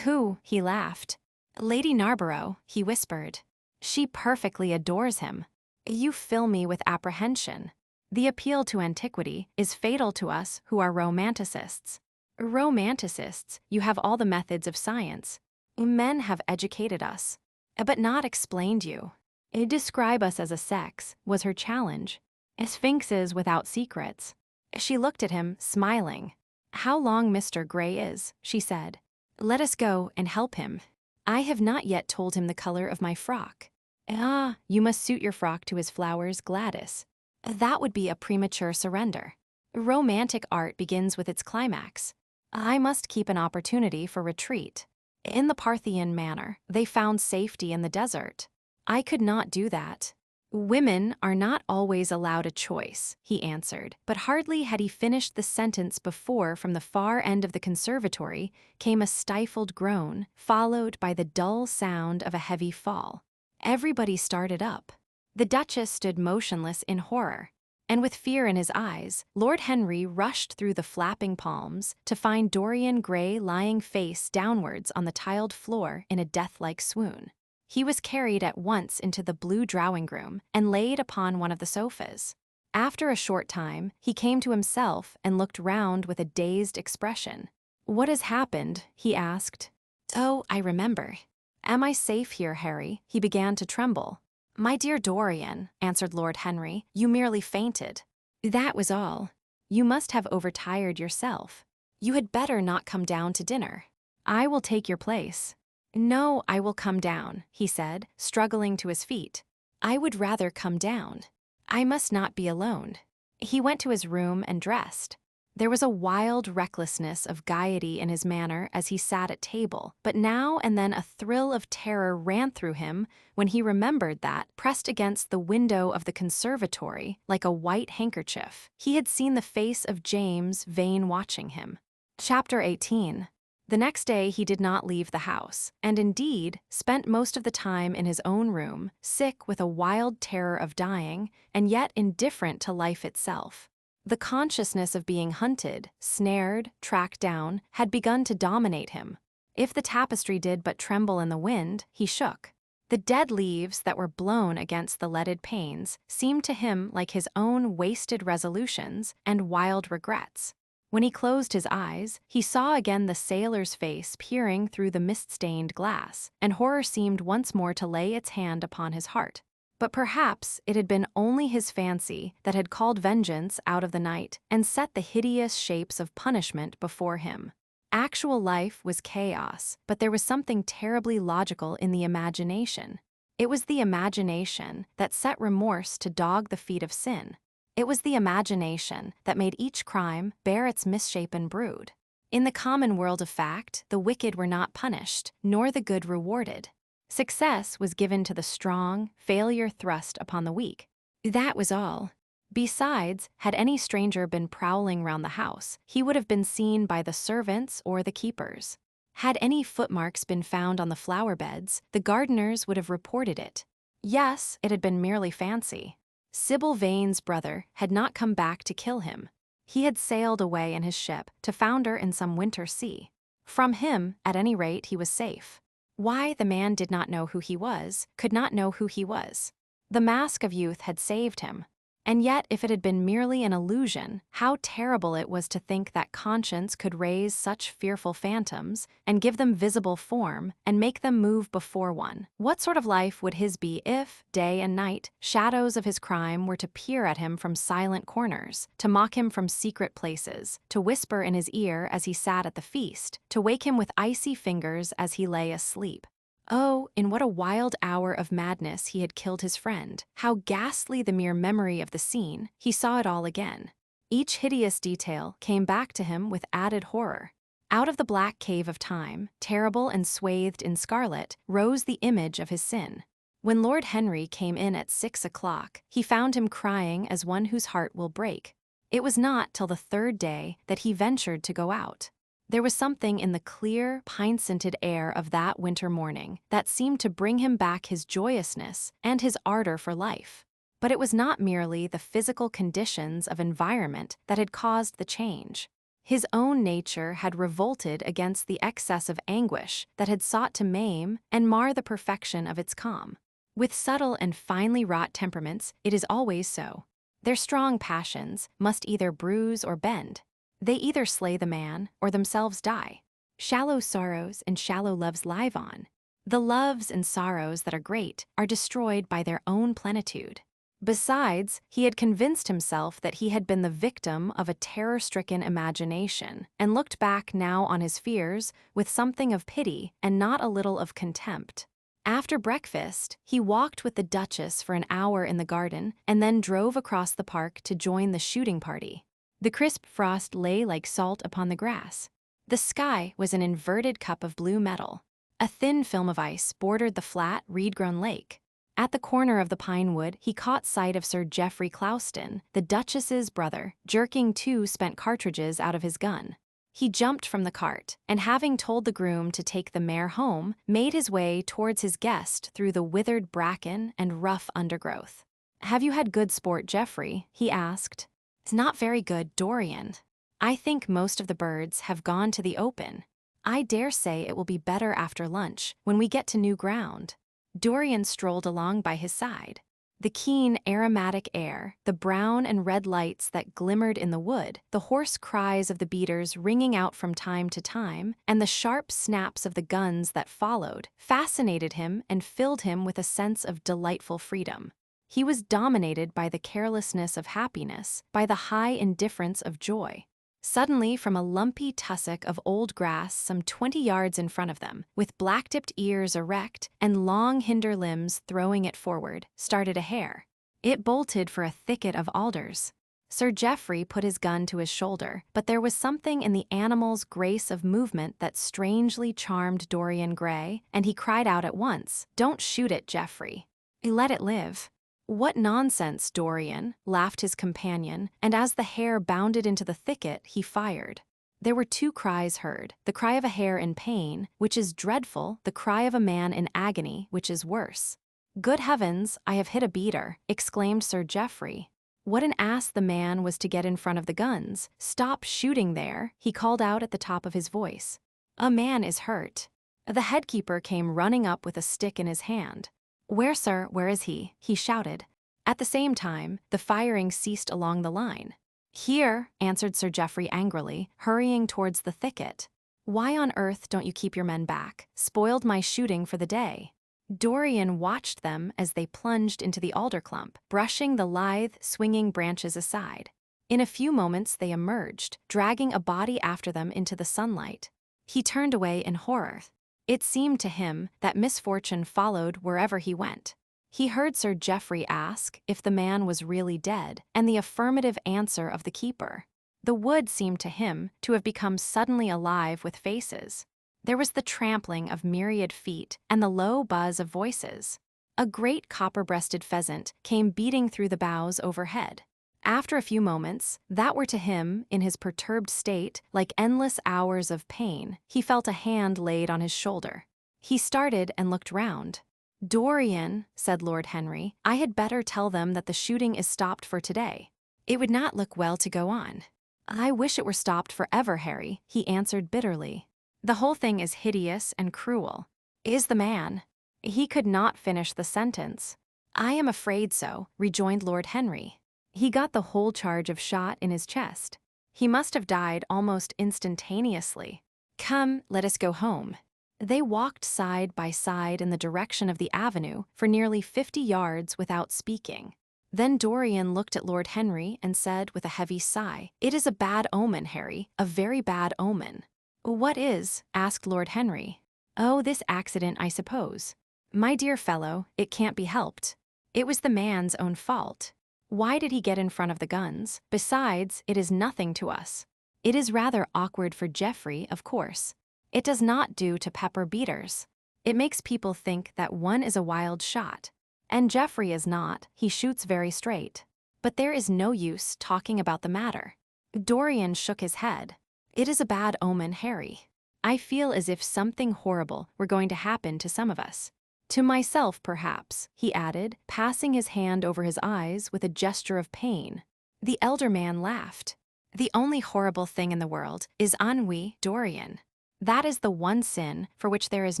Who? He laughed. Lady Narborough, he whispered. She perfectly adores him. You fill me with apprehension. The appeal to antiquity is fatal to us who are romanticists. Romanticists, you have all the methods of science. Men have educated us, but not explained you. Describe us as a sex, was her challenge. Sphinxes without secrets. She looked at him, smiling. "How long Mr. Gray is," she said. "Let us go and help him. I have not yet told him the color of my frock." "Ah, you must suit your frock to his flowers, Gladys." "That would be a premature surrender. Romantic art begins with its climax. I must keep an opportunity for retreat." In the Parthian manner, they found safety in the desert. I could not do that. "Women are not always allowed a choice," he answered, but hardly had he finished the sentence before from the far end of the conservatory came a stifled groan, followed by the dull sound of a heavy fall. Everybody started up. The Duchess stood motionless in horror, and with fear in his eyes, Lord Henry rushed through the flapping palms to find Dorian Gray lying face downwards on the tiled floor in a death-like swoon. He was carried at once into the blue drawing-room and laid upon one of the sofas. After a short time, he came to himself and looked round with a dazed expression. "What has happened?" he asked. "Oh, I remember. Am I safe here, Harry?" He began to tremble. "My dear Dorian," answered Lord Henry, "you merely fainted. That was all. You must have overtired yourself. You had better not come down to dinner. I will take your place." "No, I will come down," he said, struggling to his feet. "I would rather come down. I must not be alone." He went to his room and dressed. There was a wild recklessness of gaiety in his manner as he sat at table, but now and then a thrill of terror ran through him when he remembered that, pressed against the window of the conservatory, like a white handkerchief, he had seen the face of James Vane watching him. Chapter 18. The next day he did not leave the house, and indeed spent most of the time in his own room, sick with a wild terror of dying, and yet indifferent to life itself. The consciousness of being hunted, snared, tracked down, had begun to dominate him. If the tapestry did but tremble in the wind, he shook. The dead leaves that were blown against the leaded panes seemed to him like his own wasted resolutions and wild regrets. When he closed his eyes, he saw again the sailor's face peering through the mist-stained glass, and horror seemed once more to lay its hand upon his heart. But perhaps it had been only his fancy that had called vengeance out of the night and set the hideous shapes of punishment before him. Actual life was chaos, but there was something terribly logical in the imagination. It was the imagination that set remorse to dog the feet of sin. It was the imagination that made each crime bear its misshapen brood. In the common world of fact, the wicked were not punished, nor the good rewarded. Success was given to the strong, failure thrust upon the weak. That was all. Besides, had any stranger been prowling round the house, he would have been seen by the servants or the keepers. Had any footmarks been found on the flower beds, the gardeners would have reported it. Yes, it had been merely fancy. Sybil Vane's brother had not come back to kill him. He had sailed away in his ship to founder in some winter sea. From him, at any rate, he was safe. Why the man did not know who he was, could not know who he was. The mask of youth had saved him. And yet, if it had been merely an illusion, how terrible it was to think that conscience could raise such fearful phantoms, and give them visible form, and make them move before one. What sort of life would his be if, day and night, shadows of his crime were to peer at him from silent corners, to mock him from secret places, to whisper in his ear as he sat at the feast, to wake him with icy fingers as he lay asleep? Oh, in what a wild hour of madness he had killed his friend! How ghastly the mere memory of the scene! He saw it all again. Each hideous detail came back to him with added horror. Out of the black cave of time, terrible and swathed in scarlet, rose the image of his sin. When Lord Henry came in at 6 o'clock, he found him crying as one whose heart will break. It was not till the third day that he ventured to go out. There was something in the clear, pine-scented air of that winter morning that seemed to bring him back his joyousness and his ardor for life. But it was not merely the physical conditions of environment that had caused the change. His own nature had revolted against the excess of anguish that had sought to maim and mar the perfection of its calm. With subtle and finely wrought temperaments, it is always so. Their strong passions must either bruise or bend. They either slay the man or themselves die. Shallow sorrows and shallow loves live on. The loves and sorrows that are great are destroyed by their own plenitude. Besides, he had convinced himself that he had been the victim of a terror-stricken imagination, and looked back now on his fears with something of pity and not a little of contempt. After breakfast, he walked with the Duchess for an hour in the garden and then drove across the park to join the shooting party. The crisp frost lay like salt upon the grass. The sky was an inverted cup of blue metal. A thin film of ice bordered the flat, reed-grown lake. At the corner of the pine wood, he caught sight of Sir Geoffrey Clouston, the Duchess's brother, jerking 2 spent cartridges out of his gun. He jumped from the cart, and having told the groom to take the mare home, made his way towards his guest through the withered bracken and rough undergrowth. "Have you had good sport, Geoffrey?" he asked. "It's not very good, Dorian. I think most of the birds have gone to the open. I dare say it will be better after lunch, when we get to new ground." Dorian strolled along by his side. The keen, aromatic air, the brown and red lights that glimmered in the wood, the hoarse cries of the beaters ringing out from time to time, and the sharp snaps of the guns that followed, fascinated him and filled him with a sense of delightful freedom. He was dominated by the carelessness of happiness, by the high indifference of joy. Suddenly, from a lumpy tussock of old grass some 20 yards in front of them, with black-tipped ears erect and long hinder limbs throwing it forward, started a hare. It bolted for a thicket of alders. Sir Geoffrey put his gun to his shoulder, but there was something in the animal's grace of movement that strangely charmed Dorian Gray, and he cried out at once, "Don't shoot it, Geoffrey. Let it live." "What nonsense, Dorian," laughed his companion, and as the hare bounded into the thicket, he fired. There were 2 cries heard, the cry of a hare in pain, which is dreadful, the cry of a man in agony, which is worse. "Good heavens, I have hit a beater," exclaimed Sir Geoffrey. What an ass the man was to get in front of the guns. "Stop shooting there," he called out at the top of his voice. "A man is hurt." The headkeeper came running up with a stick in his hand. "Where, sir, where is he?" he shouted. At the same time, the firing ceased along the line. "Here," answered Sir Geoffrey angrily, hurrying towards the thicket. "Why on earth don't you keep your men back? Spoiled my shooting for the day." Dorian watched them as they plunged into the alder clump, brushing the lithe, swinging branches aside. In a few moments they emerged, dragging a body after them into the sunlight. He turned away in horror. It seemed to him that misfortune followed wherever he went. He heard Sir Geoffrey ask if the man was really dead, and the affirmative answer of the keeper. The wood seemed to him to have become suddenly alive with faces. There was the trampling of myriad feet and the low buzz of voices. A great copper-breasted pheasant came beating through the boughs overhead. After a few moments, that were to him, in his perturbed state, like endless hours of pain, he felt a hand laid on his shoulder. He started and looked round. "Dorian," said Lord Henry, "I had better tell them that the shooting is stopped for today. It would not look well to go on." "I wish it were stopped forever, Harry," he answered bitterly. "The whole thing is hideous and cruel." "Is the man—" He could not finish the sentence. "I am afraid so," rejoined Lord Henry. "He got the whole charge of shot in his chest. He must have died almost instantaneously. Come, let us go home." They walked side by side in the direction of the avenue for nearly 50 yards without speaking. Then Dorian looked at Lord Henry and said with a heavy sigh, "It is a bad omen, Harry, a very bad omen." "What is?" asked Lord Henry. "Oh, this accident, I suppose." "My dear fellow, it can't be helped. It was the man's own fault. Why did he get in front of the guns? Besides, it is nothing to us. It is rather awkward for Geoffrey, of course. It does not do to pepper beaters. It makes people think that one is a wild shot. And Geoffrey is not, he shoots very straight. But there is no use talking about the matter." Dorian shook his head. "It is a bad omen, Harry. I feel as if something horrible were going to happen to some of us. To myself, perhaps," he added, passing his hand over his eyes with a gesture of pain. The elder man laughed. "The only horrible thing in the world is ennui, Dorian. That is the one sin for which there is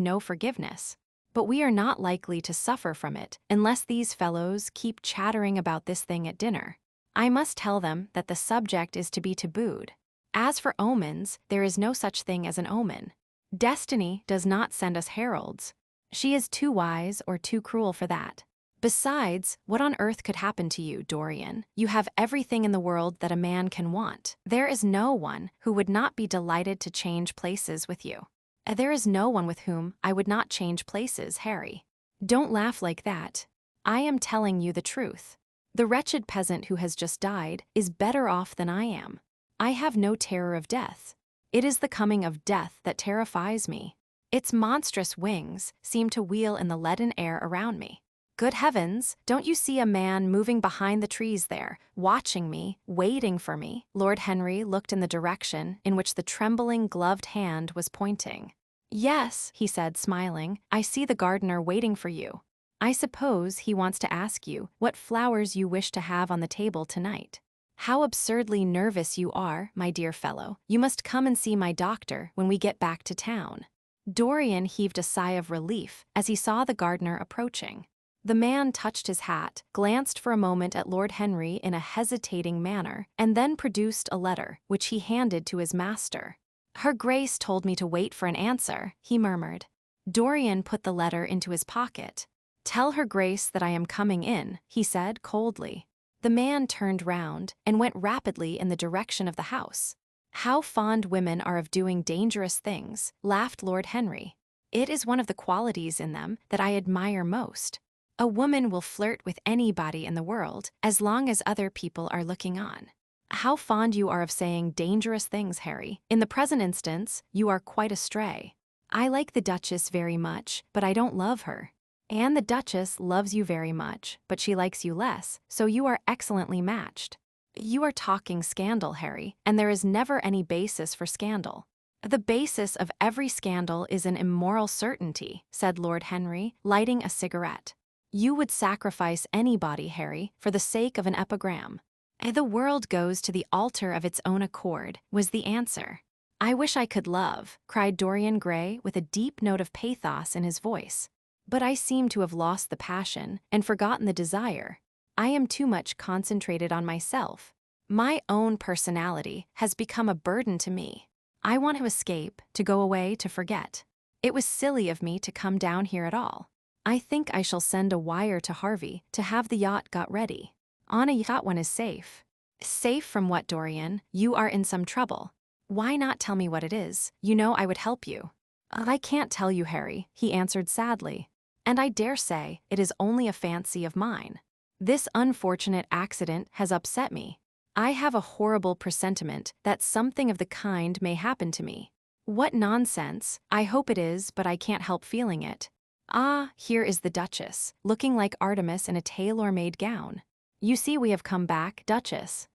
no forgiveness. But we are not likely to suffer from it unless these fellows keep chattering about this thing at dinner. I must tell them that the subject is to be tabooed. As for omens, there is no such thing as an omen. Destiny does not send us heralds. She is too wise or too cruel for that. Besides, what on earth could happen to you, Dorian? You have everything in the world that a man can want. There is no one who would not be delighted to change places with you. There is no one with whom I would not change places, Harry. Don't laugh like that. I am telling you the truth. The wretched peasant who has just died is better off than I am. I have no terror of death. It is the coming of death that terrifies me. Its monstrous wings seem to wheel in the leaden air around me. Good heavens, don't you see a man moving behind the trees there, watching me, waiting for me? Lord Henry looked in the direction in which the trembling gloved hand was pointing. Yes, he said, smiling, I see the gardener waiting for you. I suppose he wants to ask you what flowers you wish to have on the table tonight. How absurdly nervous you are, my dear fellow. You must come and see my doctor when we get back to town. Dorian heaved a sigh of relief as he saw the gardener approaching. The man touched his hat, glanced for a moment at Lord Henry in a hesitating manner, and then produced a letter, which he handed to his master. Her Grace told me to wait for an answer, he murmured. Dorian put the letter into his pocket. Tell Her Grace that I am coming in, he said coldly. The man turned round and went rapidly in the direction of the house. How fond women are of doing dangerous things, laughed Lord Henry. It is one of the qualities in them that I admire most. A woman will flirt with anybody in the world as long as other people are looking on. How fond you are of saying dangerous things, Harry. In the present instance, you are quite astray. I like the Duchess very much, but I don't love her. And the Duchess loves you very much, but she likes you less, so you are excellently matched. You are talking scandal, Harry, and there is never any basis for scandal. The basis of every scandal is an immoral certainty, said Lord Henry, lighting a cigarette. You would sacrifice anybody, Harry, for the sake of an epigram. The world goes to the altar of its own accord, was the answer. I wish I could love, cried Dorian Gray with a deep note of pathos in his voice. But I seem to have lost the passion and forgotten the desire. I am too much concentrated on myself. My own personality has become a burden to me. I want to escape, to go away, to forget. It was silly of me to come down here at all. I think I shall send a wire to Harvey to have the yacht got ready. On a yacht one is safe. Safe from what, Dorian? You are in some trouble. Why not tell me what it is? You know I would help you. I can't tell you, Harry, he answered sadly. And I dare say it is only a fancy of mine. This unfortunate accident has upset me. I have a horrible presentiment that something of the kind may happen to me. What nonsense! I hope it is, but I can't help feeling it. Ah, here is the Duchess, looking like Artemis in a tailor-made gown. You see we have come back, Duchess.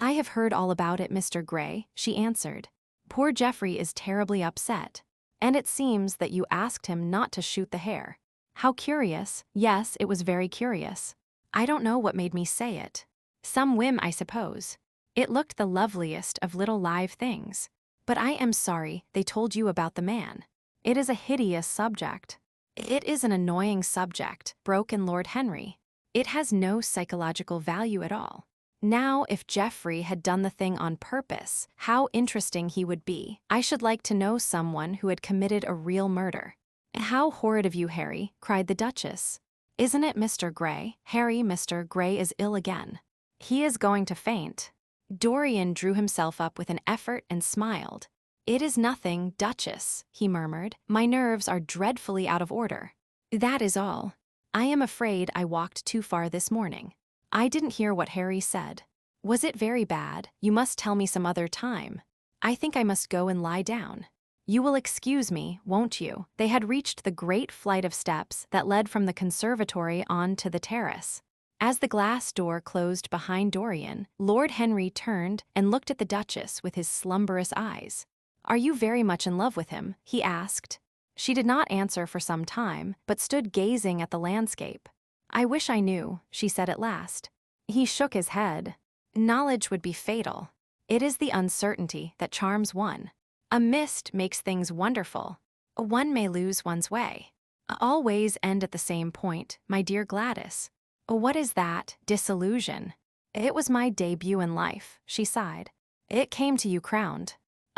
I have heard all about it, Mr. Gray, she answered. Poor Geoffrey is terribly upset. And it seems that you asked him not to shoot the hare. How curious. Yes, it was very curious. I don't know what made me say it. Some whim, I suppose. It looked the loveliest of little live things. But I am sorry they told you about the man. It is a hideous subject. It is an annoying subject, broke in Lord Henry. It has no psychological value at all. Now, if Geoffrey had done the thing on purpose, how interesting he would be. I should like to know someone who had committed a real murder. How horrid of you, Harry, cried the Duchess. Isn't it Mr. Gray? Harry, Mr. Gray is ill again. He is going to faint. Dorian drew himself up with an effort and smiled. It is nothing, Duchess, he murmured. My nerves are dreadfully out of order. That is all. I am afraid I walked too far this morning. I didn't hear what Harry said. Was it very bad? You must tell me some other time. I think I must go and lie down. You will excuse me, won't you? They had reached the great flight of steps that led from the conservatory on to the terrace. As the glass door closed behind Dorian, Lord Henry turned and looked at the Duchess with his slumberous eyes. Are you very much in love with him? He asked. She did not answer for some time, but stood gazing at the landscape. I wish I knew, she said at last. He shook his head. Knowledge would be fatal. It is the uncertainty that charms one. A mist makes things wonderful. One may lose one's way. All ways end at the same point, my dear Gladys. What is that? Disillusion. It was my debut in life, she sighed. It came to you crowned.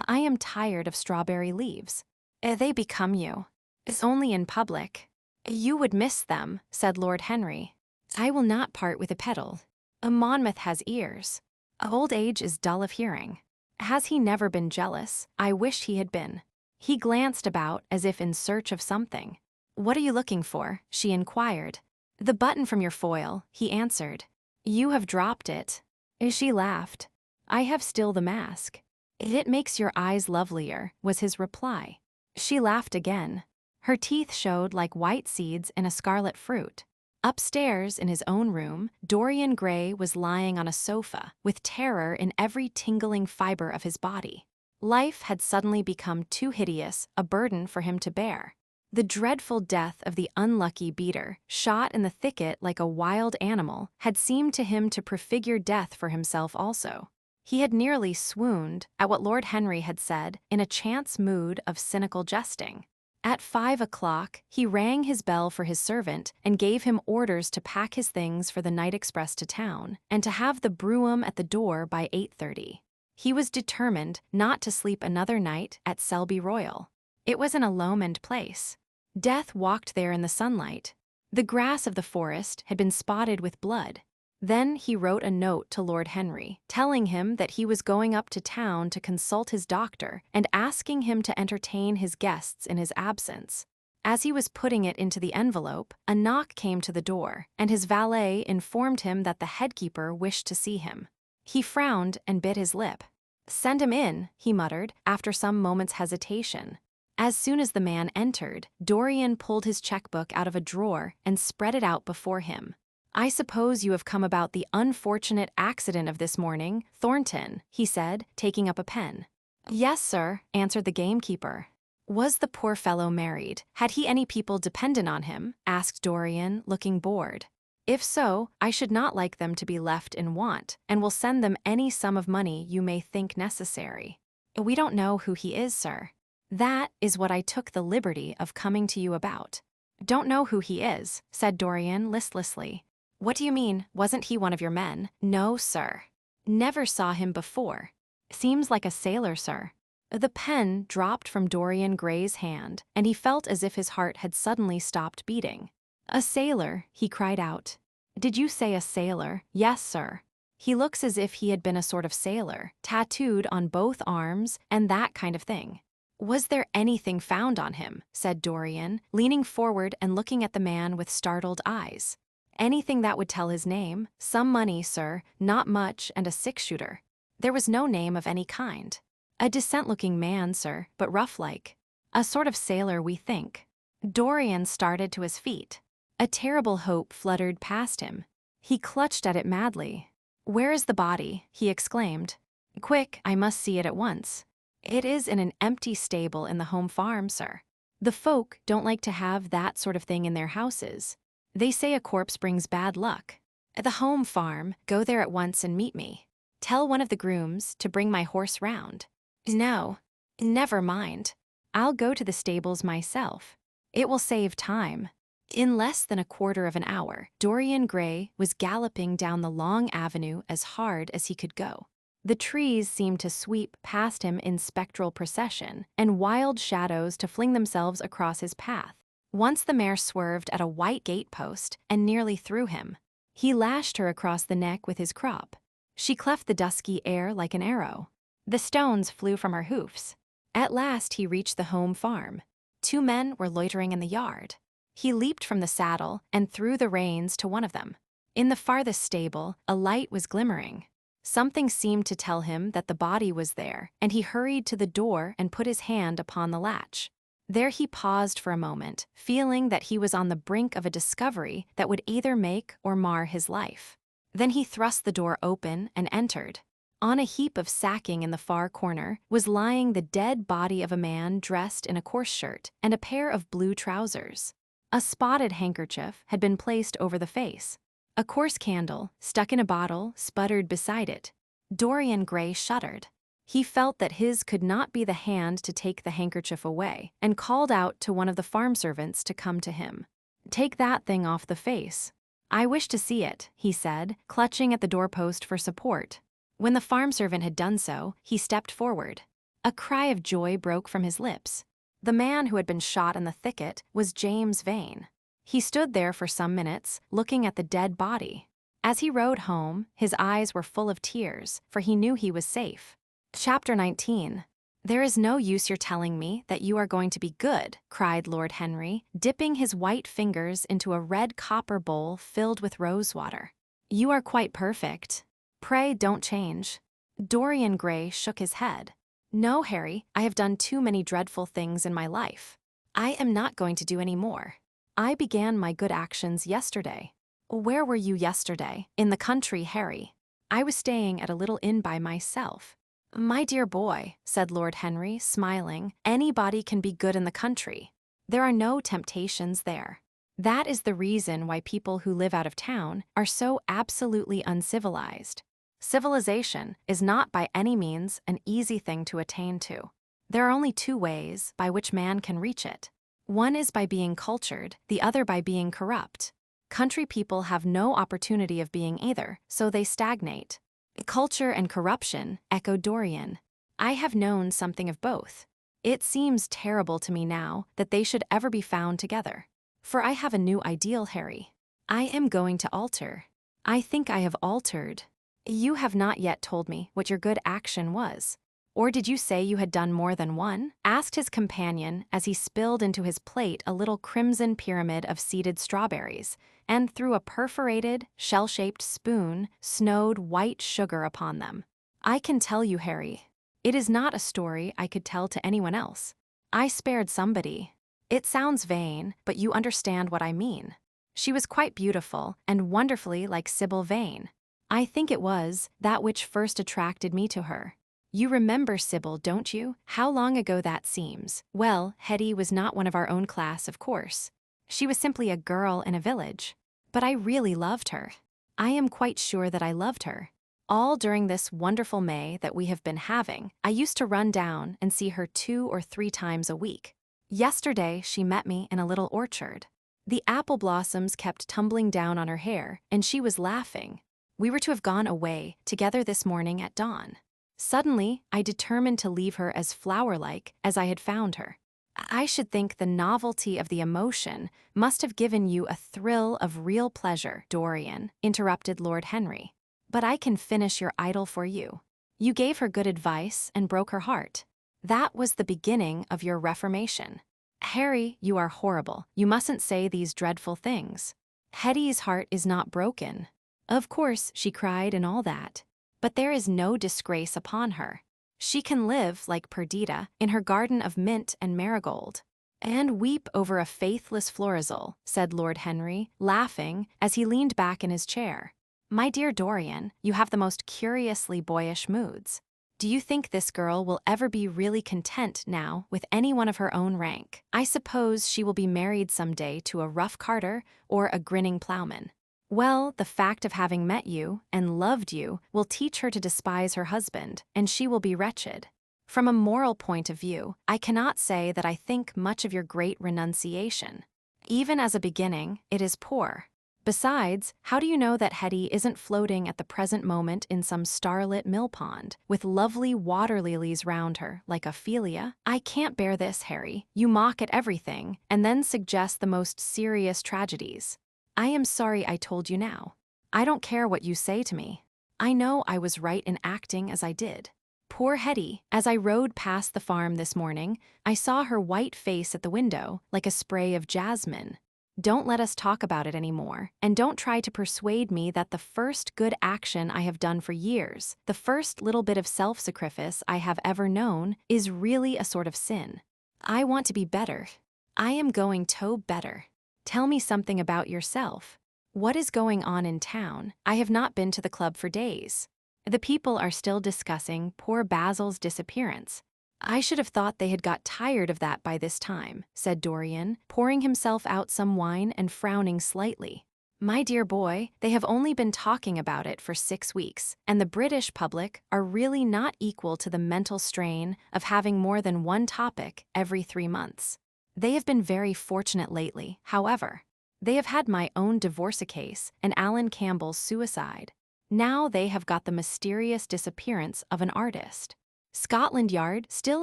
I am tired of strawberry leaves. They become you. It's only in public. You would miss them, said Lord Henry. I will not part with a petal. A Monmouth has ears. Old age is dull of hearing. Has he never been jealous? I wish he had been. He glanced about as if in search of something. What are you looking for? She inquired. The button from your foil, he answered. You have dropped it. She laughed. I have still the mask. It makes your eyes lovelier, was his reply. She laughed again. Her teeth showed like white seeds in a scarlet fruit. Upstairs in his own room, Dorian Gray was lying on a sofa, with terror in every tingling fiber of his body. Life had suddenly become too hideous, a burden for him to bear. The dreadful death of the unlucky beater, shot in the thicket like a wild animal, had seemed to him to prefigure death for himself also. He had nearly swooned at what Lord Henry had said in a chance mood of cynical jesting. At 5 o'clock, he rang his bell for his servant and gave him orders to pack his things for the night express to town, and to have the brougham at the door by 8:30. He was determined not to sleep another night at Selby Royal. It was an illumined place. Death walked there in the sunlight. The grass of the forest had been spotted with blood. Then he wrote a note to Lord Henry, telling him that he was going up to town to consult his doctor and asking him to entertain his guests in his absence. As he was putting it into the envelope, a knock came to the door, and his valet informed him that the headkeeper wished to see him. He frowned and bit his lip. Send him in, he muttered, after some moments' hesitation. As soon as the man entered, Dorian pulled his checkbook out of a drawer and spread it out before him. I suppose you have come about the unfortunate accident of this morning, Thornton, he said, taking up a pen. Yes, sir, answered the gamekeeper. Was the poor fellow married? Had he any people dependent on him? Asked Dorian, looking bored. If so, I should not like them to be left in want, and will send them any sum of money you may think necessary. We don't know who he is, sir. That is what I took the liberty of coming to you about. Don't know who he is, said Dorian listlessly. What do you mean, wasn't he one of your men? No, sir. Never saw him before. Seems like a sailor, sir. The pen dropped from Dorian Gray's hand, and he felt as if his heart had suddenly stopped beating. A sailor, he cried out. Did you say a sailor? Yes, sir. He looks as if he had been a sort of sailor, tattooed on both arms, and that kind of thing. Was there anything found on him? Said Dorian, leaning forward and looking at the man with startled eyes. Anything that would tell his name, some money, sir, not much, and a six-shooter. There was no name of any kind. A decent-looking man, sir, but rough-like. A sort of sailor, we think. Dorian started to his feet. A terrible hope fluttered past him. He clutched at it madly. Where is the body? He exclaimed. Quick, I must see it at once. It is in an empty stable in the home farm, sir. The folk don't like to have that sort of thing in their houses. They say a corpse brings bad luck. At the home farm, go there at once and meet me. Tell one of the grooms to bring my horse round. No, never mind. I'll go to the stables myself. It will save time. In less than a quarter of an hour, Dorian Gray was galloping down the long avenue as hard as he could go. The trees seemed to sweep past him in spectral procession, and wild shadows to fling themselves across his path. Once the mare swerved at a white gate-post and nearly threw him. He lashed her across the neck with his crop. She cleft the dusky air like an arrow. The stones flew from her hoofs. At last he reached the home farm. 2 men were loitering in the yard. He leaped from the saddle and threw the reins to one of them. In the farthest stable, a light was glimmering. Something seemed to tell him that the body was there, and he hurried to the door and put his hand upon the latch. There he paused for a moment, feeling that he was on the brink of a discovery that would either make or mar his life. Then he thrust the door open and entered. On a heap of sacking in the far corner was lying the dead body of a man dressed in a coarse shirt and a pair of blue trousers. A spotted handkerchief had been placed over the face. A coarse candle, stuck in a bottle, sputtered beside it. Dorian Gray shuddered. He felt that his could not be the hand to take the handkerchief away, and called out to one of the farm servants to come to him. Take that thing off the face. I wish to see it, he said, clutching at the doorpost for support. When the farm servant had done so, he stepped forward. A cry of joy broke from his lips. The man who had been shot in the thicket was James Vane. He stood there for some minutes, looking at the dead body. As he rode home, his eyes were full of tears, for he knew he was safe. Chapter 19. "There is no use your telling me that you are going to be good," cried Lord Henry, dipping his white fingers into a red copper bowl filled with rosewater. "You are quite perfect. Pray don't change." Dorian Gray shook his head. "No, Harry, I have done too many dreadful things in my life. I am not going to do any more. I began my good actions yesterday." "Where were you yesterday?" "In the country, Harry. I was staying at a little inn by myself." "My dear boy," said Lord Henry, smiling, "anybody can be good in the country. There are no temptations there. That is the reason why people who live out of town are so absolutely uncivilized. Civilization is not by any means an easy thing to attain to. There are only two ways by which man can reach it. One is by being cultured, the other by being corrupt. Country people have no opportunity of being either, so they stagnate." "Culture and corruption," echoed Dorian. "I have known something of both. It seems terrible to me now that they should ever be found together. For I have a new ideal, Harry. I am going to alter. I think I have altered." "You have not yet told me what your good action was. Or did you say you had done more than one?" asked his companion as he spilled into his plate a little crimson pyramid of seeded strawberries, and through a perforated, shell-shaped spoon snowed white sugar upon them. "I can tell you, Harry. It is not a story I could tell to anyone else. I spared somebody. It sounds vain, but you understand what I mean. She was quite beautiful and wonderfully like Sybil Vane. I think it was that which first attracted me to her. You remember Sybil, don't you? How long ago that seems. Well, Hetty was not one of our own class, of course. She was simply a girl in a village. But I really loved her. I am quite sure that I loved her. All during this wonderful May that we have been having, I used to run down and see her 2 or 3 times a week. Yesterday she met me in a little orchard. The apple blossoms kept tumbling down on her hair, and she was laughing. We were to have gone away together this morning at dawn. Suddenly, I determined to leave her as flower-like as I had found her." "I should think the novelty of the emotion must have given you a thrill of real pleasure, Dorian," interrupted Lord Henry. "But I can finish your idyll for you. You gave her good advice and broke her heart. That was the beginning of your reformation." "Harry, you are horrible. You mustn't say these dreadful things. Hetty's heart is not broken. Of course, she cried and all that. But there is no disgrace upon her. She can live, like Perdita, in her garden of mint and marigold." "And weep over a faithless Florizel," said Lord Henry, laughing as he leaned back in his chair. "My dear Dorian, you have the most curiously boyish moods. Do you think this girl will ever be really content now with anyone of her own rank? I suppose she will be married some day to a rough carter or a grinning plowman. Well, the fact of having met you and loved you will teach her to despise her husband, and she will be wretched. From a moral point of view, I cannot say that I think much of your great renunciation. Even as a beginning, it is poor. Besides, how do you know that Hetty isn't floating at the present moment in some starlit mill pond, with lovely water lilies round her, like Ophelia? I can't bear this, Harry. You mock at everything, and then suggest the most serious tragedies. I am sorry I told you now. I don't care what you say to me. I know I was right in acting as I did. Poor Hetty, as I rode past the farm this morning, I saw her white face at the window, like a spray of jasmine. Don't let us talk about it anymore, and don't try to persuade me that the first good action I have done for years, the first little bit of self-sacrifice I have ever known, is really a sort of sin. I want to be better. I am going to better. Tell me something about yourself. What is going on in town? I have not been to the club for days. The people are still discussing poor Basil's disappearance. I should have thought they had got tired of that by this time, said Dorian, pouring himself out some wine and frowning slightly. My dear boy, they have only been talking about it for 6 weeks, and the British public are really not equal to the mental strain of having more than one topic every 3 months. They have been very fortunate lately, however. They have had my own divorce case and Alan Campbell's suicide. Now they have got the mysterious disappearance of an artist. Scotland Yard still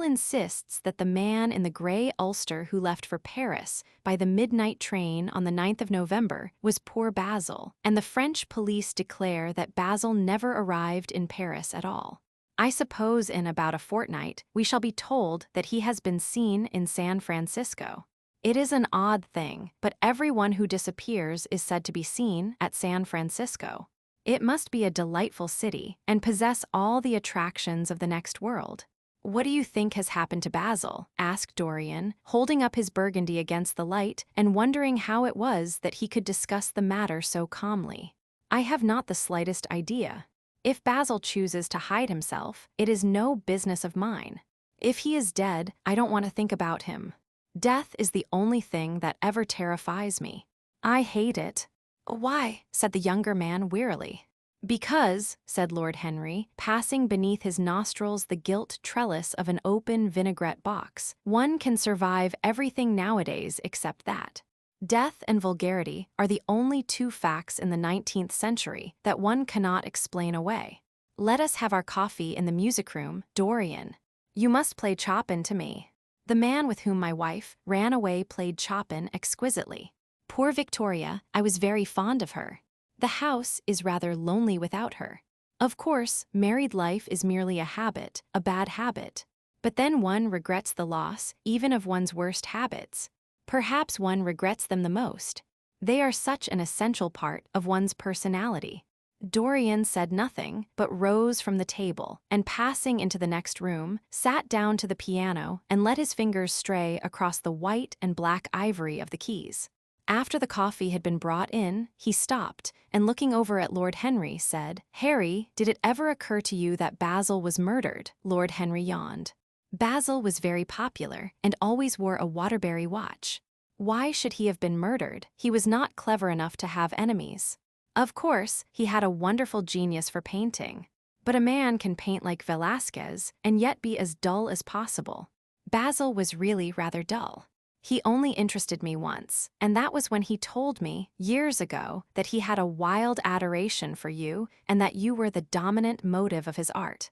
insists that the man in the grey ulster who left for Paris by the midnight train on the 9th of November was poor Basil, and the French police declare that Basil never arrived in Paris at all. I suppose in about a fortnight we shall be told that he has been seen in San Francisco. It is an odd thing, but everyone who disappears is said to be seen at San Francisco. It must be a delightful city and possess all the attractions of the next world. What do you think has happened to Basil? Asked Dorian, holding up his burgundy against the light and wondering how it was that he could discuss the matter so calmly. I have not the slightest idea. If Basil chooses to hide himself, it is no business of mine. If he is dead, I don't want to think about him. Death is the only thing that ever terrifies me. I hate it. Why? Said the younger man wearily. Because, said Lord Henry, passing beneath his nostrils the gilt trellis of an open vinaigrette box, one can survive everything nowadays except that. Death and vulgarity are the only two facts in the 19th century that one cannot explain away. Let us have our coffee in the music room, Dorian. You must play Chopin to me. The man with whom my wife ran away played Chopin exquisitely. Poor Victoria, I was very fond of her. The house is rather lonely without her. Of course, married life is merely a habit, a bad habit. But then one regrets the loss, even of one's worst habits. Perhaps one regrets them the most. They are such an essential part of one's personality. Dorian said nothing, but rose from the table, and passing into the next room, sat down to the piano and let his fingers stray across the white and black ivory of the keys. After the coffee had been brought in, he stopped, and looking over at Lord Henry, said, "Harry, did it ever occur to you that Basil was murdered?" Lord Henry yawned. Basil was very popular, and always wore a Waterbury watch. Why should he have been murdered? He was not clever enough to have enemies. Of course, he had a wonderful genius for painting. But a man can paint like Velázquez, and yet be as dull as possible. Basil was really rather dull. He only interested me once, and that was when he told me, years ago, that he had a wild adoration for you and that you were the dominant motive of his art.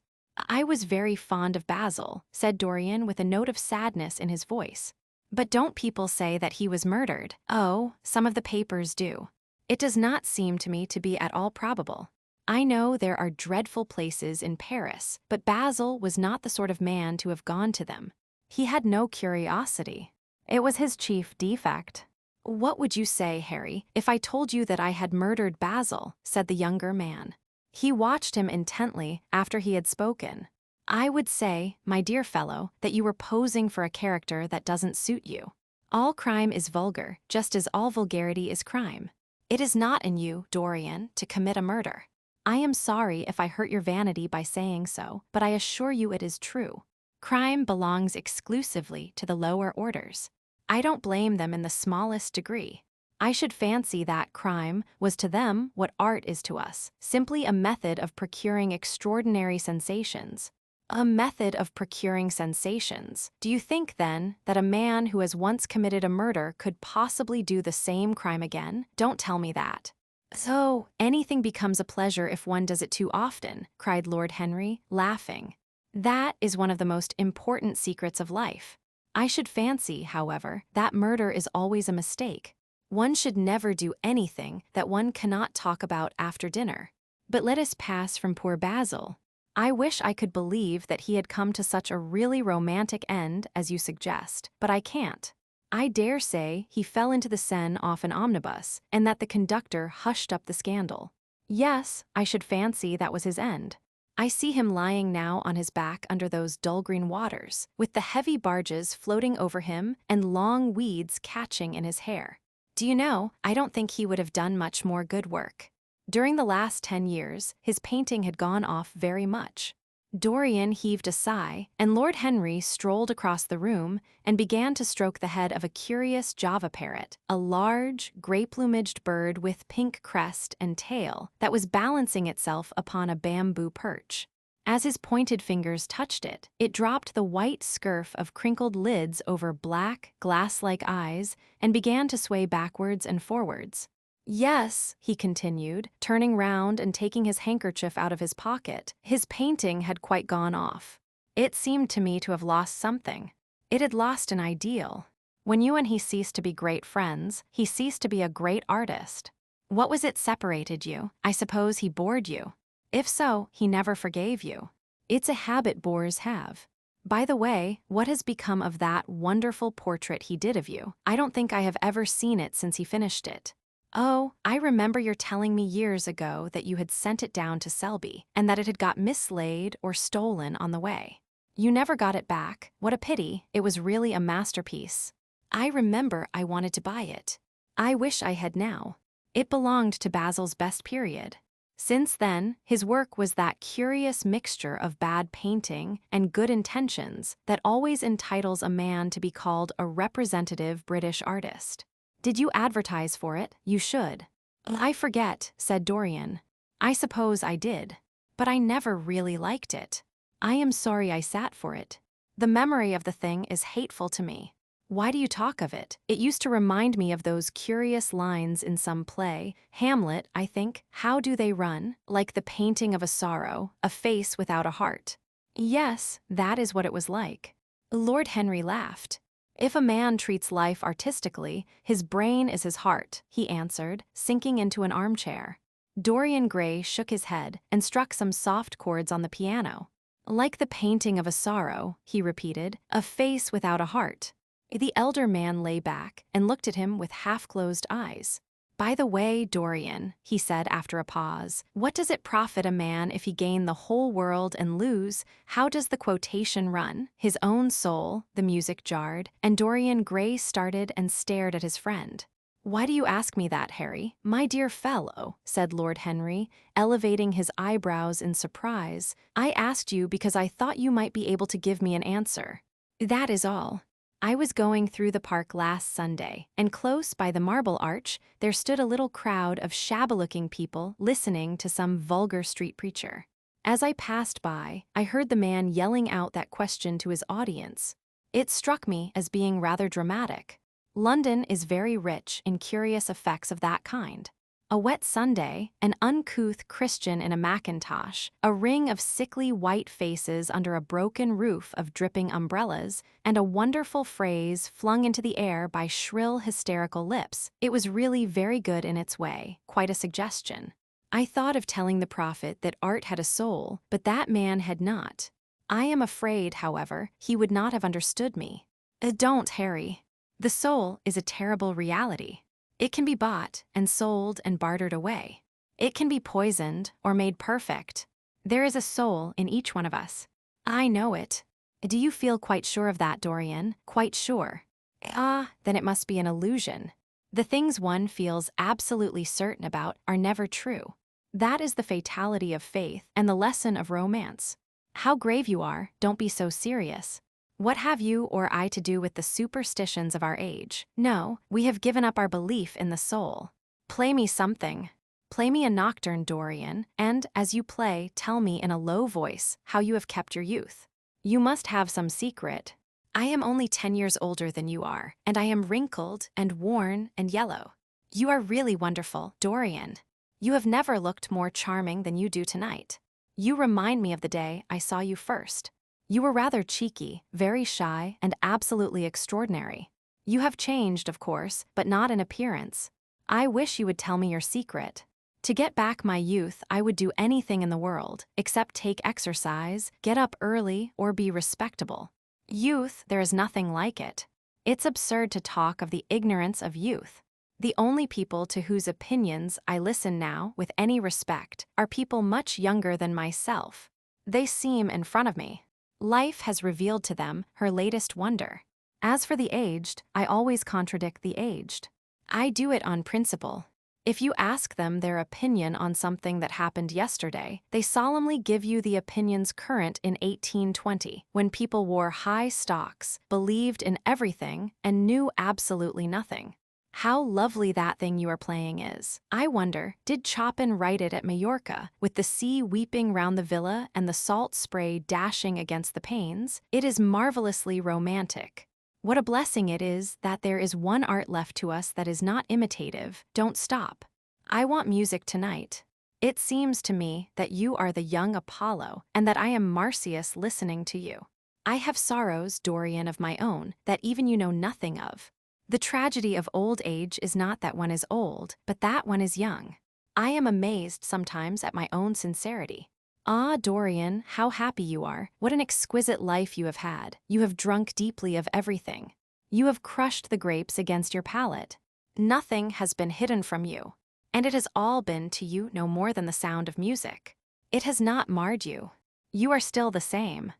I was very fond of Basil, said Dorian with a note of sadness in his voice. But don't people say that he was murdered? Oh, some of the papers do. It does not seem to me to be at all probable. I know there are dreadful places in Paris, but Basil was not the sort of man to have gone to them. He had no curiosity. It was his chief defect. What would you say, Harry, if I told you that I had murdered Basil? Said the younger man. He watched him intently after he had spoken. I would say, my dear fellow, that you were posing for a character that doesn't suit you. All crime is vulgar, just as all vulgarity is crime. It is not in you, Dorian, to commit a murder. I am sorry if I hurt your vanity by saying so, but I assure you it is true. Crime belongs exclusively to the lower orders. I don't blame them in the smallest degree. I should fancy that crime was to them what art is to us, simply a method of procuring extraordinary sensations. A method of procuring sensations. Do you think, then, that a man who has once committed a murder could possibly do the same crime again? Don't tell me that. So, anything becomes a pleasure if one does it too often, cried Lord Henry, laughing. That is one of the most important secrets of life. I should fancy, however, that murder is always a mistake. One should never do anything that one cannot talk about after dinner. But let us pass from poor Basil. I wish I could believe that he had come to such a really romantic end as you suggest, but I can't. I dare say he fell into the Seine off an omnibus, and that the conductor hushed up the scandal. Yes, I should fancy that was his end. I see him lying now on his back under those dull green waters, with the heavy barges floating over him and long weeds catching in his hair. Do you know, I don't think he would have done much more good work. During the last 10 years, his painting had gone off very much. Dorian heaved a sigh, and Lord Henry strolled across the room and began to stroke the head of a curious Java parrot, a large, gray-plumaged bird with pink crest and tail that was balancing itself upon a bamboo perch. As his pointed fingers touched it, it dropped the white scurf of crinkled lids over black, glass-like eyes and began to sway backwards and forwards. Yes, he continued, turning round and taking his handkerchief out of his pocket, his painting had quite gone off. It seemed to me to have lost something. It had lost an ideal. When you and he ceased to be great friends, he ceased to be a great artist. What was it separated you? I suppose he bored you. If so, he never forgave you. It's a habit bores have. By the way, what has become of that wonderful portrait he did of you? I don't think I have ever seen it since he finished it. Oh, I remember your telling me years ago that you had sent it down to Selby, and that it had got mislaid or stolen on the way. You never got it back. What a pity, it was really a masterpiece. I remember I wanted to buy it. I wish I had now. It belonged to Basil's best period. Since then, his work was that curious mixture of bad painting and good intentions that always entitles a man to be called a representative British artist. Did you advertise for it? You should. I forget, said Dorian. I suppose I did. But I never really liked it. I am sorry I sat for it. The memory of the thing is hateful to me. Why do you talk of it? It used to remind me of those curious lines in some play, Hamlet, I think. How do they run? Like the painting of a sorrow, a face without a heart. Yes, that is what it was like. Lord Henry laughed. If a man treats life artistically, his brain is his heart, he answered, sinking into an armchair. Dorian Gray shook his head and struck some soft chords on the piano. Like the painting of a sorrow, he repeated, a face without a heart. The elder man lay back and looked at him with half-closed eyes. By the way, Dorian, he said after a pause, what does it profit a man if he gain the whole world and lose? How does the quotation run? His own soul, the music jarred, and Dorian Gray started and stared at his friend. Why do you ask me that, Harry? My dear fellow, said Lord Henry, elevating his eyebrows in surprise. I asked you because I thought you might be able to give me an answer. That is all. I was going through the park last Sunday, and close by the Marble Arch, there stood a little crowd of shabby-looking people listening to some vulgar street preacher. As I passed by, I heard the man yelling out that question to his audience. It struck me as being rather dramatic. London is very rich in curious effects of that kind. A wet Sunday, an uncouth Christian in a mackintosh, a ring of sickly white faces under a broken roof of dripping umbrellas, and a wonderful phrase flung into the air by shrill, hysterical lips. It was really very good in its way, quite a suggestion. I thought of telling the prophet that art had a soul, but that man had not. I am afraid, however, he would not have understood me. Don't, Harry. The soul is a terrible reality. It can be bought and sold and bartered away. It can be poisoned or made perfect. There is a soul in each one of us. I know it. Do you feel quite sure of that, Dorian? Quite sure. Ah, then it must be an illusion. The things one feels absolutely certain about are never true. That is the fatality of faith and the lesson of romance. How grave you are, don't be so serious. What have you or I to do with the superstitions of our age? No, we have given up our belief in the soul. Play me something. Play me a nocturne, Dorian, and, as you play, tell me in a low voice how you have kept your youth. You must have some secret. I am only 10 years older than you are, and I am wrinkled and worn and yellow. You are really wonderful, Dorian. You have never looked more charming than you do tonight. You remind me of the day I saw you first. You were rather cheeky, very shy, and absolutely extraordinary. You have changed, of course, but not in appearance. I wish you would tell me your secret. To get back my youth, I would do anything in the world, except take exercise, get up early, or be respectable. Youth, there is nothing like it. It's absurd to talk of the ignorance of youth. The only people to whose opinions I listen now with any respect are people much younger than myself. They seem in front of me. Life has revealed to them her latest wonder. As for the aged, I always contradict the aged. I do it on principle. If you ask them their opinion on something that happened yesterday, they solemnly give you the opinions current in 1820, when people wore high stocks, believed in everything, and knew absolutely nothing. How lovely that thing you are playing is. I wonder, did Chopin write it at Majorca, with the sea weeping round the villa and the salt spray dashing against the panes? It is marvelously romantic. What a blessing it is that there is one art left to us that is not imitative. Don't stop. I want music tonight. It seems to me that you are the young Apollo and that I am Marsyas listening to you. I have sorrows, Dorian, of my own, that even you know nothing of. The tragedy of old age is not that one is old, but that one is young. I am amazed sometimes at my own sincerity. Ah, Dorian, how happy you are. What an exquisite life you have had. You have drunk deeply of everything. You have crushed the grapes against your palate. Nothing has been hidden from you. And it has all been to you no more than the sound of music. It has not marred you. You are still the same.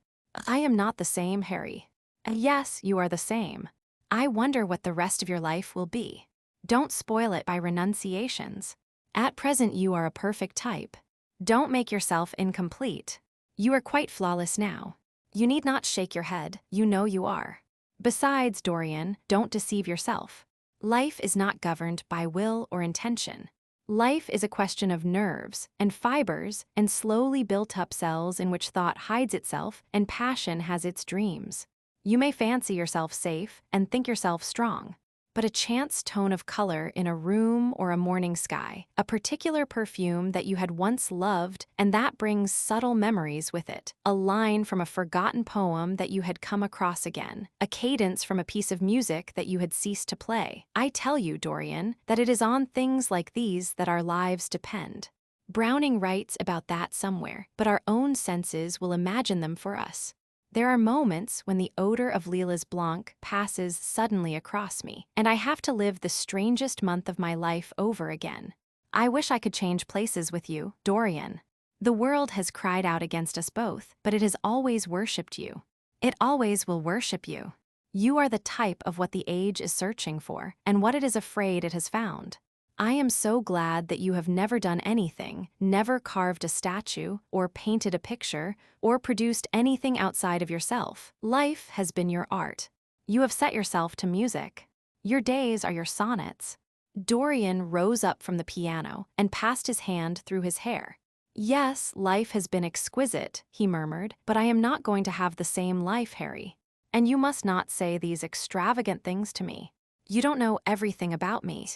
I am not the same, Harry. Yes, you are the same. I wonder what the rest of your life will be. Don't spoil it by renunciations. At present you are a perfect type. Don't make yourself incomplete. You are quite flawless now. You need not shake your head, you know you are. Besides, Dorian, don't deceive yourself. Life is not governed by will or intention. Life is a question of nerves and fibers and slowly built-up cells in which thought hides itself and passion has its dreams. You may fancy yourself safe and think yourself strong, but a chance tone of color in a room or a morning sky, a particular perfume that you had once loved and that brings subtle memories with it, a line from a forgotten poem that you had come across again, a cadence from a piece of music that you had ceased to play. I tell you, Dorian, that it is on things like these that our lives depend. Browning writes about that somewhere, but our own senses will imagine them for us. There are moments when the odor of Lilas Blanc passes suddenly across me, and I have to live the strangest month of my life over again. I wish I could change places with you, Dorian. The world has cried out against us both, but it has always worshipped you. It always will worship you. You are the type of what the age is searching for, and what it is afraid it has found. I am so glad that you have never done anything, never carved a statue, or painted a picture, or produced anything outside of yourself. Life has been your art. You have set yourself to music. Your days are your sonnets. Dorian rose up from the piano and passed his hand through his hair. Yes, life has been exquisite, he murmured, but I am not going to have the same life, Harry. And you must not say these extravagant things to me. You don't know everything about me.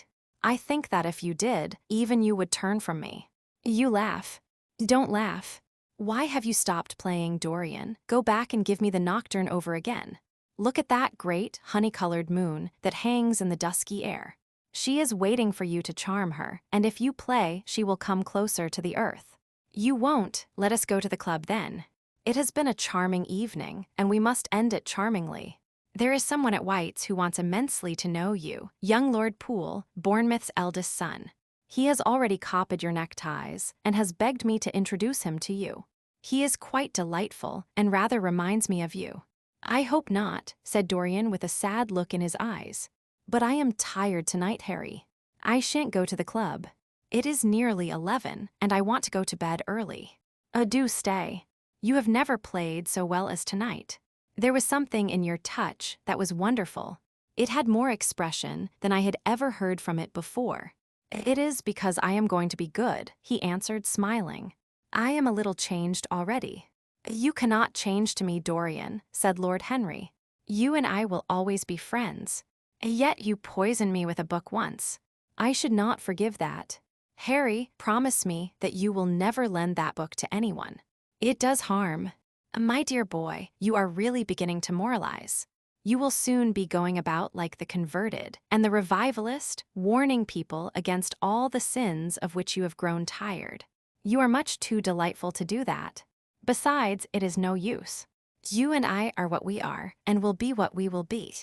I think that if you did, even you would turn from me. You laugh. Don't laugh. Why have you stopped playing, Dorian? Go back and give me the nocturne over again. Look at that great, honey-colored moon that hangs in the dusky air. She is waiting for you to charm her, and if you play, she will come closer to the earth. You won't. Let us go to the club then. It has been a charming evening, and we must end it charmingly. There is someone at White's who wants immensely to know you, young Lord Poole, Bournemouth's eldest son. He has already copied your neckties and has begged me to introduce him to you. He is quite delightful and rather reminds me of you. I hope not, said Dorian with a sad look in his eyes. But I am tired tonight, Harry. I shan't go to the club. It is nearly 11, and I want to go to bed early. Do stay. You have never played so well as tonight. There was something in your touch that was wonderful. It had more expression than I had ever heard from it before. It is because I am going to be good, he answered, smiling. I am a little changed already. You cannot change to me, Dorian, said Lord Henry. You and I will always be friends. Yet you poisoned me with a book once. I should not forgive that. Harry, promise me that you will never lend that book to anyone. It does harm. My dear boy, you are really beginning to moralize. You will soon be going about like the converted and the revivalist, warning people against all the sins of which you have grown tired. You are much too delightful to do that. Besides, it is no use. You and I are what we are, and will be what we will be.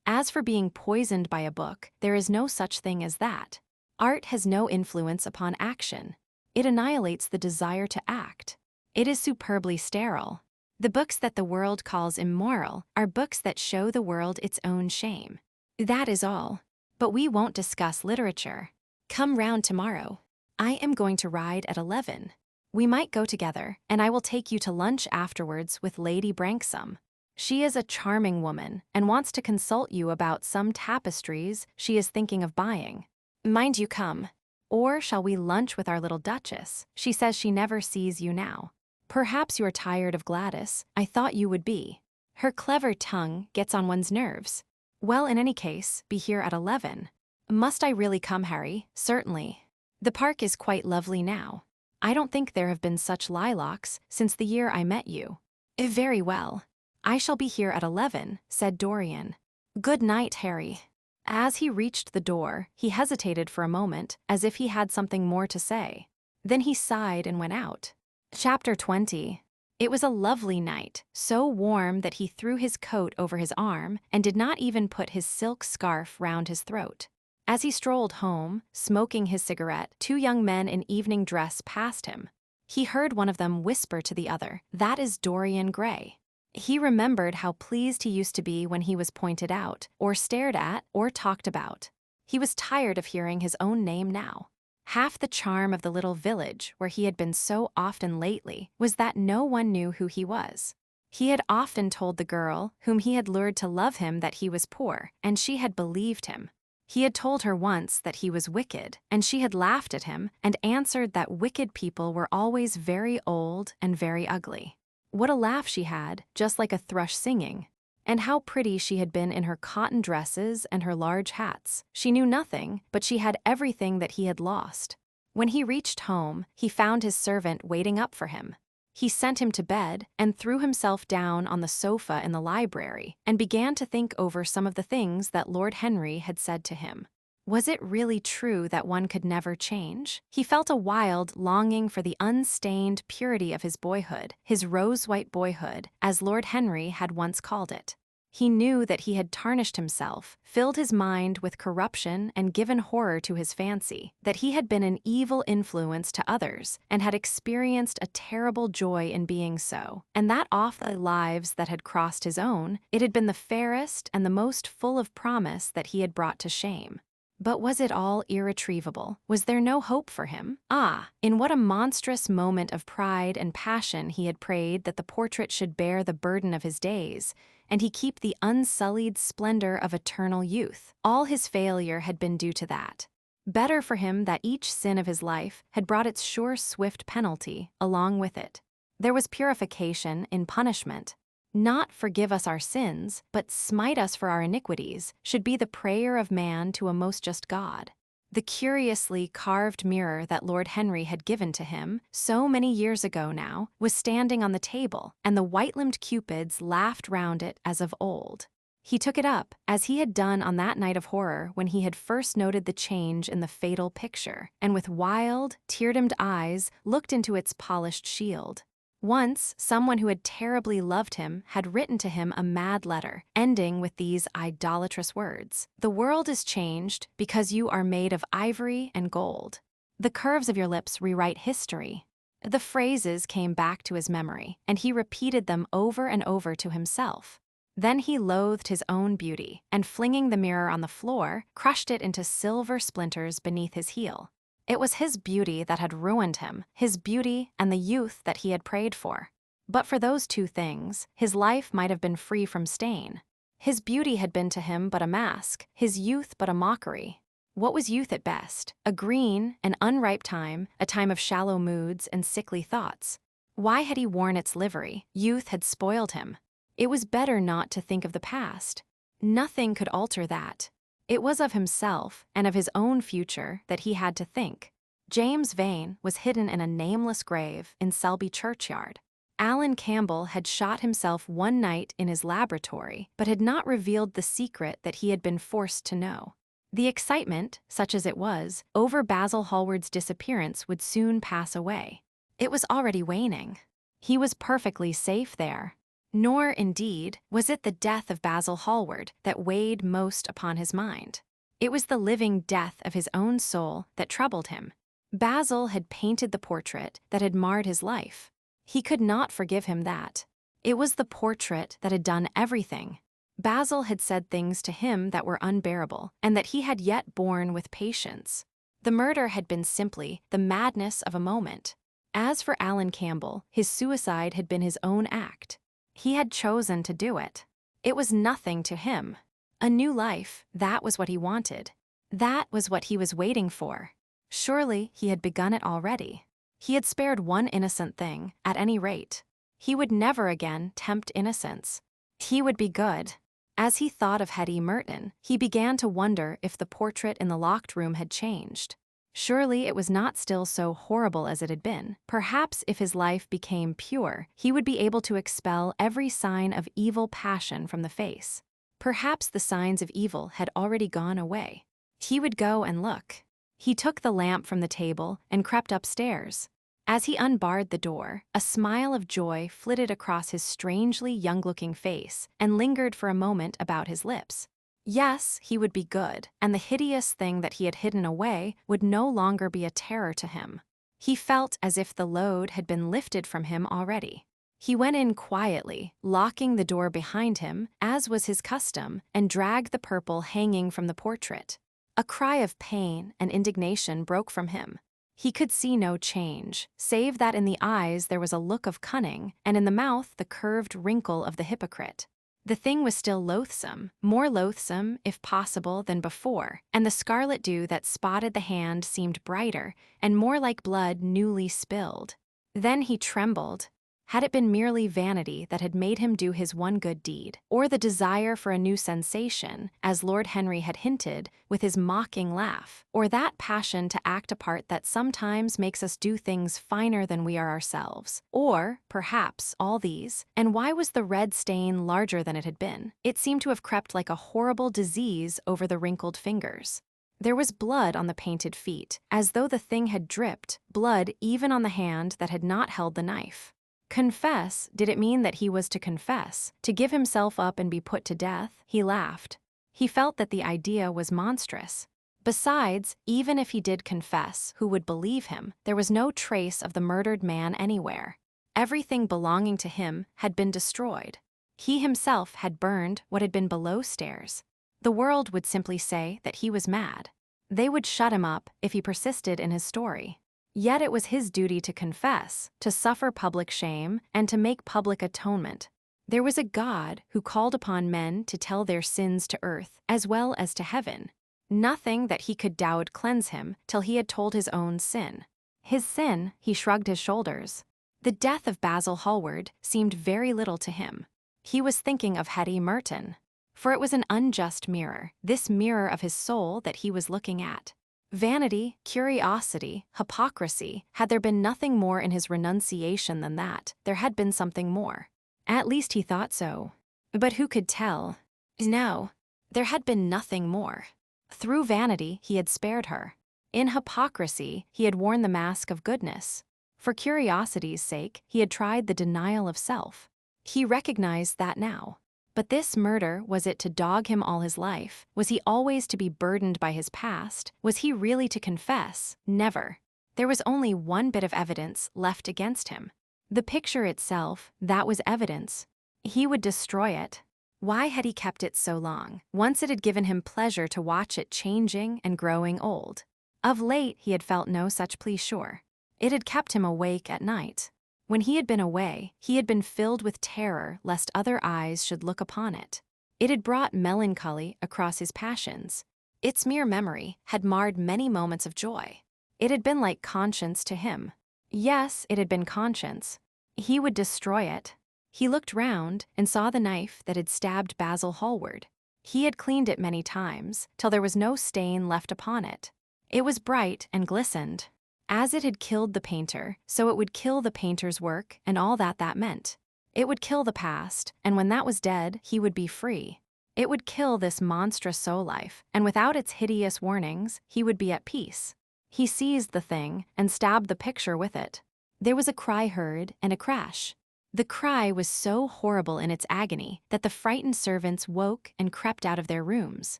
As for being poisoned by a book, there is no such thing as that. Art has no influence upon action. It annihilates the desire to act. It is superbly sterile. The books that the world calls immoral are books that show the world its own shame. That is all. But we won't discuss literature. Come round tomorrow. I am going to ride at 11. We might go together, and I will take you to lunch afterwards with Lady Branksome. She is a charming woman and wants to consult you about some tapestries she is thinking of buying. Mind you come. Or shall we lunch with our little Duchess? She says she never sees you now. Perhaps you are tired of Gladys. I thought you would be. Her clever tongue gets on one's nerves. Well, in any case, be here at 11. Must I really come, Harry? Certainly. The park is quite lovely now. I don't think there have been such lilacs since the year I met you." "Very well. I shall be here at 11, said Dorian. "Good night, Harry." As he reached the door, he hesitated for a moment, as if he had something more to say. Then he sighed and went out. Chapter 20. It was a lovely night, so warm that he threw his coat over his arm and did not even put his silk scarf round his throat. As he strolled home, smoking his cigarette, 2 young men in evening dress passed him. He heard one of them whisper to the other, "That is Dorian Gray." He remembered how pleased he used to be when he was pointed out, or stared at, or talked about. He was tired of hearing his own name now. Half the charm of the little village where he had been so often lately was that no one knew who he was. He had often told the girl whom he had lured to love him that he was poor, and she had believed him. He had told her once that he was wicked, and she had laughed at him and answered that wicked people were always very old and very ugly. What a laugh she had, just like a thrush singing. And how pretty she had been in her cotton dresses and her large hats. She knew nothing, but she had everything that he had lost. When he reached home, he found his servant waiting up for him. He sent him to bed and threw himself down on the sofa in the library and began to think over some of the things that Lord Henry had said to him. Was it really true that one could never change? He felt a wild longing for the unstained purity of his boyhood, his rose-white boyhood, as Lord Henry had once called it. He knew that he had tarnished himself, filled his mind with corruption and given horror to his fancy, that he had been an evil influence to others and had experienced a terrible joy in being so, and that off the lives that had crossed his own, it had been the fairest and the most full of promise that he had brought to shame. But was it all irretrievable? Was there no hope for him? Ah, in what a monstrous moment of pride and passion he had prayed that the portrait should bear the burden of his days, and he keep the unsullied splendor of eternal youth. All his failure had been due to that. Better for him that each sin of his life had brought its sure swift penalty along with it. There was purification in punishment. Not "forgive us our sins, but smite us for our iniquities" should be the prayer of man to a most just God. The curiously carved mirror that Lord Henry had given to him, so many years ago now, was standing on the table, and the white-limbed cupids laughed round it as of old. He took it up, as he had done on that night of horror when he had first noted the change in the fatal picture, and with wild, tear-dimmed eyes looked into its polished shield. Once, someone who had terribly loved him had written to him a mad letter, ending with these idolatrous words: "The world is changed because you are made of ivory and gold. The curves of your lips rewrite history." The phrases came back to his memory, and he repeated them over and over to himself. Then he loathed his own beauty, and flinging the mirror on the floor, crushed it into silver splinters beneath his heel. It was his beauty that had ruined him, his beauty and the youth that he had prayed for. But for those 2 things, his life might have been free from stain. His beauty had been to him but a mask, his youth but a mockery. What was youth at best? A green and unripe time, a time of shallow moods and sickly thoughts. Why had he worn its livery? Youth had spoiled him. It was better not to think of the past. Nothing could alter that. It was of himself and of his own future that he had to think. James Vane was hidden in a nameless grave in Selby churchyard. Alan Campbell had shot himself one night in his laboratory, but had not revealed the secret that he had been forced to know. The excitement, such as it was, over Basil Hallward's disappearance would soon pass away. It was already waning. He was perfectly safe there. Nor, indeed, was it the death of Basil Hallward that weighed most upon his mind. It was the living death of his own soul that troubled him. Basil had painted the portrait that had marred his life. He could not forgive him that. It was the portrait that had done everything. Basil had said things to him that were unbearable, and that he had yet borne with patience. The murder had been simply the madness of a moment. As for Alan Campbell, his suicide had been his own act. He had chosen to do it. It was nothing to him. A new life, that was what he wanted. That was what he was waiting for. Surely he had begun it already. He had spared one innocent thing, at any rate. He would never again tempt innocence. He would be good. As he thought of Hetty Merton, he began to wonder if the portrait in the locked room had changed. Surely it was not still so horrible as it had been. Perhaps if his life became pure, he would be able to expel every sign of evil passion from the face. Perhaps the signs of evil had already gone away. He would go and look. He took the lamp from the table and crept upstairs. As he unbarred the door, a smile of joy flitted across his strangely young-looking face and lingered for a moment about his lips. Yes, he would be good, and the hideous thing that he had hidden away would no longer be a terror to him. He felt as if the load had been lifted from him already. He went in quietly, locking the door behind him, as was his custom, and dragged the purple hanging from the portrait. A cry of pain and indignation broke from him. He could see no change, save that in the eyes there was a look of cunning, and in the mouth the curved wrinkle of the hypocrite. The thing was still loathsome, more loathsome, if possible, than before, and the scarlet dew that spotted the hand seemed brighter and more like blood newly spilled. Then he trembled. Had it been merely vanity that had made him do his one good deed, or the desire for a new sensation, as Lord Henry had hinted with his mocking laugh, or that passion to act a part that sometimes makes us do things finer than we are ourselves, or, perhaps, all these, and why was the red stain larger than it had been? It seemed to have crept like a horrible disease over the wrinkled fingers. There was blood on the painted feet, as though the thing had dripped, blood even on the hand that had not held the knife. Confess? Did it mean that he was to confess, to give himself up and be put to death? He laughed. He felt that the idea was monstrous. Besides, even if he did confess, who would believe him? There was no trace of the murdered man anywhere. Everything belonging to him had been destroyed. He himself had burned what had been below stairs. The world would simply say that he was mad. They would shut him up if he persisted in his story. Yet it was his duty to confess, to suffer public shame, and to make public atonement. There was a God who called upon men to tell their sins to earth as well as to heaven. Nothing that he could do would cleanse him till he had told his own sin. His sin, he shrugged his shoulders. The death of Basil Hallward seemed very little to him. He was thinking of Hetty Merton. For it was an unjust mirror, this mirror of his soul that he was looking at. Vanity, curiosity, hypocrisy, had there been nothing more in his renunciation than that, there had been something more. At least he thought so. But who could tell? No, there had been nothing more. Through vanity, he had spared her. In hypocrisy, he had worn the mask of goodness. For curiosity's sake, he had tried the denial of self. He recognized that now. But this murder, was it to dog him all his life? Was he always to be burdened by his past? Was he really to confess? Never. There was only one bit of evidence left against him. The picture itself, that was evidence. He would destroy it. Why had he kept it so long? Once it had given him pleasure to watch it changing and growing old. Of late, he had felt no such plea sure. It had kept him awake at night. When he had been away, he had been filled with terror lest other eyes should look upon it. It had brought melancholy across his passions. Its mere memory had marred many moments of joy. It had been like conscience to him. Yes, it had been conscience. He would destroy it. He looked round and saw the knife that had stabbed Basil Hallward. He had cleaned it many times, till there was no stain left upon it. It was bright and glistened. As it had killed the painter, so it would kill the painter's work and all that that meant. It would kill the past, and when that was dead, he would be free. It would kill this monstrous soul life, and without its hideous warnings, he would be at peace. He seized the thing and stabbed the picture with it. There was a cry heard and a crash. The cry was so horrible in its agony that the frightened servants woke and crept out of their rooms.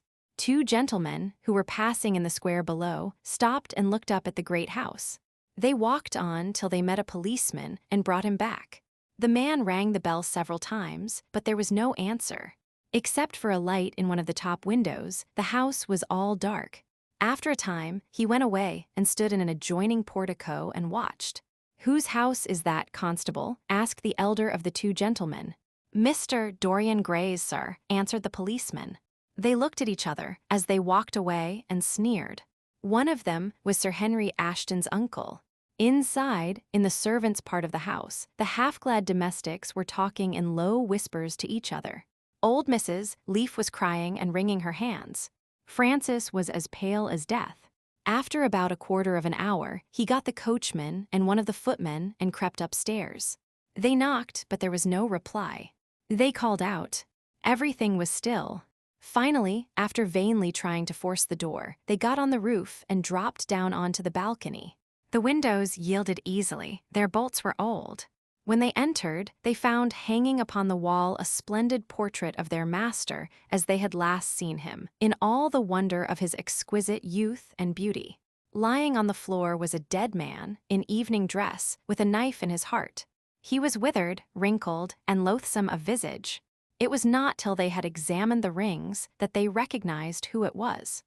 Two gentlemen, who were passing in the square below, stopped and looked up at the great house. They walked on till they met a policeman and brought him back. The man rang the bell several times, but there was no answer. Except for a light in one of the top windows, the house was all dark. After a time, he went away and stood in an adjoining portico and watched. "Whose house is that, constable?" asked the elder of the two gentlemen. "Mr. Dorian Gray's, sir," answered the policeman. They looked at each other as they walked away and sneered. One of them was Sir Henry Ashton's uncle. Inside, in the servants' part of the house, the half-clad domestics were talking in low whispers to each other. Old Mrs. Leaf was crying and wringing her hands. Frances was as pale as death. After about a quarter of an hour, he got the coachman and one of the footmen and crept upstairs. They knocked, but there was no reply. They called out. Everything was still. Finally, after vainly trying to force the door, they got on the roof and dropped down onto the balcony. The windows yielded easily. Their bolts were old. When they entered, they found hanging upon the wall a splendid portrait of their master as they had last seen him, in all the wonder of his exquisite youth and beauty. Lying on the floor was a dead man, in evening dress, with a knife in his heart. He was withered, wrinkled, and loathsome of visage. It was not till they had examined the rings that they recognized who it was.